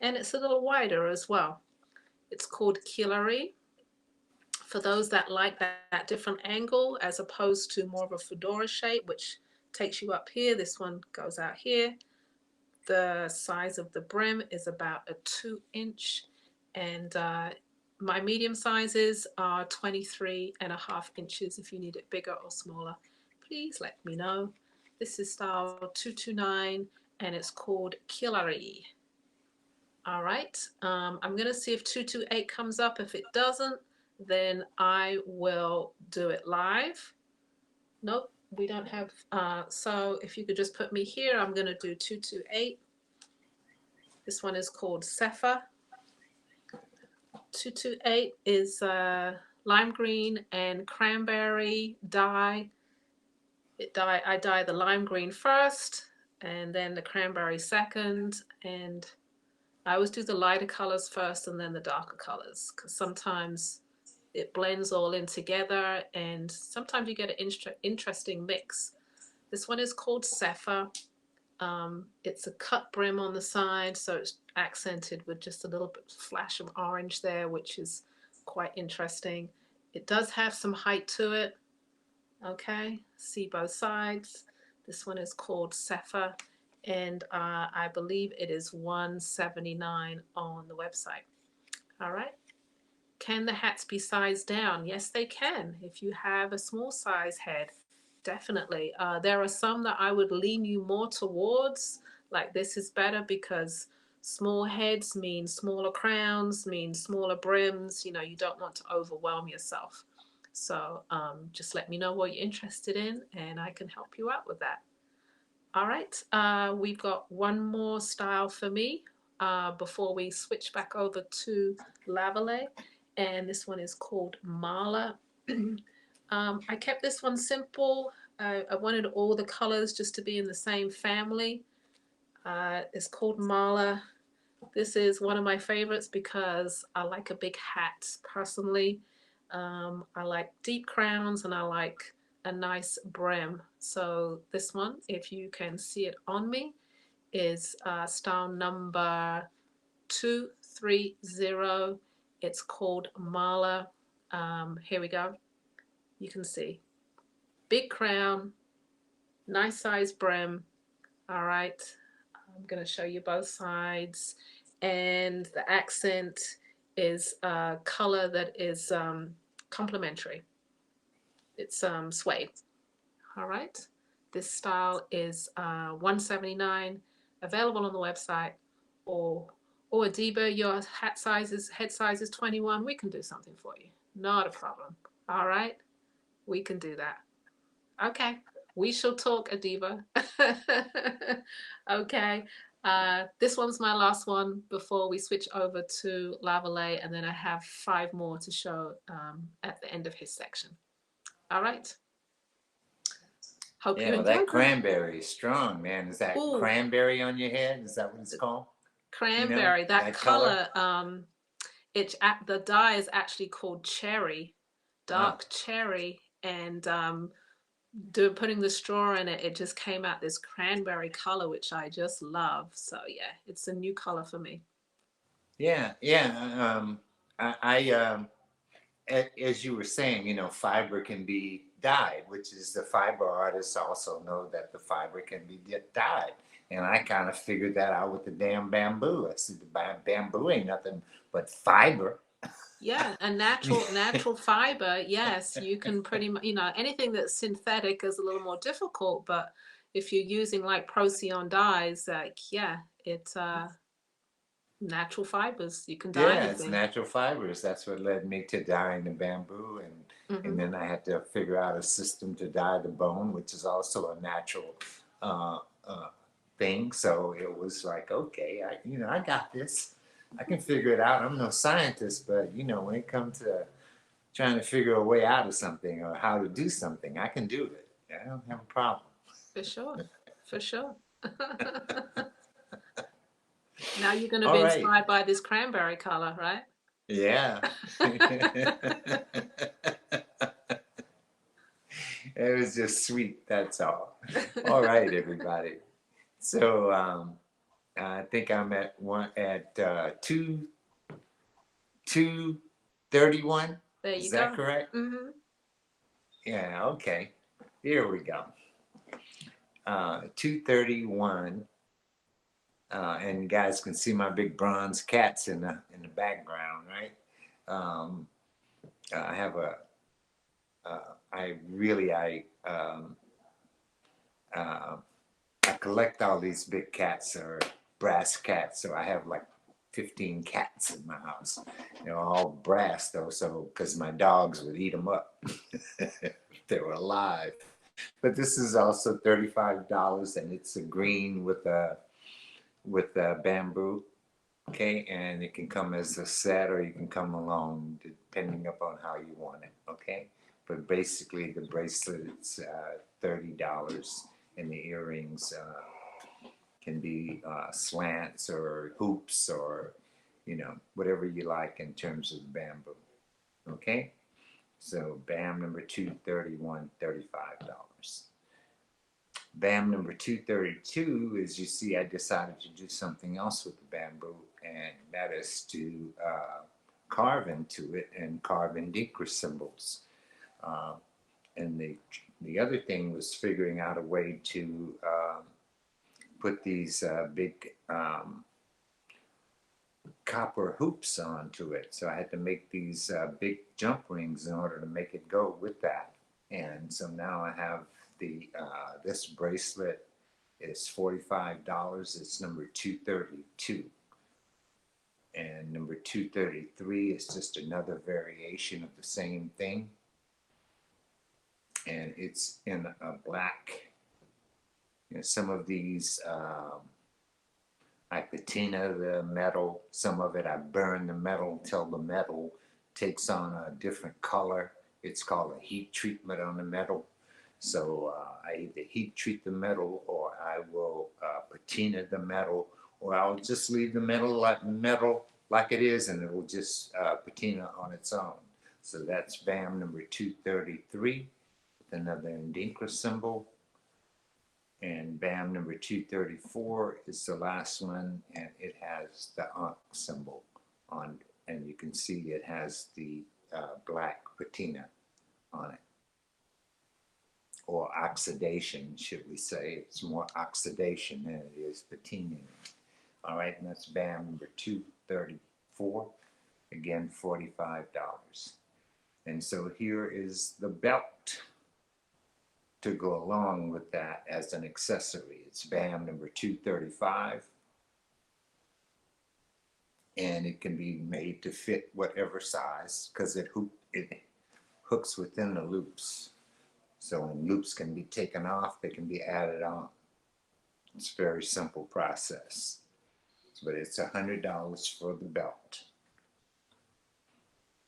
S2: and it's a little wider as well. It's called Killary. For those that like that different angle as opposed to more of a fedora shape, which takes you up here, this one goes out here. The size of the brim is about a 2-inch, and my medium sizes are 23.5 inches. If you need it bigger or smaller, please let me know. This is style 229, and it's called Killary. All right, I'm gonna see if 228 comes up. If it doesn't, then I will do it live. Nope, we don't have, so if you could just put me here, I'm gonna do 228. This one is called Sepha. 228 is lime green and cranberry dye. I dye the lime green first, and then the cranberry second, and I always do the lighter colors first and then the darker colors, because sometimes it blends all in together, and sometimes you get an interesting mix. This one is called Sepha. It's a cut brim on the side, so it's accented with just a little bit flash of orange there, which is quite interesting. It does have some height to it. Okay, see both sides. This one is called Sepha, and I believe it is $179 on the website. All right. Can the hats be sized down? Yes, they can. If you have a small size head, definitely. There are some that I would lean you more towards, like this is better because small heads mean smaller crowns, mean smaller brims. You know, you don't want to overwhelm yourself. So just let me know what you're interested in, and I can help you out with that. All right, we've got one more style for me before we switch back over to Lavalais, and this one is called Mala. I kept this one simple. I wanted all the colors just to be in the same family. It's called Mala. This is one of my favorites because I like a big hat personally. I like deep crowns and I like a nice brim. So this one, if you can see it on me, is style number 230. It's called Mala. Here we go. You can see big crown, nice size brim. All right. I'm going to show you both sides. And the accent is a color that is complementary. It's suede. All right. This style is $179, available on the website. Or Adiba, your head size is 21. We can do something for you. Not a problem. All right. We can do that. Okay. We shall talk, Adiba. Okay. This one's my last one before we switch over to Lavalais, and then I have 5 more to show at the end of his section. All right. Hope you
S1: Yeah, well,
S2: enjoyed
S1: that
S2: that.
S1: cranberry is strong, man. Is that
S2: Ooh.
S1: cranberry on your head? Is that what it's called?
S2: Cranberry. That
S1: that
S2: color, the dye is actually called cherry, dark cherry, and putting the straw in it, it just came out this cranberry color, which I just love. So yeah, it's a new color for me.
S1: Yeah, yeah. As you were saying, fiber can be dyed, which is the fiber artists also know that the fiber can be dyed. And I kind of figured that out with the damn bamboo. I said the bamboo ain't nothing but fiber.
S2: Yeah, a natural fiber. Yes, you can pretty much, anything that's synthetic is a little more difficult, but if you're using like Procyon dyes, it's natural fibers. You can dye
S1: Yeah, it's
S2: anything.
S1: natural fibers. That's what led me to dyeing the bamboo, and then I had to figure out a system to dye the bone, which is also a natural thing. So it was like, okay, I got this. I can figure it out. I'm no scientist, but when it comes to trying to figure a way out of something or how to do something, I can do it. I don't have a problem.
S2: For sure, for sure. Now you're going to
S1: All
S2: be
S1: right.
S2: inspired by this cranberry color, right?
S1: Yeah. It was just sweet, that's all. All right, everybody. So I think I'm at 231.
S2: There you
S1: Is
S2: go.
S1: that correct?
S2: Mm-hmm.
S1: Yeah, okay. Here we go. 231. And you guys can see my big bronze cats in the background, right? I have I collect all these big cats or brass cats, so I have like 15 cats in my house. All brass though, so because my dogs would eat them up if they were alive. But this is also $35, and it's a green with bamboo. Okay, and it can come as a set or you can come alone depending upon how you want it. Okay, but basically the bracelet it's $30, and the earrings can be slants or hoops or whatever you like in terms of bamboo. Okay, so BAM number 231, $35. BAM number 232 is, you see, I decided to do something else with the bamboo, and that is to carve into it and carve in Dikra symbols. And the other thing was figuring out a way to put these big copper hoops onto it. So I had to make these big jump rings in order to make it go with that. And so now I have this bracelet is $45. It's number 232. And number 233 is just another variation of the same thing. And it's in a black You know, some of these, I patina the metal. Some of it I burn the metal till the metal takes on a different color. It's called a heat treatment on the metal. So I either heat treat the metal, or I will patina the metal, or I'll just leave the metal like it is, and it will just patina on its own. So that's BAM number 233 with another Indinkra symbol. And BAM number 234 is the last one, and it has the Ankh symbol on, and you can see it has the black patina on it, or oxidation, should we say. It's more oxidation than it is patina. All right, and that's BAM number 234, again, $45. And so here is the belt to go along with that as an accessory. It's BAM number 235, and it can be made to fit whatever size, because it hooks within the loops. So when loops can be taken off, they can be added on. It's a very simple process, but it's $100 for the belt.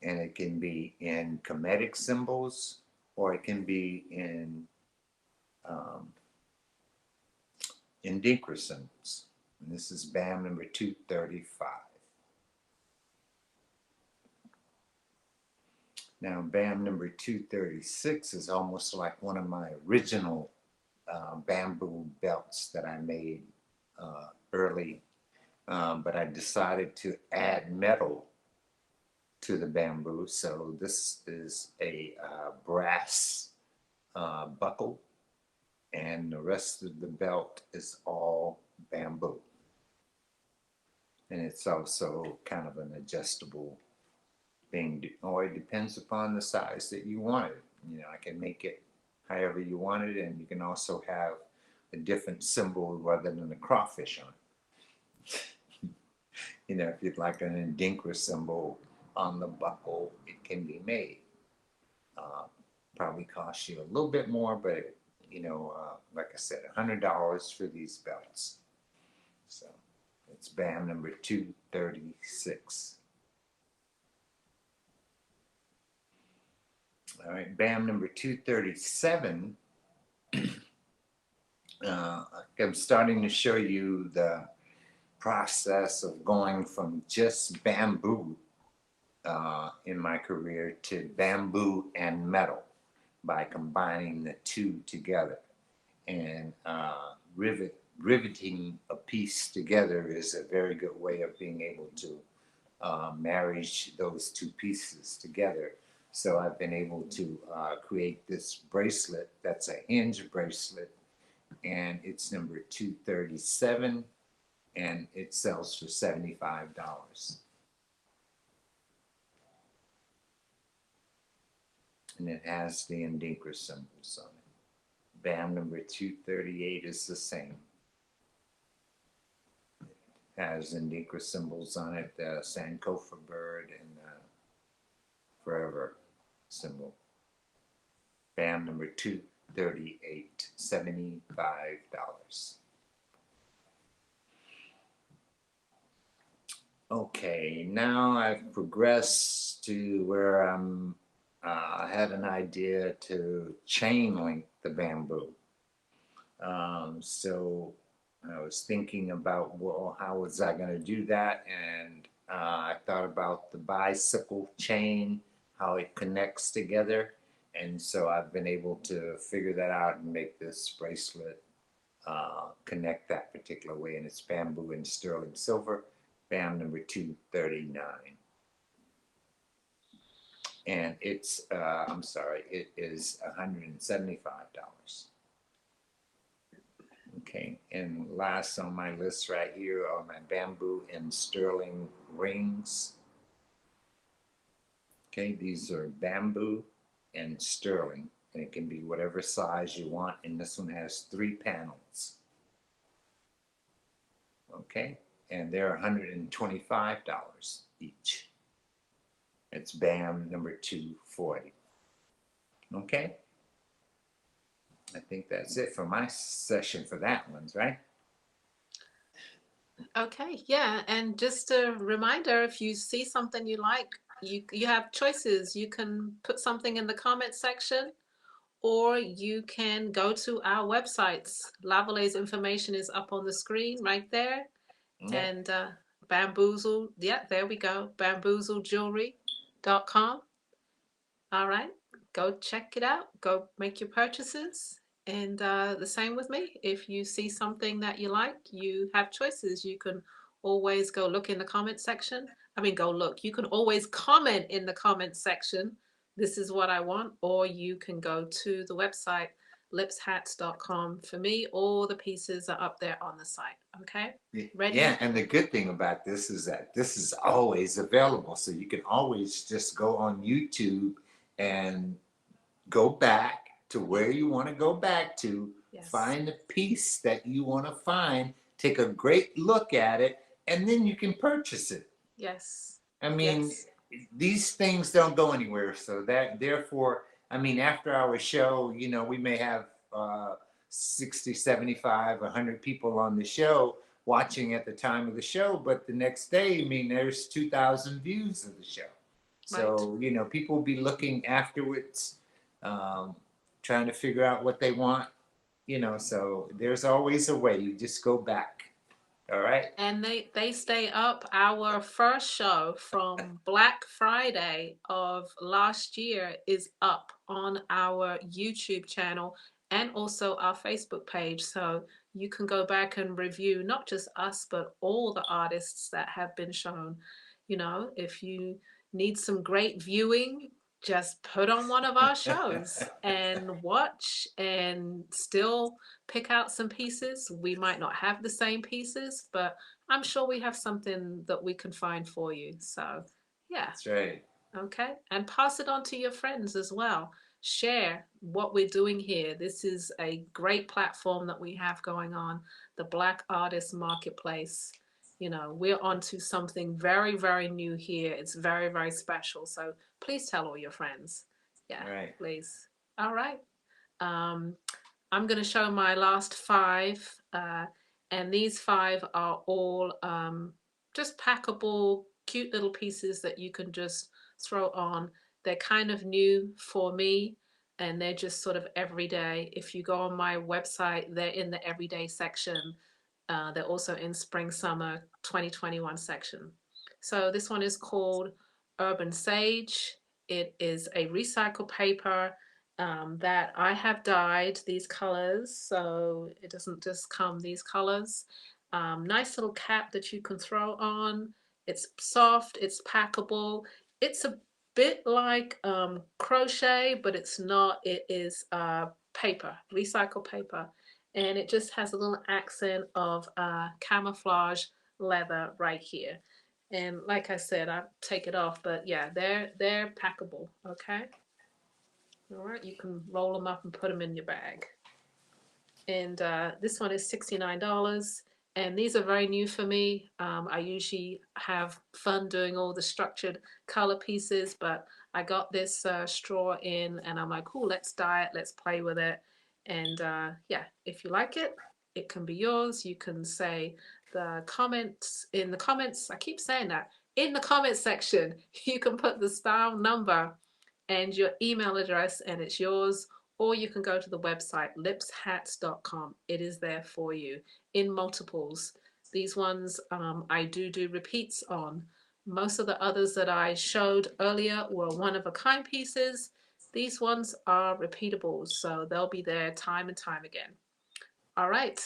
S1: And it can be in Kemetic symbols, or it can be in Indinkra symbols. And this is BAM number 235. Now, BAM number 236 is almost like one of my original bamboo belts that I made early, but I decided to add metal to the bamboo. So this is a brass buckle, and the rest of the belt is all bamboo. And it's also kind of an adjustable thing, or it depends upon the size that you want it. You know, I can make it however you want it, and you can also have a different symbol rather than a crawfish on it. You know, if you'd like an Indinkra symbol on the buckle, it can be made. Probably cost you a little bit more, but you know, like I said, $100 for these belts. So it's BAM number 236. All right, BAM number 237. I'm starting to show you the process of going from just bamboo in my career to bamboo and metal by combining the two together. And riveting a piece together is a very good way of being able to marriage those two pieces together. So I've been able to create this bracelet that's a hinge bracelet, and it's number 237, and it sells for $75. And it has the Indinkra symbols on it. BAM number 238 is the same. It has Indinkra symbols on it, the Sankofa bird and the forever symbol. BAM number 238, $75. Okay, now I've progressed to where I had an idea to chain link the bamboo. So I was thinking about, well, how was I going to do that? And I thought about the bicycle chain, how it connects together. And so I've been able to figure that out and make this bracelet connect that particular way. And it's bamboo and sterling silver, BAM number 239. And it's, I'm sorry, it is $175. Okay, and last on my list right here are my bamboo and sterling rings. Okay, these are bamboo and sterling, and it can be whatever size you want, and this one has 3 panels. Okay, and they're $125 each. It's BAM number 240. Okay. I think that's it for my session for that one, right?
S2: Okay, yeah, and just a reminder, if you see something you like, you have choices. You can put something in the comment section, or you can go to our websites. Lavalais information is up on the screen right there.
S1: Yeah.
S2: And Bamboozle, yeah, there we go, bamboozlejewelry.com. All right, go check it out. Go make your purchases. And the same with me. If you see something that you like, you have choices. You can always go look in the comment section. I mean, go look. You can always comment in the comment section. This is what I want. Or you can go to the website, lipshats.com. For me, all the pieces are up there on the site. Okay? Ready?
S1: Yeah, and the good thing about this is that this is always available. So you can always just go on YouTube and go back to where you want to go back to,
S2: Yes.
S1: find the piece that you want to find, take a great look at it, and then you can purchase it.
S2: Yes.
S1: I mean,
S2: Yes.
S1: these things don't go anywhere. So that therefore, I mean, after our show, you know, we may have 60, 75, 100 people on the show watching at the time of the show, but the next day, I mean, there's 2,000 views of the show. So, you know, people will be looking afterwards, um, trying to figure out what they want, you know, so there's always a way. You just go back. All right.
S2: And they stay up. Our first show from Black Friday of last year is up on our YouTube channel and also our Facebook page. So you can go back and review not just us, but all the artists that have been shown. You know, if you need some great viewing, just put on one of our shows and watch and still pick out some pieces. We might not have the same pieces, but I'm sure we have something that we can find for you. So, yeah.
S1: That's right.
S2: Okay. And pass it on to your friends as well. Share what we're doing here. This is a great platform that we have going on, the Black Artist Marketplace. You know, we're onto something very, very new here. It's very, very special. So please tell all your friends. Yeah,
S1: Right.
S2: please. All right. I'm going to show my last five, and these five are all just packable, cute little pieces that you can just throw on. They're kind of new for me, and they're just sort of everyday. If you go on my website, they're in the everyday section. They're also in spring summer 2021 section. So this one is called Urban Sage. It is a recycled paper that I have dyed these colors, so it doesn't just come these colors. Nice little cap that you can throw on. It's soft, it's packable. It's a bit like crochet, but it's not. It is paper, recycled paper. And it just has a little accent of camouflage leather right here. And like I said, I take it off, but yeah, they're packable, okay? All right, you can roll them up and put them in your bag. And this one is $69. And these are very new for me. I usually have fun doing all the structured color pieces, but I got this straw in and I'm like, cool, let's dye it, let's play with it. And yeah, if you like it, it can be yours. You can say the comments in the comments. I keep saying that. In the comment section, you can put the style number and your email address and it's yours, or you can go to the website lipshats.com. It is there for you in multiples. These ones I do repeats on. Most of the others that I showed earlier were one-of-a-kind pieces. These ones are repeatables, so they'll be there time and time again. All right,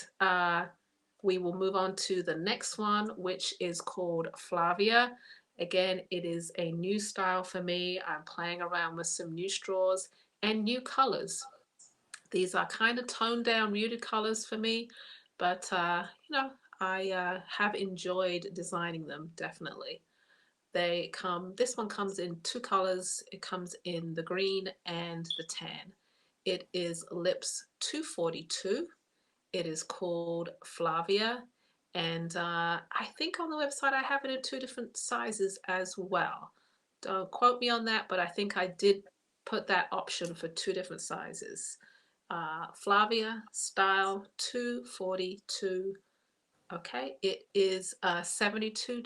S2: we will move on to the next one, which is called Flavia. Again, it is a new style for me. I'm playing around with some new straws and new colors. These are kind of toned down, muted colors for me, but you know, I have enjoyed designing them, definitely. This one comes in two colors. It comes in the green and the tan. It is Lips 242. It is called Flavia. And I think on the website I have it in two different sizes as well. Don't quote me on that, but I think I did put that option for two different sizes. Flavia, style 242. Okay, it is $72.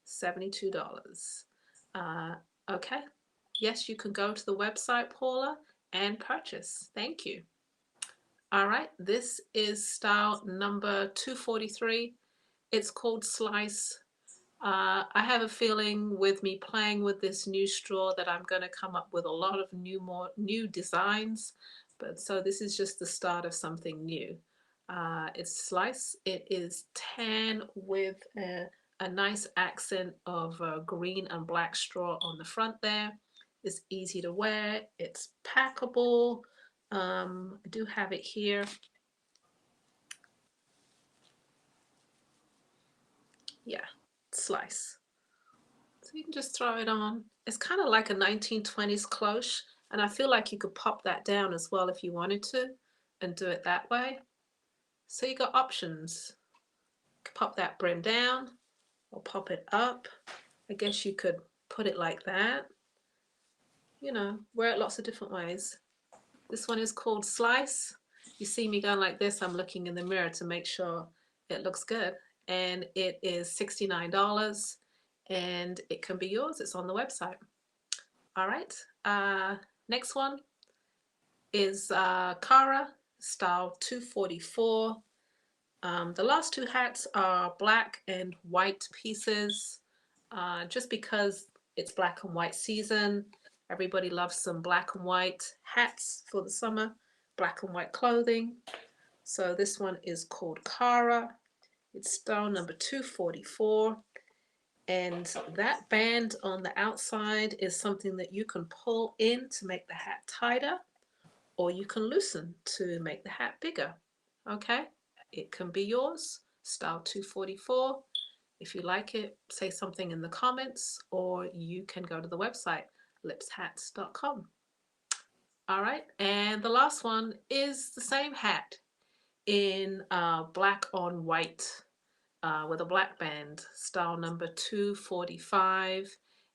S2: $72. Okay, yes, you can go to the website, Paula, and purchase. Thank you. All right, this is style number 243. It's called Slice. I have a feeling with me playing with this new straw that I'm going to come up with a lot of new designs. But so this is just the start of something new. It's Slice. It is tan with a nice accent of green and black straw on the front there. It's easy to wear. It's packable. I do have it here. Yeah, Slice. So you can just throw it on. It's kind of like a 1920s cloche, and I feel like you could pop that down as well if you wanted to and do it that way. So you got options. You could pop that brim down or pop it up. I guess you could put it like that. You know, wear it lots of different ways. This one is called Slice. You see me going like this, I'm looking in the mirror to make sure it looks good. And it is $69 and it can be yours. It's on the website. All right. Next one is Cara, style 244. The last two hats are black and white pieces. Just because it's black and white season, everybody loves some black and white hats for the summer, black and white clothing. So this one is called Cara. It's style number 244. And that band on the outside is something that you can pull in to make the hat tighter, or you can loosen to make the hat bigger. Okay, it can be yours, style 244. If you like it, say something in the comments, or you can go to the website, lipshats.com. All right, and the last one is the same hat in black on white. With a black band, style number 245.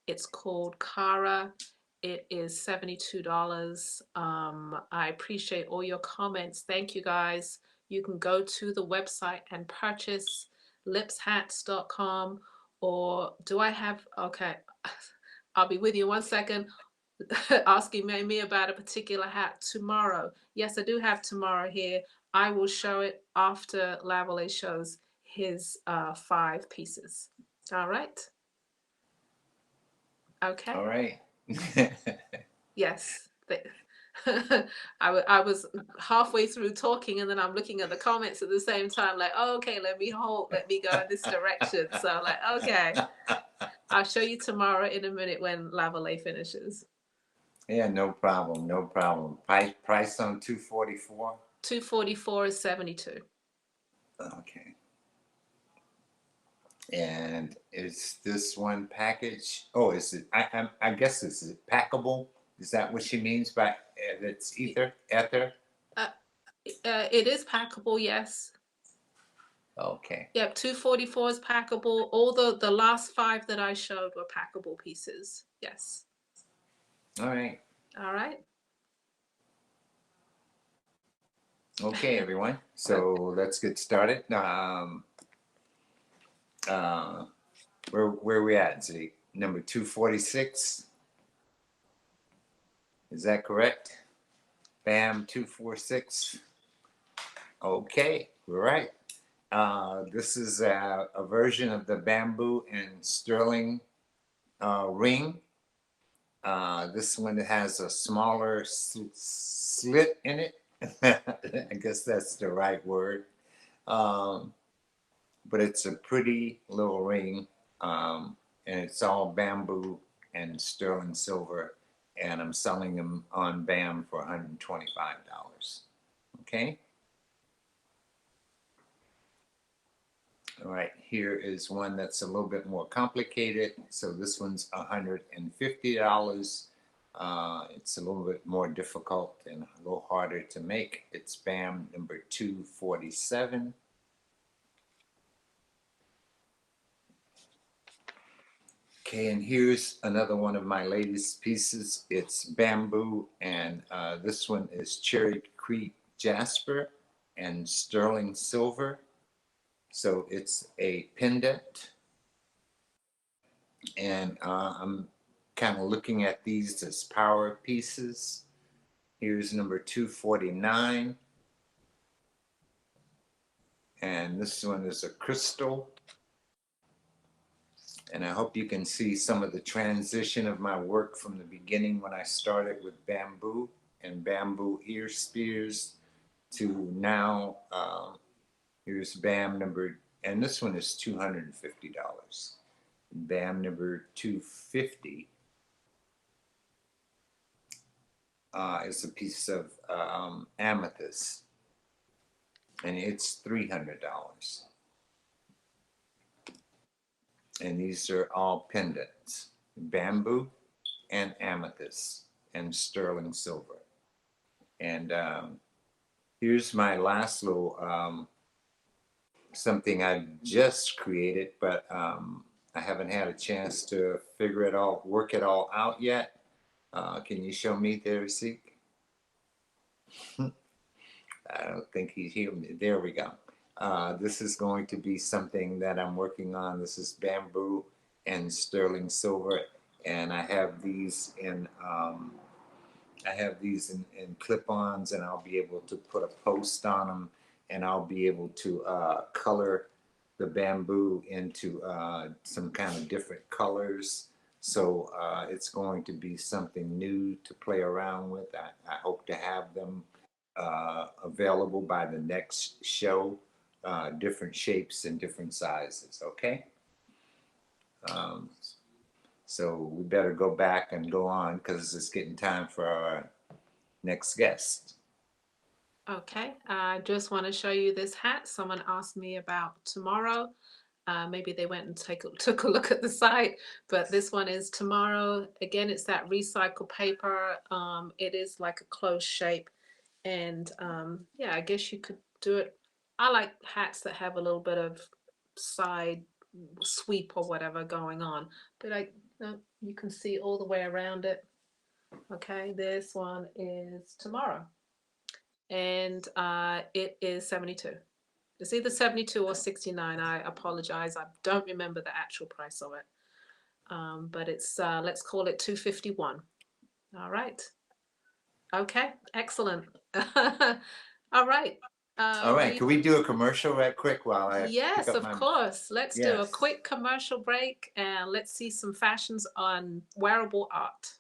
S2: It's called Cara. It is $72. I appreciate all your comments. Thank you guys. You can go to the website and purchase lipshats.com, or do I have, okay, I'll be with you in 1 second. Asking me about a particular hat tomorrow. Yes, I do have tomorrow here. I will show it after Lavalais shows his 5 pieces. All right. Okay.
S1: All right.
S2: Yes. I was halfway through talking and then I'm looking at the comments at the same time, like, oh, okay, let me go in this direction. So I'm like, okay, I'll show you tomorrow in a minute when Lavalais finishes.
S1: Yeah, no problem. No problem. Price on 244?
S2: 244 is 72.
S1: Okay. And is this one package? Oh, is it? I guess this is packable. Is that what she means by it's ether?
S2: It is packable, yes.
S1: Okay.
S2: Yep, 244 is packable. All the last 5 that I showed were packable pieces. Yes.
S1: All right.
S2: All right.
S1: Okay, everyone. So let's get started. Where we at? See, number 246. Is that correct? Bam, 246. Okay, we're right. This is a version of the bamboo and sterling ring. This one has a smaller slit in it. I guess that's the right word. But it's a pretty little ring, and it's all bamboo and sterling silver, and I'm selling them on BAM for $125. Okay. All right, here is one that's a little bit more complicated. So this one's $150. It's a little bit more difficult and a little harder to make. It's BAM number 247. Okay, and here's another one of my latest pieces. It's bamboo, and this one is Cherry Creek Jasper and Sterling Silver. So it's a pendant, and I'm kind of looking at these as power pieces. Here's number 249, and this one is a crystal. And I hope you can see some of the transition of my work from the beginning when I started with bamboo and bamboo ear spears to now. Here's BAM number, and this one is $250. BAM number 250 is a piece of amethyst, and it's $300. And these are all pendants, bamboo and amethyst and sterling silver. And here's my last little something I just created, but I haven't had a chance to work it all out yet. Can you show me there, Zeke? I don't think he's here. There we go. This is going to be something that I'm working on. This is bamboo and sterling silver, and I have these in clip-ons, and I'll be able to put a post on them, and I'll be able to color the bamboo into some kind of different colors. So it's going to be something new to play around with. I hope to have them available by the next show, different shapes and different sizes, okay? So we better go back and go on because it's getting time for our next guest.
S2: Okay, I just want to show you this hat. Someone asked me about tomorrow. Maybe they went and took a look at the site, but this one is tomorrow. Again, it's that recycled paper. It is like a closed shape. And yeah, I guess you could do it. I like hats that have a little bit of side sweep or whatever going on, but you can see all the way around it. Okay, this one is tomorrow, and it is 72. It's either 72 or 69. I apologize. I don't remember the actual price of it. But it's, let's call it 251. All right. Okay, excellent. All right.
S1: All right, can we do a commercial right quick while I
S2: Yes,
S1: pick up
S2: of
S1: my...
S2: course. Let's do a
S1: Yes.
S2: quick commercial break and let's see some fashions on wearable art.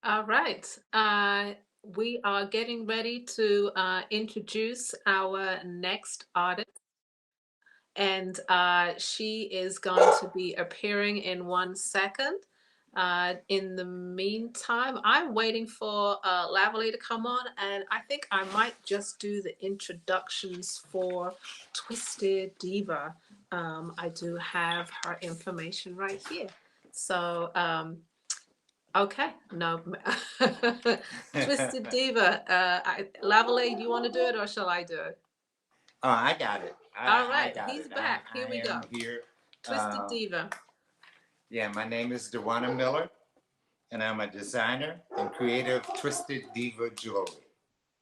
S2: All right. we are getting ready to introduce our next artist. And she is going to be appearing in 1 second. In the meantime, I'm waiting for Lavalais to come on, and I think I might just do the introductions for Twisted Diva. I do have her information right here. So, okay, no, Twisted Diva. Lavalais, do you want to do it, or shall I do it?
S1: Oh, I got it.
S2: All
S1: I
S2: right,
S1: got
S2: he's
S1: it.
S2: back. Here we go.
S1: I am here.
S2: Twisted Diva.
S1: Yeah, my name is Dewana Miller, and I'm a designer and creator of Twisted Diva Jewelry.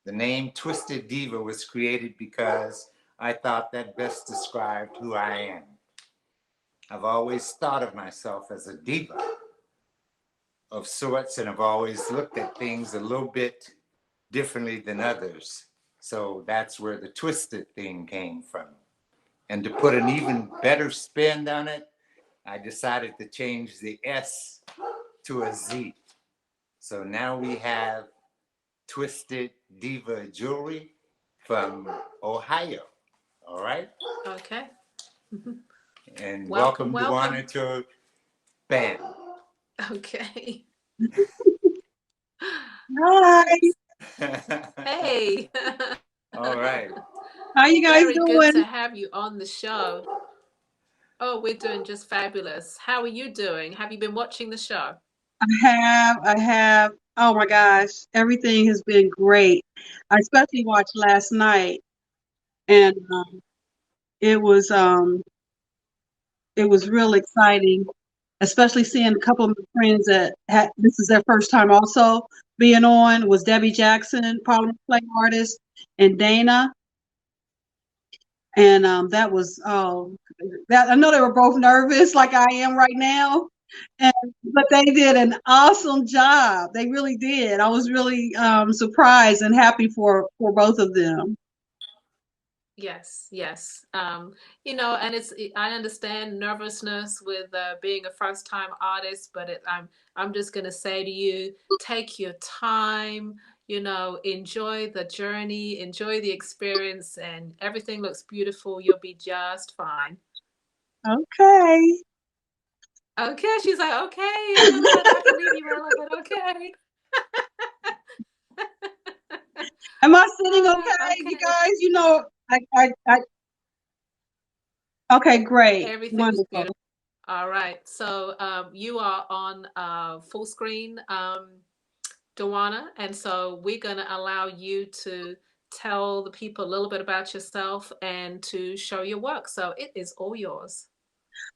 S1: The name Twisted Diva was created because I thought that best described who I am. I've always thought of myself as a diva of sorts, and I've always looked at things a little bit differently than others. So that's where the twisted thing came from. And to put an even better spin on it, I decided to change the S to a Z. So now we have Twisted Diva Jewelry from Ohio. All right?
S2: Okay.
S1: And
S2: Welcome,
S1: welcome
S2: welcome.
S1: Dewana to BAM.
S2: Okay.
S11: Hi,
S2: Hey.
S1: All right.
S11: how you guys
S2: Very good
S11: doing?
S2: to have you on the show. Oh, we're doing just fabulous. How are you doing? Have you been watching the show?
S11: I have. Oh my gosh, everything has been great. I especially watched last night, and it was um, it was real exciting, especially seeing a couple of my friends that had this is their first time also being on. Was Debbie Jackson, Parliament Play artist, and Dana, and that was that I know they were both nervous like I am right now. And, but they did an awesome job. They really did. I was really surprised and happy for both of them.
S2: Yes, yes. And I understand nervousness with being a first-time artist, but I'm just gonna say to you, take your time, enjoy the journey, enjoy the experience, and everything looks beautiful. You'll be just fine.
S11: Okay.
S2: Okay, she's like, okay, a little bit, I can leave you a little bit, okay.
S11: Am I sitting okay, you
S2: Okay.
S11: guys? Okay, great.
S2: Everything is
S11: Wonderful.
S2: beautiful. All right. So you are on full screen, Dewana, and so we're going to allow you to tell the people a little bit about yourself and to show your work. So it is all yours.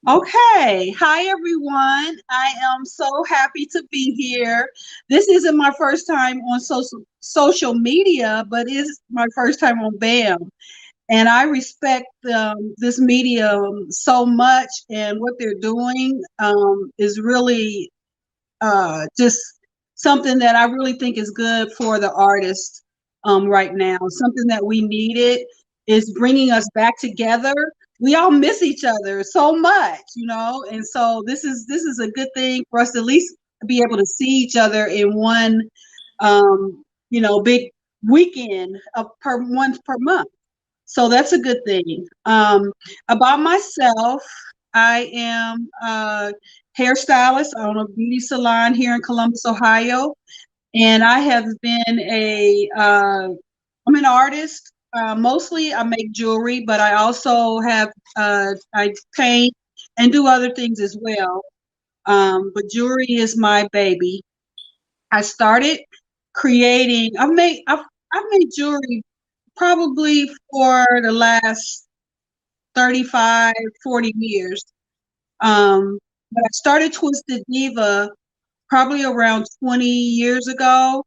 S11: Okay. Hi, everyone. I am so happy to be here. This isn't my first time on social media, but it's my first time on BAM. And I respect this medium so much, and what they're doing is really just something that I really think is good for the artists right now. Something that we needed is bringing us back together. We all miss each other so much, and so this is a good thing for us to at least be able to see each other in one, big weekend of once per month. So that's a good thing. About myself, I am a hairstylist. I own a beauty salon here in Columbus, Ohio, and I have been I'm an artist. Mostly, I make jewelry, but I also I paint and do other things as well. But jewelry is my baby. I started creating. I've made jewelry probably for the last 35, 40 years. But I started Twisted Diva probably around 20 years ago.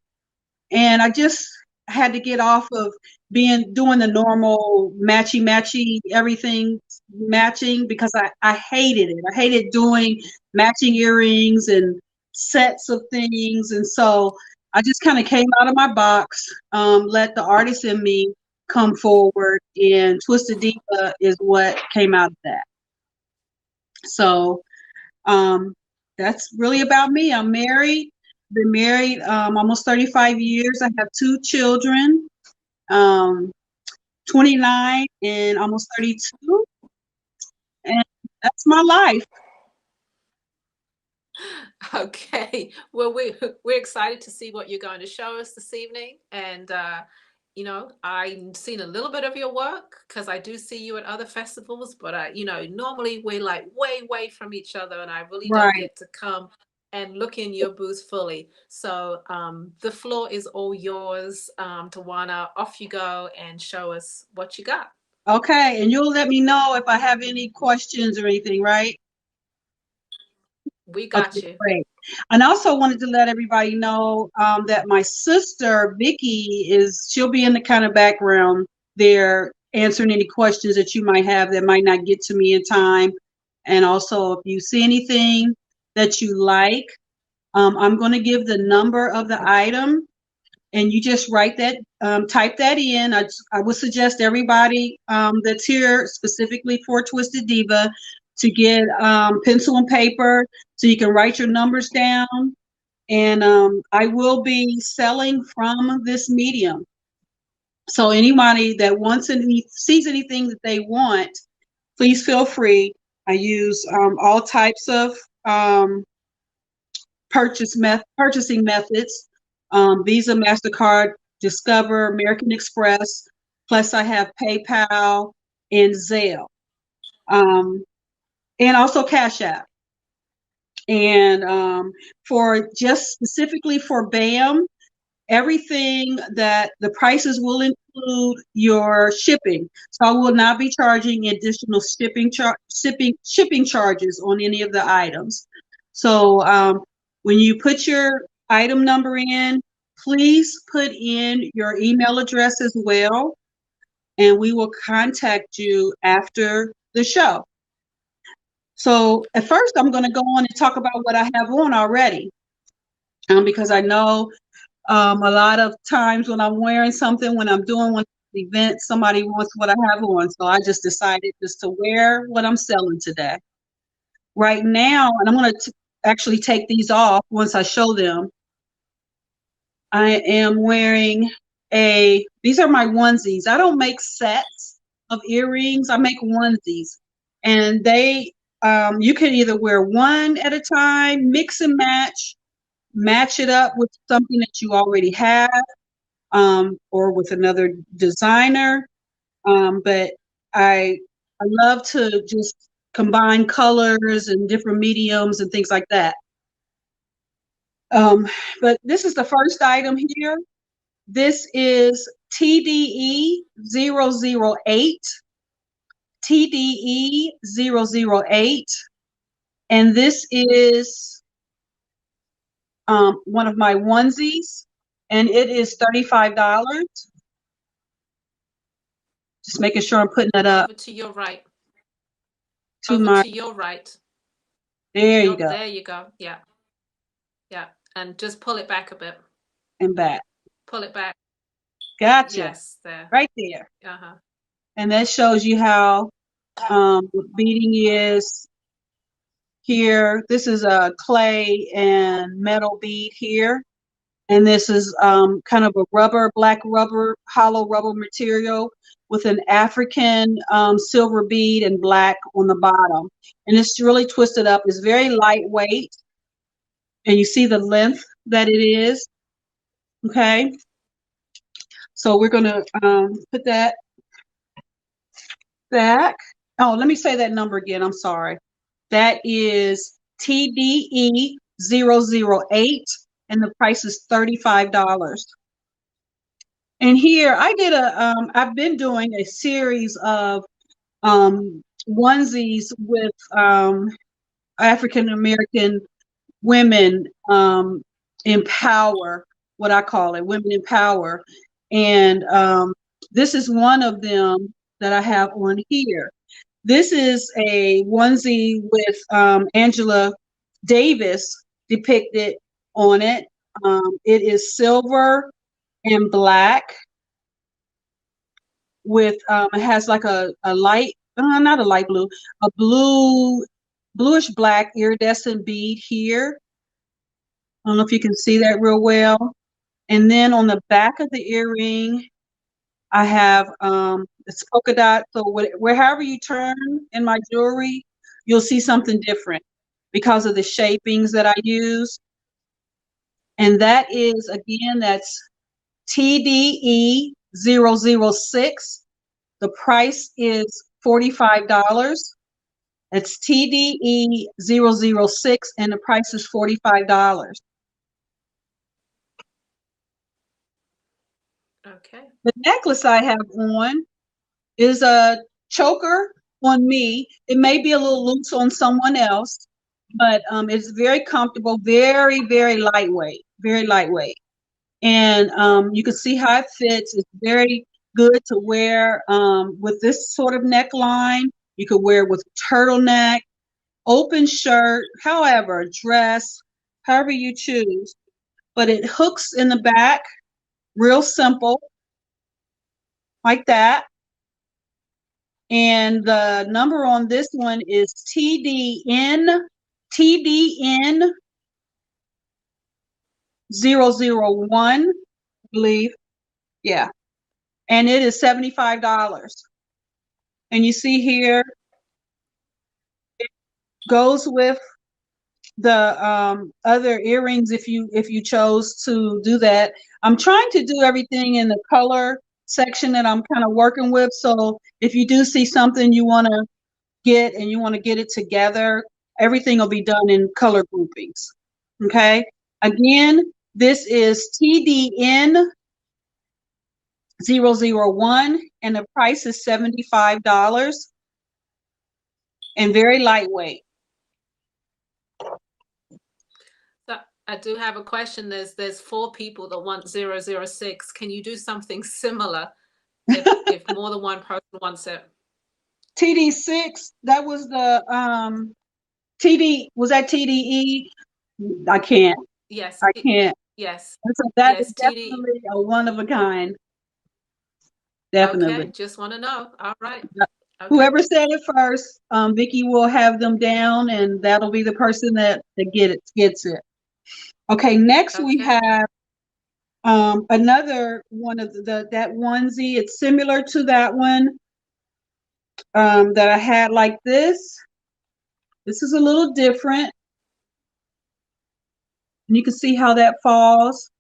S11: And I just had to get off of doing the normal matchy, everything matching because I hated it. I hated doing matching earrings and sets of things. And so I just kind of came out of my box, let the artist in me come forward, and Twisted Diva is what came out of that. So that's really about me. I'm married, been married almost 35 years. I have 2 children, 29 and almost 32. And that's my life.
S2: Okay. Well, we're excited to see what you're going to show us this evening. And, you know, I've seen a little bit of your work because I do see you at other festivals, but, you know, normally we're like way from each other and I really don't
S11: Right.
S2: get to come and look in your booth fully. So the floor is all yours, Tawana. Off you go and show us what you got.
S11: Okay. And you'll let me know if I have any questions or anything, right?
S2: We got
S11: Okay,
S2: you.
S11: great. And I also wanted to let everybody know that my sister, Vicky, she'll be in the kind of background there answering any questions that you might have that might not get to me in time. And also, if you see anything that you like, I'm going to give the number of the item and you just write that, type that in. I would suggest everybody that's here specifically for Twisted Diva to get pencil and paper so you can write your numbers down. And I will be selling from this medium. So anybody that wants sees anything that they want, please feel free. I use all types of purchasing methods. Visa, MasterCard, Discover, American Express, plus I have PayPal and Zelle, and also Cash App. And for just specifically for BAM, everything that the prices will include your shipping. So I will not be charging additional shipping charges on any of the items. So when you put your item number in, please put in your email address as well, and we will contact you after the show. So at first, I'm going to go on and talk about what I have on already, because I know a lot of times when I'm wearing something, when I'm doing one of the events, somebody wants what I have on. So I just decided just to wear what I'm selling today. Right now, and I'm going to actually take these off once I show them. I am wearing these are my onesies. I don't make sets of earrings. I make onesies. And you can either wear one at a time, mix and match it up with something that you already have, or with another designer. But I love to just combine colors and different mediums and things like that. But this is the first item here. This is TDE 008. TDE 008. And this is one of my onesies, and it is $35. Just making sure I'm putting that up.
S2: Over to your right.
S11: To
S2: your right.
S11: There you go.
S2: There you go. Yeah. Yeah. And just pull it back a bit.
S11: And back.
S2: Pull it back.
S11: Gotcha.
S2: Yes, there.
S11: Right there.
S2: Uh-huh.
S11: And that shows you how beading is here. This is a clay and metal bead here. And this is kind of a black rubber, hollow rubber material with an African silver bead and black on the bottom. And it's really twisted up. It's very lightweight. And you see the length that it is. Okay. So we're going to put that back. Oh, let me say that number again. I'm sorry. That is TDE 008. And the price is $35. And here I've been doing a series of onesies with African American women empower, what I call it, women empower. And this is one of them that I have on here. This is a onesie with Angela Davis depicted on it. It is silver and black with it has like a light, not a light blue, a bluish black iridescent bead here. I don't know if you can see that real well. And then on the back of the earring, I have it's polka dot. So wherever you turn in my jewelry, you'll see something different because of the shapings that I use. And that is, again, that's TDE 006. The price is $45. It's TDE 006 and the price is $45.
S2: Okay.
S11: The necklace I have on is a choker on me. It may be a little loose on someone else, but it's very comfortable, very, very lightweight, very lightweight. And you can see how it fits. It's very good to wear with this sort of neckline. You could wear it with turtleneck, open shirt, however, dress, however you choose. But it hooks in the back, real simple, like that. And the number on this one is TDN 001, I believe. Yeah. And it is $75. And you see here, it goes with the other earrings if you chose to do that. I'm trying to do everything in the color section that I'm kind of working with. So if you do see something you want to get and you want to get it together, everything will be done in color groupings. Okay. Again, this is TDN 001 and the price is $75 and very lightweight.
S2: So I do have a question. There's 4 people that want 006. Can you do something similar if more than one person wants it?
S11: TD6, that was the was that TDE? I can't.
S2: Yes.
S11: I can't.
S2: Yes.
S11: So that
S2: Yes,
S11: is
S2: TD.
S11: definitely a one of a kind. Definitely.
S2: Okay, just want to know. All right. Okay.
S11: Whoever said it first, Vicky will have them down, and that'll be the person that gets it. Okay, next we have another one of that onesie. It's similar to that one that I had like this. This is a little different. And you can see how that falls.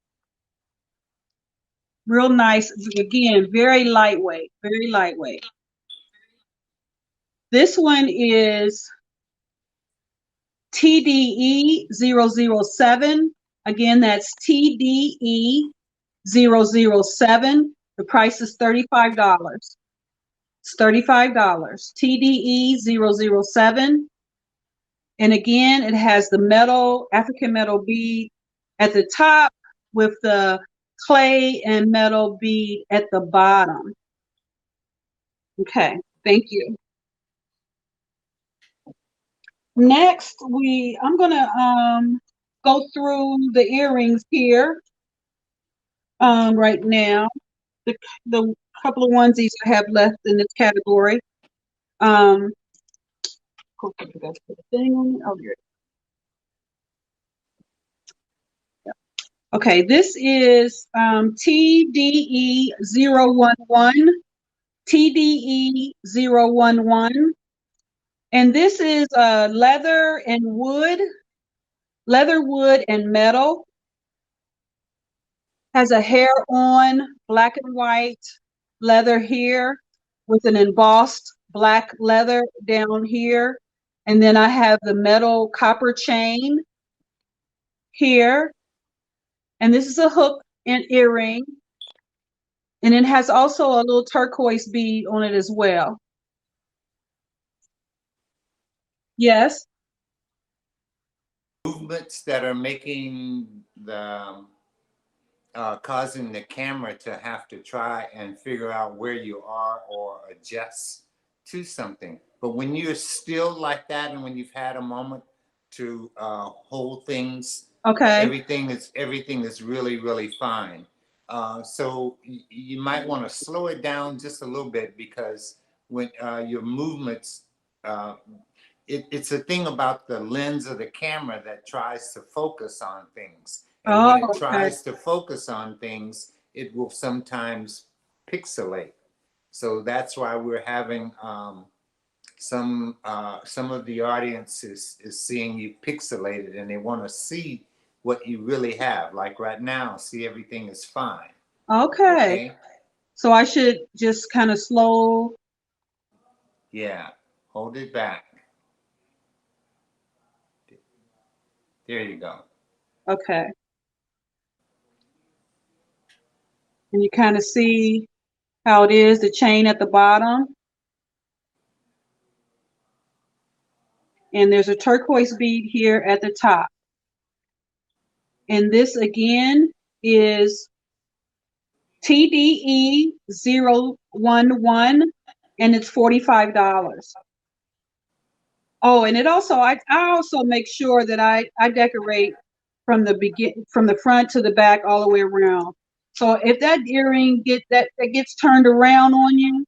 S11: Real nice. Again, very lightweight, very lightweight. This one is TDE 007. Again, that's TDE 007. The price is $35. It's $35. TDE 007. And again, it has the metal, African metal bead at the top with the clay and metal bead at the bottom. Okay, thank you. Next, I'm gonna go through the earrings here right now. The couple of onesies I have left in this category. Okay, this is TDE 011. TDE 011. And this is leather and wood and metal. Has a hair on, black and white leather here with an embossed black leather down here. And then I have the metal copper chain here. And this is a hook and earring. And it has also a little turquoise bead on it as well. Yes.
S1: Movements that are making the causing the camera to have to try and figure out where you are or adjust to something. But when you're still like that, and when you've had a moment to hold things,
S11: okay,
S1: everything is really, really fine. So you might want to slow it down just a little bit, because when your movements it's a thing about the lens of the camera that tries to focus on things. And
S11: Oh,
S1: when it
S11: okay.
S1: tries to focus on things, it will sometimes pixelate. So that's why we're having some of the audience is seeing you pixelated, and they want to see what you really have. Like right now, see, everything is fine.
S11: Okay.
S1: Okay.
S11: So I should just kind of slow.
S1: Yeah. Hold it back. There you go.
S11: Okay. And you kind of see how it is, the chain at the bottom. And there's a turquoise bead here at the top. And this again is TDE 011, and it's $45. Oh, and it also, I also make sure that I decorate from the front to the back all the way around. So if that earring that gets turned around on you,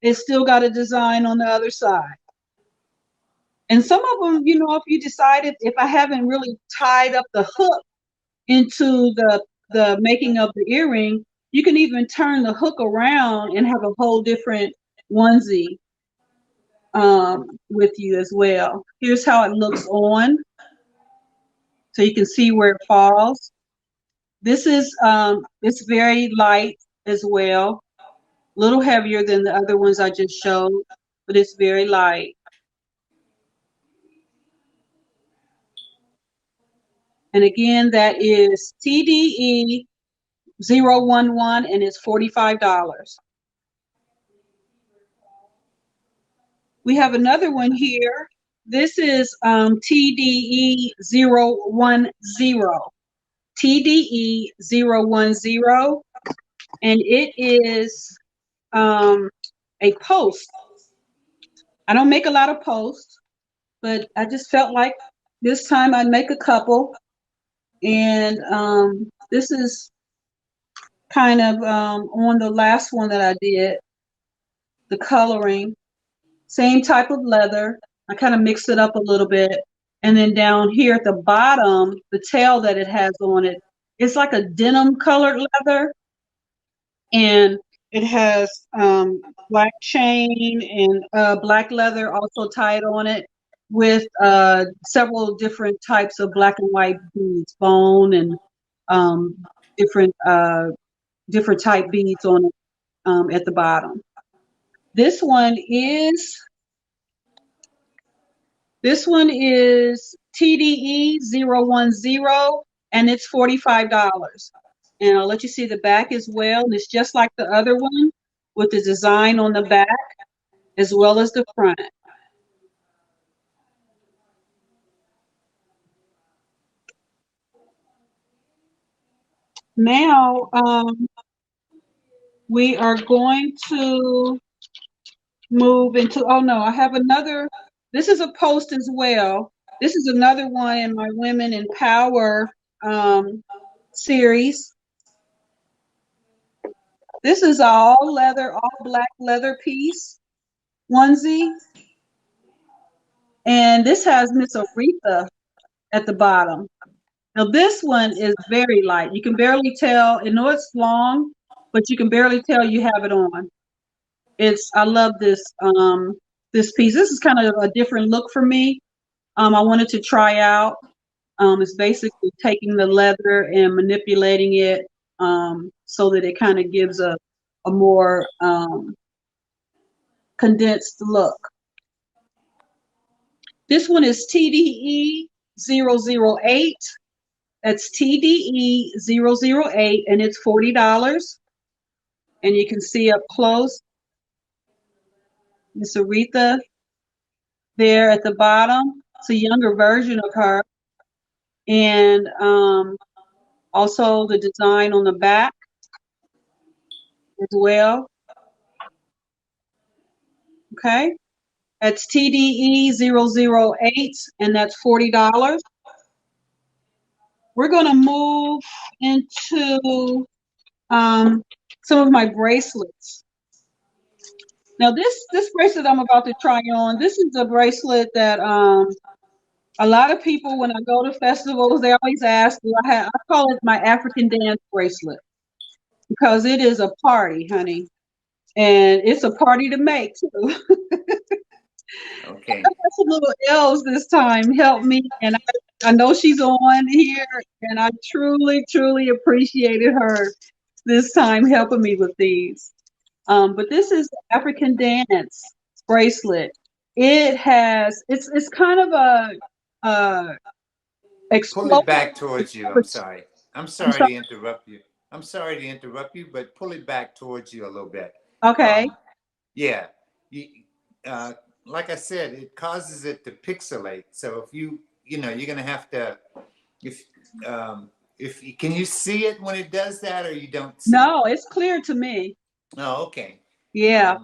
S11: it's still got a design on the other side. And some of them, you know, if you decide if I haven't really tied up the hook into the making of the earring, you can even turn the hook around and have a whole different onesie with you as well. Here's how it looks on, so you can see where it falls. This is it's very light as well, a little heavier than the other ones I just showed, but it's very light. And again, that is TDE 011, and it's $45. We have another one here. This is TDE 010. TDE 010, and it is a post. I don't make a lot of posts, but I just felt like this time I'd make a couple. And this is kind of on the last one that I did, the coloring. Same type of leather. I kind of mixed it up a little bit. And then down here at the bottom, the tail that it has on it, it's like a denim colored leather. And it has black chain and black leather also tied on it with several different types of black and white beads, bone and different type beads on it at the bottom. This one is TDE 010, and it's $45. And I'll let you see the back as well. And it's just like the other one with the design on the back as well as the front. Now, we are going to move into, oh no, I have another, this is a post as well. This is another one in my Women in Power series. This is all leather, all black leather piece onesie. And this has Miss Aretha at the bottom. Now this one is very light. You can barely tell. I know it's long, but you can barely tell you have it on. I love this this piece. This is kind of a different look for me. I wanted to try out. It's basically taking the leather and manipulating it so that it kind of gives a more condensed look. This one is TDE 008. That's TDE 008, and it's $40. And you can see up close Miss Aretha there at the bottom. It's a younger version of her. And also the design on the back as well. Okay, that's TDE 008, and that's $40. We're going to move into some of my bracelets. Now this bracelet I'm about to try on, this is a bracelet that a lot of people, when I go to festivals, they always ask, I call it my African dance bracelet because it is a party, honey. And it's a party to make too.
S1: Okay.
S11: Some little elves this time help me, and I know she's on here, and I truly, truly appreciated her this time helping me with these. But this is the African dance bracelet. It's kind of a
S1: Pull it
S11: explosion.
S1: back towards you. I'm sorry. I'm
S11: I'm
S1: sorry
S11: sorry.
S1: to interrupt you. I'm sorry to interrupt you, but pull it back towards you a little bit.
S11: Okay.
S1: Yeah. You, uh, like I said, it causes it to pixelate. So if you're gonna have to, if can you see it when it does that, or you don't see it?
S11: No, it's clear to me.
S1: Oh, okay.
S11: Yeah,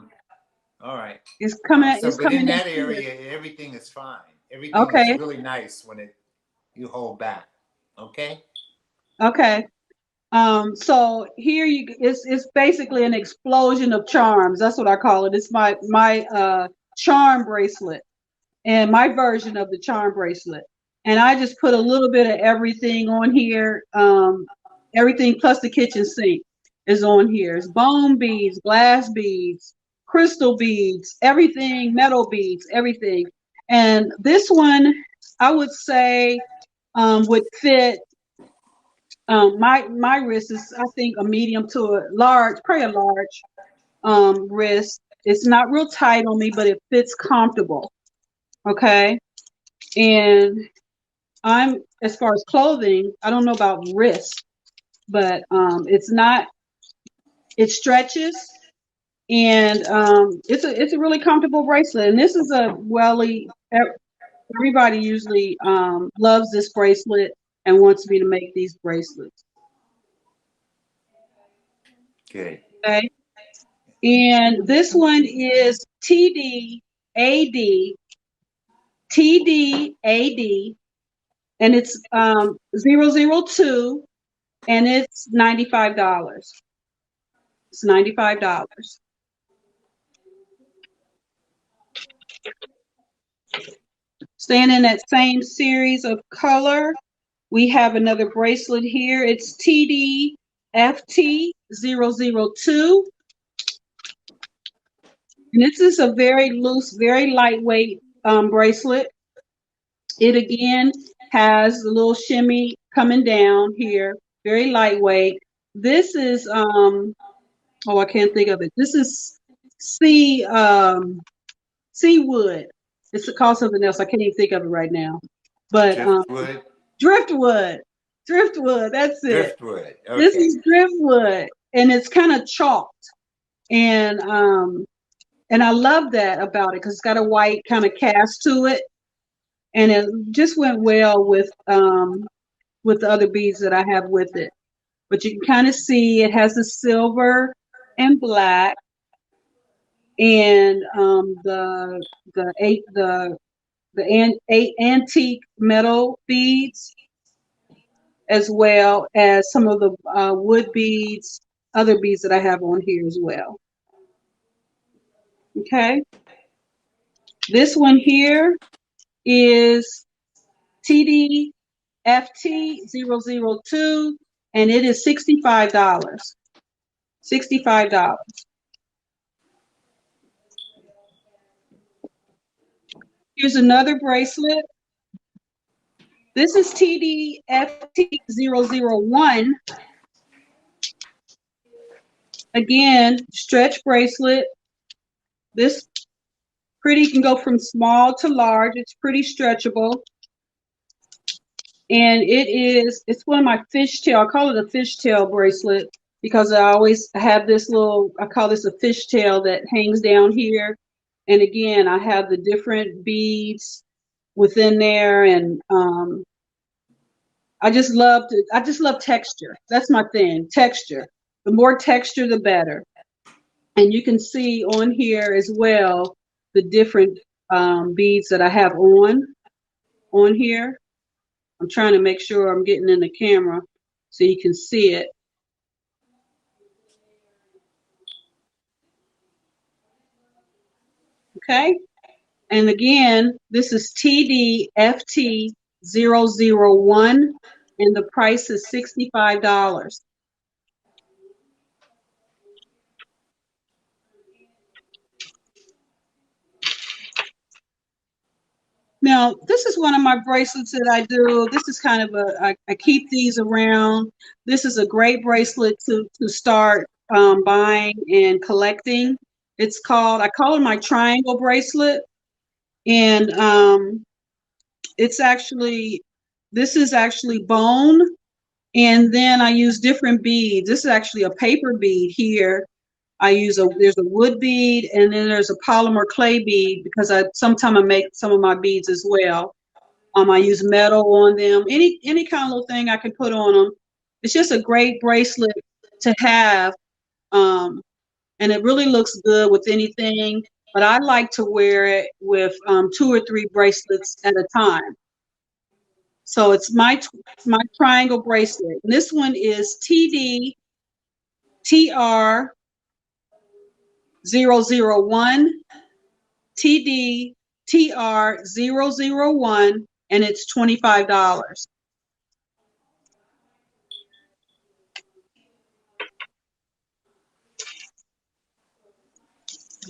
S1: All right.
S11: it's coming.
S1: So,
S11: It's
S1: but in
S11: coming in
S1: that
S11: clear.
S1: area, everything is fine. Everything is
S11: Okay.
S1: really nice when you hold back. Okay.
S11: Okay. So here it's basically an explosion of charms. That's what I call it. It's my charm bracelet and my version of the charm bracelet. And I just put a little bit of everything on here. Everything plus the kitchen sink is on here. It's bone beads, glass beads, crystal beads, everything, metal beads, everything. And this one, I would say, would fit. My wrist is, I think, a medium to a large, probably a large wrist. It's not real tight on me, but it fits comfortable. Okay. And as far as clothing, I don't know about wrist, but it stretches, and it's a really comfortable bracelet. And this is everybody usually loves this bracelet and wants me to make these bracelets.
S1: Good.
S11: Okay. And this one is TDAD, and it's 002, and it's $95. It's $95. Staying in that same series of color, we have another bracelet here. It's TDFT002. And this is a very loose, very lightweight bracelet. It again has a little shimmy coming down here, very lightweight. This is I can't think of it. This is seawood. It's called something else. I can't even think of it right now. But
S1: Driftwood.
S11: driftwood. Driftwood, that's it.
S1: Driftwood.
S11: This
S1: Okay.
S11: is driftwood, and it's kind of chalked. And I love that about it because it's got a white kind of cast to it. And it just went well with the other beads that I have with it. But you can kind of see it has the silver and black, and eight antique metal beads, as well as some of the wood beads, other beads that I have on here as well. Okay. This one here is TDFT002, and it is $65. $65. Here's another bracelet. This is TDFT001. Again, stretch bracelet. This can go from small to large. It's pretty stretchable. And it's one of my fishtail. I call it a fishtail bracelet because I always have this I call this a fishtail that hangs down here. And again, I have the different beads within there, and I just love texture. That's my thing, texture. The more texture, the better. And you can see on here as well the different beads that I have on here. I'm trying to make sure I'm getting in the camera so you can see it. Okay. And again, this is TDFT001, and the price is $65. Now, this is one of my bracelets that I do. This is kind of I keep these around. This is a great bracelet to start buying and collecting. I call it my triangle bracelet. And this is actually bone. And then I use different beads. This is actually a paper bead here. There's a wood bead, and then there's a polymer clay bead because sometimes I make some of my beads as well. I use metal on them, any kind of little thing I can put on them. It's just a great bracelet to have, and it really looks good with anything. But I like to wear it with 2 or 3 bracelets at a time. So it's my triangle bracelet. And this one is TDTR001, TDTR001, and it's $25.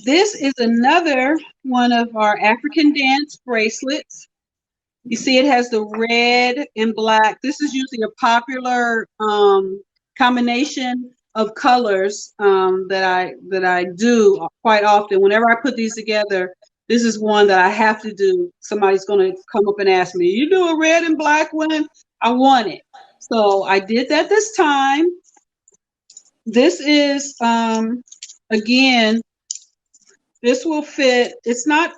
S11: This is another one of our African dance bracelets. You see it has the red and black. This is usually a popular combination of colors that I do quite often. Whenever I put these together, this is one that I have to do. Somebody's going to come up and ask me, you do a red and black one? I want it. So I did that this time. This is, again, this will fit. It's not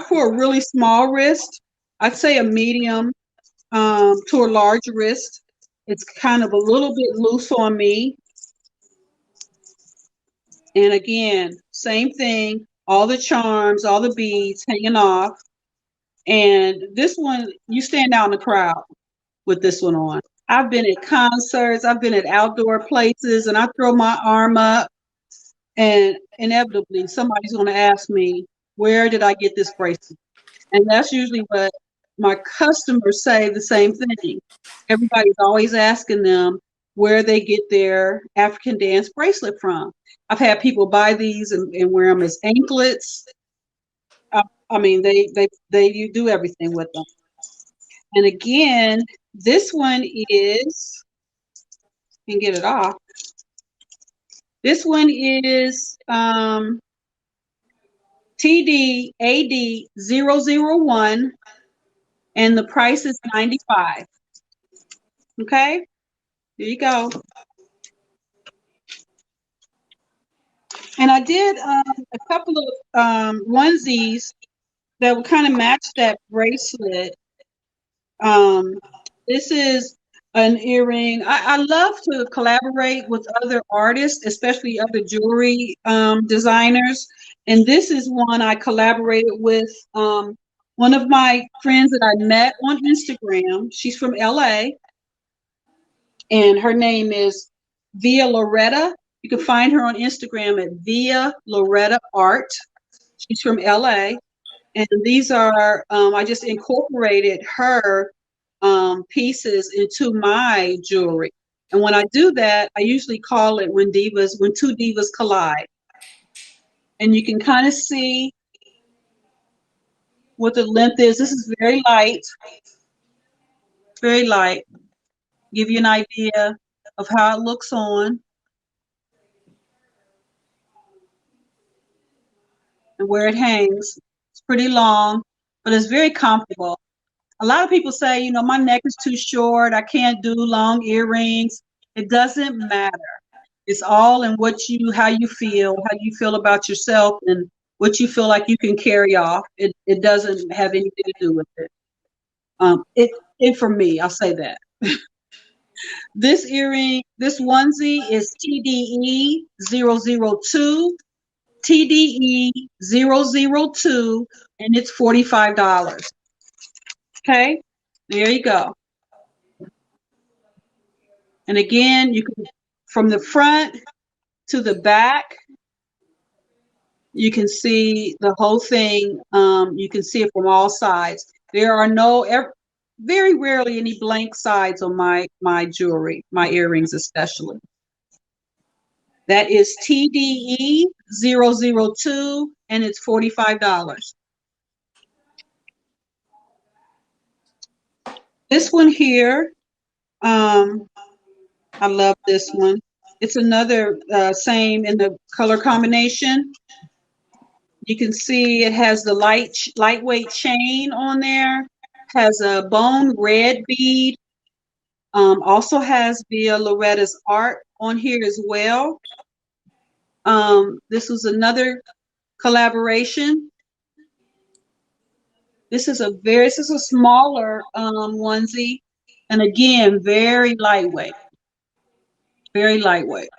S11: for a really small wrist. I'd say a medium to a large wrist. It's kind of a little bit loose on me. And again, same thing, all the charms, all the beads hanging off. And this one, you stand out in the crowd with this one on. I've been at concerts, I've been at outdoor places, and I throw my arm up, and inevitably somebody's going to ask me, where did I get this bracelet? And that's usually what my customers say, the same thing. Everybody's always asking them where they get their African dance bracelet from. I've had people buy these and wear them as anklets. I mean, they do everything with them. And again, this one is, and get it off. This one is TDAD001, and the price is $95. Okay, there you go. And I did a couple of onesies that would kind of match that bracelet. This is an earring. I love to collaborate with other artists, especially other jewelry designers. And this is one I collaborated with one of my friends that I met on Instagram. She's from LA, and her name is Via Loretta. You can find her on Instagram at Via Loretta Art. She's from LA. And these are, I just incorporated her pieces into my jewelry. And when I do that, I usually call it when two divas collide. And you can kind of see what the length is. This is very light, very light. Give you an idea of how it looks on and where it hangs. It's pretty long, but it's very comfortable. A lot of people say, you know, my neck is too short. I can't do long earrings. It doesn't matter. It's all in how you feel about yourself, and what you feel like you can carry off. It doesn't have anything to do with it. It for me, I'll say that. This earring, this onesie is TDE002, TDE002, and it's $45. Okay, there you go. And again, you can, from the front to the back, You can see the whole thing. You can see it from all sides. There are very rarely any blank sides on my jewelry, my earrings especially. That is TDE 002, and it's $45. This one here, I love this one. It's another same in the color combination. You can see it has the lightweight chain on there, has a bone red bead, also has Via Loretta's art on here as well. This was another collaboration. This is a smaller onesie, and again, very lightweight, very lightweight.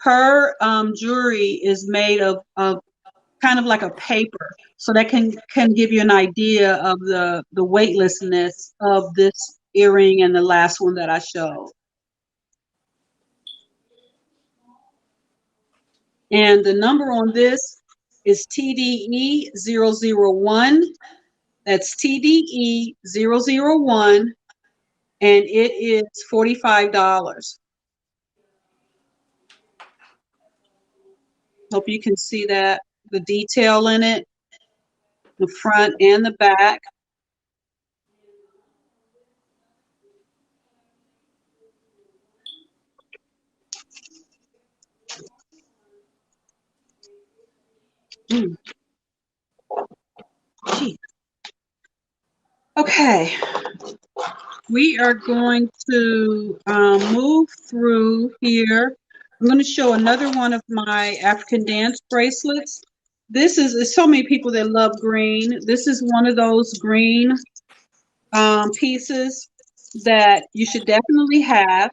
S11: Her jewelry is made of kind of like a paper, so that can give you an idea of the weightlessness of this earring and the last one that I showed. And the number on this is TDE 001. That's TDE 001, and it is $45. Hope you can see that, the detail in it, the front and the back. Okay, we are going to move through here. I'm going to show another one of my African dance bracelets. This is so many people that love green. This is one of those green pieces that you should definitely have.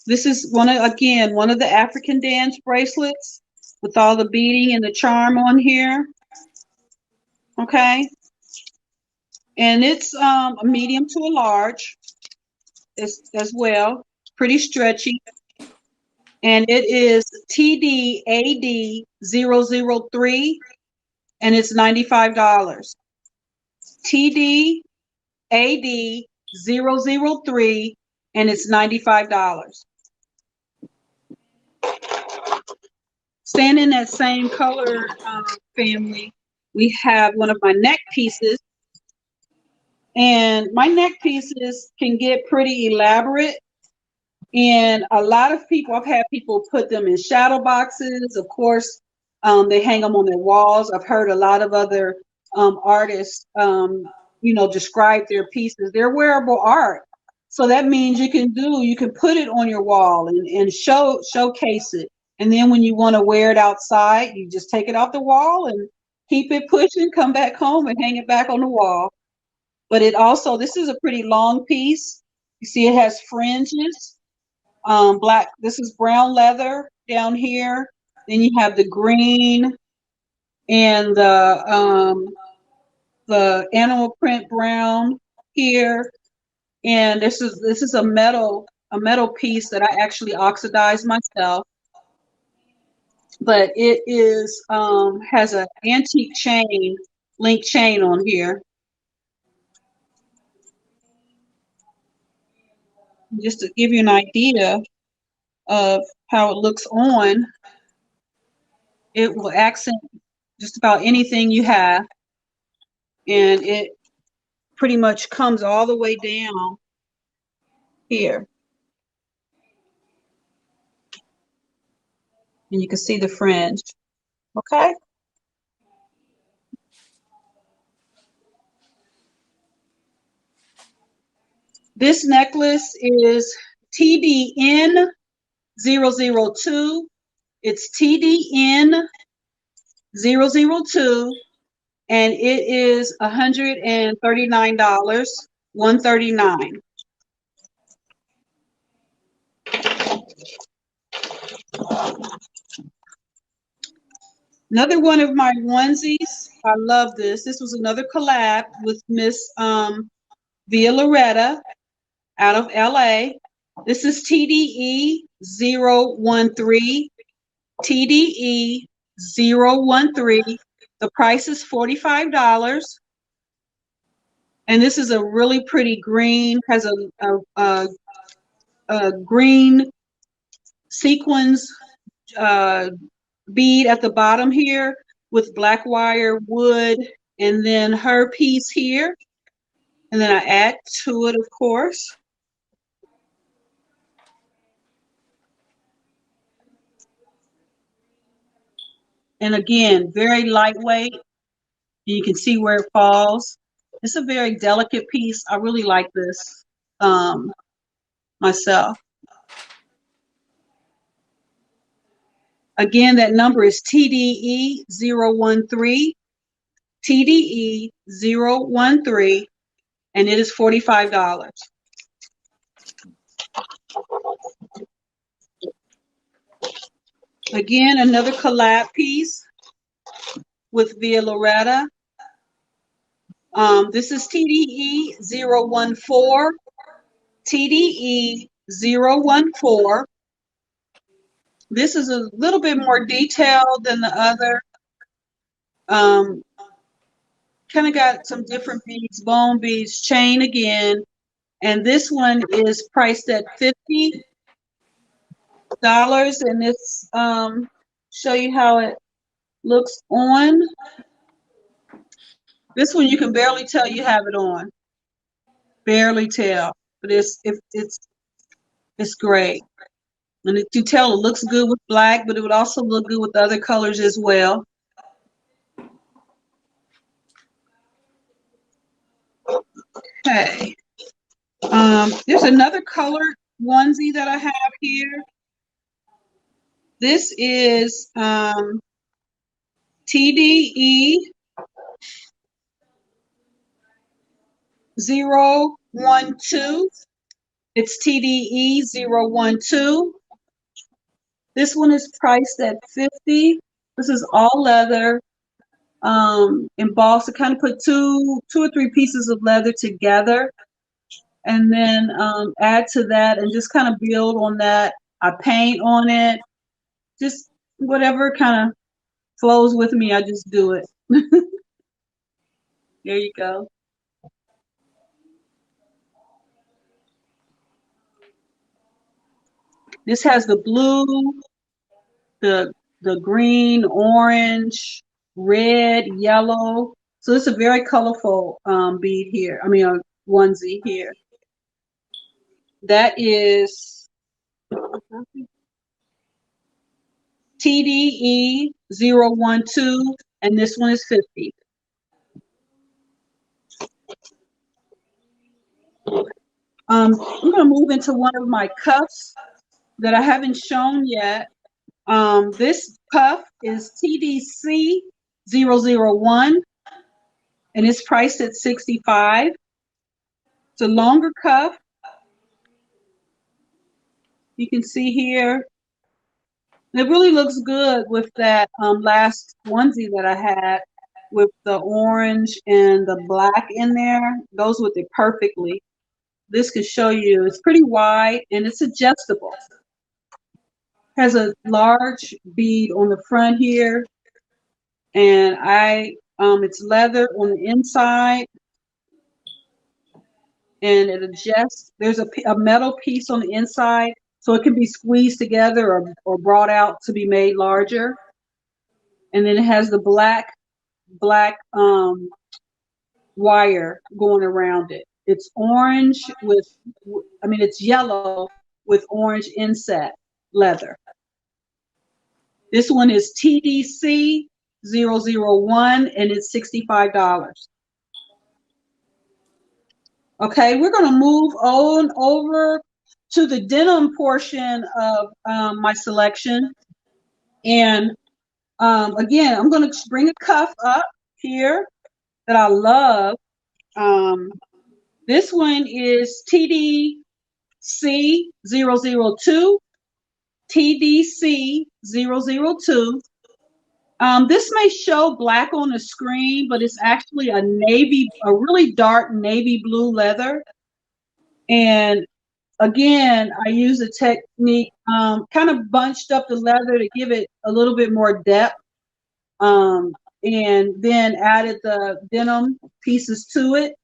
S11: This is one of the African dance bracelets with all the beading and the charm on here. Okay. And it's a medium to a large as well. Pretty stretchy. And it is TDAD 003, and it's $95. TDAD 003, and it's $95. Staying in that same color family, we have one of my neck pieces. And my neck pieces can get pretty elaborate. And a lot of people, I've had people put them in shadow boxes. Of course, they hang them on their walls. I've heard a lot of other artists, describe their pieces. They're wearable art. So that means you can put it on your wall and showcase it. And then when you want to wear it outside, you just take it off the wall and keep it pushing, come back home and hang it back on the wall. But this is a pretty long piece. You see it has fringes, black, this is brown leather down here. Then you have the green and the animal print brown here. And this is a metal piece that I actually oxidized myself. But it is has an antique link chain on here. Just to give you an idea of how it looks on, it will accent just about anything you have. And it pretty much comes all the way down here. And you can see the fringe, okay? This necklace is TDN 002. It's TDN 002, and it is $139, $139. Another one of my onesies. I love this. This was another collab with Miss Via Loretta out of LA. This is TDE 013, TDE TDE013. The price is $45. And this is a really pretty green, has a green sequins bead at the bottom here with black wire wood, and then her piece here. And then I add to it, of course. And again, very lightweight. You can see where it falls. It's a very delicate piece. I really like this myself. Again, that number is TDE013, TDE013, and it is $45. Again, another collab piece with Via Loretta. This is TDE014, TDE014. This is a little bit more detailed than the other. Kind of got some different beads, bone beads, chain again. And this one is priced at $50. And it's show you how it looks on. This one you can barely tell you have it on. Barely tell. But it's great. And you can tell it looks good with black, but it would also look good with other colors as well. Okay. There's another colored onesie that I have here. This is TDE012. It's TDE012. This one is priced at $50. This is all leather, embossed. To kind of put two or three pieces of leather together, and then add to that and just kind of build on that. I paint on it. Just whatever kind of flows with me, I just do it. There you go. This has the blue, the green, orange, red, yellow. So it's a very colorful bead here. I mean, a onesie here. That is TDE012, and this one is $50. I'm going to move into one of my cuffs that I haven't shown yet. This cuff is TDC001, and it's priced at $65. It's a longer cuff. You can see here. It really looks good with that last onesie that I had with the orange and the black in there. Goes with it perfectly. This could show you, it's pretty wide and it's adjustable. Has a large bead on the front here, and it's leather on the inside, and it adjusts. There's a metal piece on the inside, so it can be squeezed together or brought out to be made larger. And then it has the black wire going around it. It's orange it's yellow with orange inset leather. This one is TDC001, and it's $65. Okay, we're going to move on over to the denim portion of my selection. And again, I'm going to bring a cuff up here that I love. This one is TDC002. TDC002. This may show black on the screen, but it's actually a really dark navy blue leather. And again, I use a technique, kind of bunched up the leather to give it a little bit more depth and then added the denim pieces to it.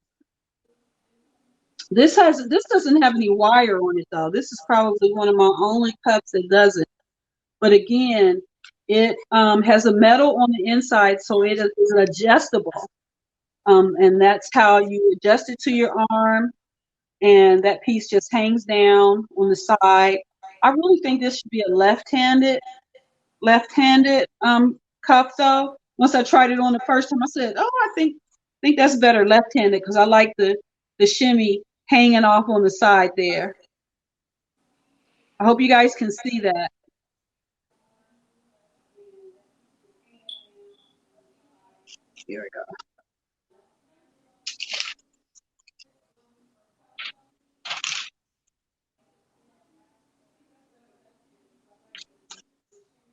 S11: This doesn't have any wire on it though. This is probably one of my only cups that doesn't. But again, it has a metal on the inside, so it is adjustable. And that's how you adjust it to your arm. And that piece just hangs down on the side. I really think this should be a left-handed cup though. Once I tried it on the first time, I said, "Oh, I think that's better left-handed because I like the shimmy hanging off on the side there." I hope you guys can see that. Here we go.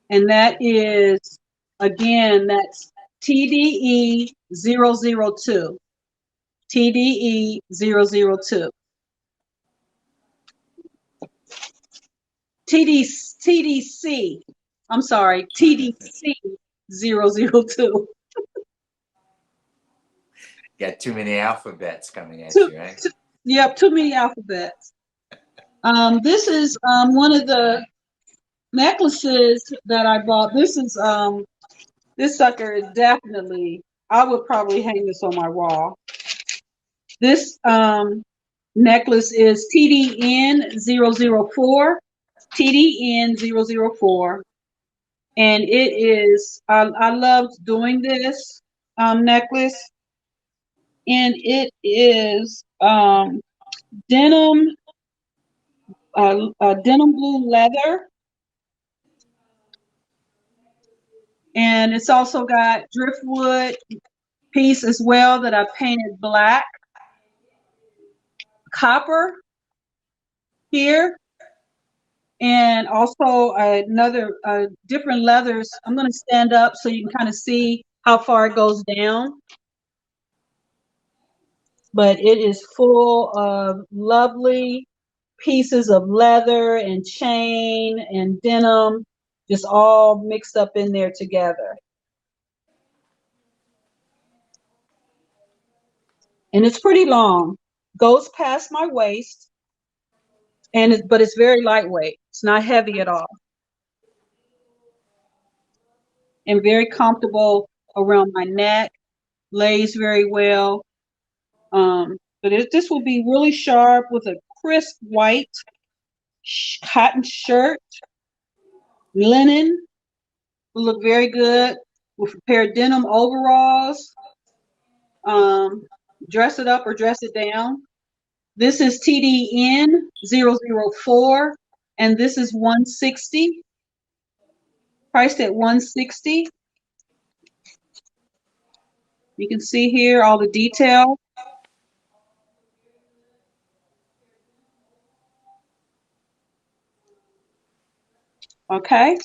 S11: And that is, again, that's TDE 002. TDE 002. TDC, I'm sorry, TDC 002.
S1: Got too many alphabets coming at you, right?
S11: Yep, too many alphabets. This is one of the necklaces that I bought. This is this sucker is definitely, I would probably hang this on my wall. This necklace is TDN 004. TDN 004. And it is, I loved doing this necklace. And it is denim, denim blue leather. And it's also got driftwood piece as well that I painted black. Copper here. And also another different leathers. I'm going to stand up so you can kind of see how far it goes down. But it is full of lovely pieces of leather and chain and denim, just all mixed up in there together. And it's pretty long, goes past my waist, but it's very lightweight. It's not heavy at all. And very comfortable around my neck, lays very well. But this will be really sharp with a crisp white cotton shirt, linen, will look very good with a pair of denim overalls. Dress it up or dress it down. This is TDN 004, and this is 160. Priced at 160. You can see here all the detail. Okay.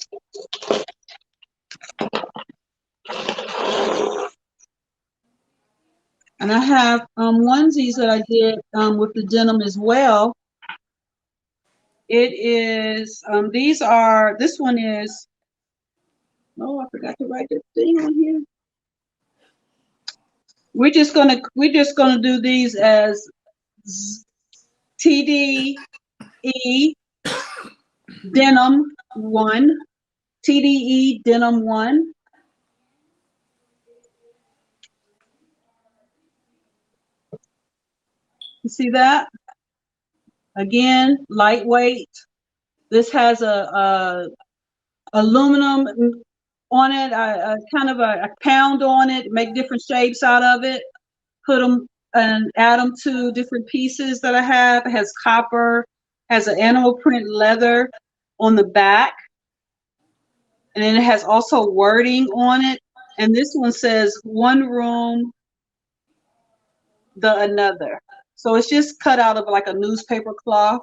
S11: And I have onesies that I did with the denim as well. It is, this one is, oh, I forgot to write this thing on here. We're just gonna do these as TDE denim 1, TDE denim 1. You see that? Again, lightweight. This has a aluminum on it, kind of a pound on it, make different shapes out of it, put them and add them to different pieces that I have. It has copper, has an animal print leather on the back. And then it has also wording on it. And this one says one room, the another. So it's just cut out of like a newspaper cloth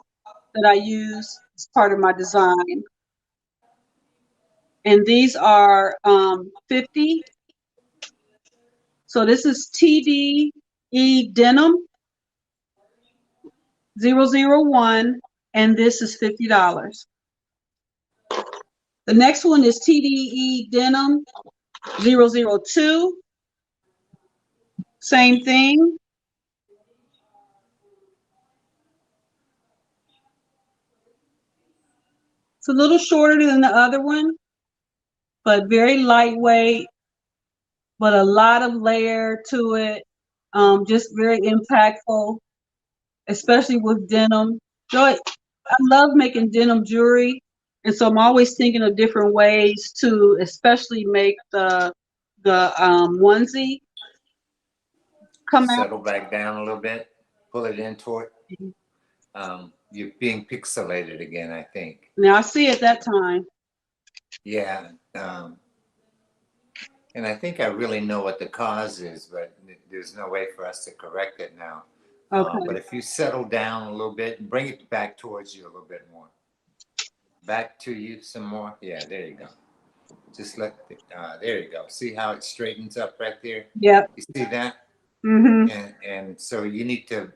S11: that I use as part of my design. And these are 50. So this is TDE denim 001, and this is $50. The next one is TDE denim 002, same thing. It's a little shorter than the other one, but very lightweight, but a lot of layer to it. Just very impactful, especially with denim. So I love making denim jewelry, and so I'm always thinking of different ways to, especially make the onesie come out.
S1: Settle back down a little bit, pull it in toward. You're being pixelated again, I think.
S11: Now I see it that time.
S1: Yeah. And I think I really know what the cause is, but there's no way for us to correct it now.
S11: Okay.
S1: But if you settle down a little bit and bring it back towards you a little bit more. Back to you some more. Yeah, there you go. Just let, there you go. See how it straightens up right there?
S11: Yep.
S1: You see that?
S11: Mm-hmm.
S1: And so you need to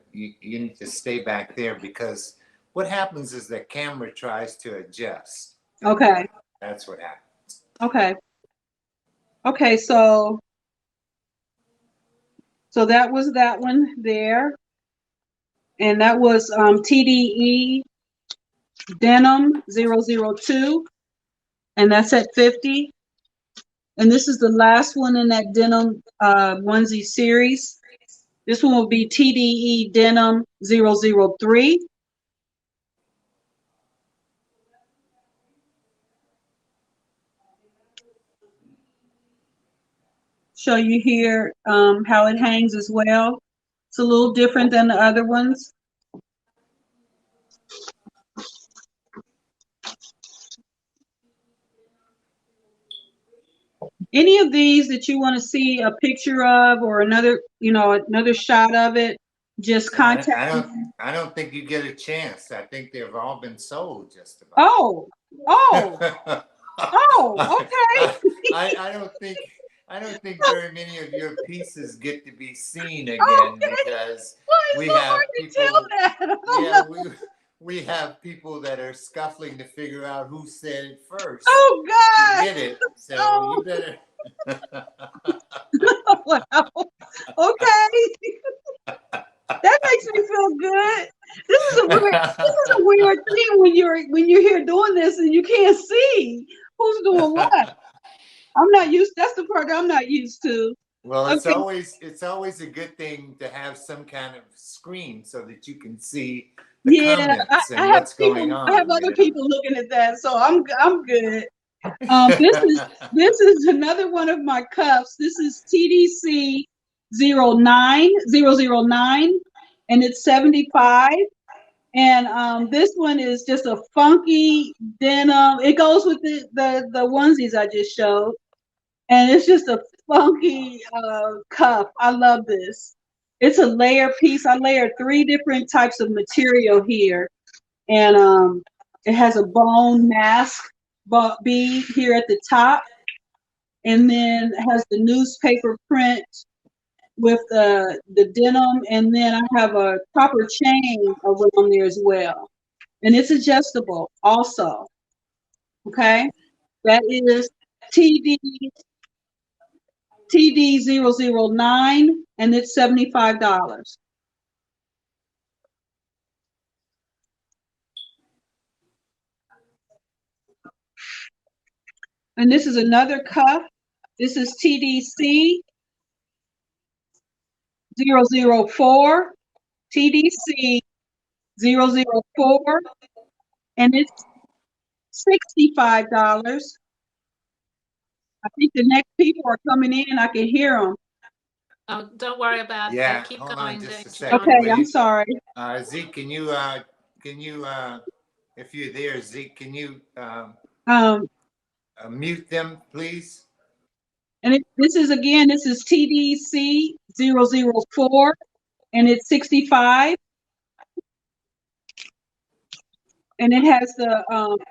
S1: stay back there, because what happens is the camera tries to adjust.
S11: Okay.
S1: That's what happens.
S11: Okay. Okay, so that was that one there. And that was TDE Denim 002. And that's at 50. And this is the last one in that denim onesie series. This one will be TDE Denim 003. Show you here how it hangs as well. It's a little different than the other ones. Any of these that you want to see a picture of, or another, another shot of it, just contact me.
S1: I don't think you get a chance. I think they've all been sold just about.
S11: Oh, okay.
S1: I don't think very many of your pieces get to be seen again, because we have people. We have people that are scuffling to figure out who said it first.
S11: Oh God!
S1: To get it, so you better.
S11: Wow. Okay. That makes me feel good. This is a weird thing when you're here doing this and you can't see who's doing what. I'm not used. That's the part I'm not used to.
S1: Well,
S11: Okay.
S1: it's always a good thing to have some kind of screen so that you can see the comments and
S11: I have
S1: what's going on.
S11: I have other people looking at that, so I'm good. This is another one of my cups. This is TDC 009, and it's 75. And this one is just a funky denim. It goes with the onesies I just showed, and it's just a funky cup. I love this. It's a layer piece. I layered 3 different types of material here, and it has a bone mask bead here at the top, and then it has the newspaper print with the denim, and then I have a copper chain around there as well, and it's adjustable also. Okay, that is TD 009, and it's $75. And this is another cuff. This is TDC 004, TDC 004, and it's $65. I think the next people are coming in. I can hear them.
S2: Oh, don't worry about
S1: Yeah,
S2: that. Keep
S1: hold
S2: going.
S1: on just a
S2: Dave.
S1: second.
S11: Okay, I'm sorry.
S1: Zeke, can you if you're there, Zeke, can you mute them, please?
S11: And this is TDC 004, and it's 65. And it has the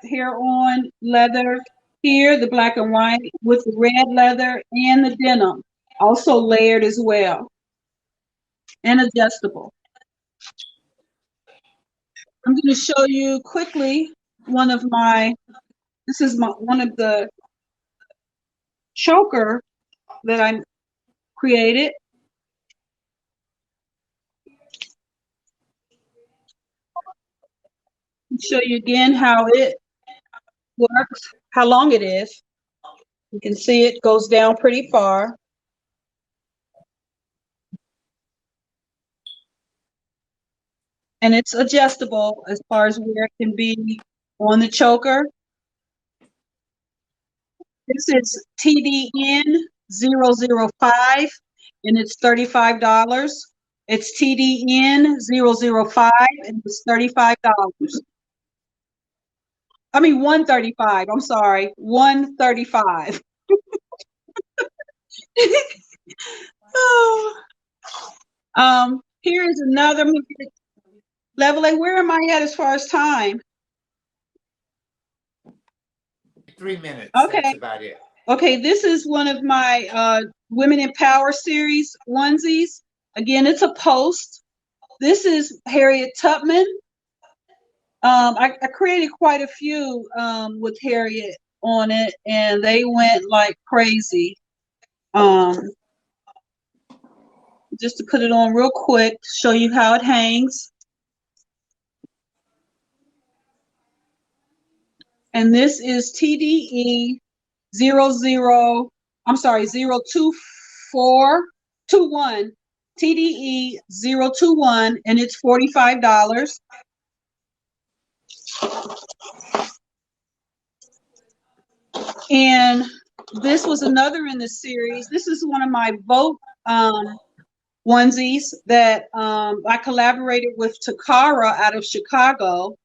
S11: hair-on leather here, the black and white, with the red leather and the denim, also layered as well, and adjustable. I'm going to show you quickly one of the choker that I created. I'll show you again how it works, how long it is. You can see it goes down pretty far. And it's adjustable as far as where it can be on the choker. This is TDN 005 and it's $35. It's TDN 005 and it's $35. I mean 135. I'm sorry, 135. Here is another Lavalais. Where am I at as far as time?
S1: 3 minutes.
S11: Okay.
S1: That's about it.
S11: Okay, this is one of my Women in Power series onesies. Again, it's a post. This is Harriet Tubman. I created quite a few with Harriet on it, and they went like crazy. Just to put it on real quick, show you how it hangs. And this is TDE 02421, TDE 021, and it's $45. And this was another in the series. This is one of my Vote onesies that I collaborated with Takara out of Chicago.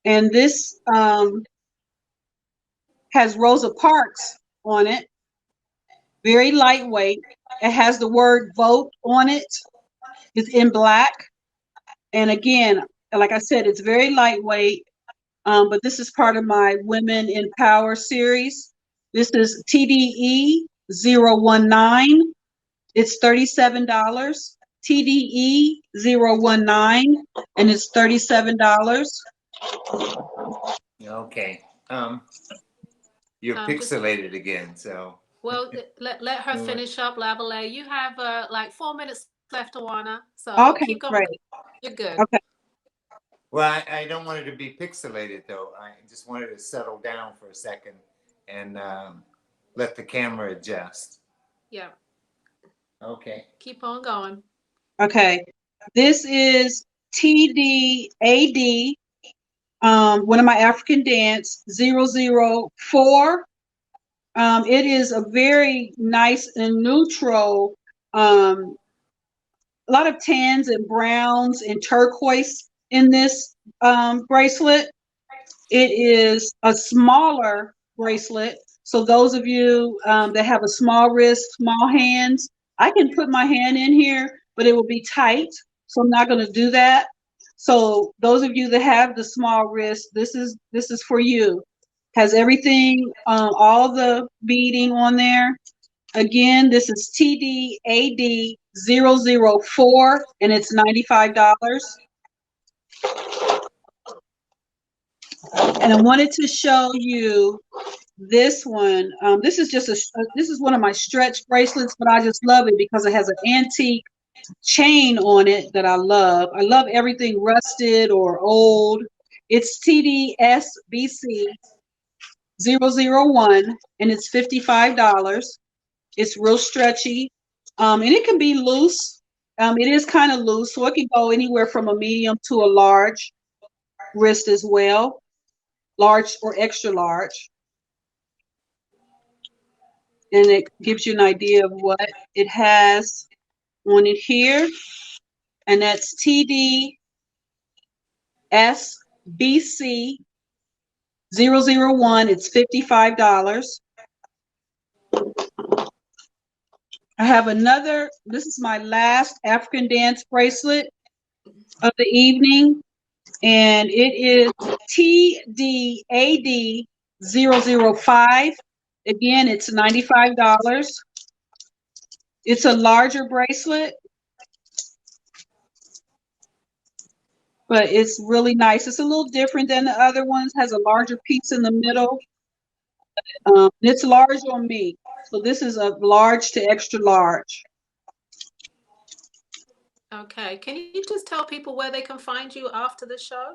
S11: And this has Rosa Parks on it. Very lightweight. It has the word vote on it. It's in black. And again, like I said, it's very lightweight. But this is part of my Women in Power series. This is TDE 019. It's $37. TDE 019, and it's $37.
S1: Okay. You're pixelated again, so.
S2: Well, let her finish up, Lavalais. You have like 4 minutes left, Tawana. So
S11: Okay,
S2: keep going.
S11: great.
S2: You're good.
S11: Okay.
S1: Well, I don't want it to be pixelated though. I just wanted to settle down for a second and let the camera adjust.
S2: Yeah.
S1: Okay.
S2: Keep on going.
S11: Okay. This is TDAD, one of my African dance, 004. It is a very nice and neutral, a lot of tans and browns and turquoise in this bracelet. It is a smaller bracelet. So those of you that have a small wrist, small hands, I can put my hand in here, but it will be tight. So I'm not going to do that. So those of you that have the small wrist, this is for you. Has everything, all the beading on there. Again, this is TDAD 004, and it's $95. And I wanted to show you this one. This is just this is one of my stretch bracelets, but I just love it because it has an antique chain on it that I love. I love everything rusted or old. It's TDSBC 001, and it's $55. It's real stretchy, and it can be loose. It is kind of loose, so it can go anywhere from a medium to a large wrist as well, large or extra large. And it gives you an idea of what it has on it here, and that's TDSBC 001. It's $55. I have another, this is my last African dance bracelet of the evening, and it is TDAD 005. Again, it's $95. It's a larger bracelet, but it's really nice. It's a little different than the other ones, has a larger piece in the middle. It's large on me. So this is a large to extra large.
S2: Okay. Can you just tell people where they can find you after the show?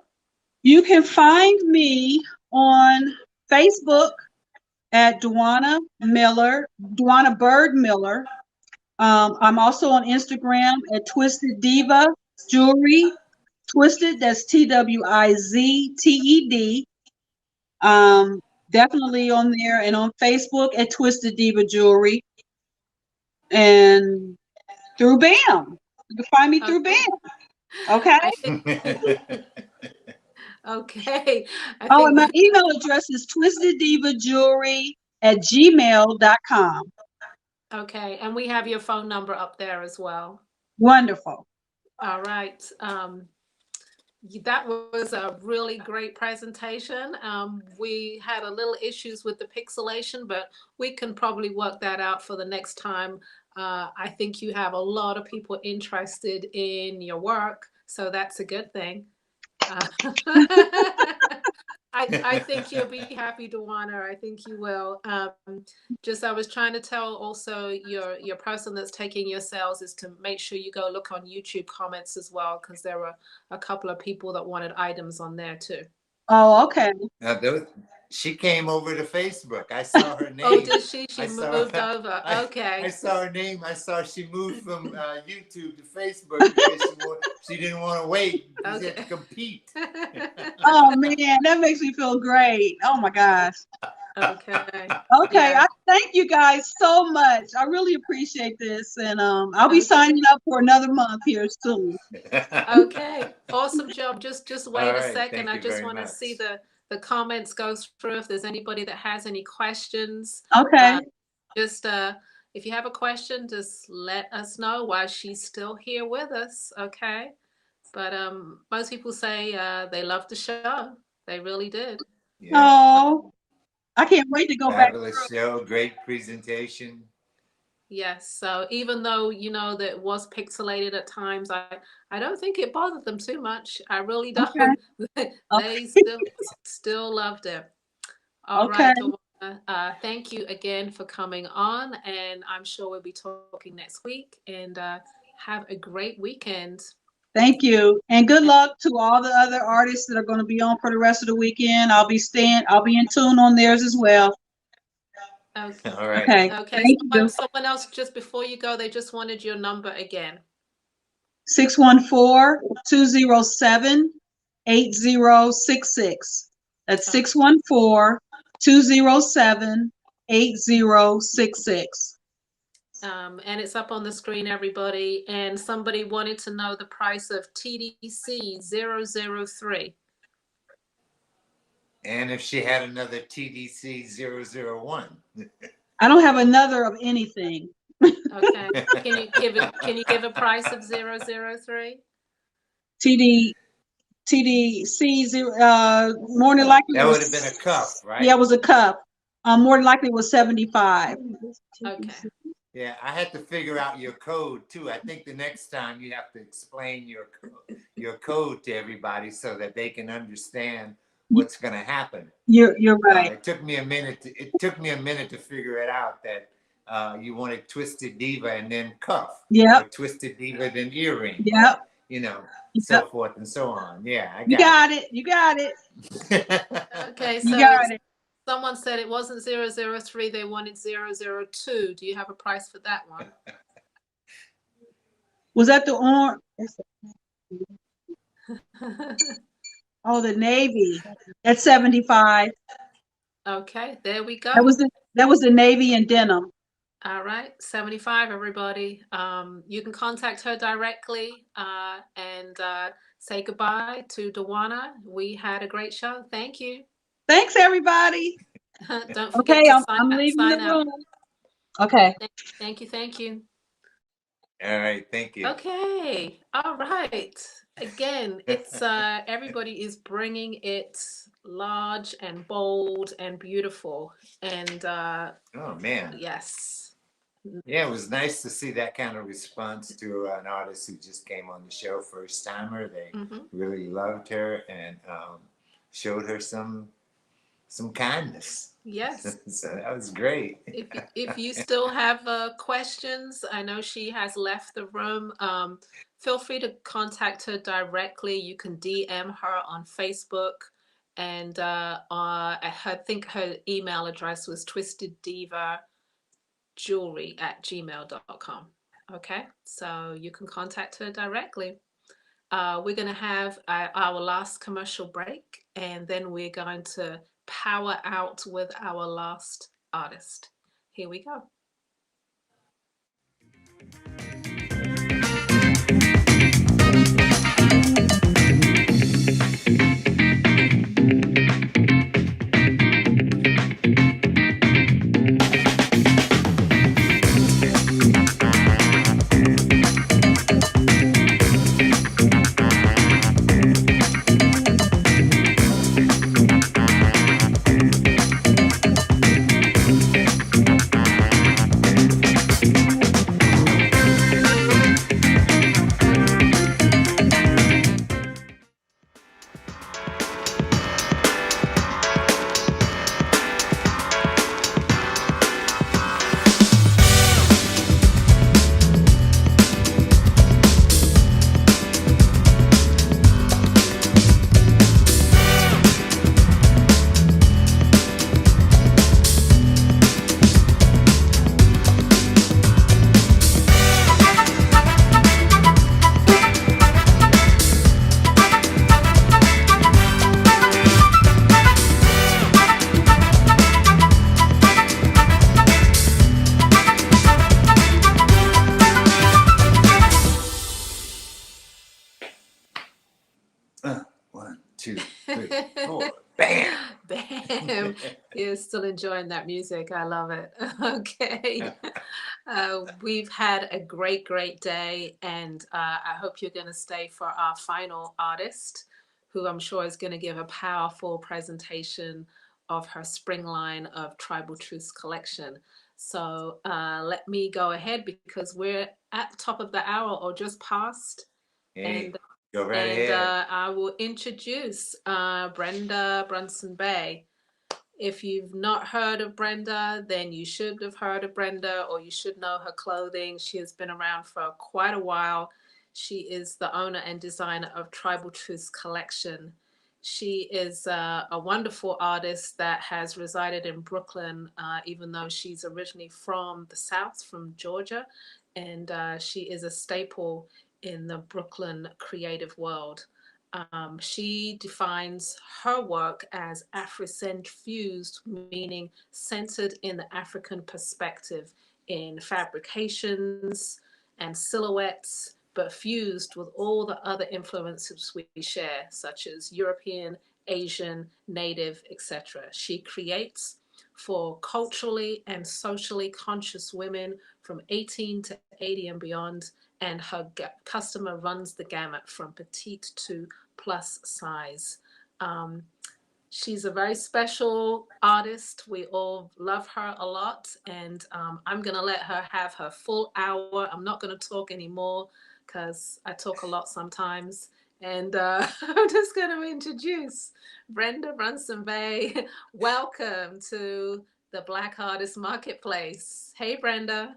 S11: You can find me on Facebook at Dwana Bird Miller. I'm also on Instagram at Twisted Diva Jewelry. Twisted, that's TWIZTED. Definitely on there, and on Facebook at Twisted Diva Jewelry. And through BAM. You can find me through BAM. Okay.
S2: I think, okay. I
S11: Oh,
S2: think
S11: and my email address is twisteddivajewelry@gmail.com.
S2: okay. And we have your phone number up there as well.
S11: Wonderful.
S2: All right. That was a really great presentation. We had a little issues with the pixelation, but we can probably work that out for the next time. I think you have a lot of people interested in your work, so that's a good thing. I think you'll be happy, Dwana. I think you will. I was trying to tell also your person that's taking your sales is to make sure you go look on YouTube comments as well, because there were a couple of people that wanted items on there too.
S11: Oh, okay.
S1: She came over to Facebook. I saw her name.
S2: Oh, did she? She
S1: I saw-
S2: moved over.
S1: I
S2: Okay.
S1: saw her name. I saw she moved from YouTube to Facebook because she didn't want to wait. She had to compete.
S11: Oh man, that makes me feel great. Oh my gosh.
S2: Okay.
S11: Okay,
S2: Yeah.
S11: I thank you guys so much. I really appreciate this, and I'll be signing up for another month here soon.
S2: Okay. Awesome job. Just wait
S1: All
S2: a
S1: right,
S2: second.
S1: thank
S2: I
S1: you
S2: just
S1: very
S2: want to
S1: much.
S2: see the comments go through. If there's anybody that has any questions,
S11: Okay.
S2: just if you have a question, just let us know while she's still here with us. Okay. But most people say they loved the show. They really did.
S1: Yeah.
S11: Oh, I can't wait to go back.
S1: Fabulous show. Great presentation.
S2: Yes. So even though that it was pixelated at times, I don't think it bothered them too much. I really don't. They still loved it. All
S11: Okay.
S2: right, Tawana, thank you again for coming on, and I'm sure we'll be talking next week. And have a great weekend.
S11: Thank you, and good luck to all the other artists that are going to be on for the rest of the weekend. I'll be in tune on theirs as well.
S2: Okay.
S1: All right.
S2: Okay.
S11: Thank you.
S2: Someone else, just before you go, they just wanted your number again.
S11: 614-207-8066. That's 614-207-8066.
S2: And it's up on the screen, everybody. And somebody wanted to know the price of TDC 003.
S1: And if she had another TDC 001.
S11: I don't have another of anything.
S2: Okay. Can you give a price of 003?
S11: TDC more than likely
S1: That would have been a cuff, right?
S11: Yeah, it was a cup. More than likely it was 75.
S2: Okay.
S1: Yeah, I had to figure out your code too. I think the next time you have to explain your code to everybody so that they can understand what's going to happen.
S11: You're right.
S1: It took me a minute to figure it out that you wanted Twisted Diva and then cuff.
S11: Yeah.
S1: Or Twisted Diva then earring.
S11: Yep.
S1: So forth and so on. Yeah,
S11: You got it. You got it.
S2: Okay,
S11: You
S2: so
S11: got it.
S2: someone said it wasn't 003, they wanted 002. Do you have a price for that one?
S11: Was that the orange? Oh, the navy. That's 75.
S2: Okay, there we go.
S11: That was the navy and denim.
S2: All right, 75, everybody. You can contact her directly and say goodbye to Dwana. We had a great show. Thank you.
S11: Thanks, everybody.
S2: Don't forget to
S11: I'm leaving the
S2: out.
S11: room. Okay.
S2: Thank you.
S1: All right, thank you.
S2: Okay, all right. Again, it's everybody is bringing it large and bold and beautiful. And
S1: Oh man.
S2: yes.
S1: Yeah, it was nice to see that kind of response to an artist who just came on the show first timer. They really loved her and showed her some some kindness.
S2: Yes.
S1: So that was great.
S2: If you still have questions, I know she has left the room. Feel free to contact her directly. You can DM her on Facebook, and I think her email address was twisteddiva.jewelry@gmail.com. Okay, so you can contact her directly. We're going to have our last commercial break, and then we're going to power out with our last artist. Here we go.
S1: One, two, three, four. Bam!
S2: Bam! You're still enjoying that music. I love it. Okay. We've had a great, great day, and I hope you're going to stay for our final artist, who I'm sure is going to give a powerful presentation of her spring line of Tribal Truths collection. So let me go ahead, because we're at the top of the hour or just past.
S1: Hey,
S2: And
S1: go right ahead.
S2: I will introduce Brenda Brunson Bay. If you've not heard of Brenda, then you should have heard of Brenda, or you should know her clothing. She has been around for quite a while. She is the owner and designer of Tribal Truths Collection. She is a wonderful artist that has resided in Brooklyn, even though she's originally from the South, from Georgia, and she is a staple in the Brooklyn creative world. She defines her work as Afrocentrifused, meaning centered in the African perspective in fabrications and silhouettes, but fused with all the other influences we share, such as European, Asian, Native, etc. She creates for culturally and socially conscious women from 18 to 80 and beyond, and her customer runs the gamut from petite to plus size. She's a very special artist. We all love her a lot, and I'm going to let her have her full hour. I'm not going to talk anymore because I talk a lot sometimes. And I'm just going to introduce Brenda Brunson Bay. Welcome to the Black Artist Marketplace. Hey, Brenda.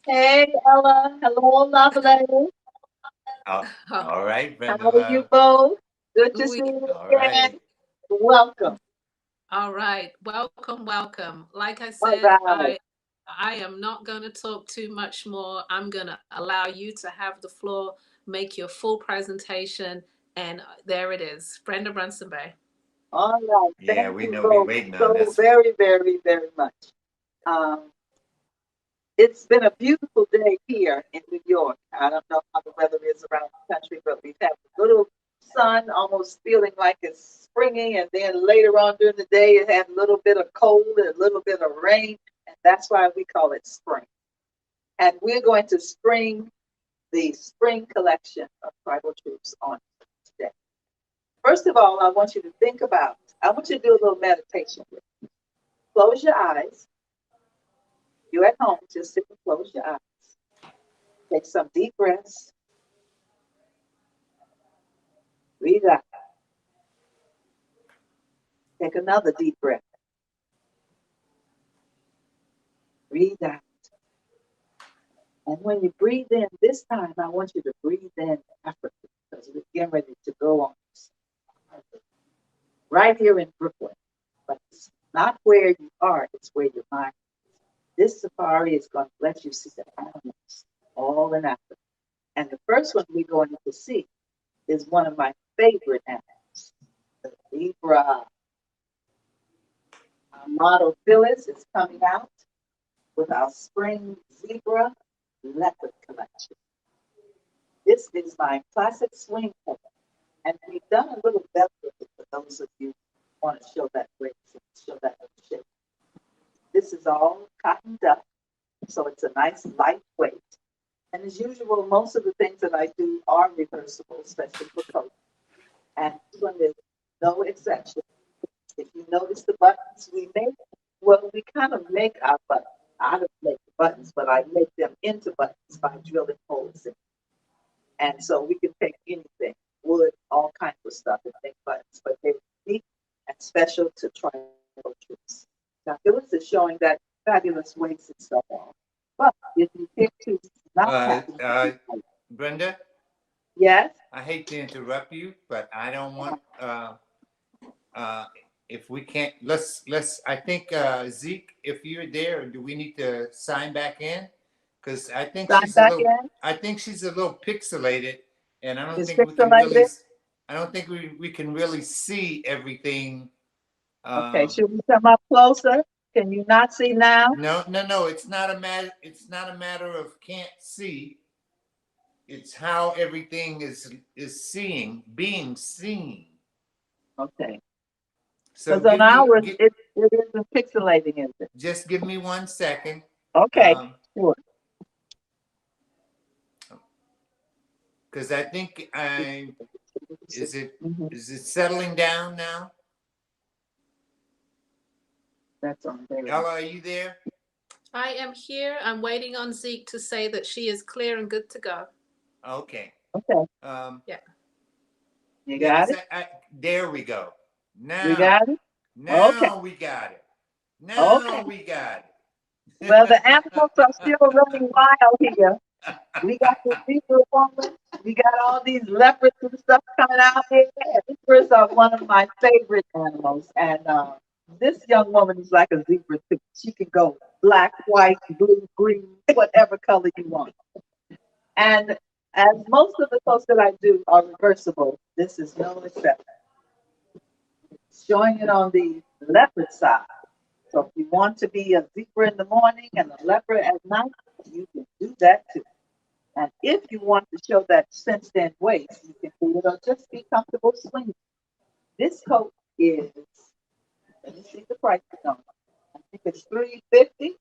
S11: Hey, Ella. Hello, Lavalais.
S1: All right, Brenda.
S11: How are you both? Good to see you
S1: All
S11: again.
S1: right.
S11: Welcome.
S2: All right. Welcome, welcome. Like I
S11: All
S2: said,
S11: right.
S2: I am not going to talk too much more. I'm going to allow you to have the floor, make your full presentation, and there it is. Brenda Brunson Bay.
S11: All right.
S1: Yeah,
S11: Thank
S1: we
S11: you
S1: know we
S11: both
S1: waiting on
S11: so
S1: this.
S11: very, very, very much. It's been a beautiful day here in New York. I don't know how the weather is around the country, but we've had a little sun, almost feeling like it's springing, and then later on during the day, it had a little bit of cold and a little bit of rain, and that's why we call it spring. And we're going to spring the spring collection of Tribal Truths on today. First of all, I want you to do a little meditation with me. Close your eyes. You're at home, just sit and close your eyes. Take some deep breaths. Breathe out. Take another deep breath.
S12: Breathe out. And when you breathe in this time, I want you to breathe in Africa because we're getting ready to go on right here in Brooklyn. But it's not where you are, it's where your mind is. This safari is going to let you see the animals all in Africa. And the first one we're going to see is one of my favorite animals, the zebra. Our model Phyllis is coming out with our spring zebra leopard collection. This is my classic swing coat. And we've done a little better with it for those of you who want to show that grace and show that other shape. This is all cotton duck, so it's a nice lightweight. And as usual, most of the things that I do are reversible, especially for coats. And this one is no exception. If you notice the buttons we make, well, we kind of make our buttons. I don't make the buttons, but I make them into buttons by drilling holes in. And so we can take anything, wood, all kinds of stuff, and make buttons, but they're unique and special to tribal troops. Now, Phyllis is showing that fabulous waist and stuff on. But if you pick to not happy,
S1: Brenda?
S12: yes?
S1: I hate to interrupt you, but I don't want, if we can't, I think, Zeke, if you're there, do we need to sign back in? Because I think I think she's a little pixelated, and I don't think we can really, I don't think we can really see everything.
S12: Okay, should we come up closer? Can you not see now?
S1: No, it's not a matter of can't see. It's how everything is being seen.
S12: Okay.
S1: So
S12: on ours, it isn't pixelating, is it?
S1: Just give me 1 second.
S12: Okay, sure.
S1: Because I think is it settling down now?
S12: That's on there.
S1: Ella, are you there?
S2: I am here. I'm waiting on Zeke to say that she is clear and good to go.
S1: Okay.
S12: Okay.
S2: Yeah.
S12: You got it?
S1: There we go. Now
S12: we got it?
S1: Now we got it. Now we got it.
S12: Well, the animals are still running wild here. We got the zebra woman. We got all these leopards and stuff coming out here. Zebras are one of my favorite animals. And this young woman is like a zebra too. She can go black, white, blue, green, whatever color you want. And as most of the coats that I do are reversible, this is no exception. Showing it on the leopard side. So if you want to be a zebra in the morning and a leopard at night, you can do that too. And if you want to show that cinched in waist, you can do it or just be comfortable swinging. This coat is, let me see the price on it. I think it's $350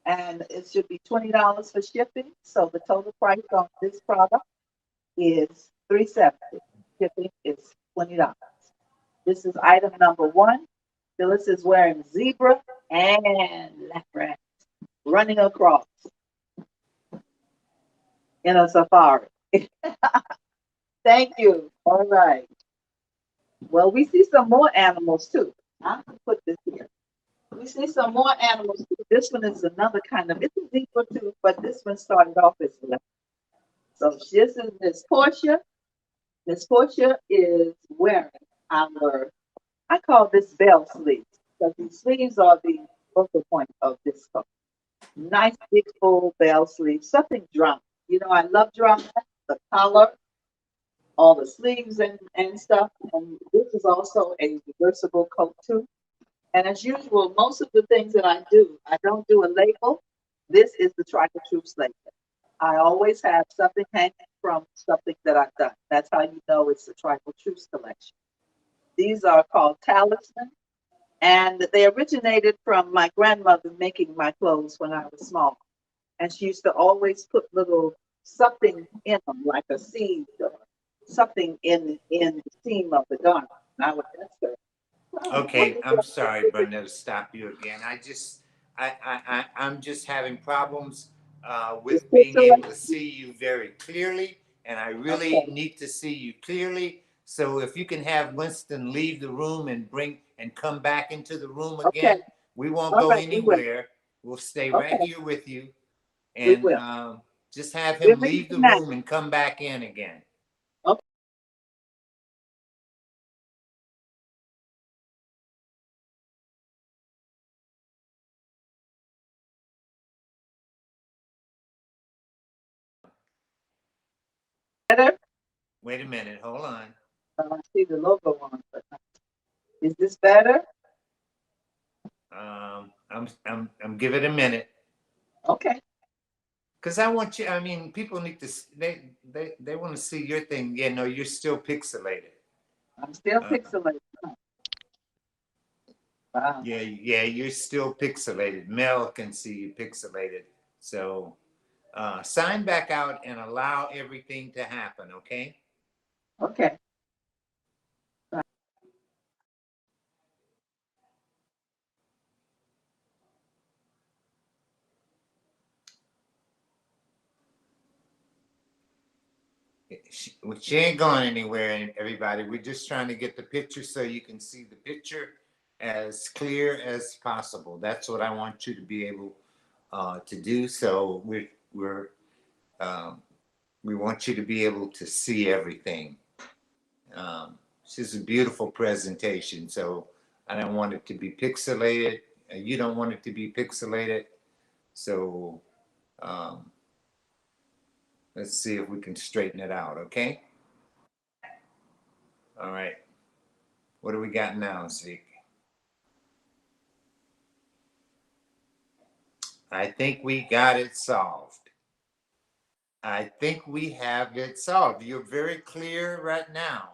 S12: and it should be $20 for shipping. So the total price on this product is $370. Shipping is $20. This is item number 1. Phyllis is wearing zebra and leopard running across in a safari. Thank you. All right. Well, we see some more animals too. I'm going to put this here. We see some more animals too. This one is another kind of, it's a zebra too, but this one started off as leopard. So this is Miss Portia. Miss Portia is wearing our, I call this bell sleeves, because the sleeves are the focal point of this coat. Nice big full bell sleeves, something drum. You know, I love drum, the collar, all the sleeves and stuff. And this is also a reversible coat too. And as usual, most of the things that I don't do a label. This is the Tribal Troops label. I always have something hanging from something that I've done. That's how you know it's the Tribal Troops collection. These are called talismans, and they originated from my grandmother making my clothes when I was small. And she used to always put little something in them, like a seed or something in the seam of the garment. And I would ask her.
S1: Okay, I'm sorry, Brenda, to stop you again. I'm just having problems with being able to see you very clearly, and I really need to see you clearly. So if you can have Winston leave the room and come back into the room again, we won't go anywhere. We'll stay right
S12: Okay,
S1: here with you,
S12: we
S1: and
S12: will.
S1: just have
S12: We're
S1: him
S12: leaving
S1: leave the
S12: now.
S1: room and come back in again.
S12: Okay. Better?
S1: Wait a minute. Hold on.
S12: I see the logo on, but is this better?
S1: I'm give it a minute.
S12: Okay.
S1: Because I want you, I mean, people need to, they want to see your thing. Yeah, no, you're still pixelated.
S12: I'm still
S1: Uh,
S12: pixelated. Wow.
S1: yeah, you're still pixelated. Mel can see you pixelated. So sign back out and allow everything to happen, okay?
S12: Okay.
S1: She ain't going anywhere, everybody. We're just trying to get the picture so you can see the picture as clear as possible. That's what I want you to be able to do. So um, we want you to be able to see everything. This is a beautiful presentation, so I don't want it to be pixelated. You don't want it to be pixelated. So um, let's see if we can straighten it out, okay? All right. What do we got now, Zeke? I think we got it solved. I think we have it solved. You're very clear right now.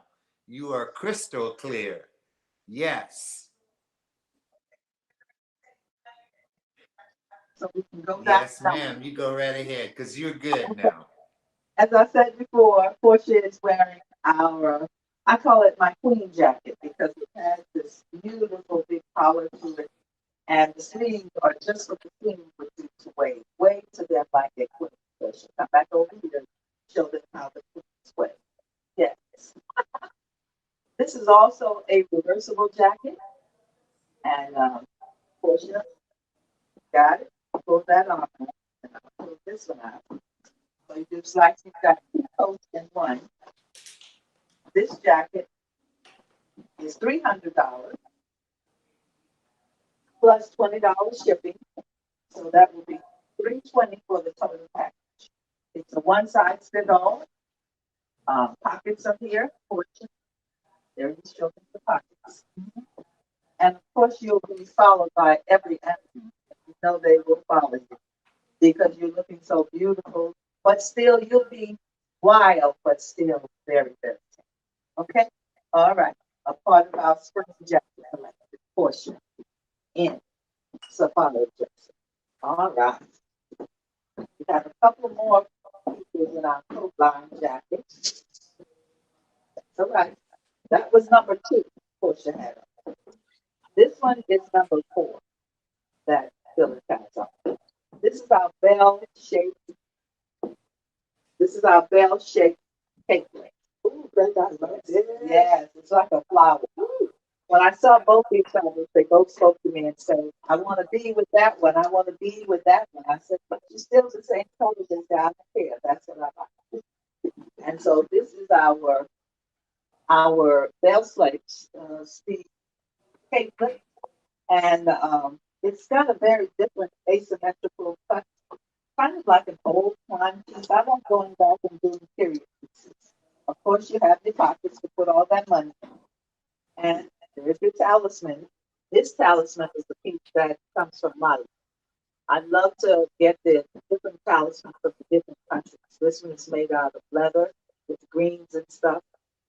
S1: You are crystal clear. Yes.
S12: So we can go back
S1: Yes,
S12: down.
S1: ma'am. You go right ahead because you're good now.
S12: As I said before, Portia is wearing our, I call it my queen jacket because it has this beautiful big collar to it. And the sleeves are just what the queen would do to wave. Wave to them like a queen. So she'll come back over here and show them how the queens wave. Yes. This is also a reversible jacket. And Portia, got it. Pull that on. And I'll pull this one out. So you just like you've got two coats in one. This jacket is $300 plus $20 shipping. So that will be $320 for the total package. It's a one size fit all. Pockets are here. Portion. There he's showing the pockets. And of course, you'll be followed by every animal. You know they will follow you because you're looking so beautiful. But still, you'll be wild, but still very, very tame. Okay? All right. A part of our spring jacket collection portion in Safari Jackson. All right. We have a couple more pieces in our coat line jacket. That's all right. That was number 2, Portia had on. This one is number 4 that Phyllis has on. This is our bell-shaped. This is our bell-shaped cake link. Ooh, Brenda, I love it. Yes, it's like a flower. Ooh. When I saw both these flowers, they both spoke to me and said, I want to be with that one. I want to be with that one. I said, but you're still the same color as that. I don't care. That's what I like. And so this is our bell slopes speed cake link. And it's got a very different asymmetrical cut, kind of like an old time piece. I won't go back and do period pieces. Of course, you have your pockets to put all that money in. And there's your talisman. This talisman is the piece that comes from Mali. I love to get the different talismans from the different countries. This one is made out of leather with greens and stuff.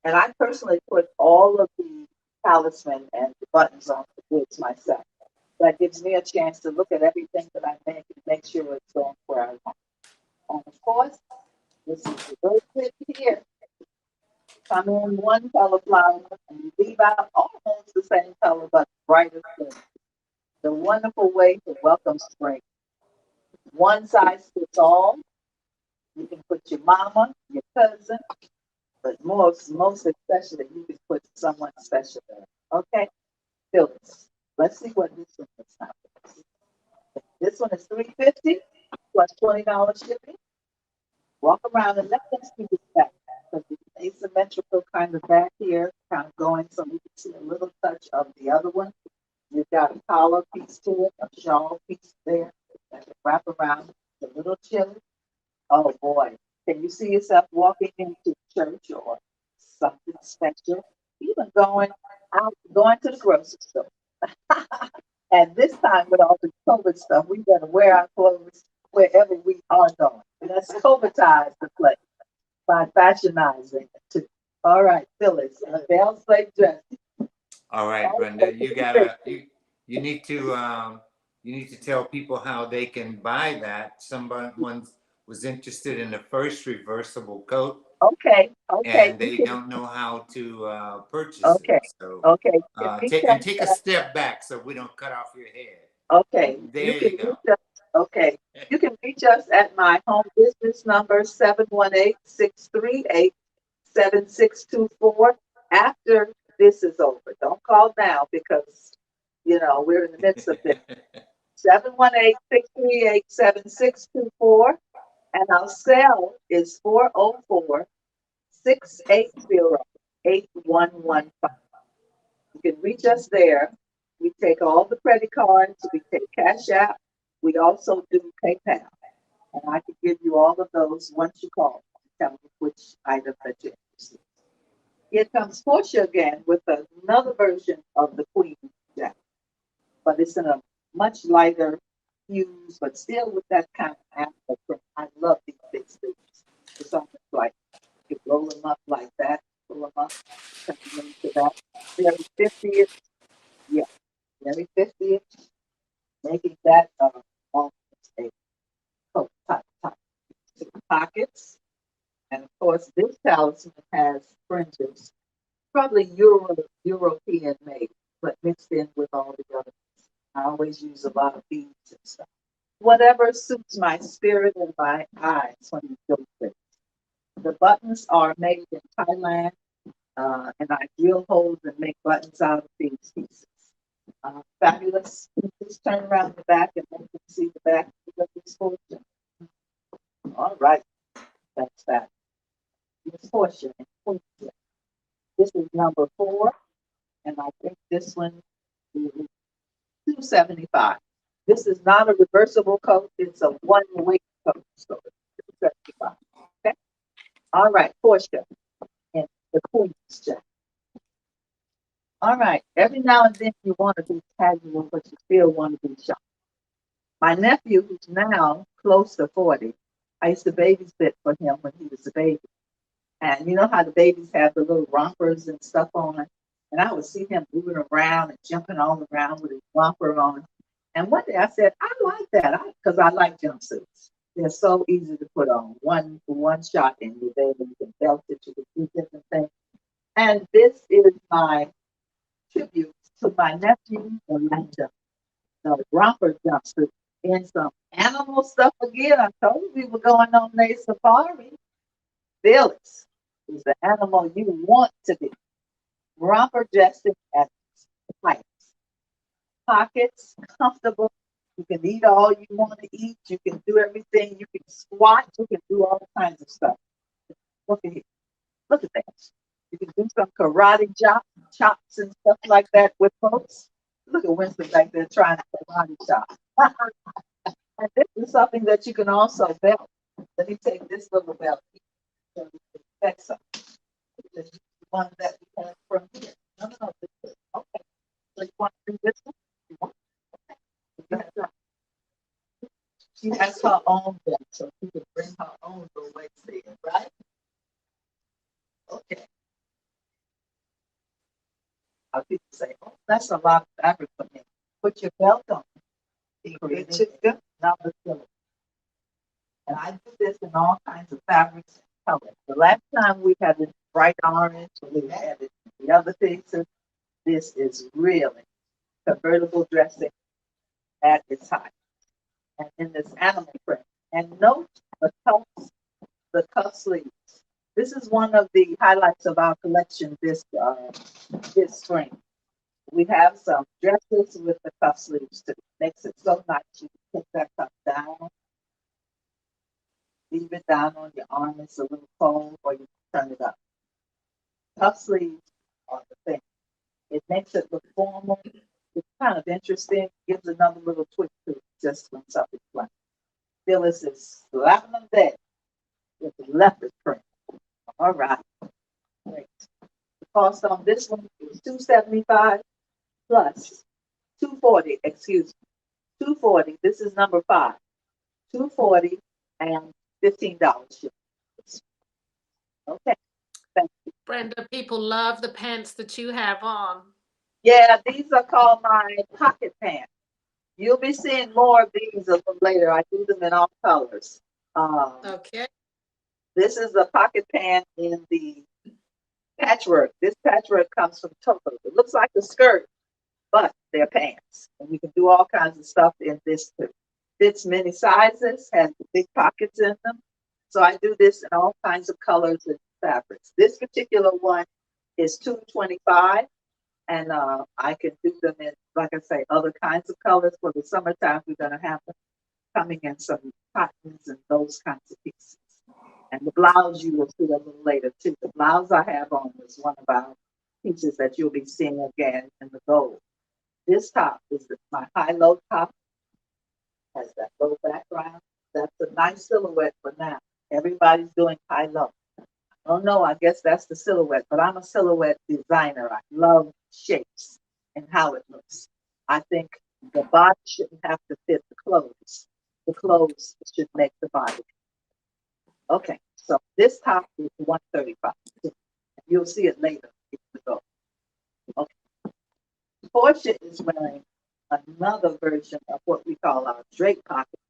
S12: And I personally put all of the talisman and the buttons on the goods myself. That gives me a chance to look at everything that I make and make sure it's going where I want. And of course, this is the very tip here. Come in one color flower and you leave out almost the same color but brighter skin. The wonderful way to welcome spring. One size fits all. You can put your mama, your cousin, but most especially you can put someone special there. Okay? Phyllis. Let's see what this one is now. This one is $350 plus $20 shipping. Walk around and let them see the back. So the asymmetrical kind of back here, kind of going so you can see a little touch of the other one. You've got a collar piece to it, a shawl piece there that can wrap around. It's a little chilly. Oh boy, can you see yourself walking into church or something special? Even going out, going to the grocery store. And this time with all the COVID stuff, we better wear our clothes wherever we are going. And that's COVIDize the place by fashionizing it too. All right, Phyllis, Bell Slave dress.
S1: All right, Brenda, you need to tell people how they can buy that. Someone was interested in the first reversible coat.
S12: Okay.
S1: And they don't know how to purchase
S12: Okay.
S1: it. So
S12: Okay.
S1: take a step back so we don't cut off your head.
S12: Okay.
S1: There you go.
S12: Okay. You can reach us at my home business number 718-638-7624 after this is over. Don't call now because we're in the midst of this. 718-638-7624 and our cell is 404-680-8115. You can reach us there. We take all the credit cards. We take Cash App. We also do PayPal. And I can give you all of those once you call. Tell me which item that you're interested in. Here comes Portia again with another version of the Queen jacket. But it's in a much lighter hues, but still with that kind of apple print. I love these big sleeves. It's almost like you can roll them up like that, pull them up, turn them into that. Very 50th, yeah, very 50th, making that almost a coat type. Pockets, and of course this talisman has fringes, probably European made, but mixed in with all the others. I always use a lot of beads and stuff. Whatever suits my spirit and my eyes when you go with it. The buttons are made in Thailand, and I drill holes and make buttons out of these pieces. Fabulous. Just turn around the back and then you can see the back of this portion. All right, that's that. This portion. This is number 4, and I think this one is $275. This is not a reversible coat, it's a one-way coat. So it's $275. Okay. All right, Portia and the Queen's jacket. All right, every now and then you want to be casual, but you still want to be sharp. My nephew, who's now close to 40, I used to babysit for him when he was a baby. And you know how the babies have the little rompers and stuff on? And I would see him moving around and jumping all around with his romper on. And one day I said, I like that because I like jumpsuits. They're so easy to put on. One shot and you're there, you can belt it, you can do different things. And this is my tribute to my nephew, Elijah, the romper jumpsuit. And some animal stuff again. I told you we were going on a safari. Phyllis is the animal you want to be. Romper dressing at heights. Pockets, comfortable. You can eat all you want to eat. You can do everything. You can squat. You can do all kinds of stuff. Look at here. Look at that. You can do some karate chops and stuff like that with folks. Look at Winston back there trying to karate chop. And this is something that you can also belt. Let me take this little belt. That's the one that we have from here. No. Okay. So you want to do this one? You want? Okay. She has her own belt, so she can bring her own little waist there, right? Okay. People say, oh, that's a lot of fabric for me. Put your belt on. It's good. Number 2. And I do this in all kinds of fabrics and colors. The last time we had this bright orange, we had it in the other pieces. This is really convertible dressing at its height. And in this animal print. And note the cuff sleeves. This is one of the highlights of our collection this spring. We have some dresses with the cuff sleeves too. Makes it so nice. You can take that cuff down, leave it down on your arm. It's a little cold, or you can turn it up. Cuff sleeves are the thing. It makes it look formal. It's kind of interesting. Gives another little twist to it just when something's flat. Phyllis is slapping them dead with the leopard print. All right. Great. The cost on this one is $275 plus $240. Excuse me, $240. This is number 5. $240 and $15 shipping. Okay. Thank you.
S2: Brenda, people love the pants that you have on.
S12: Yeah, these are called my pocket pants. You'll be seeing more of these a little later. I do them in all colors.
S2: Okay.
S12: This is a pocket pant in the patchwork. This patchwork comes from Toto. It looks like a skirt, but they're pants. And you can do all kinds of stuff in this too. Fits many sizes, has big pockets in them. So I do this in all kinds of colors and fabrics. This particular one is $225, and I can do them in, like I say, other kinds of colors. For the summertime, we're going to have them coming in some cottons and those kinds of pieces. And the blouse you will see a little later too. The blouse I have on is one of our pieces that you'll be seeing again in the gold. This top is my high-low top. Has that low background. That's a nice silhouette for now. Everybody's doing high-low. Oh no, I guess that's the silhouette, but I'm a silhouette designer. I love shapes and how it looks. I think the body shouldn't have to fit the clothes. The clothes should make the body. Okay, so this top is $135. You'll see it later if you go. Okay. Portia is wearing another version of what we call our drape pocket.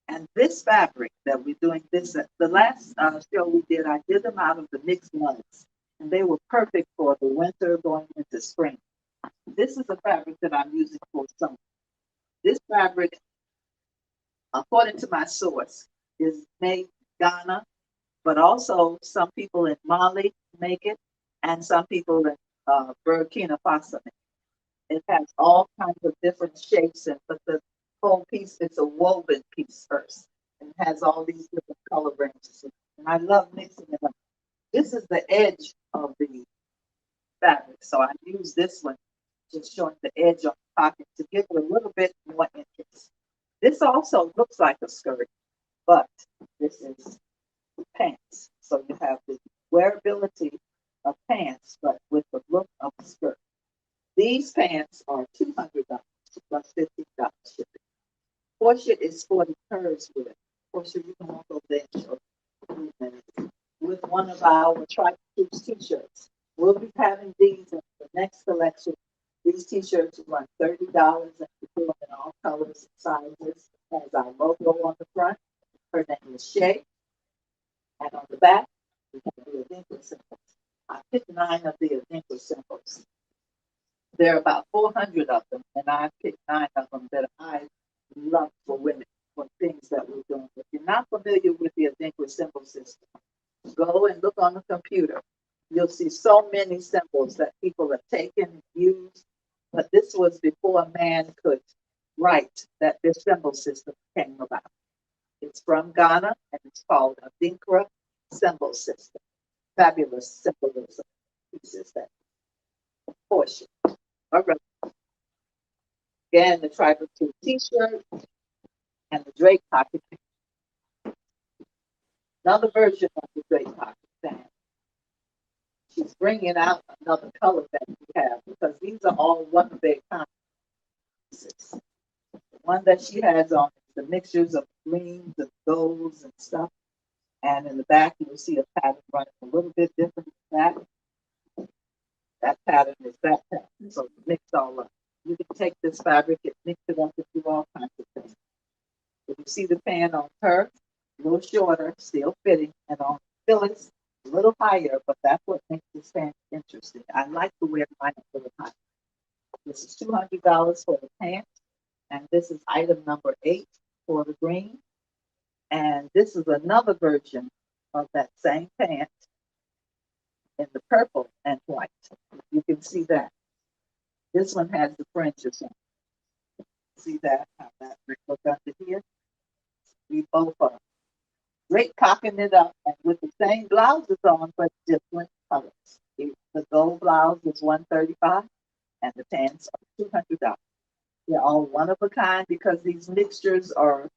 S12: And this fabric that we're doing this, the last show we did, I did them out of the mixed ones. And they were perfect for the winter going into spring. This is the fabric that I'm using for summer. This fabric, according to my source, is made in Ghana, but also some people in Mali make it, and some people in Burkina Faso make it. It has all kinds of different shapes, but the whole piece, it's a woven piece first, and it has all these different color ranges. And I love mixing it up. This is the edge of the fabric, so I use this one, just showing the edge of the pocket to give it a little bit more interest. This also looks like a skirt, but this is pants. So you have the wearability of pants, but with the look of a skirt. These pants are $200 plus $15 shipping. Portia is sporting hers with. Portia, you can walk over there and show with one of our Tri-Troops t-shirts. We'll be having these in the next collection. These t-shirts run $30 and we do them in all colors and sizes. It has our logo on the front. Her name is Shay. And on the back, we have the Adinka symbols. I picked 9 of the Adinka symbols. There are about 400 of them, and I picked 9 of them that I love for women, for things that we're doing. If you're not familiar with the Adinka symbol system, go and look on the computer. You'll see so many symbols that people have taken and used, but this was before a man could write that this symbol system came about. It's from Ghana, and it's called Adinkra Symbol System. Fabulous symbolism pieces that portion. All right. Again, the tribal two t-shirt and the Drake pocket pant. Another version of the Drake pocket pant. She's bringing out another color that we have because these are all one of their kind pieces. The one that she has on is the mixtures of greens and golds and stuff. And in the back, you'll see a pattern running a little bit different than that. That pattern is that pattern. So mix all up. You can take this fabric and mix it up and do all kinds of things. If you see the pan on her, a little shorter, still fitting, and on Phyllis, a little higher, but that's what makes this pant interesting. I like to wear mine a little higher. This is $200 for the pants, and this is item number 8 for the green. And this is another version of that same pant in the purple and white. You can see that. This one has the fringes on. see that, how that look under here. We both are great cocking it up and with the same blouses on, but different colors. The gold blouse is $135 and the pants are $200. They're all one of a kind because these mixtures are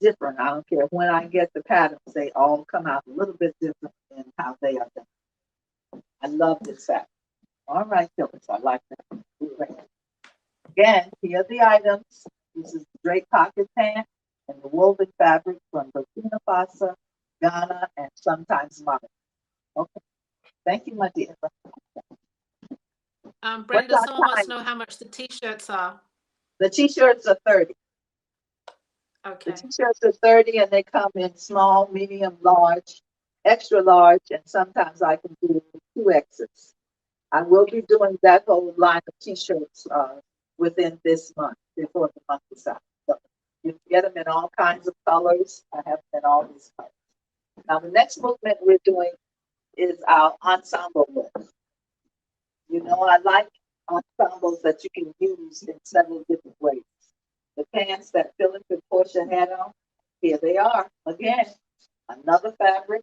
S12: different. I don't care when I get the patterns, they all come out a little bit different in how they are done. I love this fabric. All right, Phyllis, I like that. Great. Again, here are the items. This is the draped pocket pant and the woven fabric from Burkina Faso, Ghana, and sometimes Mali. Okay. Thank you, my dear.
S2: Brenda, someone wants to know how much the t-shirts are.
S12: The t-shirts are 30.
S2: Okay.
S12: The t-shirts are 30 and they come in small, medium, large, extra large, and sometimes I can do 2Xs. I will be doing that whole line of t-shirts within this month, before the month is out. So you can get them in all kinds of colors. I have them in all these colors. Now the next movement we're doing is our ensemble look. You know, I like ensembles that you can use in several different ways. The pants that Phyllis and Portia had on, here they are. Again, another fabric,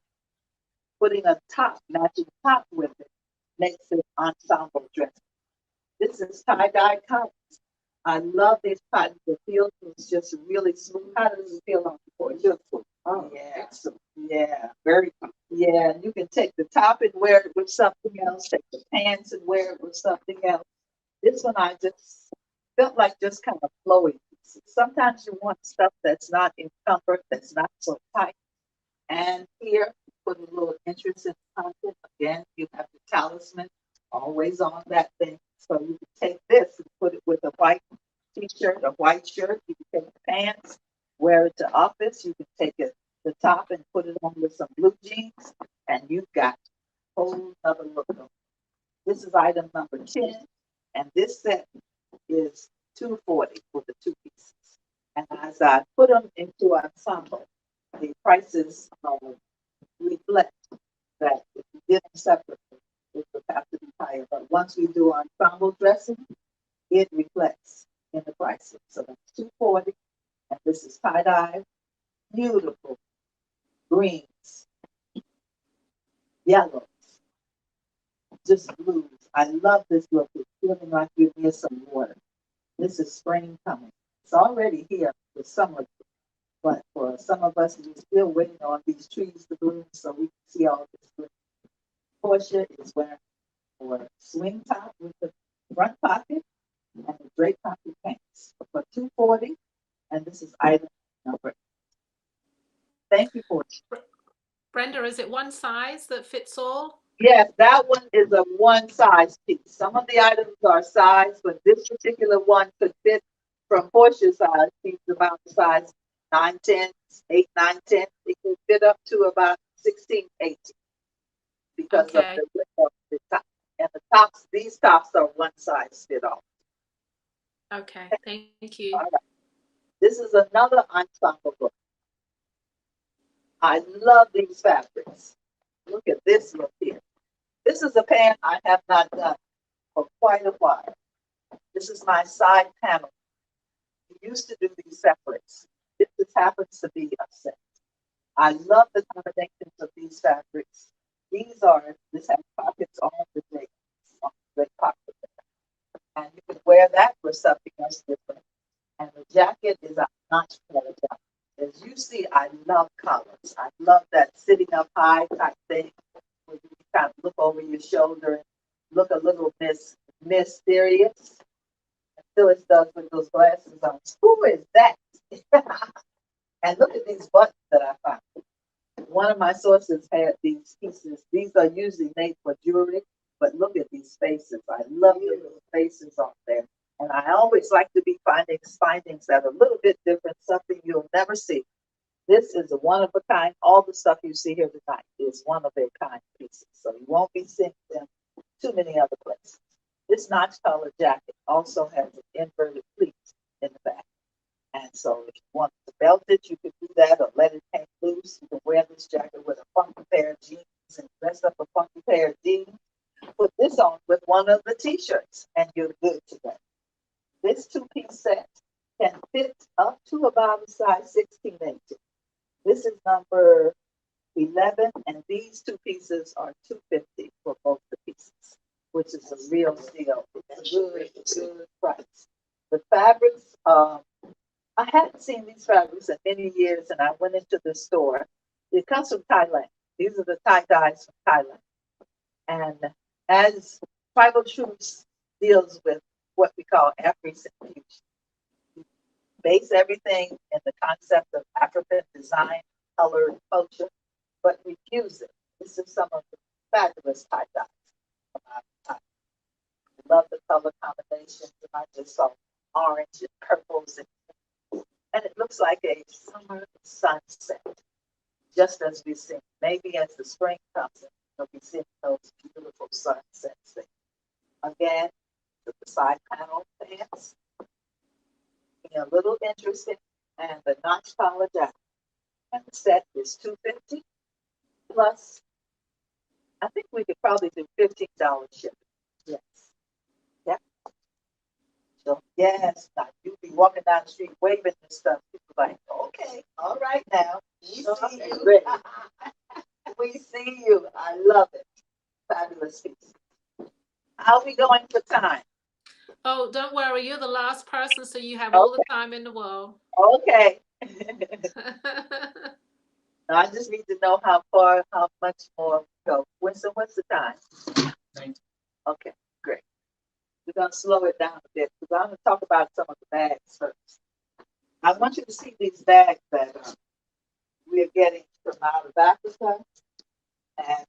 S12: putting a top, matching top with it, makes it ensemble dress. This is tie-dye cotton. I love these cottons. The feel is just really smooth. How does it feel on the Portia? Oh, yeah. Excellent. Yeah, very good. Yeah, you can take the top and wear it with something else, take the pants and wear it with something else. This one I just felt like just kind of flowy. Sometimes you want stuff that's not in comfort, that's not so tight. And here, put a little interest in content. Again, you have the talisman always on that thing. So you can take this and put it with a white t-shirt, a white shirt. You can take the pants, wear it to office. You can take it the top and put it on with some blue jeans, and you've got a whole other look. This is item number 10, and this set is $240 for the two pieces. And as I put them into ensemble, the prices reflect that if you did them separately, it would have to be higher. But once we do ensemble dressing, it reflects in the prices. So that's $240, and this is tie-dye, beautiful greens, yellows, just blues. I love this look. It's feeling like you're near some water. This is spring coming. It's already here for summer, but for some of us, we're still waiting on these trees to bloom so we can see all this green. Portia is wearing a swing top with the front pocket and the draped pocket pants for $240, and this is item number 8. Thank you, Portia.
S2: Brenda, is it one size that fits all?
S12: Yes, that one is a one size piece. Some of the items are size, but this particular one could fit from Portia's size. She's about the size 9, 10, 8, 9, 10. It can fit up to about 16, 18 because of the width of the top. And the tops, these tops are one size fit all.
S2: Okay, thank you.
S12: All right. This is another ensemble look. I love these fabrics. Look at this look here. This is a pant I have not done for quite a while. This is my side panel. We used to do these separates. This just happens to be a set. I love the combinations of these fabrics. This has pockets on the drapes, pocket. And you can wear that for something else different. And the jacket is a notch collar jacket. As you see, I love colors. I love that sitting up high type thing where you kind of look over your shoulder and look a little mysterious. And Phyllis does with those glasses on. Who is that? And look at these buttons that I found. One of my sources had these pieces. These are usually made for jewelry, but look at these faces. I love the little faces on there. And I always like to be finding findings that are a little bit different, something you'll never see. This is a one of a kind. All the stuff you see here tonight is one of a kind pieces. So you won't be seeing them too many other places. This notch collar jacket also has an inverted pleat in the back. And so if you want to belt it, you can do that or let it hang loose. You can wear this jacket with a funky pair of jeans and dress up a funky pair of jeans. Put this on with one of the t-shirts and you're good to go. This two-piece set bottom, size 16 inches. This is number 11, and these two pieces are $250 for both the pieces, which is a real deal. It's a good price. The fabrics, I hadn't seen these fabrics in many years, and I went into the store. It comes from Thailand. These are the tie dyes from Thailand. And as Tribal Truths deals with what we call African fusion, base everything in the concept of African design, color, and culture, but refuse it. This is some of the fabulous tie dyes. I love the color combinations, and I just saw orange and purples, and it looks like a summer sunset, just as we see. Maybe as the spring comes in, you'll be seeing those beautiful sunsets. Again, the side panel pants, a little interesting, and the notch collar jacket. And the set is $250 plus. I think we could probably do $15 shipping. Yes. Yep. So yes, now you be walking down the street waving and stuff. People like, okay, all right now. We see you. We see you. I love it. Fabulous piece. How are we going for time?
S2: Oh, don't worry. You're the last person, so you have all the time in the world.
S12: Okay. I just need to know how much more we go. Winston, what's the time? Okay, great. We're going to slow it down a bit because I'm going to talk about some of the bags first. I want you to see these bags that we're getting from out of Africa. And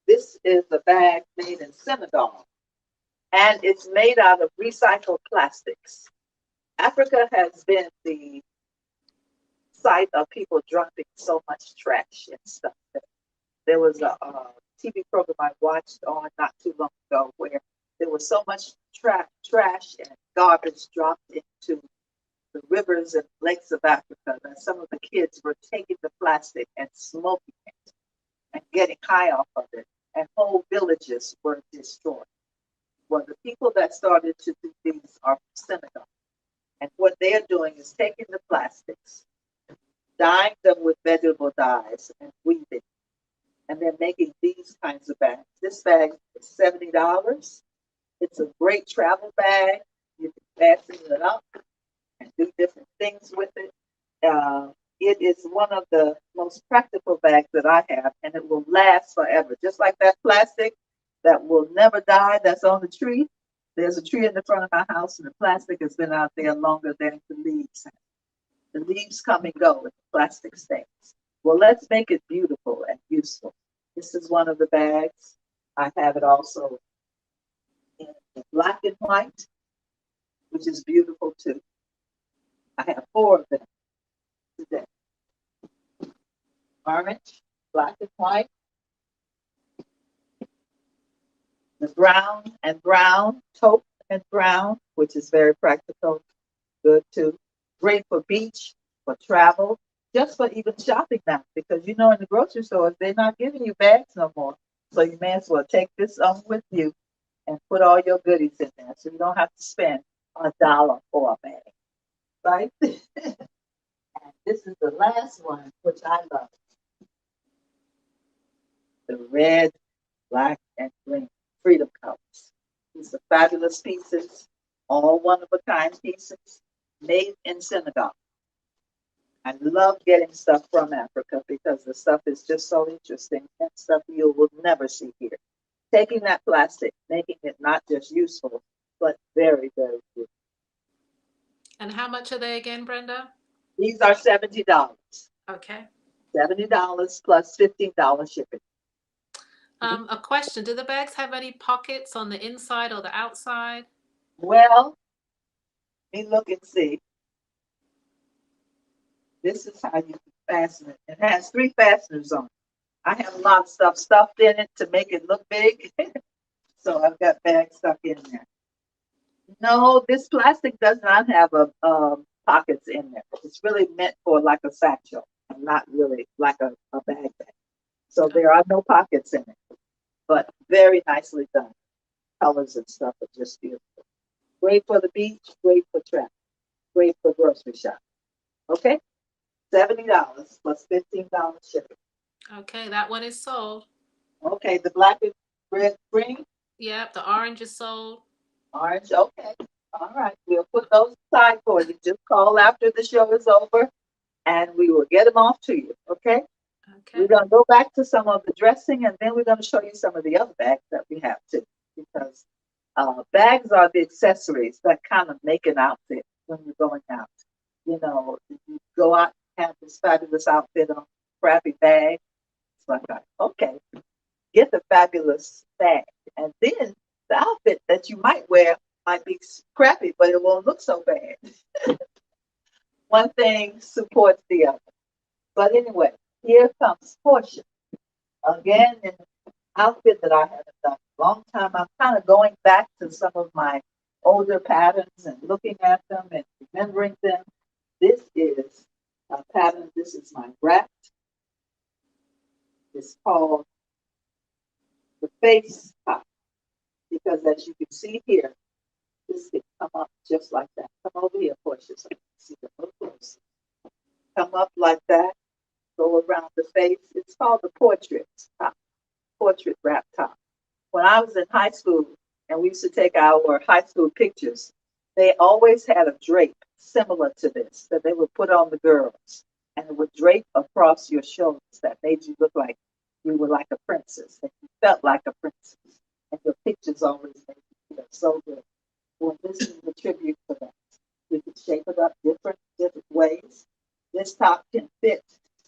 S12: this is a bag made in Senegal. And it's made out of recycled plastics. Africa has been the site of people dumping so much trash and stuff. There was a TV program I watched on not too long ago where there was so much trash and garbage dropped into the rivers and lakes of Africa that some of the kids were taking the plastic and smoking it and getting high off of it, and whole villages were destroyed. Well, the people that started to do these are from Senegal. And what they're doing is taking the plastics, dyeing them with vegetable dyes and weaving, and then making these kinds of bags. This bag is $70. It's a great travel bag. You can fasten it up and do different things with it. It is one of the most practical bags that I have, and it will last forever. Just like that plastic that will never die that's on the tree. There's a tree in the front of my house, and the plastic has been out there longer than the leaves. The leaves come and go, and the plastic stays. Well, let's make it beautiful and useful. This is one of the bags. I have it also in black and white, which is beautiful too. I have 4 of them today. Orange, black and white, the brown and brown, taupe and brown, which is very practical, good too. Great for beach, for travel, just for even shopping now, because in the grocery stores, they're not giving you bags no more. So you may as well take this with you and put all your goodies in there so you don't have to spend $1 for a bag, right? And this is the last one, which I love. The red, black, and green freedom colors. These are fabulous pieces, all one-of-a-kind pieces, made in Senegal. I love getting stuff from Africa because the stuff is just so interesting and stuff you will never see here. Taking that plastic, making it not just useful, but very, very good.
S2: And how much are they again, Brenda?
S12: These are $70.
S2: Okay.
S12: $70 plus $15 shipping.
S2: A question, do the bags have any pockets on the inside or the outside?
S12: Well, let me look and see. This is how you can fasten it. It has 3 fasteners on it. I have a lot of stuff stuffed in it to make it look big. So I've got bags stuck in there. No, this plastic does not have pockets in there. It's really meant for like a satchel, and not really like a bag. So there are no pockets in it, but very nicely done. Colors and stuff are just beautiful. Great for the beach, great for travel, great for grocery shopping. Okay, $70 plus $15 shipping.
S2: Okay, that one is sold.
S12: Okay, the black and red, green,
S2: Yep, the orange is sold.
S12: orange. Okay, all right. We'll put those aside for you. Just call after the show is over, and we will get them off to you. Okay.
S2: Okay.
S12: We're gonna go back to some of the dressing, and then we're gonna show you some of the other bags that we have too, because bags are the accessories that kind of make an outfit when you're going out. You know, if you go out and have this fabulous outfit on, crappy bag. It's like, okay, get the fabulous bag, and then the outfit that you might wear might be crappy, but it won't look so bad. One thing supports the other. But anyway, here comes Portia. Again, in an outfit that I haven't done in a long time. I'm kind of going back to some of my older patterns and looking at them and remembering them. This is a pattern. This is my wrap. It's called the face top, because as you can see here, this can come up just like that. Come over here, Portia, so you can see the little close. Come up like that, go around the face. It's called the portrait top, portrait wrap top. When I was in high school and we used to take our high school pictures, they always had a drape similar to this that they would put on the girls, and it would drape across your shoulders that made you look like you were like a princess, and you felt like a princess, and your pictures always made you feel so good. Well, this is a tribute to that. We can shape it up different ways. This top can fit,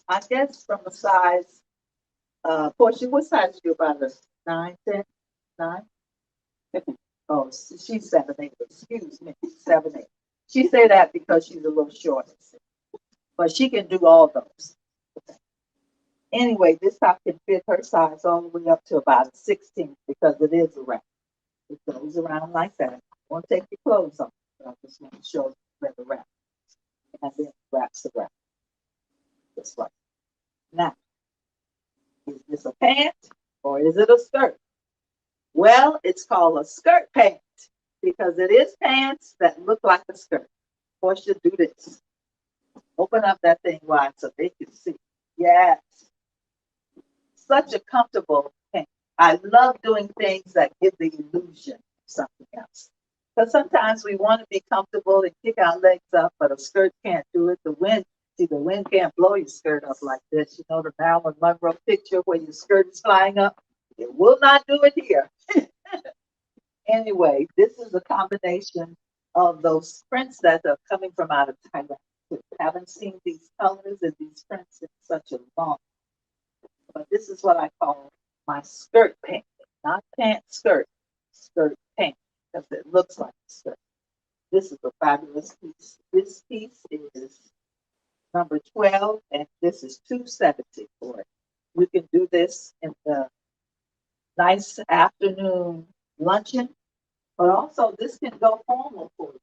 S12: I guess, from a size. Portia, what size are you, about a 9, 10, 9? Oh, she's 7'8". Excuse me, 7'8". She say that because she's a little short, but she can do all those. Anyway, this top can fit her size all the way up to about a 16 because it is a wrap. It goes around like that. I won't take your clothes off, but I just want to show you where the wrap is. And then it wraps the wrap. Just like now. Is this a pant or is it a skirt? Well, it's called a skirt pant because it is pants that look like a skirt. Portia, do this. Open up that thing wide so they can see. Yes. Such a comfortable pant. I love doing things that give the illusion of something else. Because sometimes we want to be comfortable and kick our legs up, but a skirt can't do it. The wind can't blow your skirt up like this. You know the Marilyn Monroe picture where your skirt is flying up? It will not do it here. Anyway, this is a combination of those prints that are coming from out of Thailand. We haven't seen these colors and these prints in such a long time. But this is what I call my skirt pant. Not pant skirt, skirt pant, because it looks like a skirt. This is a fabulous piece. This piece is number 12, and this is $270 for it. We can do this in the nice afternoon luncheon, but also this can go formal for you.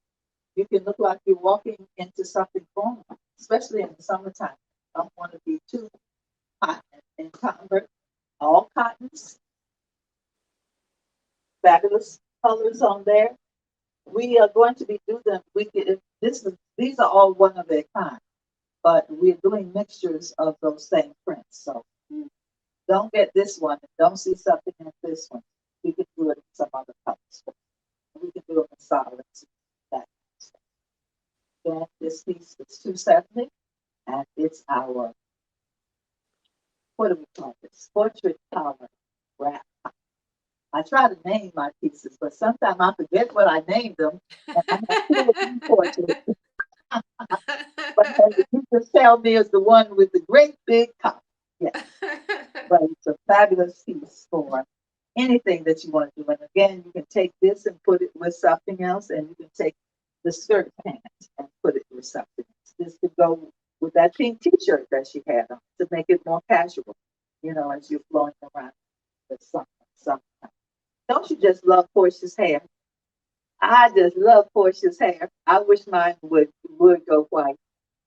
S12: You can look like you're walking into something formal, especially in the summertime. I don't want to be too hot and encumbered. All cottons, fabulous colors on there. We are going to be doing them. These are all one of their kind, but we're doing mixtures of those same prints. So don't get this one and don't see something in this one. We can do it in some other colors. We can do it in solids. Then this piece is $270, and it's our, what do we call this? Portrait color wrap. I try to name my pieces, but sometimes I forget what I named them, and I have two portraits. But you just tell me is the one with the great big cup. Yeah. But it's a fabulous piece for anything that you want to do. And again, you can take this and put it with something else, and you can take the skirt pant and put it with something else. This could go with that pink t-shirt that she had on to make it more casual, you know, as you're flowing around the summertime. Don't you just love Portia's hair? I just love Portia's hair. I wish mine would go white.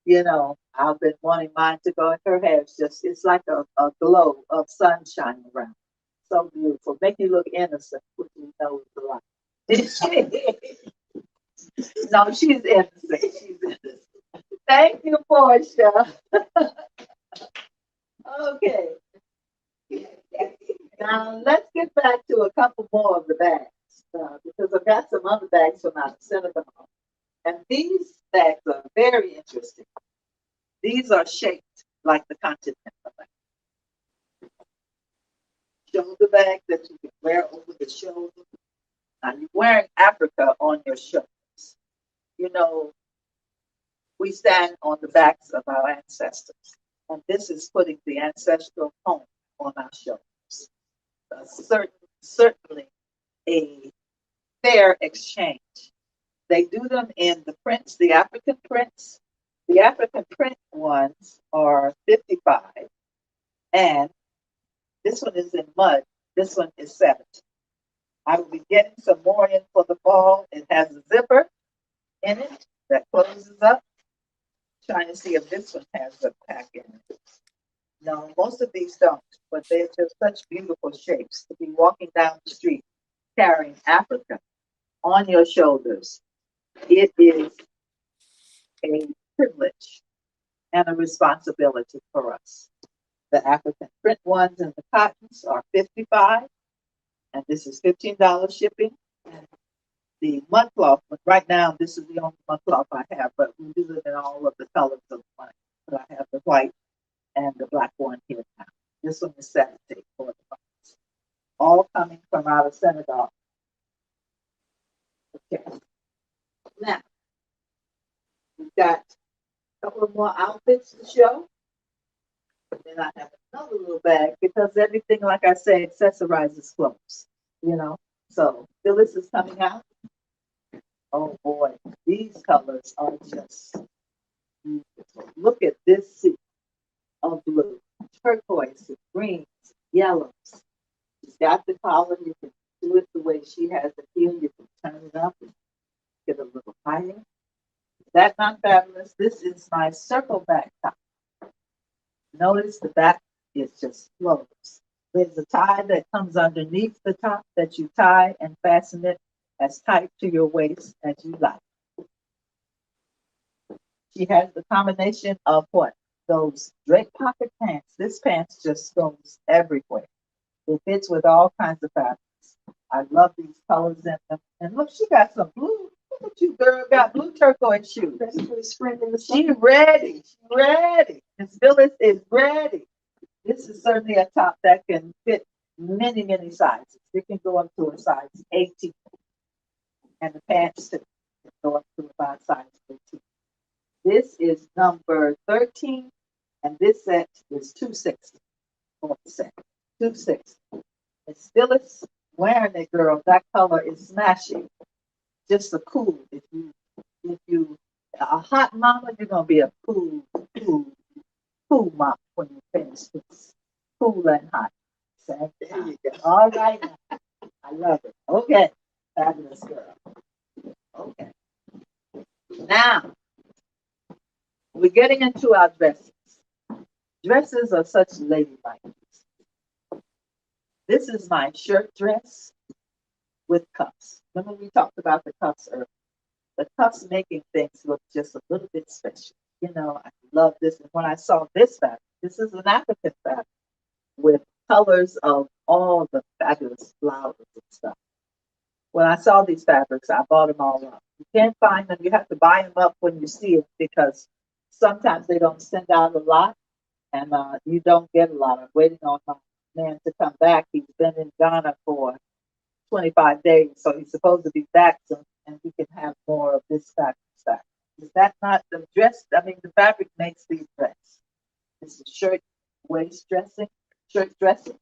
S12: You know, I've been wanting mine to go, and her hair is just, it's like a glow of sunshine around. So beautiful. Make you look innocent, which you know is a lot. No, she's innocent. She's innocent. Thank you, Portia. Okay. Now let's get back to a couple more of the bags because I've got some other bags from out of Senegal. And these bags are very interesting. These are shaped like the continent. Shoulder bag that you can wear over the shoulder. Now you're wearing Africa on your shoulders. You know, we stand on the backs of our ancestors, and this is putting the ancestral home on our shoulders. Certainly a fair exchange. They do them in the prints, the African prints. The African print ones are 55, and this one is in mud. This one is 70. I will be getting some more in for the fall. It has a zipper in it that closes up. Trying to see if this one has a pack in it. No, most of these don't, but they're just such beautiful shapes to be walking down the street carrying Africa on your shoulders. It is a privilege and a responsibility for us. The African print ones and the cottons are 55, and this is $15 shipping. And the mud cloth, but right now this is the only mud cloth I have, but we do it in all of the colors of mud. But I have the white and the black one here now. This one is 70 for the months. All coming from out of Senegal. Okay. Now, we've got a couple of more outfits to show. And then I have another little bag because everything, like I say, accessorizes clothes, you know. So Phyllis is coming out. Oh boy, these colors are just beautiful. Look at this sea of blue, turquoise, greens, yellows. She's got the collar. You can do it the way she has it here. You can turn it up and get a little higher. Is that not fabulous? This is my circle back top. Notice the back is just flows. There's a tie that comes underneath the top that you tie and fasten it as tight to your waist as you like. She has the combination of what? Those drape pocket pants. This pants just goes everywhere. It fits with all kinds of fabrics. I love these colors in them. And look, she got some blue. Look at you, girl. Got blue turquoise shoes.
S11: Ready for the spring and the
S12: She
S11: summer.
S12: ready. She ready. Miss Phyllis is ready. This is certainly a top that can fit many, many sizes. It can go up to a size 18. And the pants too can go up to about size 18. This is number 13, and this set is 260 for the set. 260. Miss Phyllis wearing it, girl. That color is smashing. Just a cool. If you a hot mama, you're gonna be a cool mama when you finish this. Cool and hot. So, there you go. All right. I love it. Okay. Fabulous girl. Okay. Now, we're getting into our dresses. Dresses are such ladylike. This is my shirt dress with cuffs. Remember we talked about the cuffs earlier. The cuffs making things look just a little bit special. You know, I love this. And when I saw this fabric, this is an African fabric with colors of all the fabulous flowers and stuff. When I saw these fabrics, I bought them all up. You can't find them. You have to buy them up when you see it because sometimes they don't send out a lot and you don't get a lot. I'm waiting on my man to come back. He's been in Ghana for 25 days, so he's supposed to be back soon and we can have more of this fabric stuff. Is that not the dress? I mean, the fabric makes these dresses. This is shirt dressing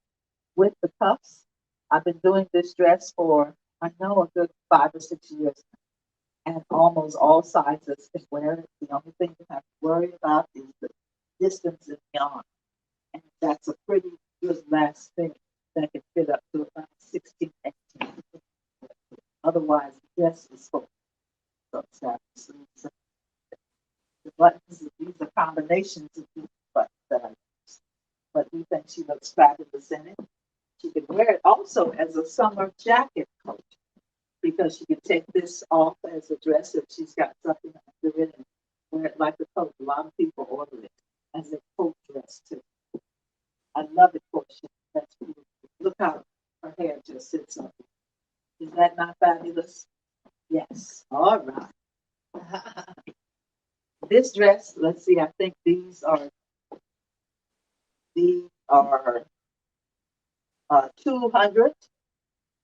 S12: with the cuffs. I've been doing this dress for, I know, a good 5 or 6 years now. And almost all sizes can wear it. The only thing you have to worry about is the distance in the arm. And that's a pretty good last thing that can fit up to about 16, 18. Otherwise, the dress is full. So the buttons, these are combinations of these buttons that I use. But we think she looks fabulous in it. She can wear it also as a summer jacket coat because she can take this off as a dress if she's got something under it and wear it like a coat. A lot of people order it as a coat dress too. I love it, Portia. That's beautiful. Look how her hair just sits up. Is that not fabulous? Yes. All right. This dress, let's see, I think these are 200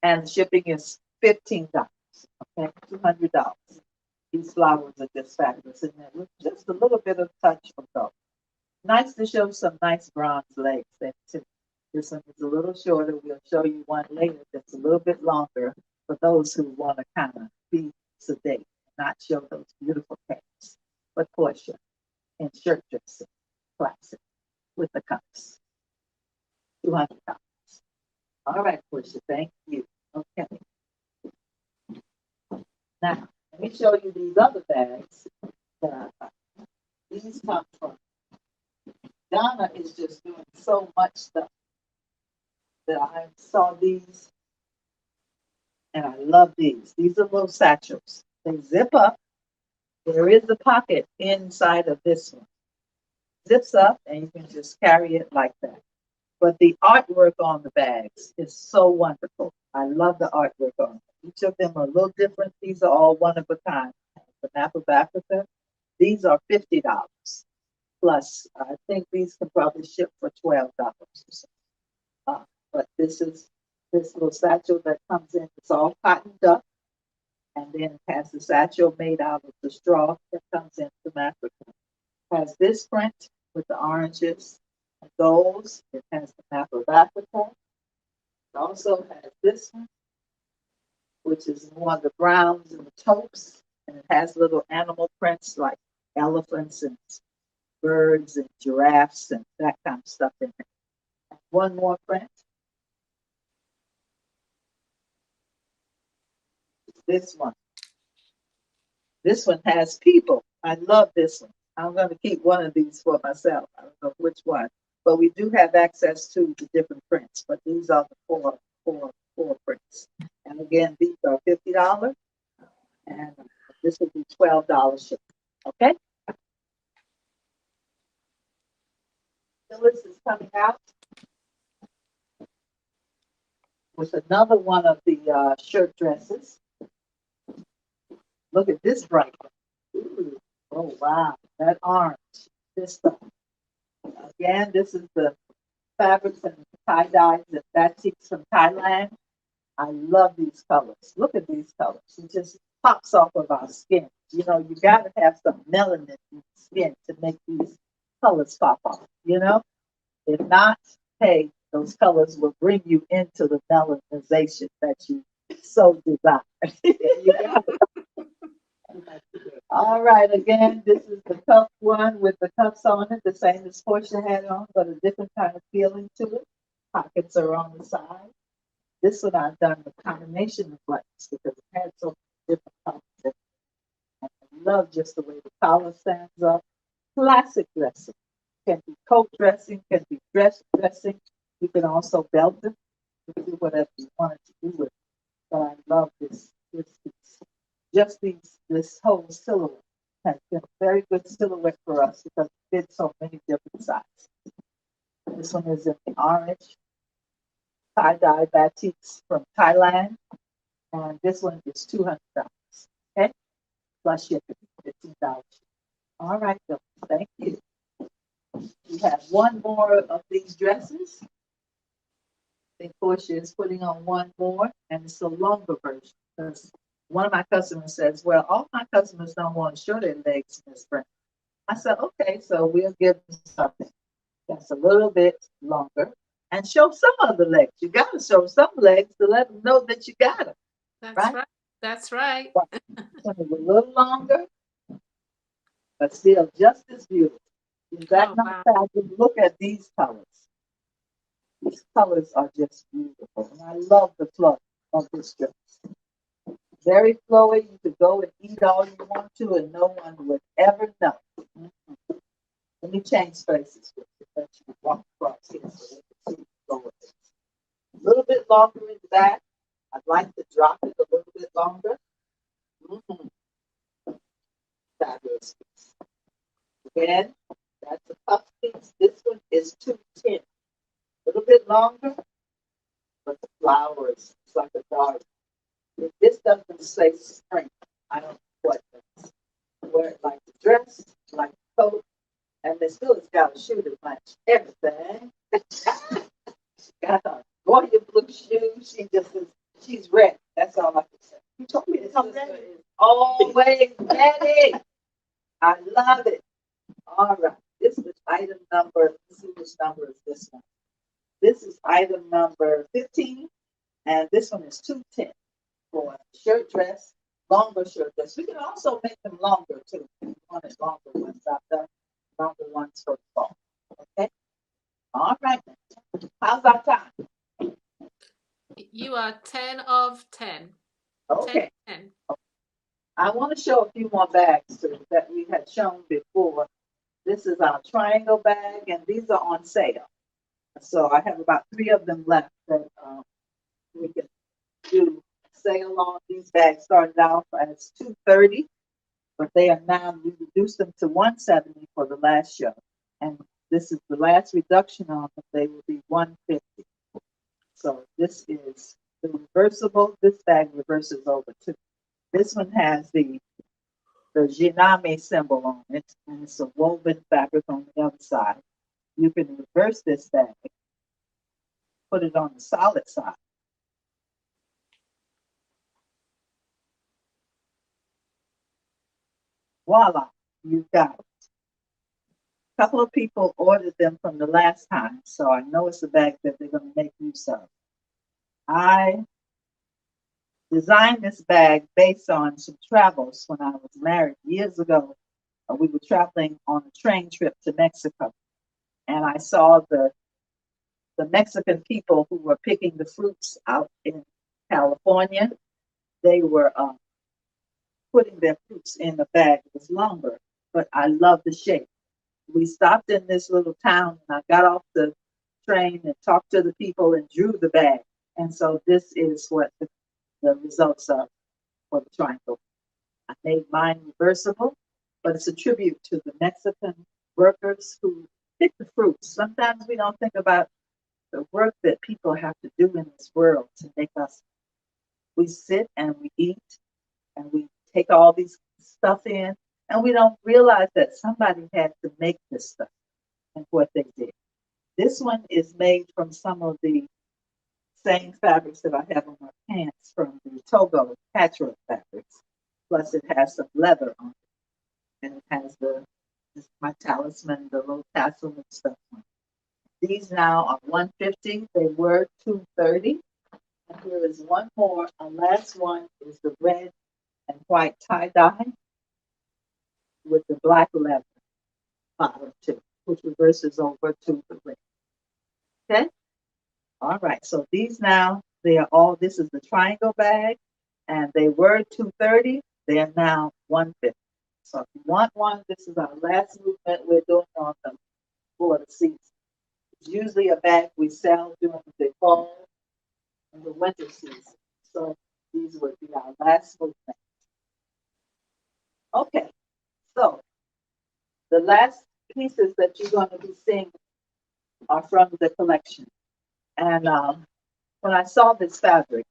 S12: and shipping is $15. Okay, $200. These flowers are just fabulous in there with just a little bit of touch of gold. Nice to show some nice bronze legs there too. This one is a little shorter. We'll show you one later that's a little bit longer for those who want to kind of be sedate, not show those beautiful calves. But Portia in shirt dressing, classic with the cuffs, $200. All right, Portia, thank you. Okay. Now, let me show you these other bags that I found. These come from Donna is just doing so much stuff that I saw these and I love these. These are little satchels. They zip up. There is a pocket inside of this one. Zips up and you can just carry it like that. But the artwork on the bags is so wonderful. I love the artwork on them. Each of them are a little different. These are all one of a kind. The map of Africa, these are $50. Plus, I think these can probably ship for $12 or so. But this is this little satchel that comes in. It's all cottoned up. And then it has the satchel made out of the straw that comes in from Africa. It has this print with the oranges and golds. It has the map of Africa. It also has this one, which is more of the browns and the taupes. And it has little animal prints like elephants and birds and giraffes and that kind of stuff in it. One more print. This one. This one has people. I love this one. I'm going to keep one of these for myself. I don't know which one, but we do have access to the different prints. But these are the four prints. And again, these are $50, and this will be $12 shipping. Okay. Phyllis is coming out with another one of the shirt dresses. Look at this bright one. Ooh. Oh, wow. That orange. This stuff. Again, this is the fabrics and tie-dyes and batiks from Thailand. I love these colors. Look at these colors. It just pops off of our skin. You know, you got to have some melanin in the skin to make these colors pop off, you know? If not, hey, those colors will bring you into the melanization that you so desire. You got it. All right, again, this is the cuff one with the cuffs on it, the same as Portia had on, but a different kind of feeling to it. Pockets are on the side. This one I've done the combination of buttons because it had so many different colors. I love just the way the collar stands up. Classic dressing. Can be coat dressing, can be dress dressing. You can also belt it. You can do whatever you wanted to do with it. But I love this piece. Just this whole silhouette has been a very good silhouette for us because it fits so many different sizes. This one is in the orange tie-dye batiks from Thailand, and this one is $200. Okay, plus shipping, $15. All right, so thank you. We have one more of these dresses. I think Portia is putting on one more, and it's a longer version because one of my customers says, well, all my customers don't want to show their legs in this print. I said, okay, so we'll give them something that's a little bit longer and show some of the legs. You got to show some legs to let them know that you got them.
S2: That's right. That's right.
S12: So it's a little longer, but still just as beautiful. Is that not fabulous? Look at these colors. These colors are just beautiful. And I love the flow of this dress. Very flowy. You could go and eat all you want to, and no one would ever know. Mm-hmm. Let me change spaces with you. Let you walk across here so they can see the flow of this. A little bit longer in the back. I'd like to drop it a little bit longer. Mm-hmm. Fabulous piece. red. That's a puff piece. This one is 210. A little bit longer, but the flowers, it's like a garden. If this doesn't say spring, I don't know what does. Wear it like a dress, like a coat, and they still has got a shoe to match everything. Got a royal blue shoe. She just is, she's ready. That's all I can say. You told me to come ready. Always ready. I love it. All right. This is item number, let's see which number is this one. This is item number 15, and this one is 210 for a shirt dress, longer shirt dress. We can also make them longer too. If you want it longer ones, I've done longer ones for the fall. Okay. All right. How's our time?
S2: You are 10 of 10.
S12: Okay.
S2: 10.
S12: I want to show a few more bags too that we had shown before. This is our triangle bag, and these are on sale. So I have about 3 of them left that we can do sale on. These bags started out as $230, but they are now, we reduced them to $170 for the last show. And this is the last reduction on them. They will be $150. So this is the reversible. This bag reverses over too. This one has the Jiname symbol on it, and it's a woven fabric on the other side. You can reverse this bag, put it on the solid side. Voila, you've got it. A couple of people ordered them from the last time, so I know it's a bag that they're going to make use of. I designed this bag based on some travels when I was married years ago. We were traveling on a train trip to Mexico, and I saw the Mexican people who were picking the fruits out in California. They were putting their fruits in the bag. It was longer, but I love the shape. We stopped in this little town, and I got off the train and talked to the people and drew the bag. And so this is what the results are for the triangle. I made mine reversible, but it's a tribute to the Mexican workers who pick the fruits. Sometimes we don't think about the work that people have to do in this world to make us. We sit and we eat and we take all these stuff in, and we don't realize that somebody had to make this stuff and what they did. This one is made from some of the same fabrics that I have on my pants from the Togo patchwork fabrics. Plus it has some leather on it. And it has my talisman, the little tassel and stuff on it. These now are $150. They were $230. And here is one more. Our last one is the red and white tie-dye with the black leather bottom too, which reverses over to the red. Okay? All right, so these now, they are all, this is the triangle bag, and they were $230. They are now $150. So if you want one, this is our last movement we're doing on them for the season. It's usually a bag we sell during the fall and the winter season. So these would be our last movement. Okay, so the last pieces that you're going to be seeing are from the collection. And when I saw this fabric,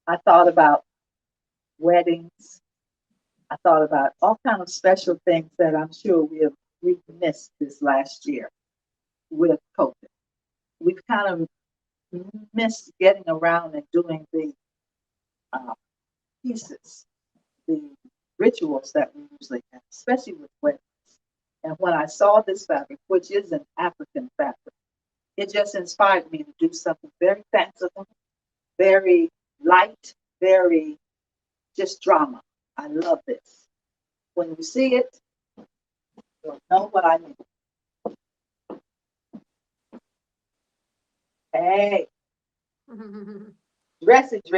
S12: I thought about weddings. I thought about all kinds of special things that I'm sure we've missed this last year with COVID. We've kind of missed getting around and doing the pieces, the rituals that we usually have, especially with weddings. And when I saw this fabric, which is an African fabric, it just inspired me to do something very fanciful, very light, very just drama. I love this. When you see it, you'll know what I mean. Hey, dressing,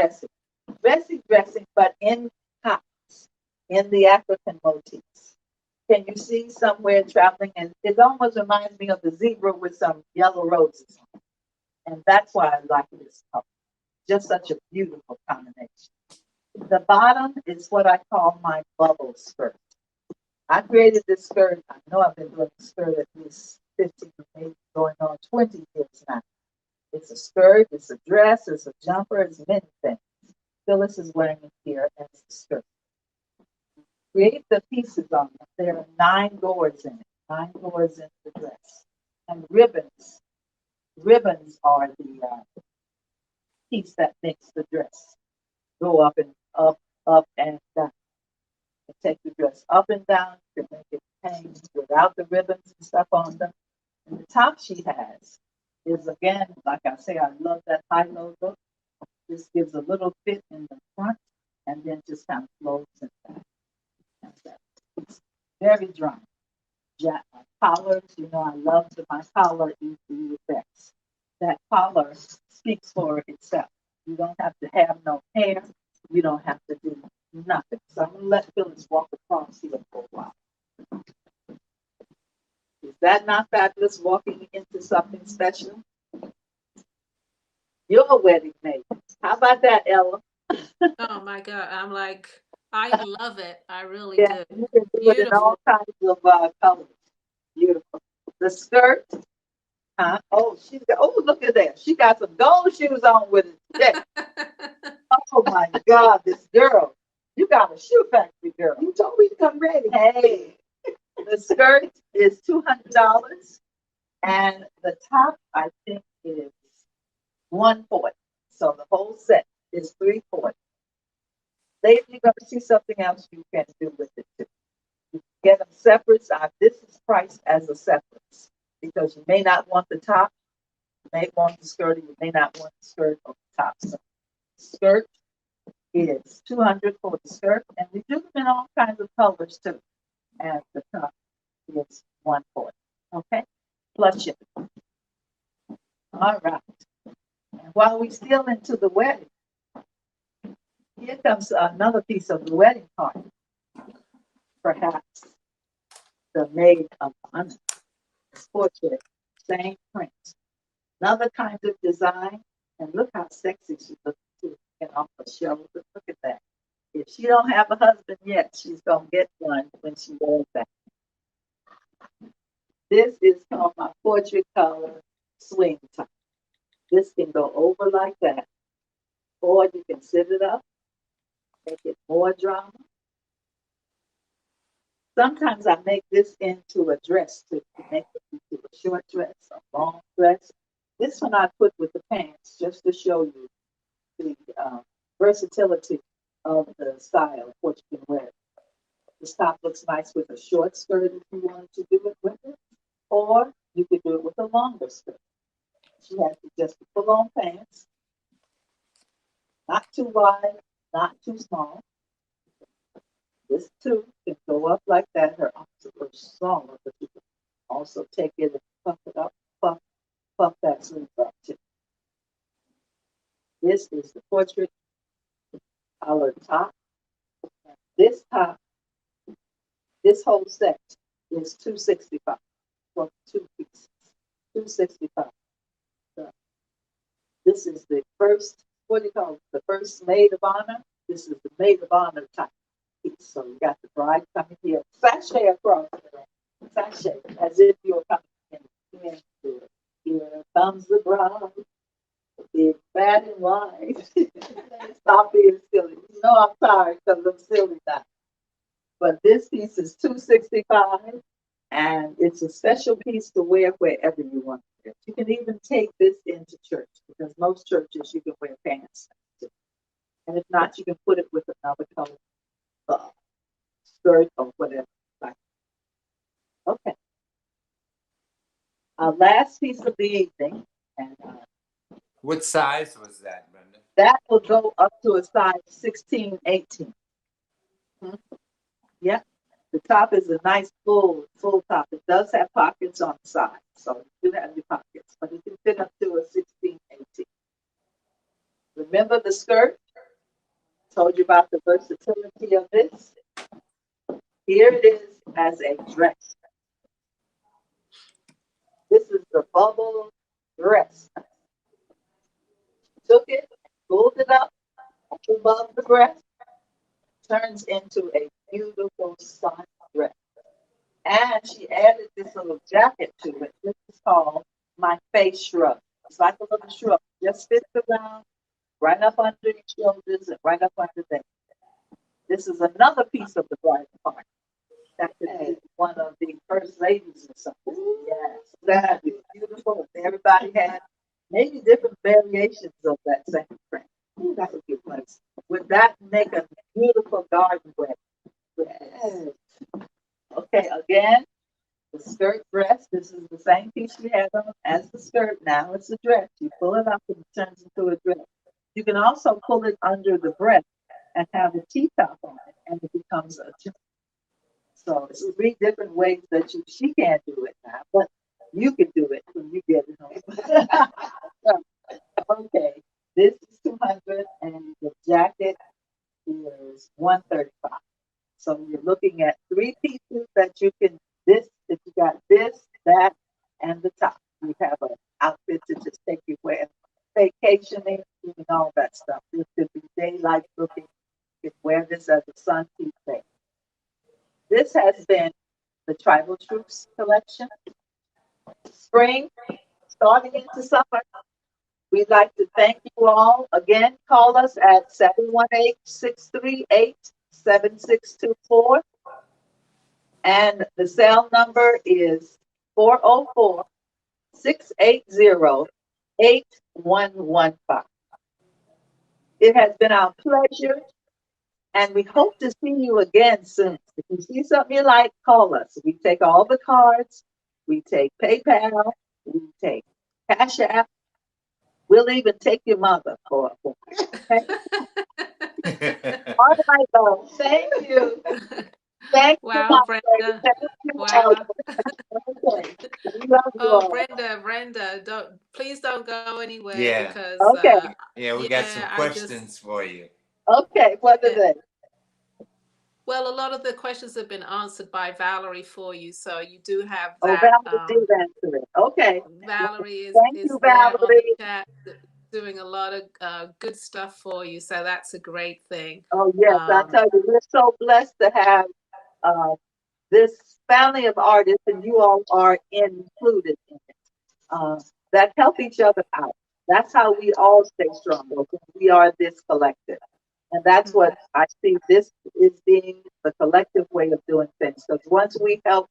S12: but in cottons, in the African motifs. Can you see somewhere traveling? And it almost reminds me of the zebra with some yellow roses. And that's why I like this color. Just such a beautiful combination. The bottom is what I call my bubble skirt. I created this skirt. I know I've been doing this skirt at least 15, maybe going on 20 years now. It's a skirt, it's a dress, it's a jumper, it's many things. Phyllis is wearing it here as a skirt. Create the pieces on it. There are 9 gores in it, 9 gores in the dress. And ribbons. Ribbons are the piece that makes the dress go up and up and down. You take the dress up and down, you can make it hang without the ribbons and stuff on them. And the top she has is, again, like I say, I love that high-low look. This gives a little fit in the front and then just kind of flows in the back. It's very dry. Collars, you know, I love my collar effects. That collar speaks for itself. You don't have to have no hair. You don't have to do nothing. So I'm going to let Phyllis walk across here for a while. Is that not fabulous, walking into something special? You're a wedding maid. How about that, Ella?
S2: Oh my God. I'm like, I love it. I really
S12: Yeah,
S2: do.
S12: you can do it in all kinds of colors. Beautiful. The skirt. Oh, look at that. She got some gold shoes on with it today. Oh my God, this girl. You got a shoe factory girl. You told me to come ready. Hey, the skirt is $200 and the top, I think, is $140. So the whole set is $340. Later, you're going to see something else you can do with it too. You can get them separate. This is priced as a separate because you may not want the top, you may want the skirt, or you may not want the skirt on the top. So skirt is $200 for the skirt, and we do them in all kinds of colors too. And the top is $140. Okay, plus shipping. All right. And while we're still into the wedding, here comes another piece of the wedding party. Perhaps the maid of honor. Portrait, same print. Another kind of design, and look how sexy she looks too. And off her shoulder, look at that. If she don't have a husband yet, she's gonna get one when she wears that. This is called my portrait color swing top. This can go over like that, or you can sit it up, make it more drama. Sometimes I make this into a dress to make it into a short dress, a long dress. This one I put with the pants just to show you the versatility of the style of what you can wear. This top looks nice with a short skirt if you wanted to do it with it, or you could do it with a longer skirt. She has just pull-on pants, not too wide, not too small. This too can go up like that. Her arms are a little smaller, but you can also take it and puff it up, puff that sleeve up too. This is the portrait collar top. This top, this whole set is $265 for 2 pieces. $265. So this is the first, what do you call it? The first maid of honor. This is the maid of honor type. So you got the bride coming here, sashay across the sashay, as if you're coming in. Here comes the bride, big, bad, and wide. Stop being silly. You know I'm tired because I'm silly now. But this piece is $265, and it's a special piece to wear wherever you want to wear. You can even take this into church because most churches you can wear pants. And if not, you can put it with another color. Skirt or whatever. Okay. Our last piece of the evening, and
S1: what size was that, Brenda?
S12: that will go up to a size 16, 18. Yeah. The top is a nice full top. It does have pockets on the side, so you do have your pockets, but it can fit up to a 16, 18. Remember the skirt? Told you about the versatility of this. Here it is as a dress. This is the bubble dress. Took it, pulled it up above the breast, turns into a beautiful sun dress. And she added this little jacket to it. This is called My Face Shrub. It's like a little shrub. Just fits around right up under your shoulders and right up under there. This is another piece of the bridal party. That could be one of the first ladies or something. Yes, that is beautiful. Everybody had maybe different variations of that same print. Ooh, that would be a place. Would that make a beautiful garden wedding? Yes. Okay, again, the skirt dress. This is the same piece we had on as the skirt. Now it's a dress. You pull it up and it turns into a dress. You can also pull it under the breast and have a T-top on it, and it becomes a dress. So it's 3 different ways that she can't do it now, but you can do it when you get it home. Okay, this is 200 and the jacket is 135. So you're looking at 3 pieces that you can, if you got this, that, and the top. You have an outfit to just take you where vacationing and all that stuff. This could be daylight looking. You can wear this as a sun piece thing. This has been the Tribal Troops collection. Spring, starting into summer. We'd like to thank you all. Again, call us at 718-638-7624. And the cell number is 404-680-8115. It has been our pleasure. And we hope to see you again soon. If you see something you like, call us. We take all the cards. We take PayPal. We take Cash App. We'll even take your mother for okay? All right, though. Thank you. Thank you,
S2: Wow,
S12: my
S2: Brenda.
S12: Thank you,
S2: Wow.
S12: Okay. We love you all.
S2: Brenda, please don't go anywhere
S1: Yeah.
S2: because
S12: Okay.
S1: Yeah, we got some
S2: I
S1: questions for you.
S12: Okay, what are they?
S2: Well, a lot of the questions have been answered by Valerie for you, so you do have
S12: Oh,
S2: that.
S12: Valerie did answer it. Okay.
S2: Valerie
S12: Thank
S2: is
S12: you,
S2: there on the
S12: Valerie.
S2: chat doing a lot of good stuff for you, so that's a great thing.
S12: Oh, yes, I tell you, we're so blessed to have this family of artists, and you all are included in it, that help each other out. That's how we all stay strong. Okay? We are this collective. And that's what I see this is being the collective way of doing things. Because once we help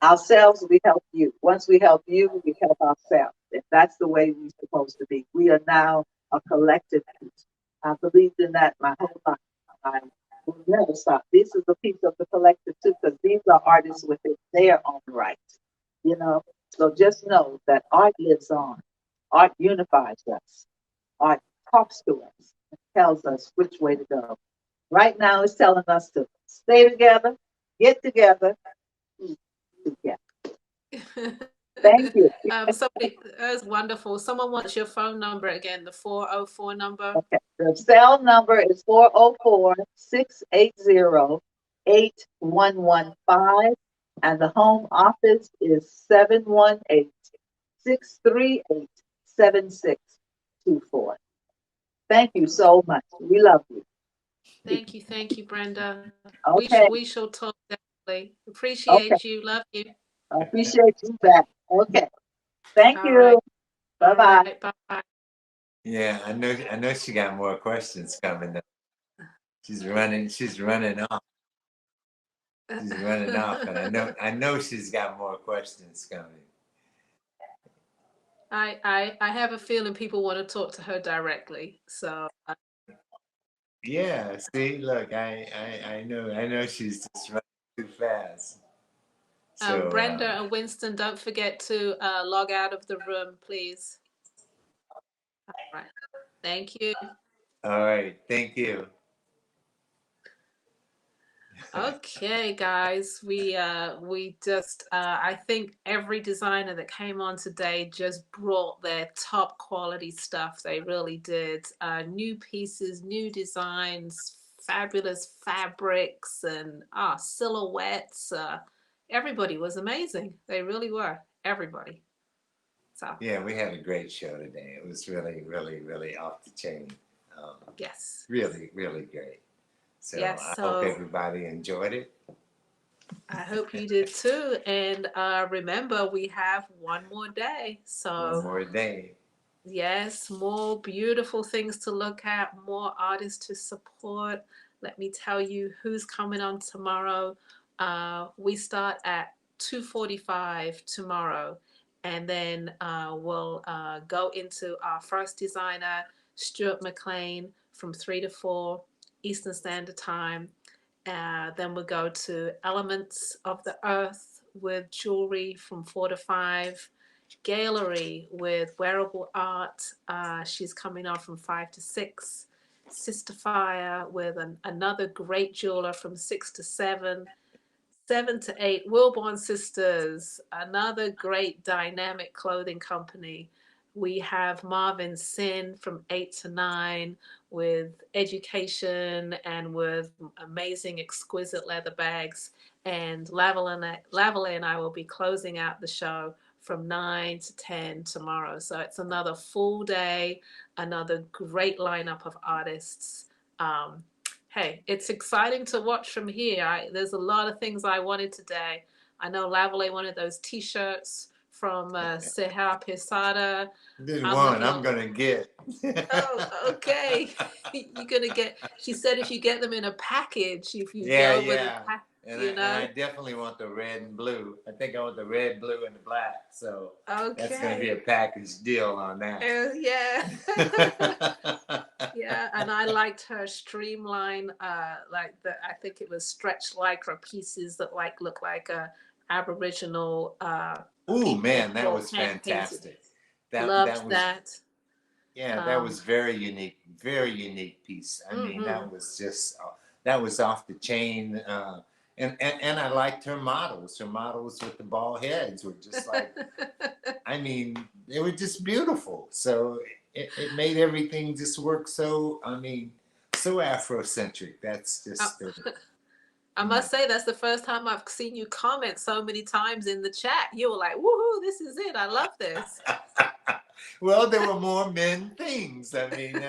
S12: ourselves, we help you. Once we help you, we help ourselves. And that's the way we're supposed to be. We are now a collective piece. I believed in that my whole life. I will never stop. This is a piece of the collective too, because these are artists with their own rights. You know, so just know that art lives on. Art unifies us. Art talks to us and tells us which way to go. Right now, it's telling us to stay together, get together, eat together. Thank you.
S2: Somebody, that's wonderful. Someone wants your phone number again, the 404 number.
S12: Okay. The cell number is 404-680-8115, and the home office is 718-638-7624. Thank you so much. We love you.
S2: Thank you, Brenda.
S12: Okay.
S2: We shall talk definitely. Appreciate you. Love you.
S12: I appreciate you back. Okay. Thank
S2: All
S12: you.
S2: right.
S12: Bye-bye.
S2: All right, bye-bye.
S1: Yeah, I know she got more questions coming up. She's running off. She's running off, and I know she's got more questions coming.
S2: I have a feeling people want to talk to her directly. So
S1: Yeah, see, look, I know she's just running too fast. So
S2: Brenda and Winston, don't forget to log out of the room, please. All right. Thank you.
S1: all right, thank you.
S2: Okay, guys, we just I think every designer that came on today just brought their top quality stuff. They really did. New pieces, new designs, fabulous fabrics, and silhouettes. Everybody was amazing. They really were. Everybody. So
S1: Yeah, we had a great show today. It was really, really, really off the chain.
S2: yes.
S1: Really, really great. So
S2: Yes,
S1: I
S2: so
S1: hope everybody enjoyed it.
S2: I hope you did too. And remember, we have one more day. So
S1: One more day.
S2: yes, more beautiful things to look at, more artists to support. Let me tell you who's coming on tomorrow. We start at 2:45 tomorrow, and then we'll go into our first designer, Stuart McLean, from 3 to 4 Eastern Standard Time. Then we'll go to Elements of the Earth with jewelry from 4 to 5. Gallery with wearable art. She's coming on from 5 to 6. Sister Fire with another great jeweler from 6 to 7. 7 to 8, Wilborn Sisters, another great dynamic clothing company. We have Marvin Sin from 8 to 9 with education and with amazing, exquisite leather bags. And Lavalais and I will be closing out the show from 9 to 10 tomorrow. So it's another full day, another great lineup of artists. Hey, it's exciting to watch from here. There's a lot of things I wanted today. I know Lavalais wanted those T-shirts from Seha Pesada.
S1: This one I'm gonna get.
S2: Oh, okay. You're gonna get. She said if you get them in a package, if you
S1: Yeah,
S2: go with
S1: yeah. And I definitely want the red and blue. I think I want the red, blue, and the black. So that's gonna be a package deal on that.
S2: Yeah. Yeah, and I liked her streamline, like I think it was stretched lycra pieces that look like a Aboriginal.
S1: Oh man, that was fantastic.
S2: Loved that.
S1: Yeah, that was very unique piece. I mean, that was just that was off the chain. And I liked her models. Her models with the bald heads were just like, I mean, they were just beautiful. So it made everything just work so, I mean, so Afrocentric. That's just.
S2: I must say, that's the first time I've seen you comment so many times in the chat. You were like, woohoo, this is it. I love this.
S1: Well, there were more men things. I mean,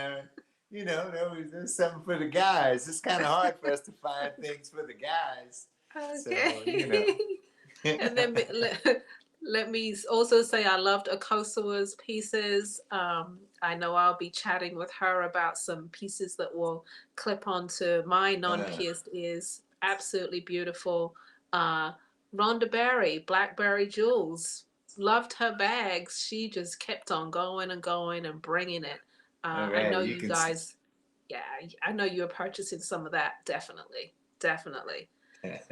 S1: you know, there's something for the guys. It's kind of hard for us to find things for the guys.
S2: Okay.
S1: So, you know.
S2: And then let me also say I loved Akosawa's pieces. I know I'll be chatting with her about some pieces that will clip onto my non-pierced ears. Absolutely beautiful. Rhonda Berry, Blackberry Jewels. Loved her bags. She just kept on going and going and bringing it.
S1: Right,
S2: I know you guys, yeah, I know you're purchasing some of that. Definitely.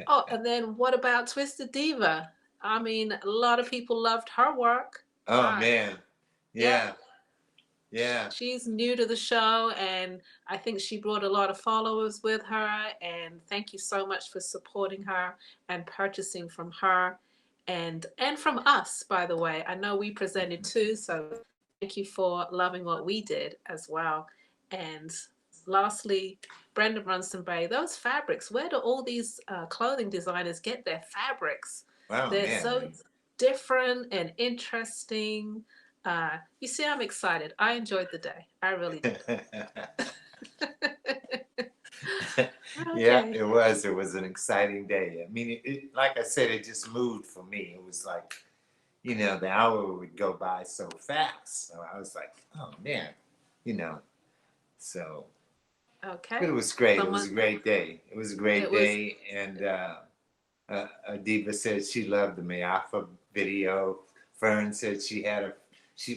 S2: Oh, and then what about Twisted Diva? I mean, a lot of people loved her work.
S1: Oh, man. Yeah.
S2: She's new to the show, and I think she brought a lot of followers with her. And thank you so much for supporting her and purchasing from her and from us, by the way. I know we presented too, so thank you for loving what we did as well. And lastly, Brenda Brunson Bay, those fabrics, where do all these clothing designers get their fabrics?
S1: Wow,
S2: They're so different and interesting. You see, I'm excited. I enjoyed the day. I really did.
S1: Yeah, it was. It was an exciting day. I mean, like I said, it just moved for me. It was like, you know, the hour would go by so fast. So I was like, oh man, you know. So,
S2: okay.
S1: But it was great. It was a great day. It was a great day. And Diva said she loved the Mayafa video. Fern said she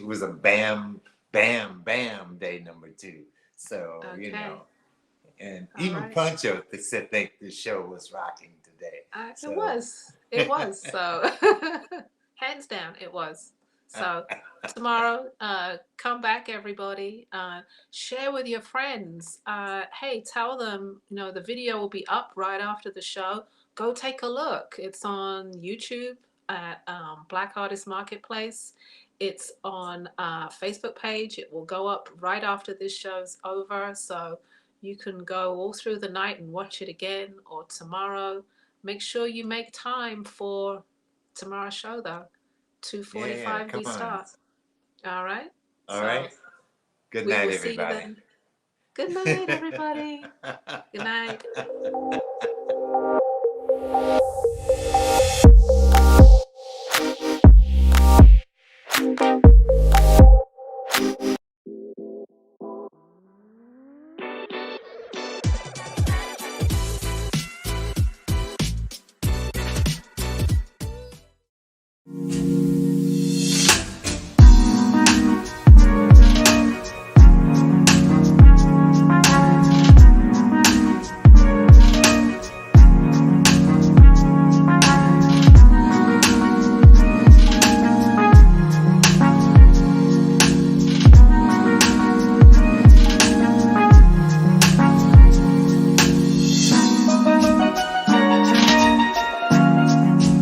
S1: was a bam, bam, bam day number 2. So, you know, and even Pancho said think the show was rocking today.
S2: So. It was. So hands down, it was. So tomorrow, come back, everybody. Share with your friends. Hey, tell them, you know, the video will be up right after the show. Go take a look. It's on YouTube at Black Artist Marketplace. It's on Facebook page. It will go up right after this show's over. So you can go all through the night and watch it again, or tomorrow. Make sure you make time for tomorrow's show, though. 2:45 we start. All right?
S1: All right. Good night, everybody.
S2: Good night, everybody. Good night.